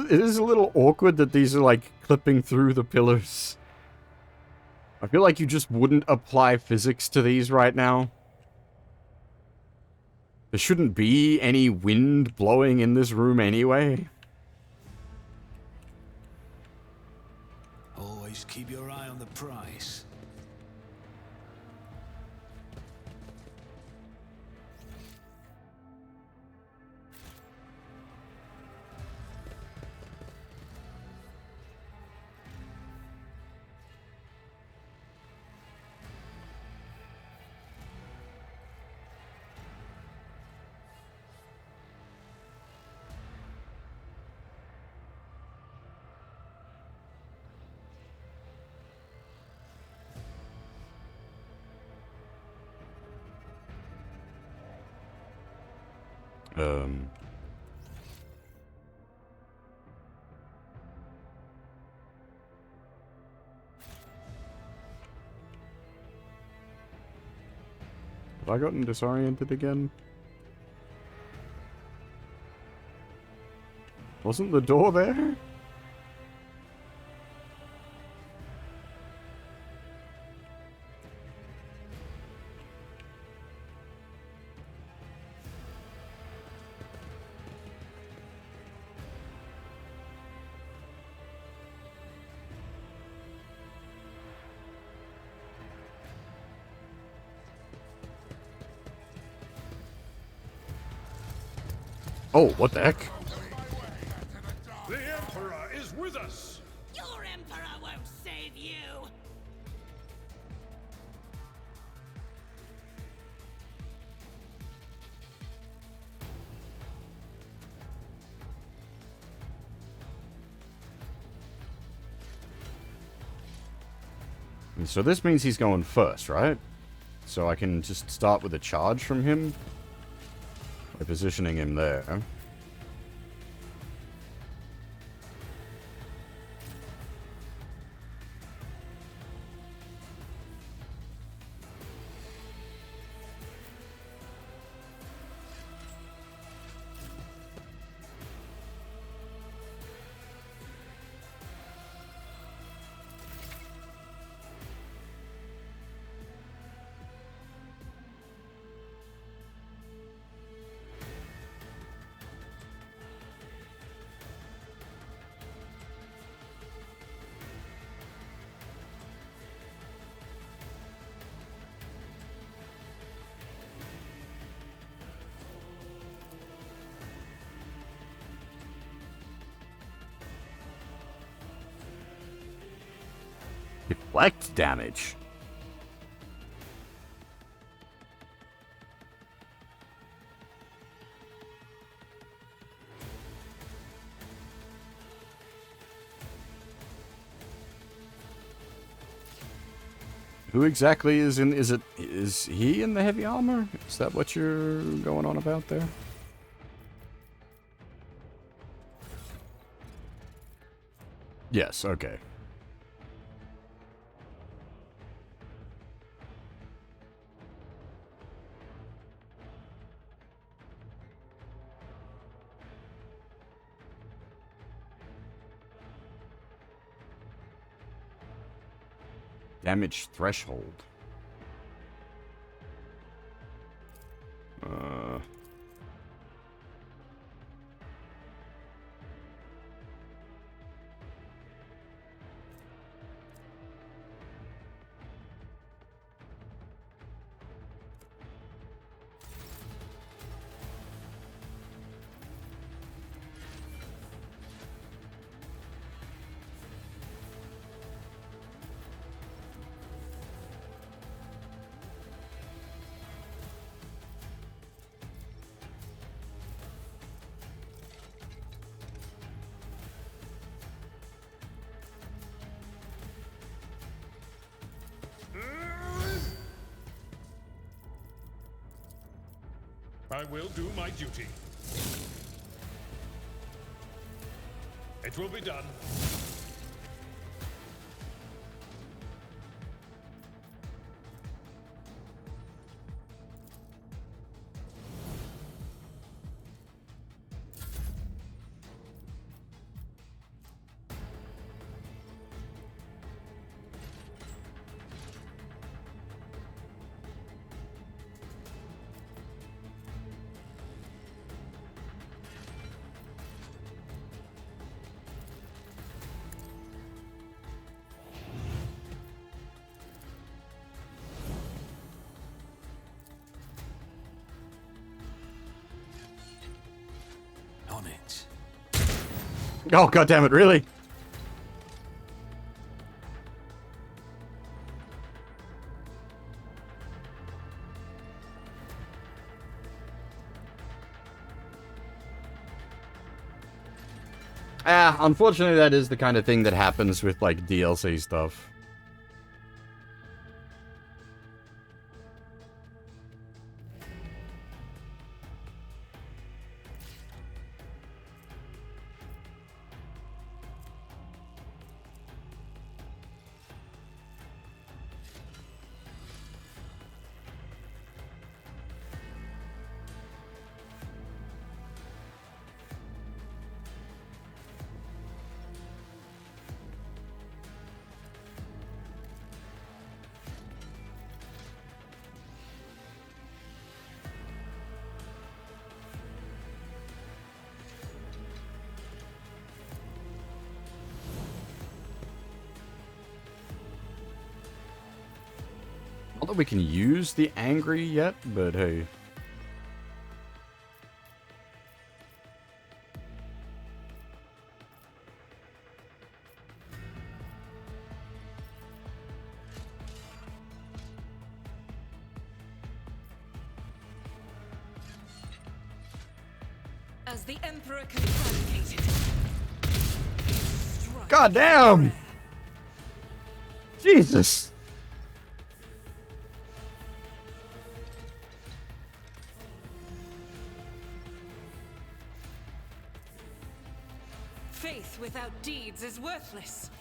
It is a little awkward that these are, like, clipping through the pillars. I feel like you just wouldn't apply physics to these right now. There shouldn't be any wind blowing in this room anyway. Always keep your eye on the prize. Have I gotten disoriented again? Wasn't the door there? Oh, what the heck? The Emperor is with us! Your Emperor won't save you! And so this means he's going first, right? So I can just start with a charge from him by positioning him there. Deflect damage. Who exactly is in? Is he in the heavy armor? Is that what you're going on about there? Yes, okay. Damage threshold. I will do my duty. It will be done. On it. Oh, God damn it! Really? Unfortunately, that is the kind of thing that happens with, like, DLC stuff. Not that we can use the angry yet, but hey. As the Emperor communicated. God damn! Jesus! Faith without deeds is worthless.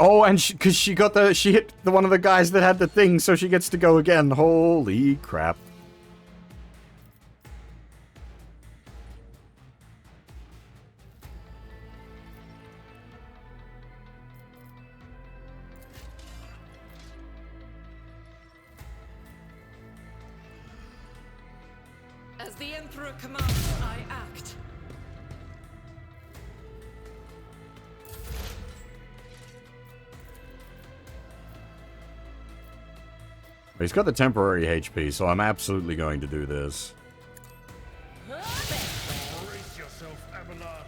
Oh, and because she hit one of the guys that had the thing, so she gets to go again. Holy crap. As the Emperor commands, I act. He's got the temporary HP, so I'm absolutely going to do this. Brace yourself, Abelard.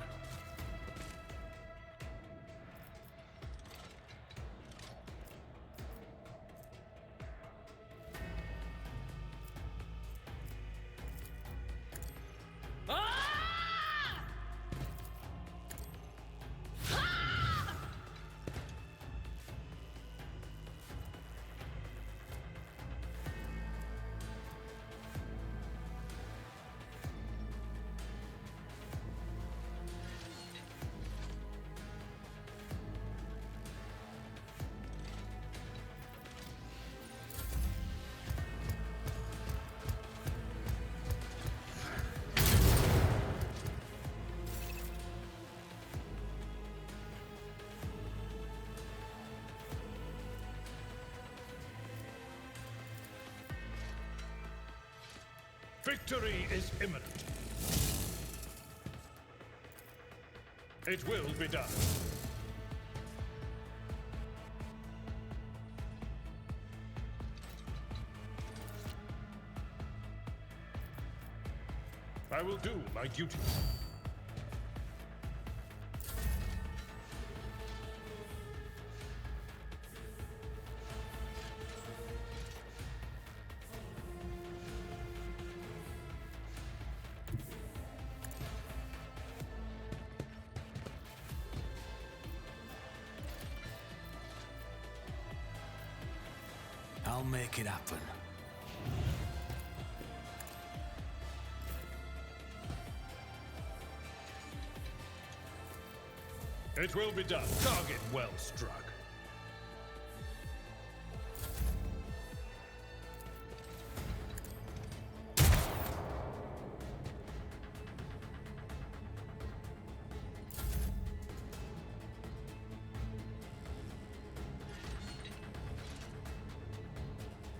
Victory is imminent. It will be done. I will do my duty. I'll make it happen. It will be done. Target well struck.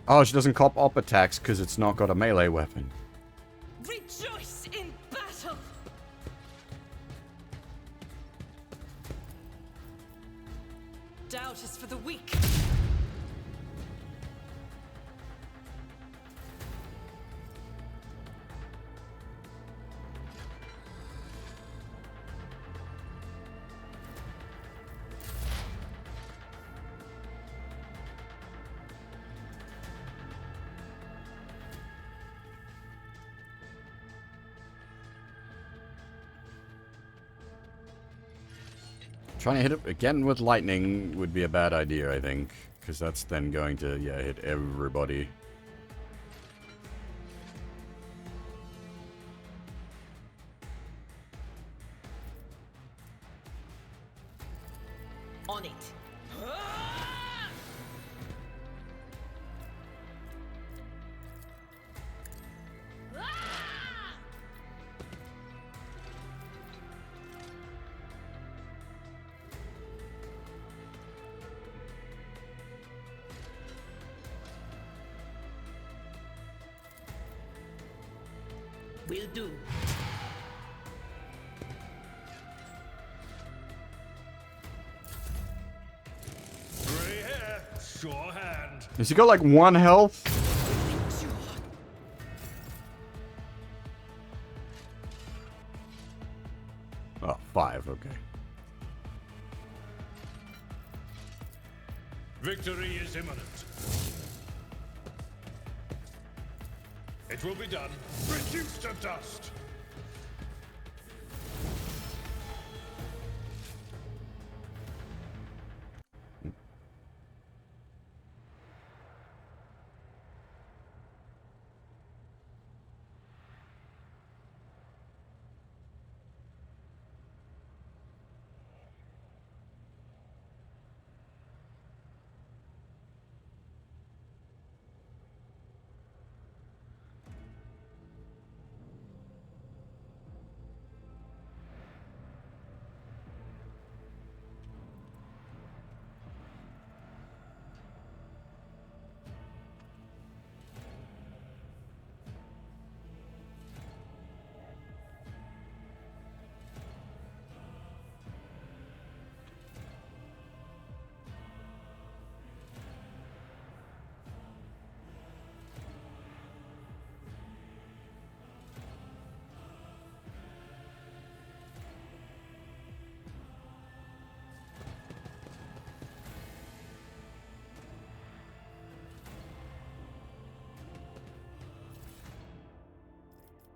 Oh, she doesn't cop op attacks because it's not got a melee weapon. Rejoice in battle! Doubt is for the weak. Trying to hit it again with lightning would be a bad idea, I think. Because that's then going to, yeah, hit everybody. On it. Will do. Gray hair, sure hand. Has he got like 1 health? Oh, 5, okay. Victory is imminent. It will be done. Reduced to dust.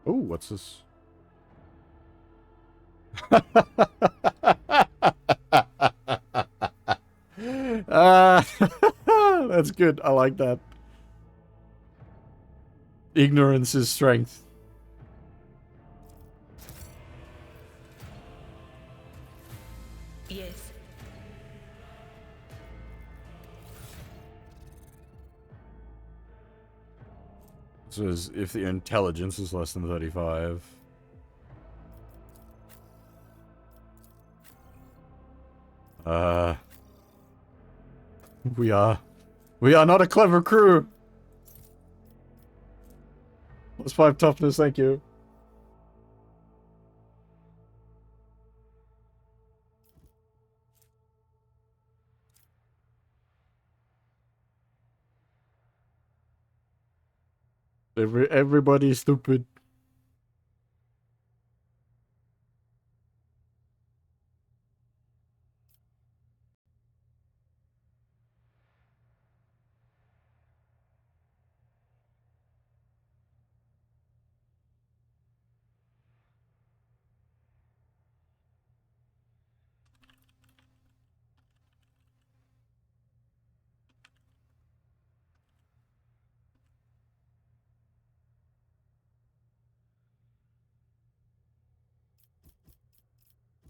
Ooh, what's this? That's good. I like that. Ignorance is strength. Yes. So if the intelligence is less than 35. We are not a clever crew. Plus 5 toughness, thank you. Everybody's stupid.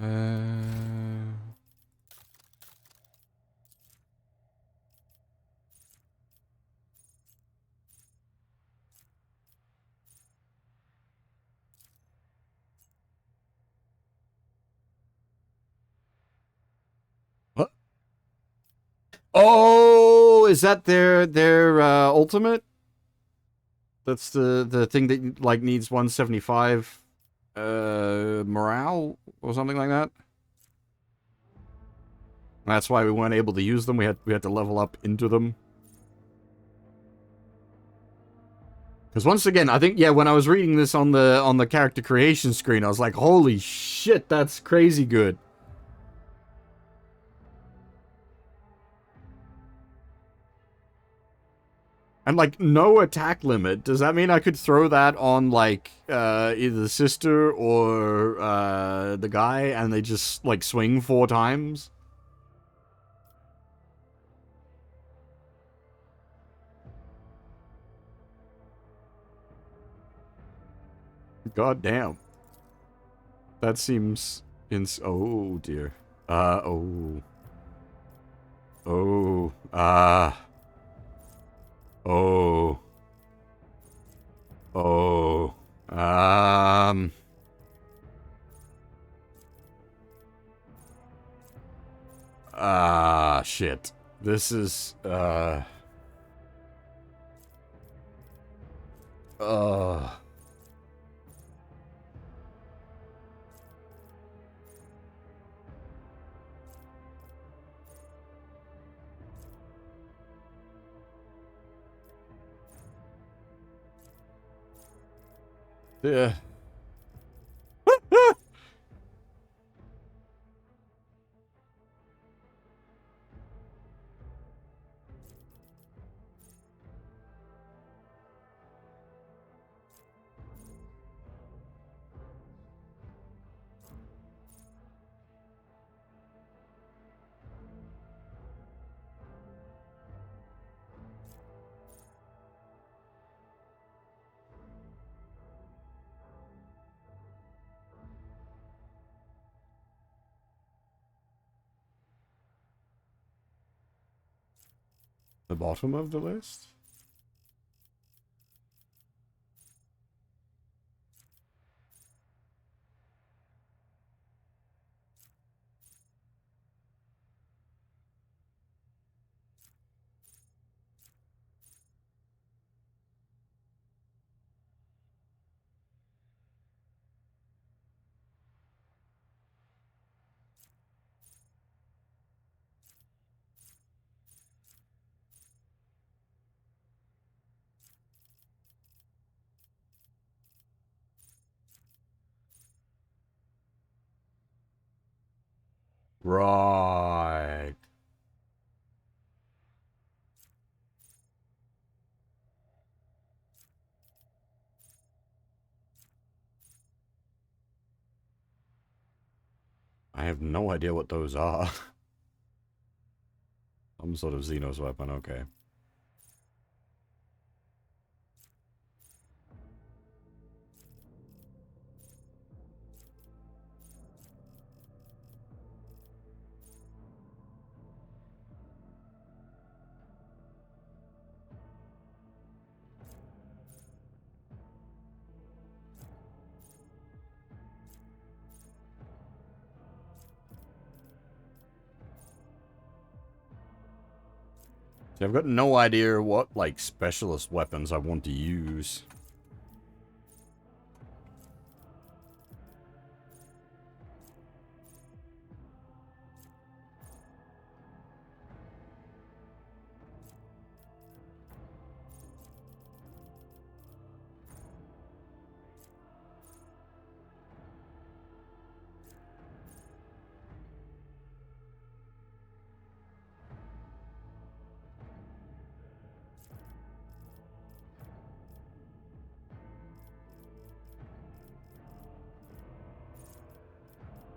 What? Oh, is that their ultimate? That's the thing that like needs 175 morale or something like that. That's why we weren't able to use them. We had to level up into them. Because once again, I think when I was reading this on the character creation screen, I was like, holy shit, that's crazy good. And like no attack limit. Does that mean I could throw that on like either the sister or the guy and they just like swing 4 times? God damn. That seems oh dear. Oh. Oh. Oh. Oh. Shit. This is, yeah. The bottom of the list? Right. I have no idea what those are. Some sort of Xenos weapon, okay. See, I've got no idea what, like, specialist weapons I want to use.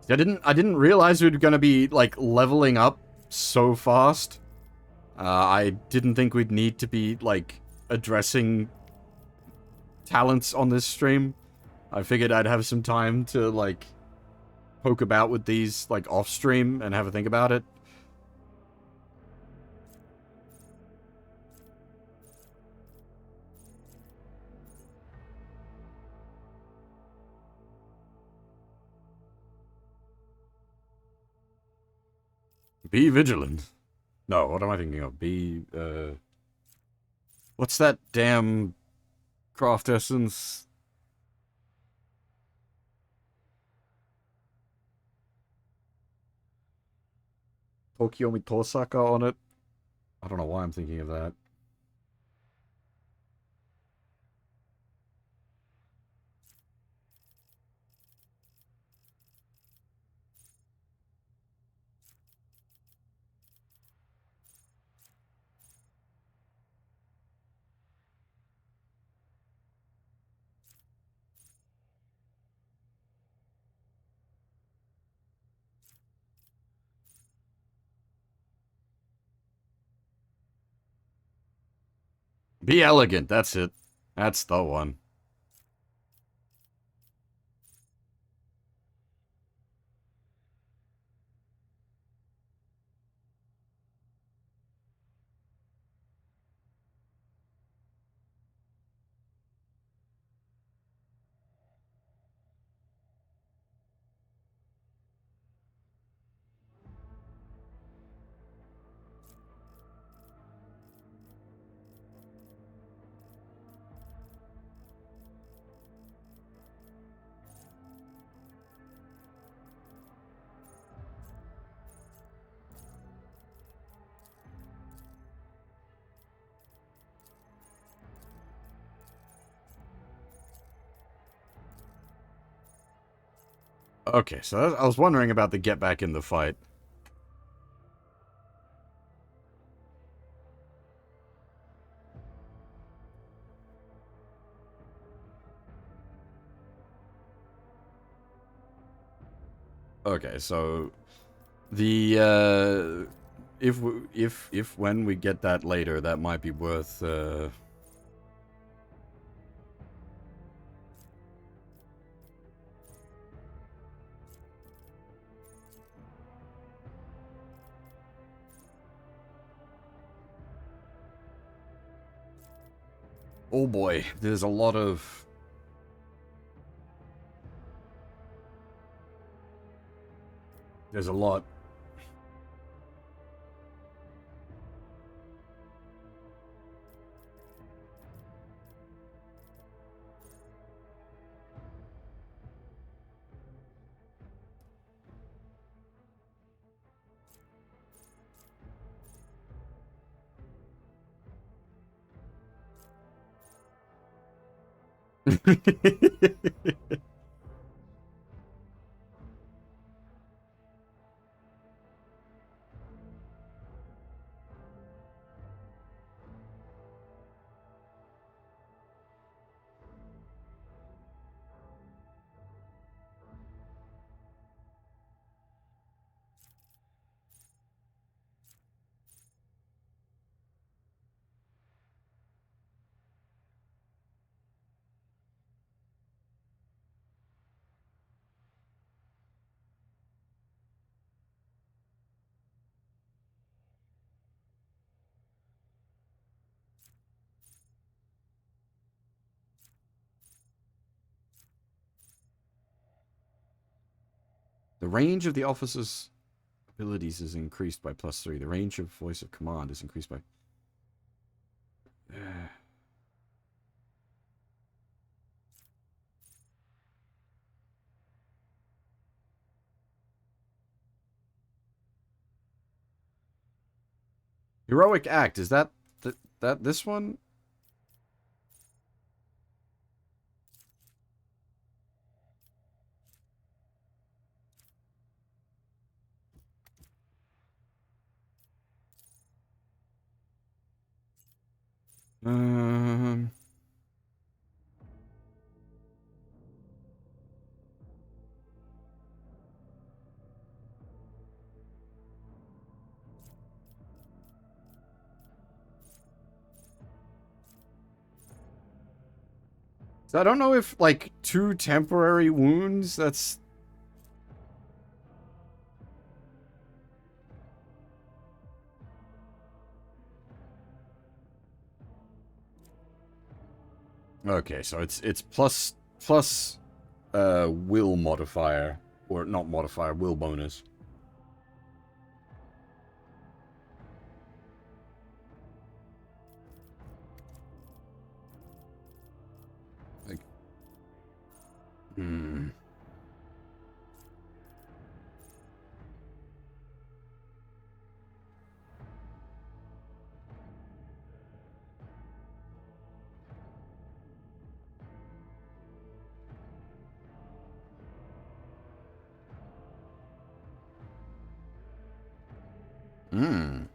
I didn't realize we were gonna be like leveling up so fast. I didn't think we'd need to be like addressing talents on this stream. I figured I'd have some time to like poke about with these, like, off-stream and have a think about it. Be vigilant. No, what am I thinking of? Be, what's that damn craft essence? Tokyomi Tosaka on it? I don't know why I'm thinking of that. Be elegant, that's it. That's the one. Okay, so I was wondering about the get back in the fight. Okay, so the if when we get that later, that might be worth oh boy, there's a lot of there's a lot. The range of the officer's abilities is increased by +3. The range of voice of command is increased by Heroic act, is that this one? Um So I don't know if, like, 2 temporary wounds, that's Okay, so it's plus will modifier, or not modifier, will bonus. Like, hmm. Hmm.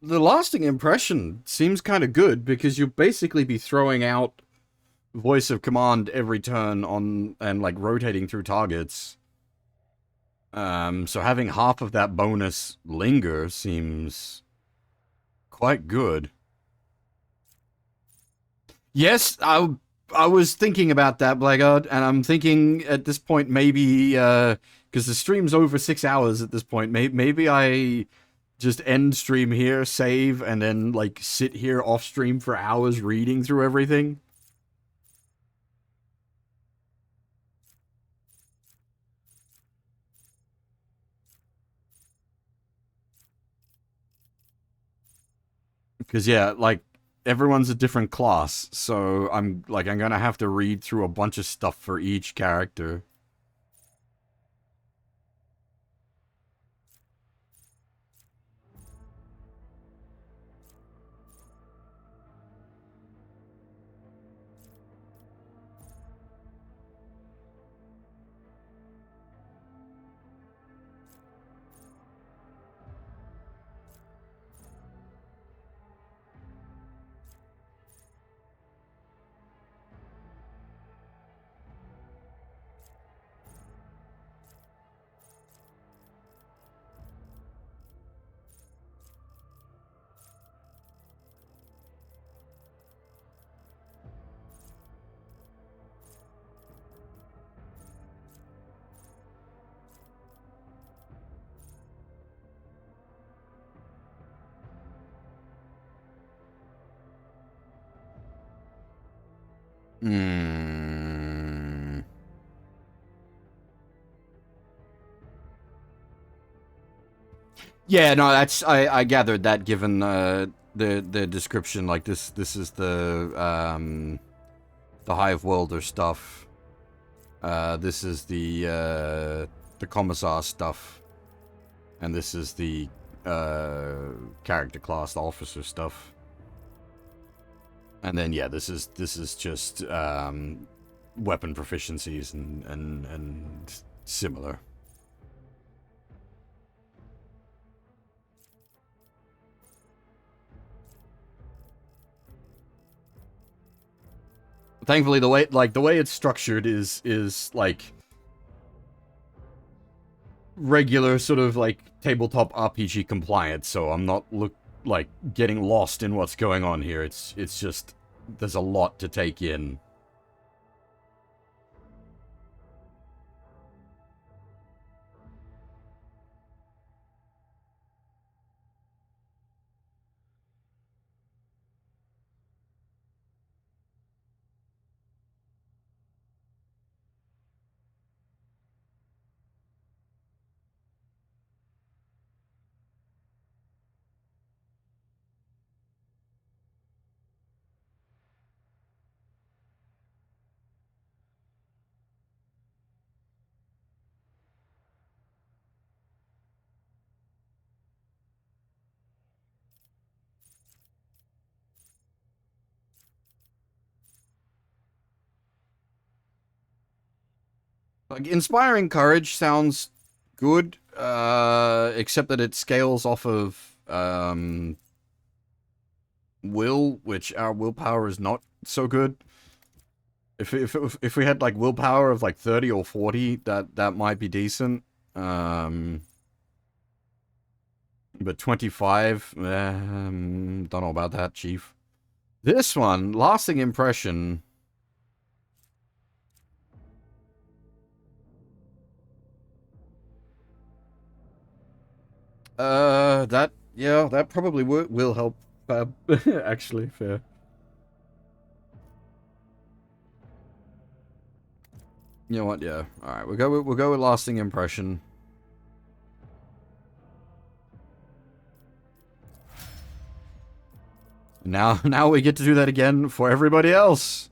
The lasting impression seems kind of good because you'll basically be throwing out voice of command every turn on and like rotating through targets. So having half of that bonus linger seems quite good. Yes, I was thinking about that, Blackguard, and I'm thinking at this point maybe because the stream's over 6 hours at this point, maybe I just end stream here, save, and then like sit here off stream for hours reading through everything. Because yeah, like everyone's a different class, so I'm gonna have to read through a bunch of stuff for each character. Hmm. Yeah, no, that's I gathered that given the description. Like this is the Hive Welder stuff. This is the Commissar stuff, and this is the character class, the officer stuff. And then yeah, this is just weapon proficiencies and similar. Thankfully, the way it's structured is like regular sort of like tabletop RPG compliant. So I'm not like getting lost in what's going on here. It's just there's a lot to take in. Like, inspiring courage sounds good, except that it scales off of will, which our willpower is not so good. If we had like willpower of like 30 or 40, that might be decent. But 25, don't know about that, Chief. This one, lasting impression. That probably will help. Actually, fair. You know what? Yeah. All right, we'll go with lasting impression. Now we get to do that again for everybody else.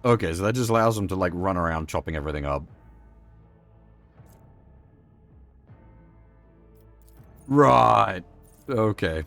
Okay, so that just allows them to like run around chopping everything up. Right. Okay.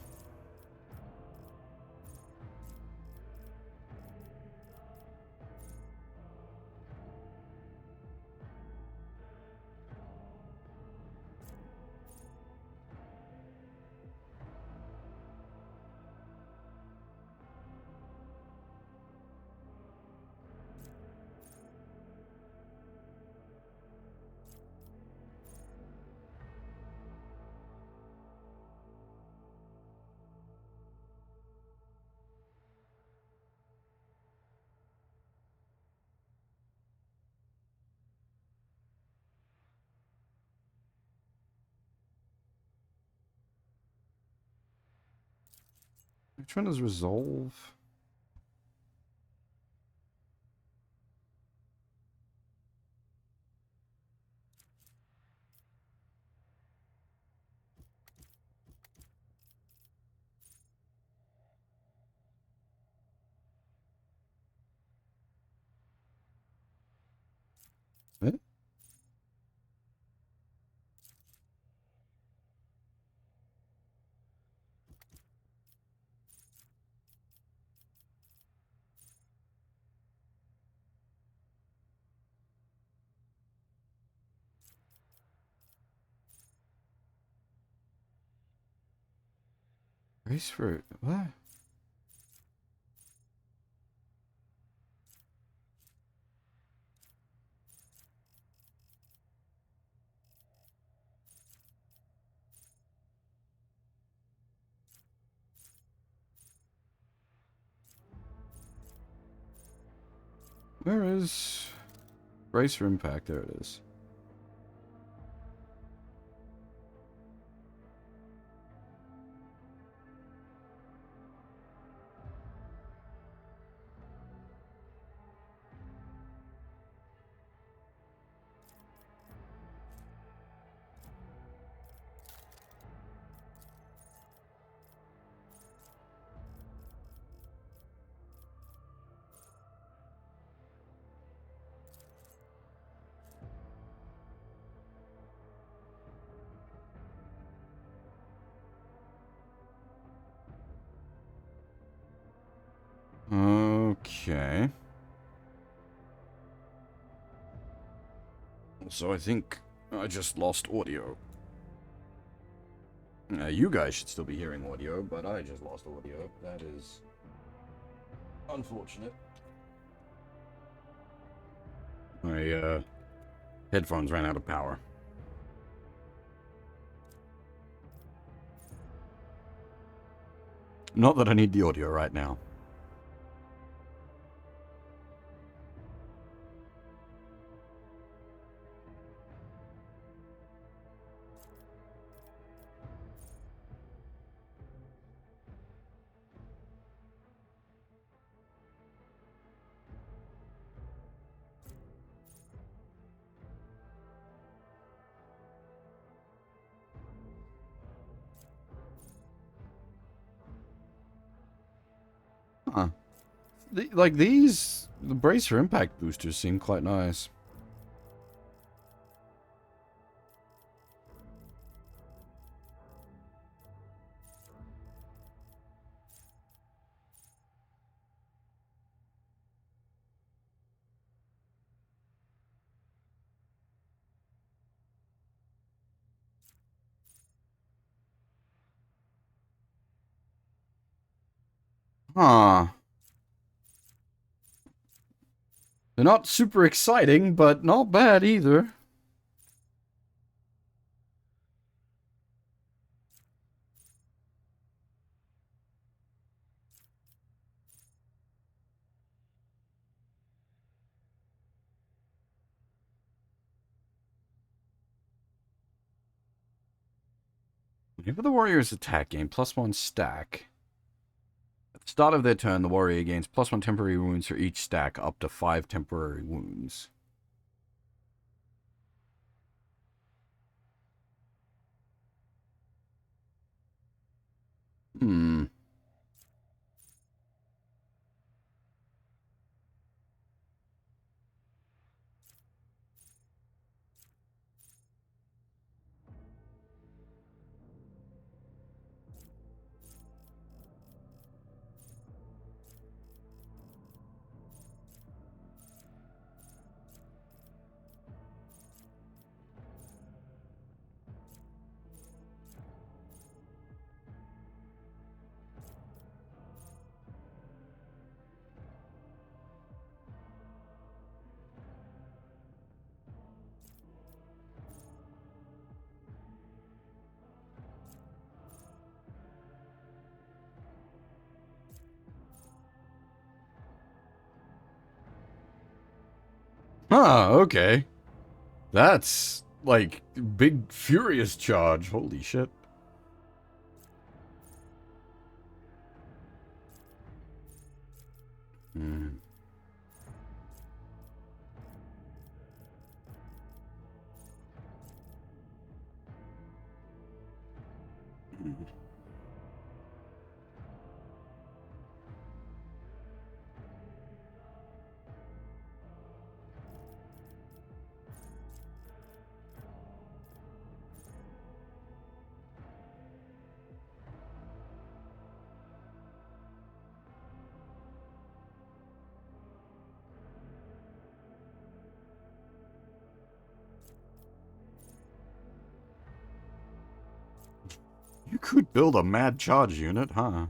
Which one is resolve? Eh? Race for what? Where is race for impact? There it is. Okay. So I think I just lost audio. You guys should still be hearing audio, but I just lost audio. That is unfortunate. My headphones ran out of power. Not that I need the audio right now. like these, the bracer impact boosters seem quite nice. Huh. They're not super exciting, but not bad either. Whenever the warriors attack, gain +1 stack. At the start of their turn, the warrior gains +1 temporary wounds for each stack, up to 5 temporary wounds. Hmm. Huh, okay. That's, like, big furious charge. Holy shit. Hmm. You could build a mad charge unit, huh?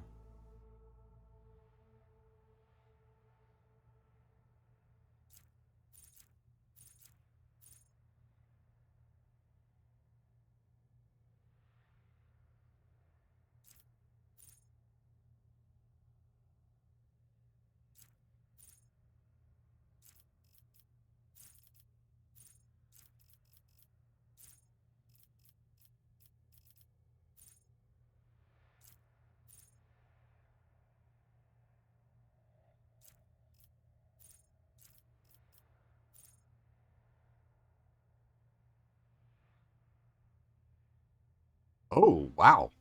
Oh, wow.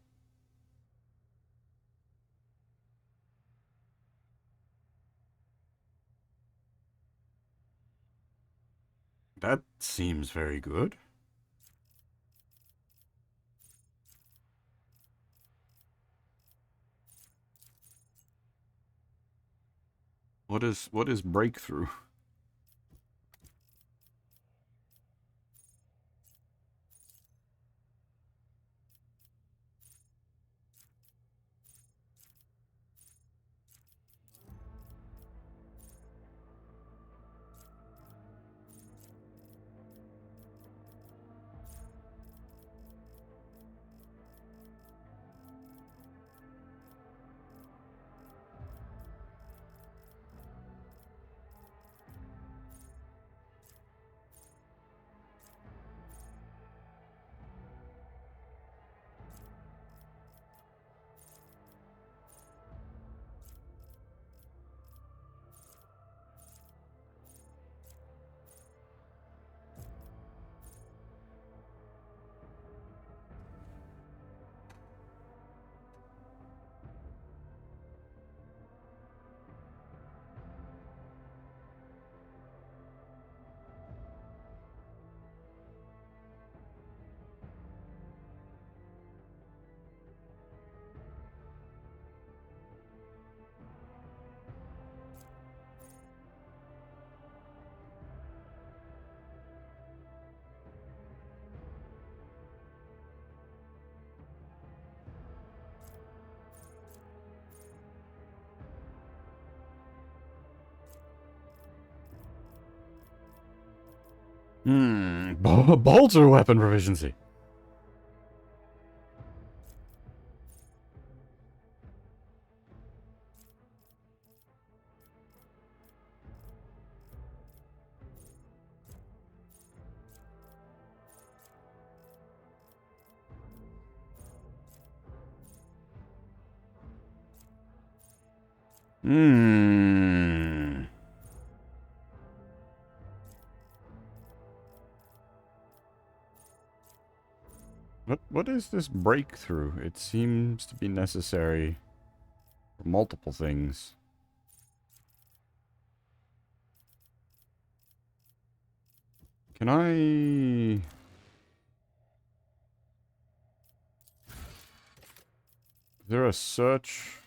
That seems very good. What is breakthrough? Bolter weapon proficiency. Hmm. What is this breakthrough? It seems to be necessary for multiple things. Can I... Is there a search?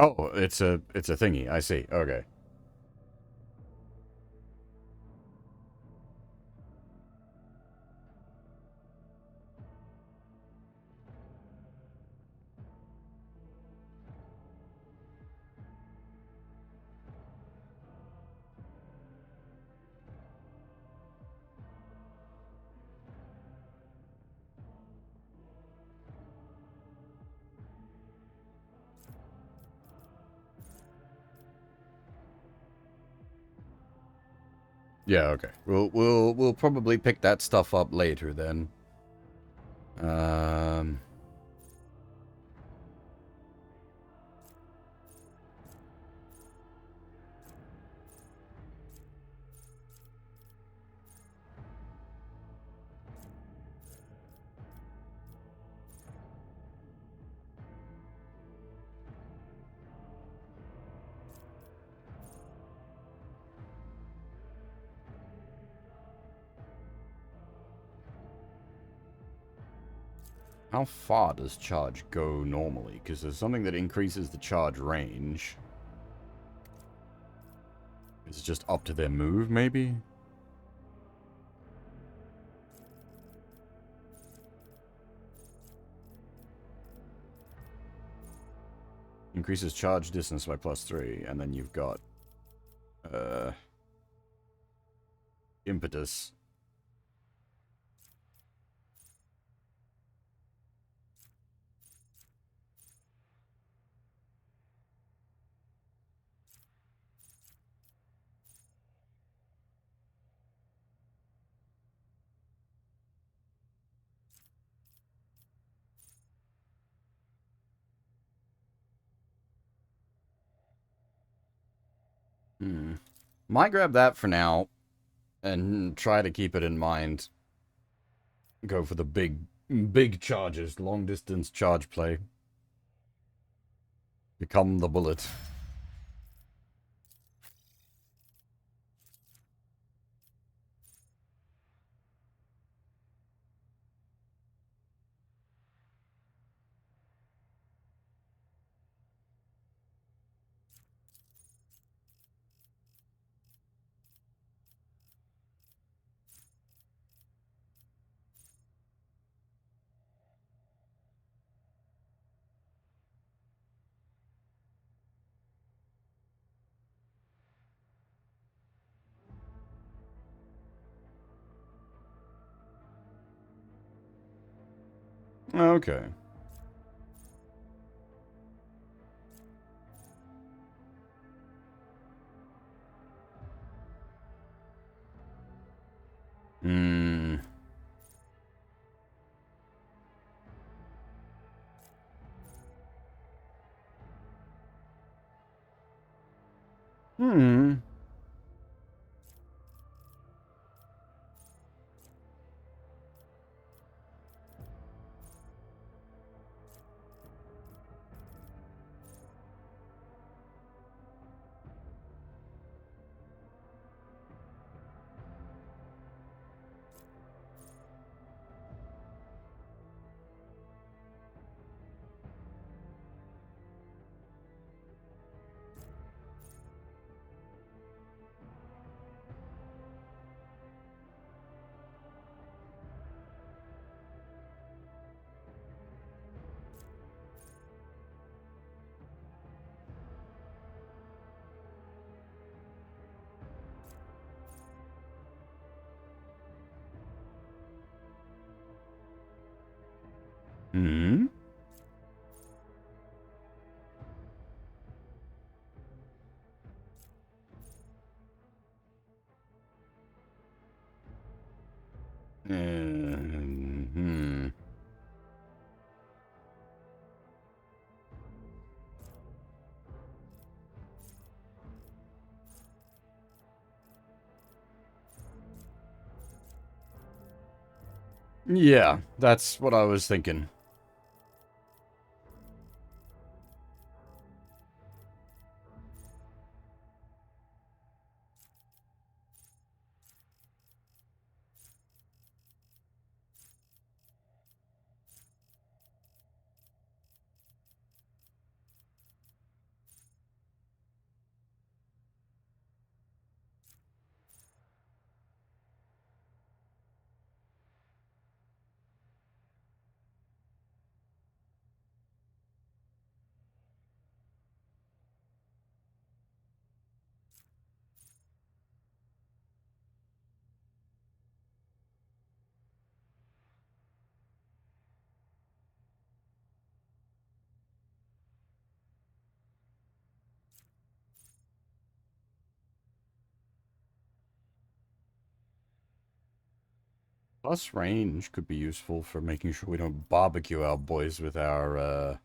Oh, it's a thingy. I see. Okay. Yeah, okay. We'll probably pick that stuff up later then. How far does charge go normally? Because there's something that increases the charge range. Is it just up to their move, maybe? Increases charge distance by +3, and then you've got impetus. Might grab that for now, and try to keep it in mind. Go for the big charges, long distance charge play. Become the bullet. Okay. Hmm. Hmm. Hmm. Yeah, that's what I was thinking. Plus range could be useful for making sure we don't barbecue our boys with our,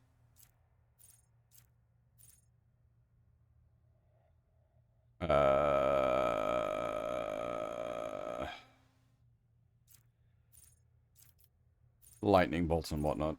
lightning bolts and whatnot.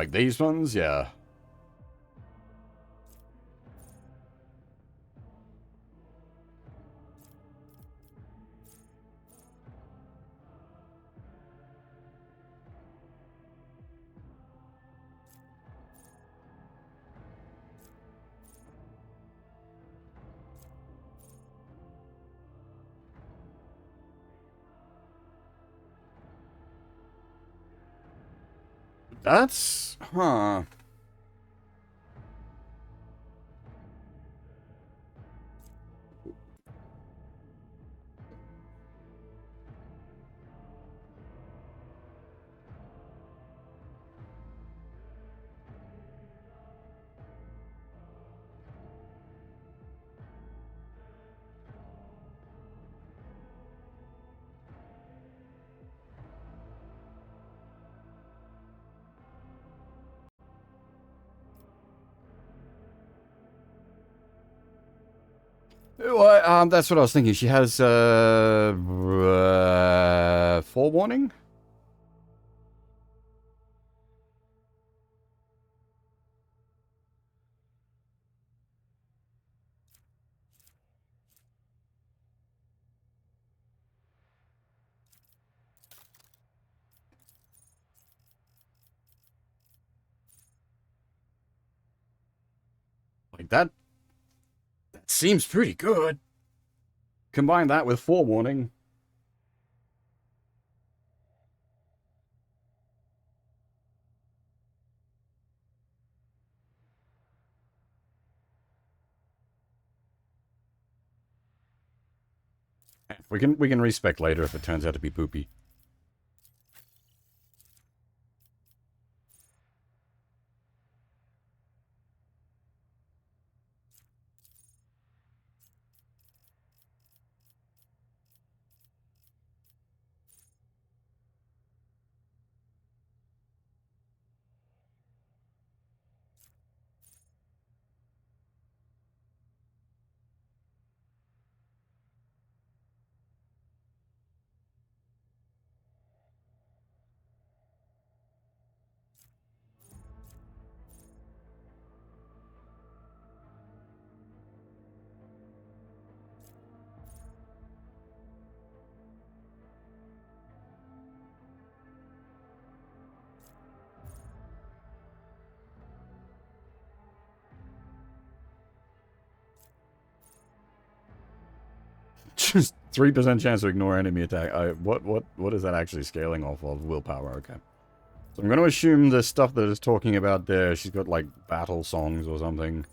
Like these ones, yeah. That's, huh. Well, that's what I was thinking. She has, forewarning? Like that seems pretty good. Combine that with forewarning. We can respec later if it turns out to be poopy. Just 3% chance to ignore enemy attack. What is that actually scaling off of? Willpower, okay. So I'm going to assume the stuff that is talking about there, she's got like battle songs or something.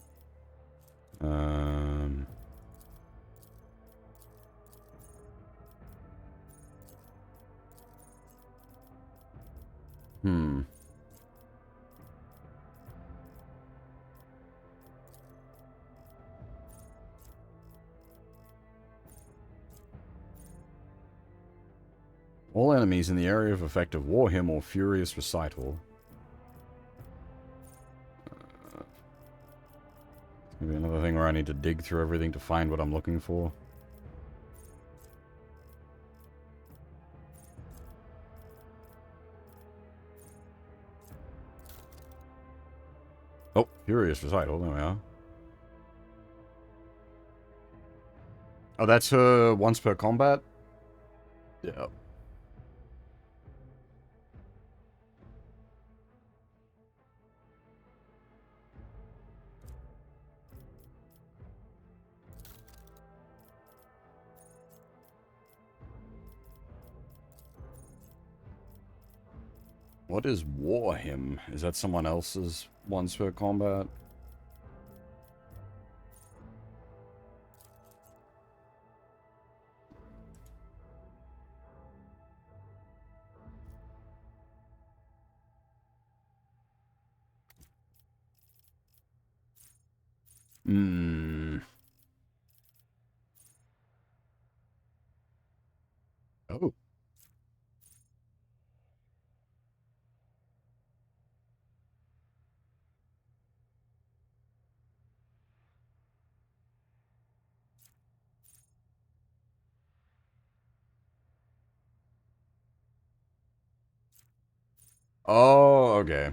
All enemies in the area of effect of War Hymn or Furious Recital. Maybe another thing where I need to dig through everything to find what I'm looking for. Oh, Furious Recital, there we are. Oh, that's her once per combat? Yeah. What is War Hymn? Is that someone else's once per combat? Oh. Oh, okay.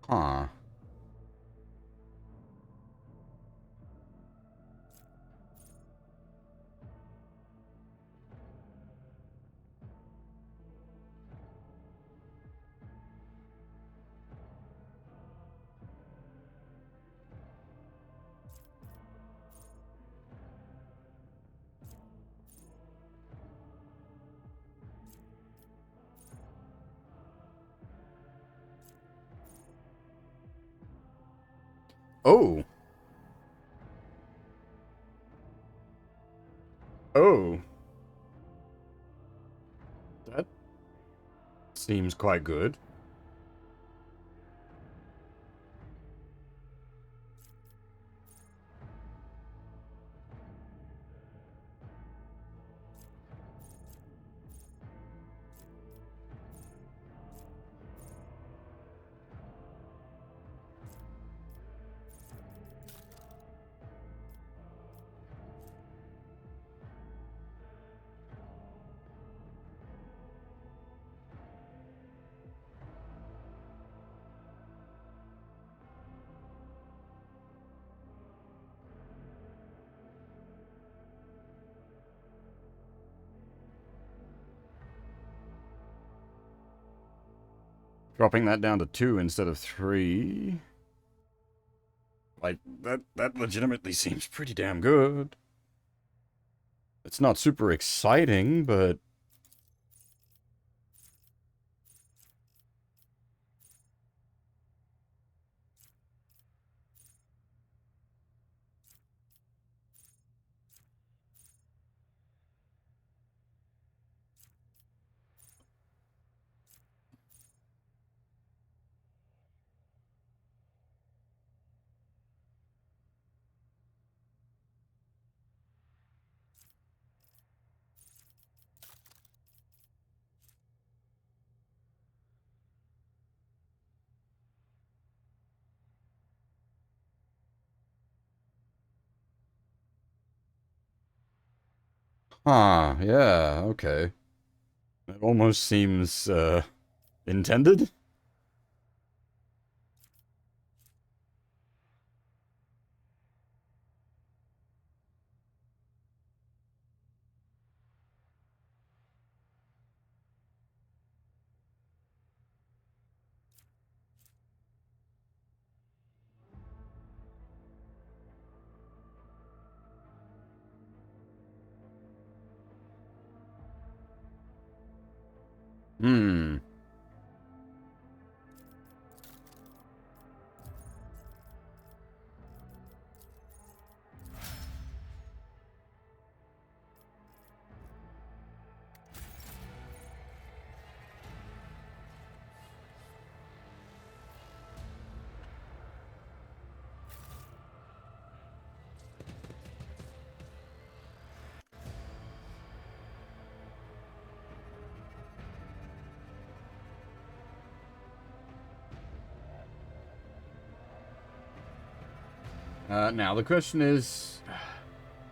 Huh. Oh. Oh. That seems quite good. Dropping that down to 2 instead of 3. Like, that legitimately seems pretty damn good. It's not super exciting, but... Huh, yeah, okay. It almost seems, intended? Hmm. Now the question is,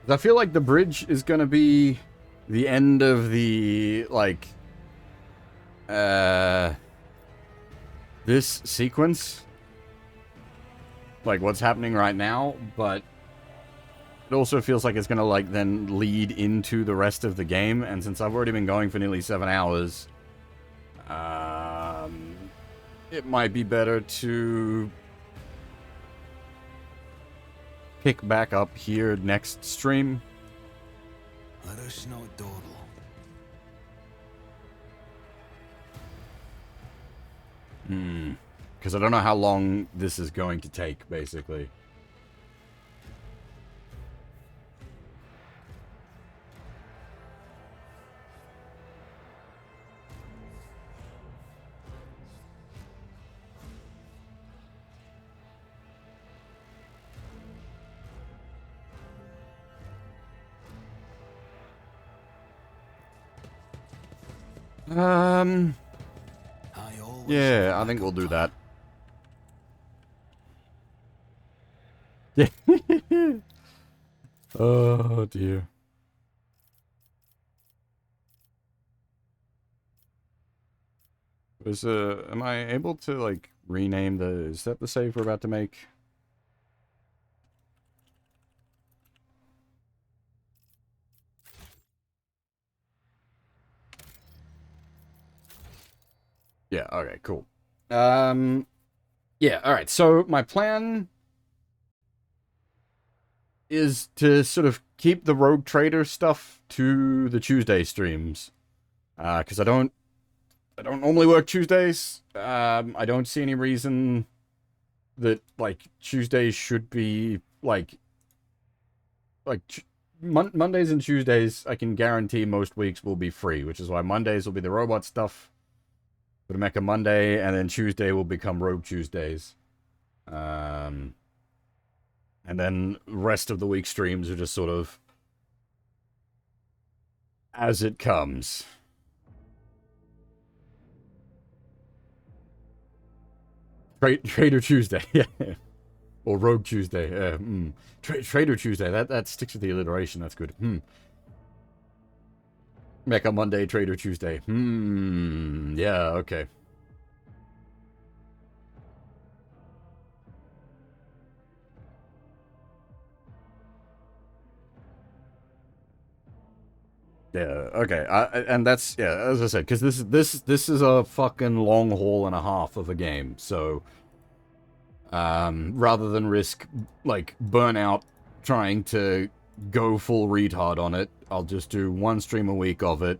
I feel like the bridge is gonna be the end of the, like, this sequence. Like, what's happening right now, but it also feels like it's gonna, like, then lead into the rest of the game, and since I've already been going for nearly 7 hours, it might be better to pick back up here next stream. Let us know, Dawdle. Because I don't know how long this is going to take, basically. Yeah, I think we'll do that. Yeah. Oh, dear. Am I able to, like, rename is that the save we're about to make? Yeah, okay, cool. Yeah, alright, so my plan is to sort of keep the Rogue Trader stuff to the Tuesday streams. Because I don't normally work Tuesdays. I don't see any reason that, like, Tuesdays should be, like Mondays and Tuesdays, I can guarantee most weeks will be free, which is why Mondays will be the robot stuff for the Mecha Monday, and then Tuesday will become Rogue Tuesdays. And then rest of the week streams are just sort of as it comes. Trader Tuesday, yeah. Or Rogue Tuesday, Trader Tuesday, that sticks with the alliteration, that's good. Mecha Monday, Trader Tuesday. Yeah, okay. Yeah, okay. And that's, yeah, as I said, because this is a fucking long haul and a half of a game, so rather than risk, like, burnout trying to go full retard on it, I'll just do one stream a week of it.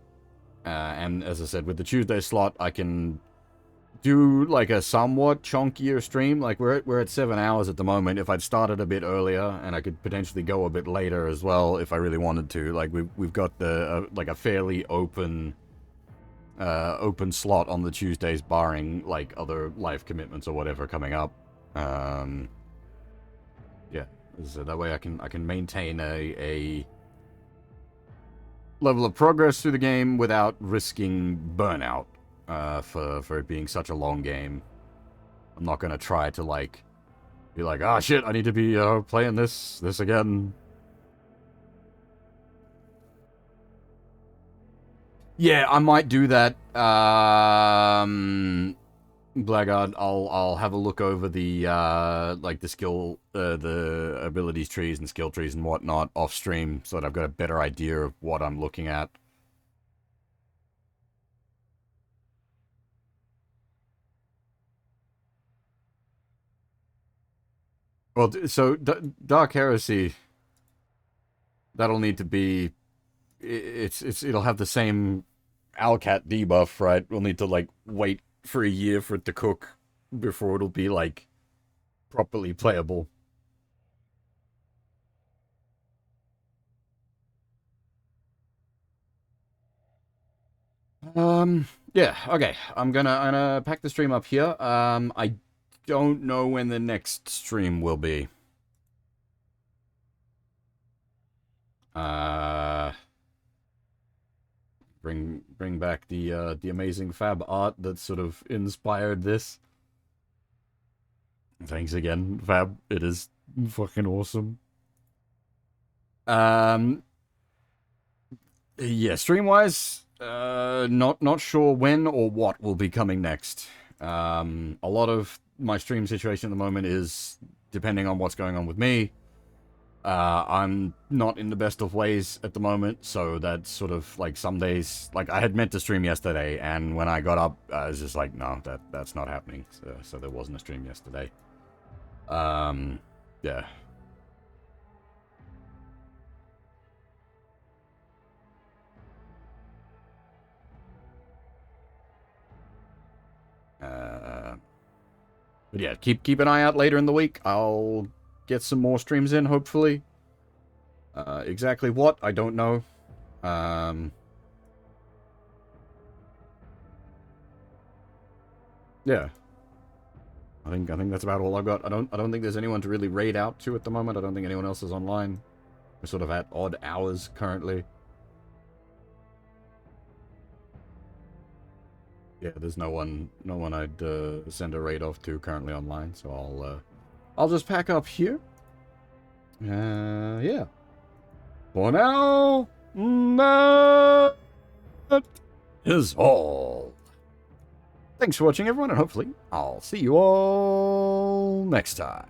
And as I said, with the Tuesday slot, I can do, like, a somewhat chunkier stream. Like, we're at 7 hours at the moment. If I'd started a bit earlier, and I could potentially go a bit later as well, if I really wanted to. Like, we've got the like a fairly open slot on the Tuesdays, barring, like, other life commitments or whatever coming up. Yeah, so that way I can maintain a level of progress through the game without risking burnout. For it being such a long game. I'm not gonna try to, like, be like, ah, shit, I need to be, playing this again. Yeah, I might do that. Blackguard, I'll have a look over the like the skill, the abilities trees and skill trees and whatnot off stream, so that I've got a better idea of what I'm looking at. Well, so Dark Heresy, that'll need to be. It'll have the same Alcat debuff, right? We'll need to like wait for a year for it to cook before it'll be like properly playable. Yeah, okay. I'm gonna pack the stream up here. I don't know when the next stream will be. Bring back the amazing fab art that sort of inspired this. Thanks again, Fab. It is fucking awesome. Yeah, stream-wise, not sure when or what will be coming next. A lot of my stream situation at the moment is depending on what's going on with me. I'm not in the best of ways at the moment, so that's sort of like some days, like I had meant to stream yesterday, and when I got up, I was just like, no, that's not happening. So there wasn't a stream yesterday. Yeah. But yeah, keep an eye out later in the week. I'll get some more streams in, hopefully. Exactly what, I don't know. Yeah. I think that's about all I've got. I don't think there's anyone to really raid out to at the moment. I don't think anyone else is online. We're sort of at odd hours currently. Yeah, there's no one I'd send a raid off to currently online, so I'll just pack up here. Yeah. For now, that is all. Thanks for watching, everyone, and hopefully I'll see you all next time.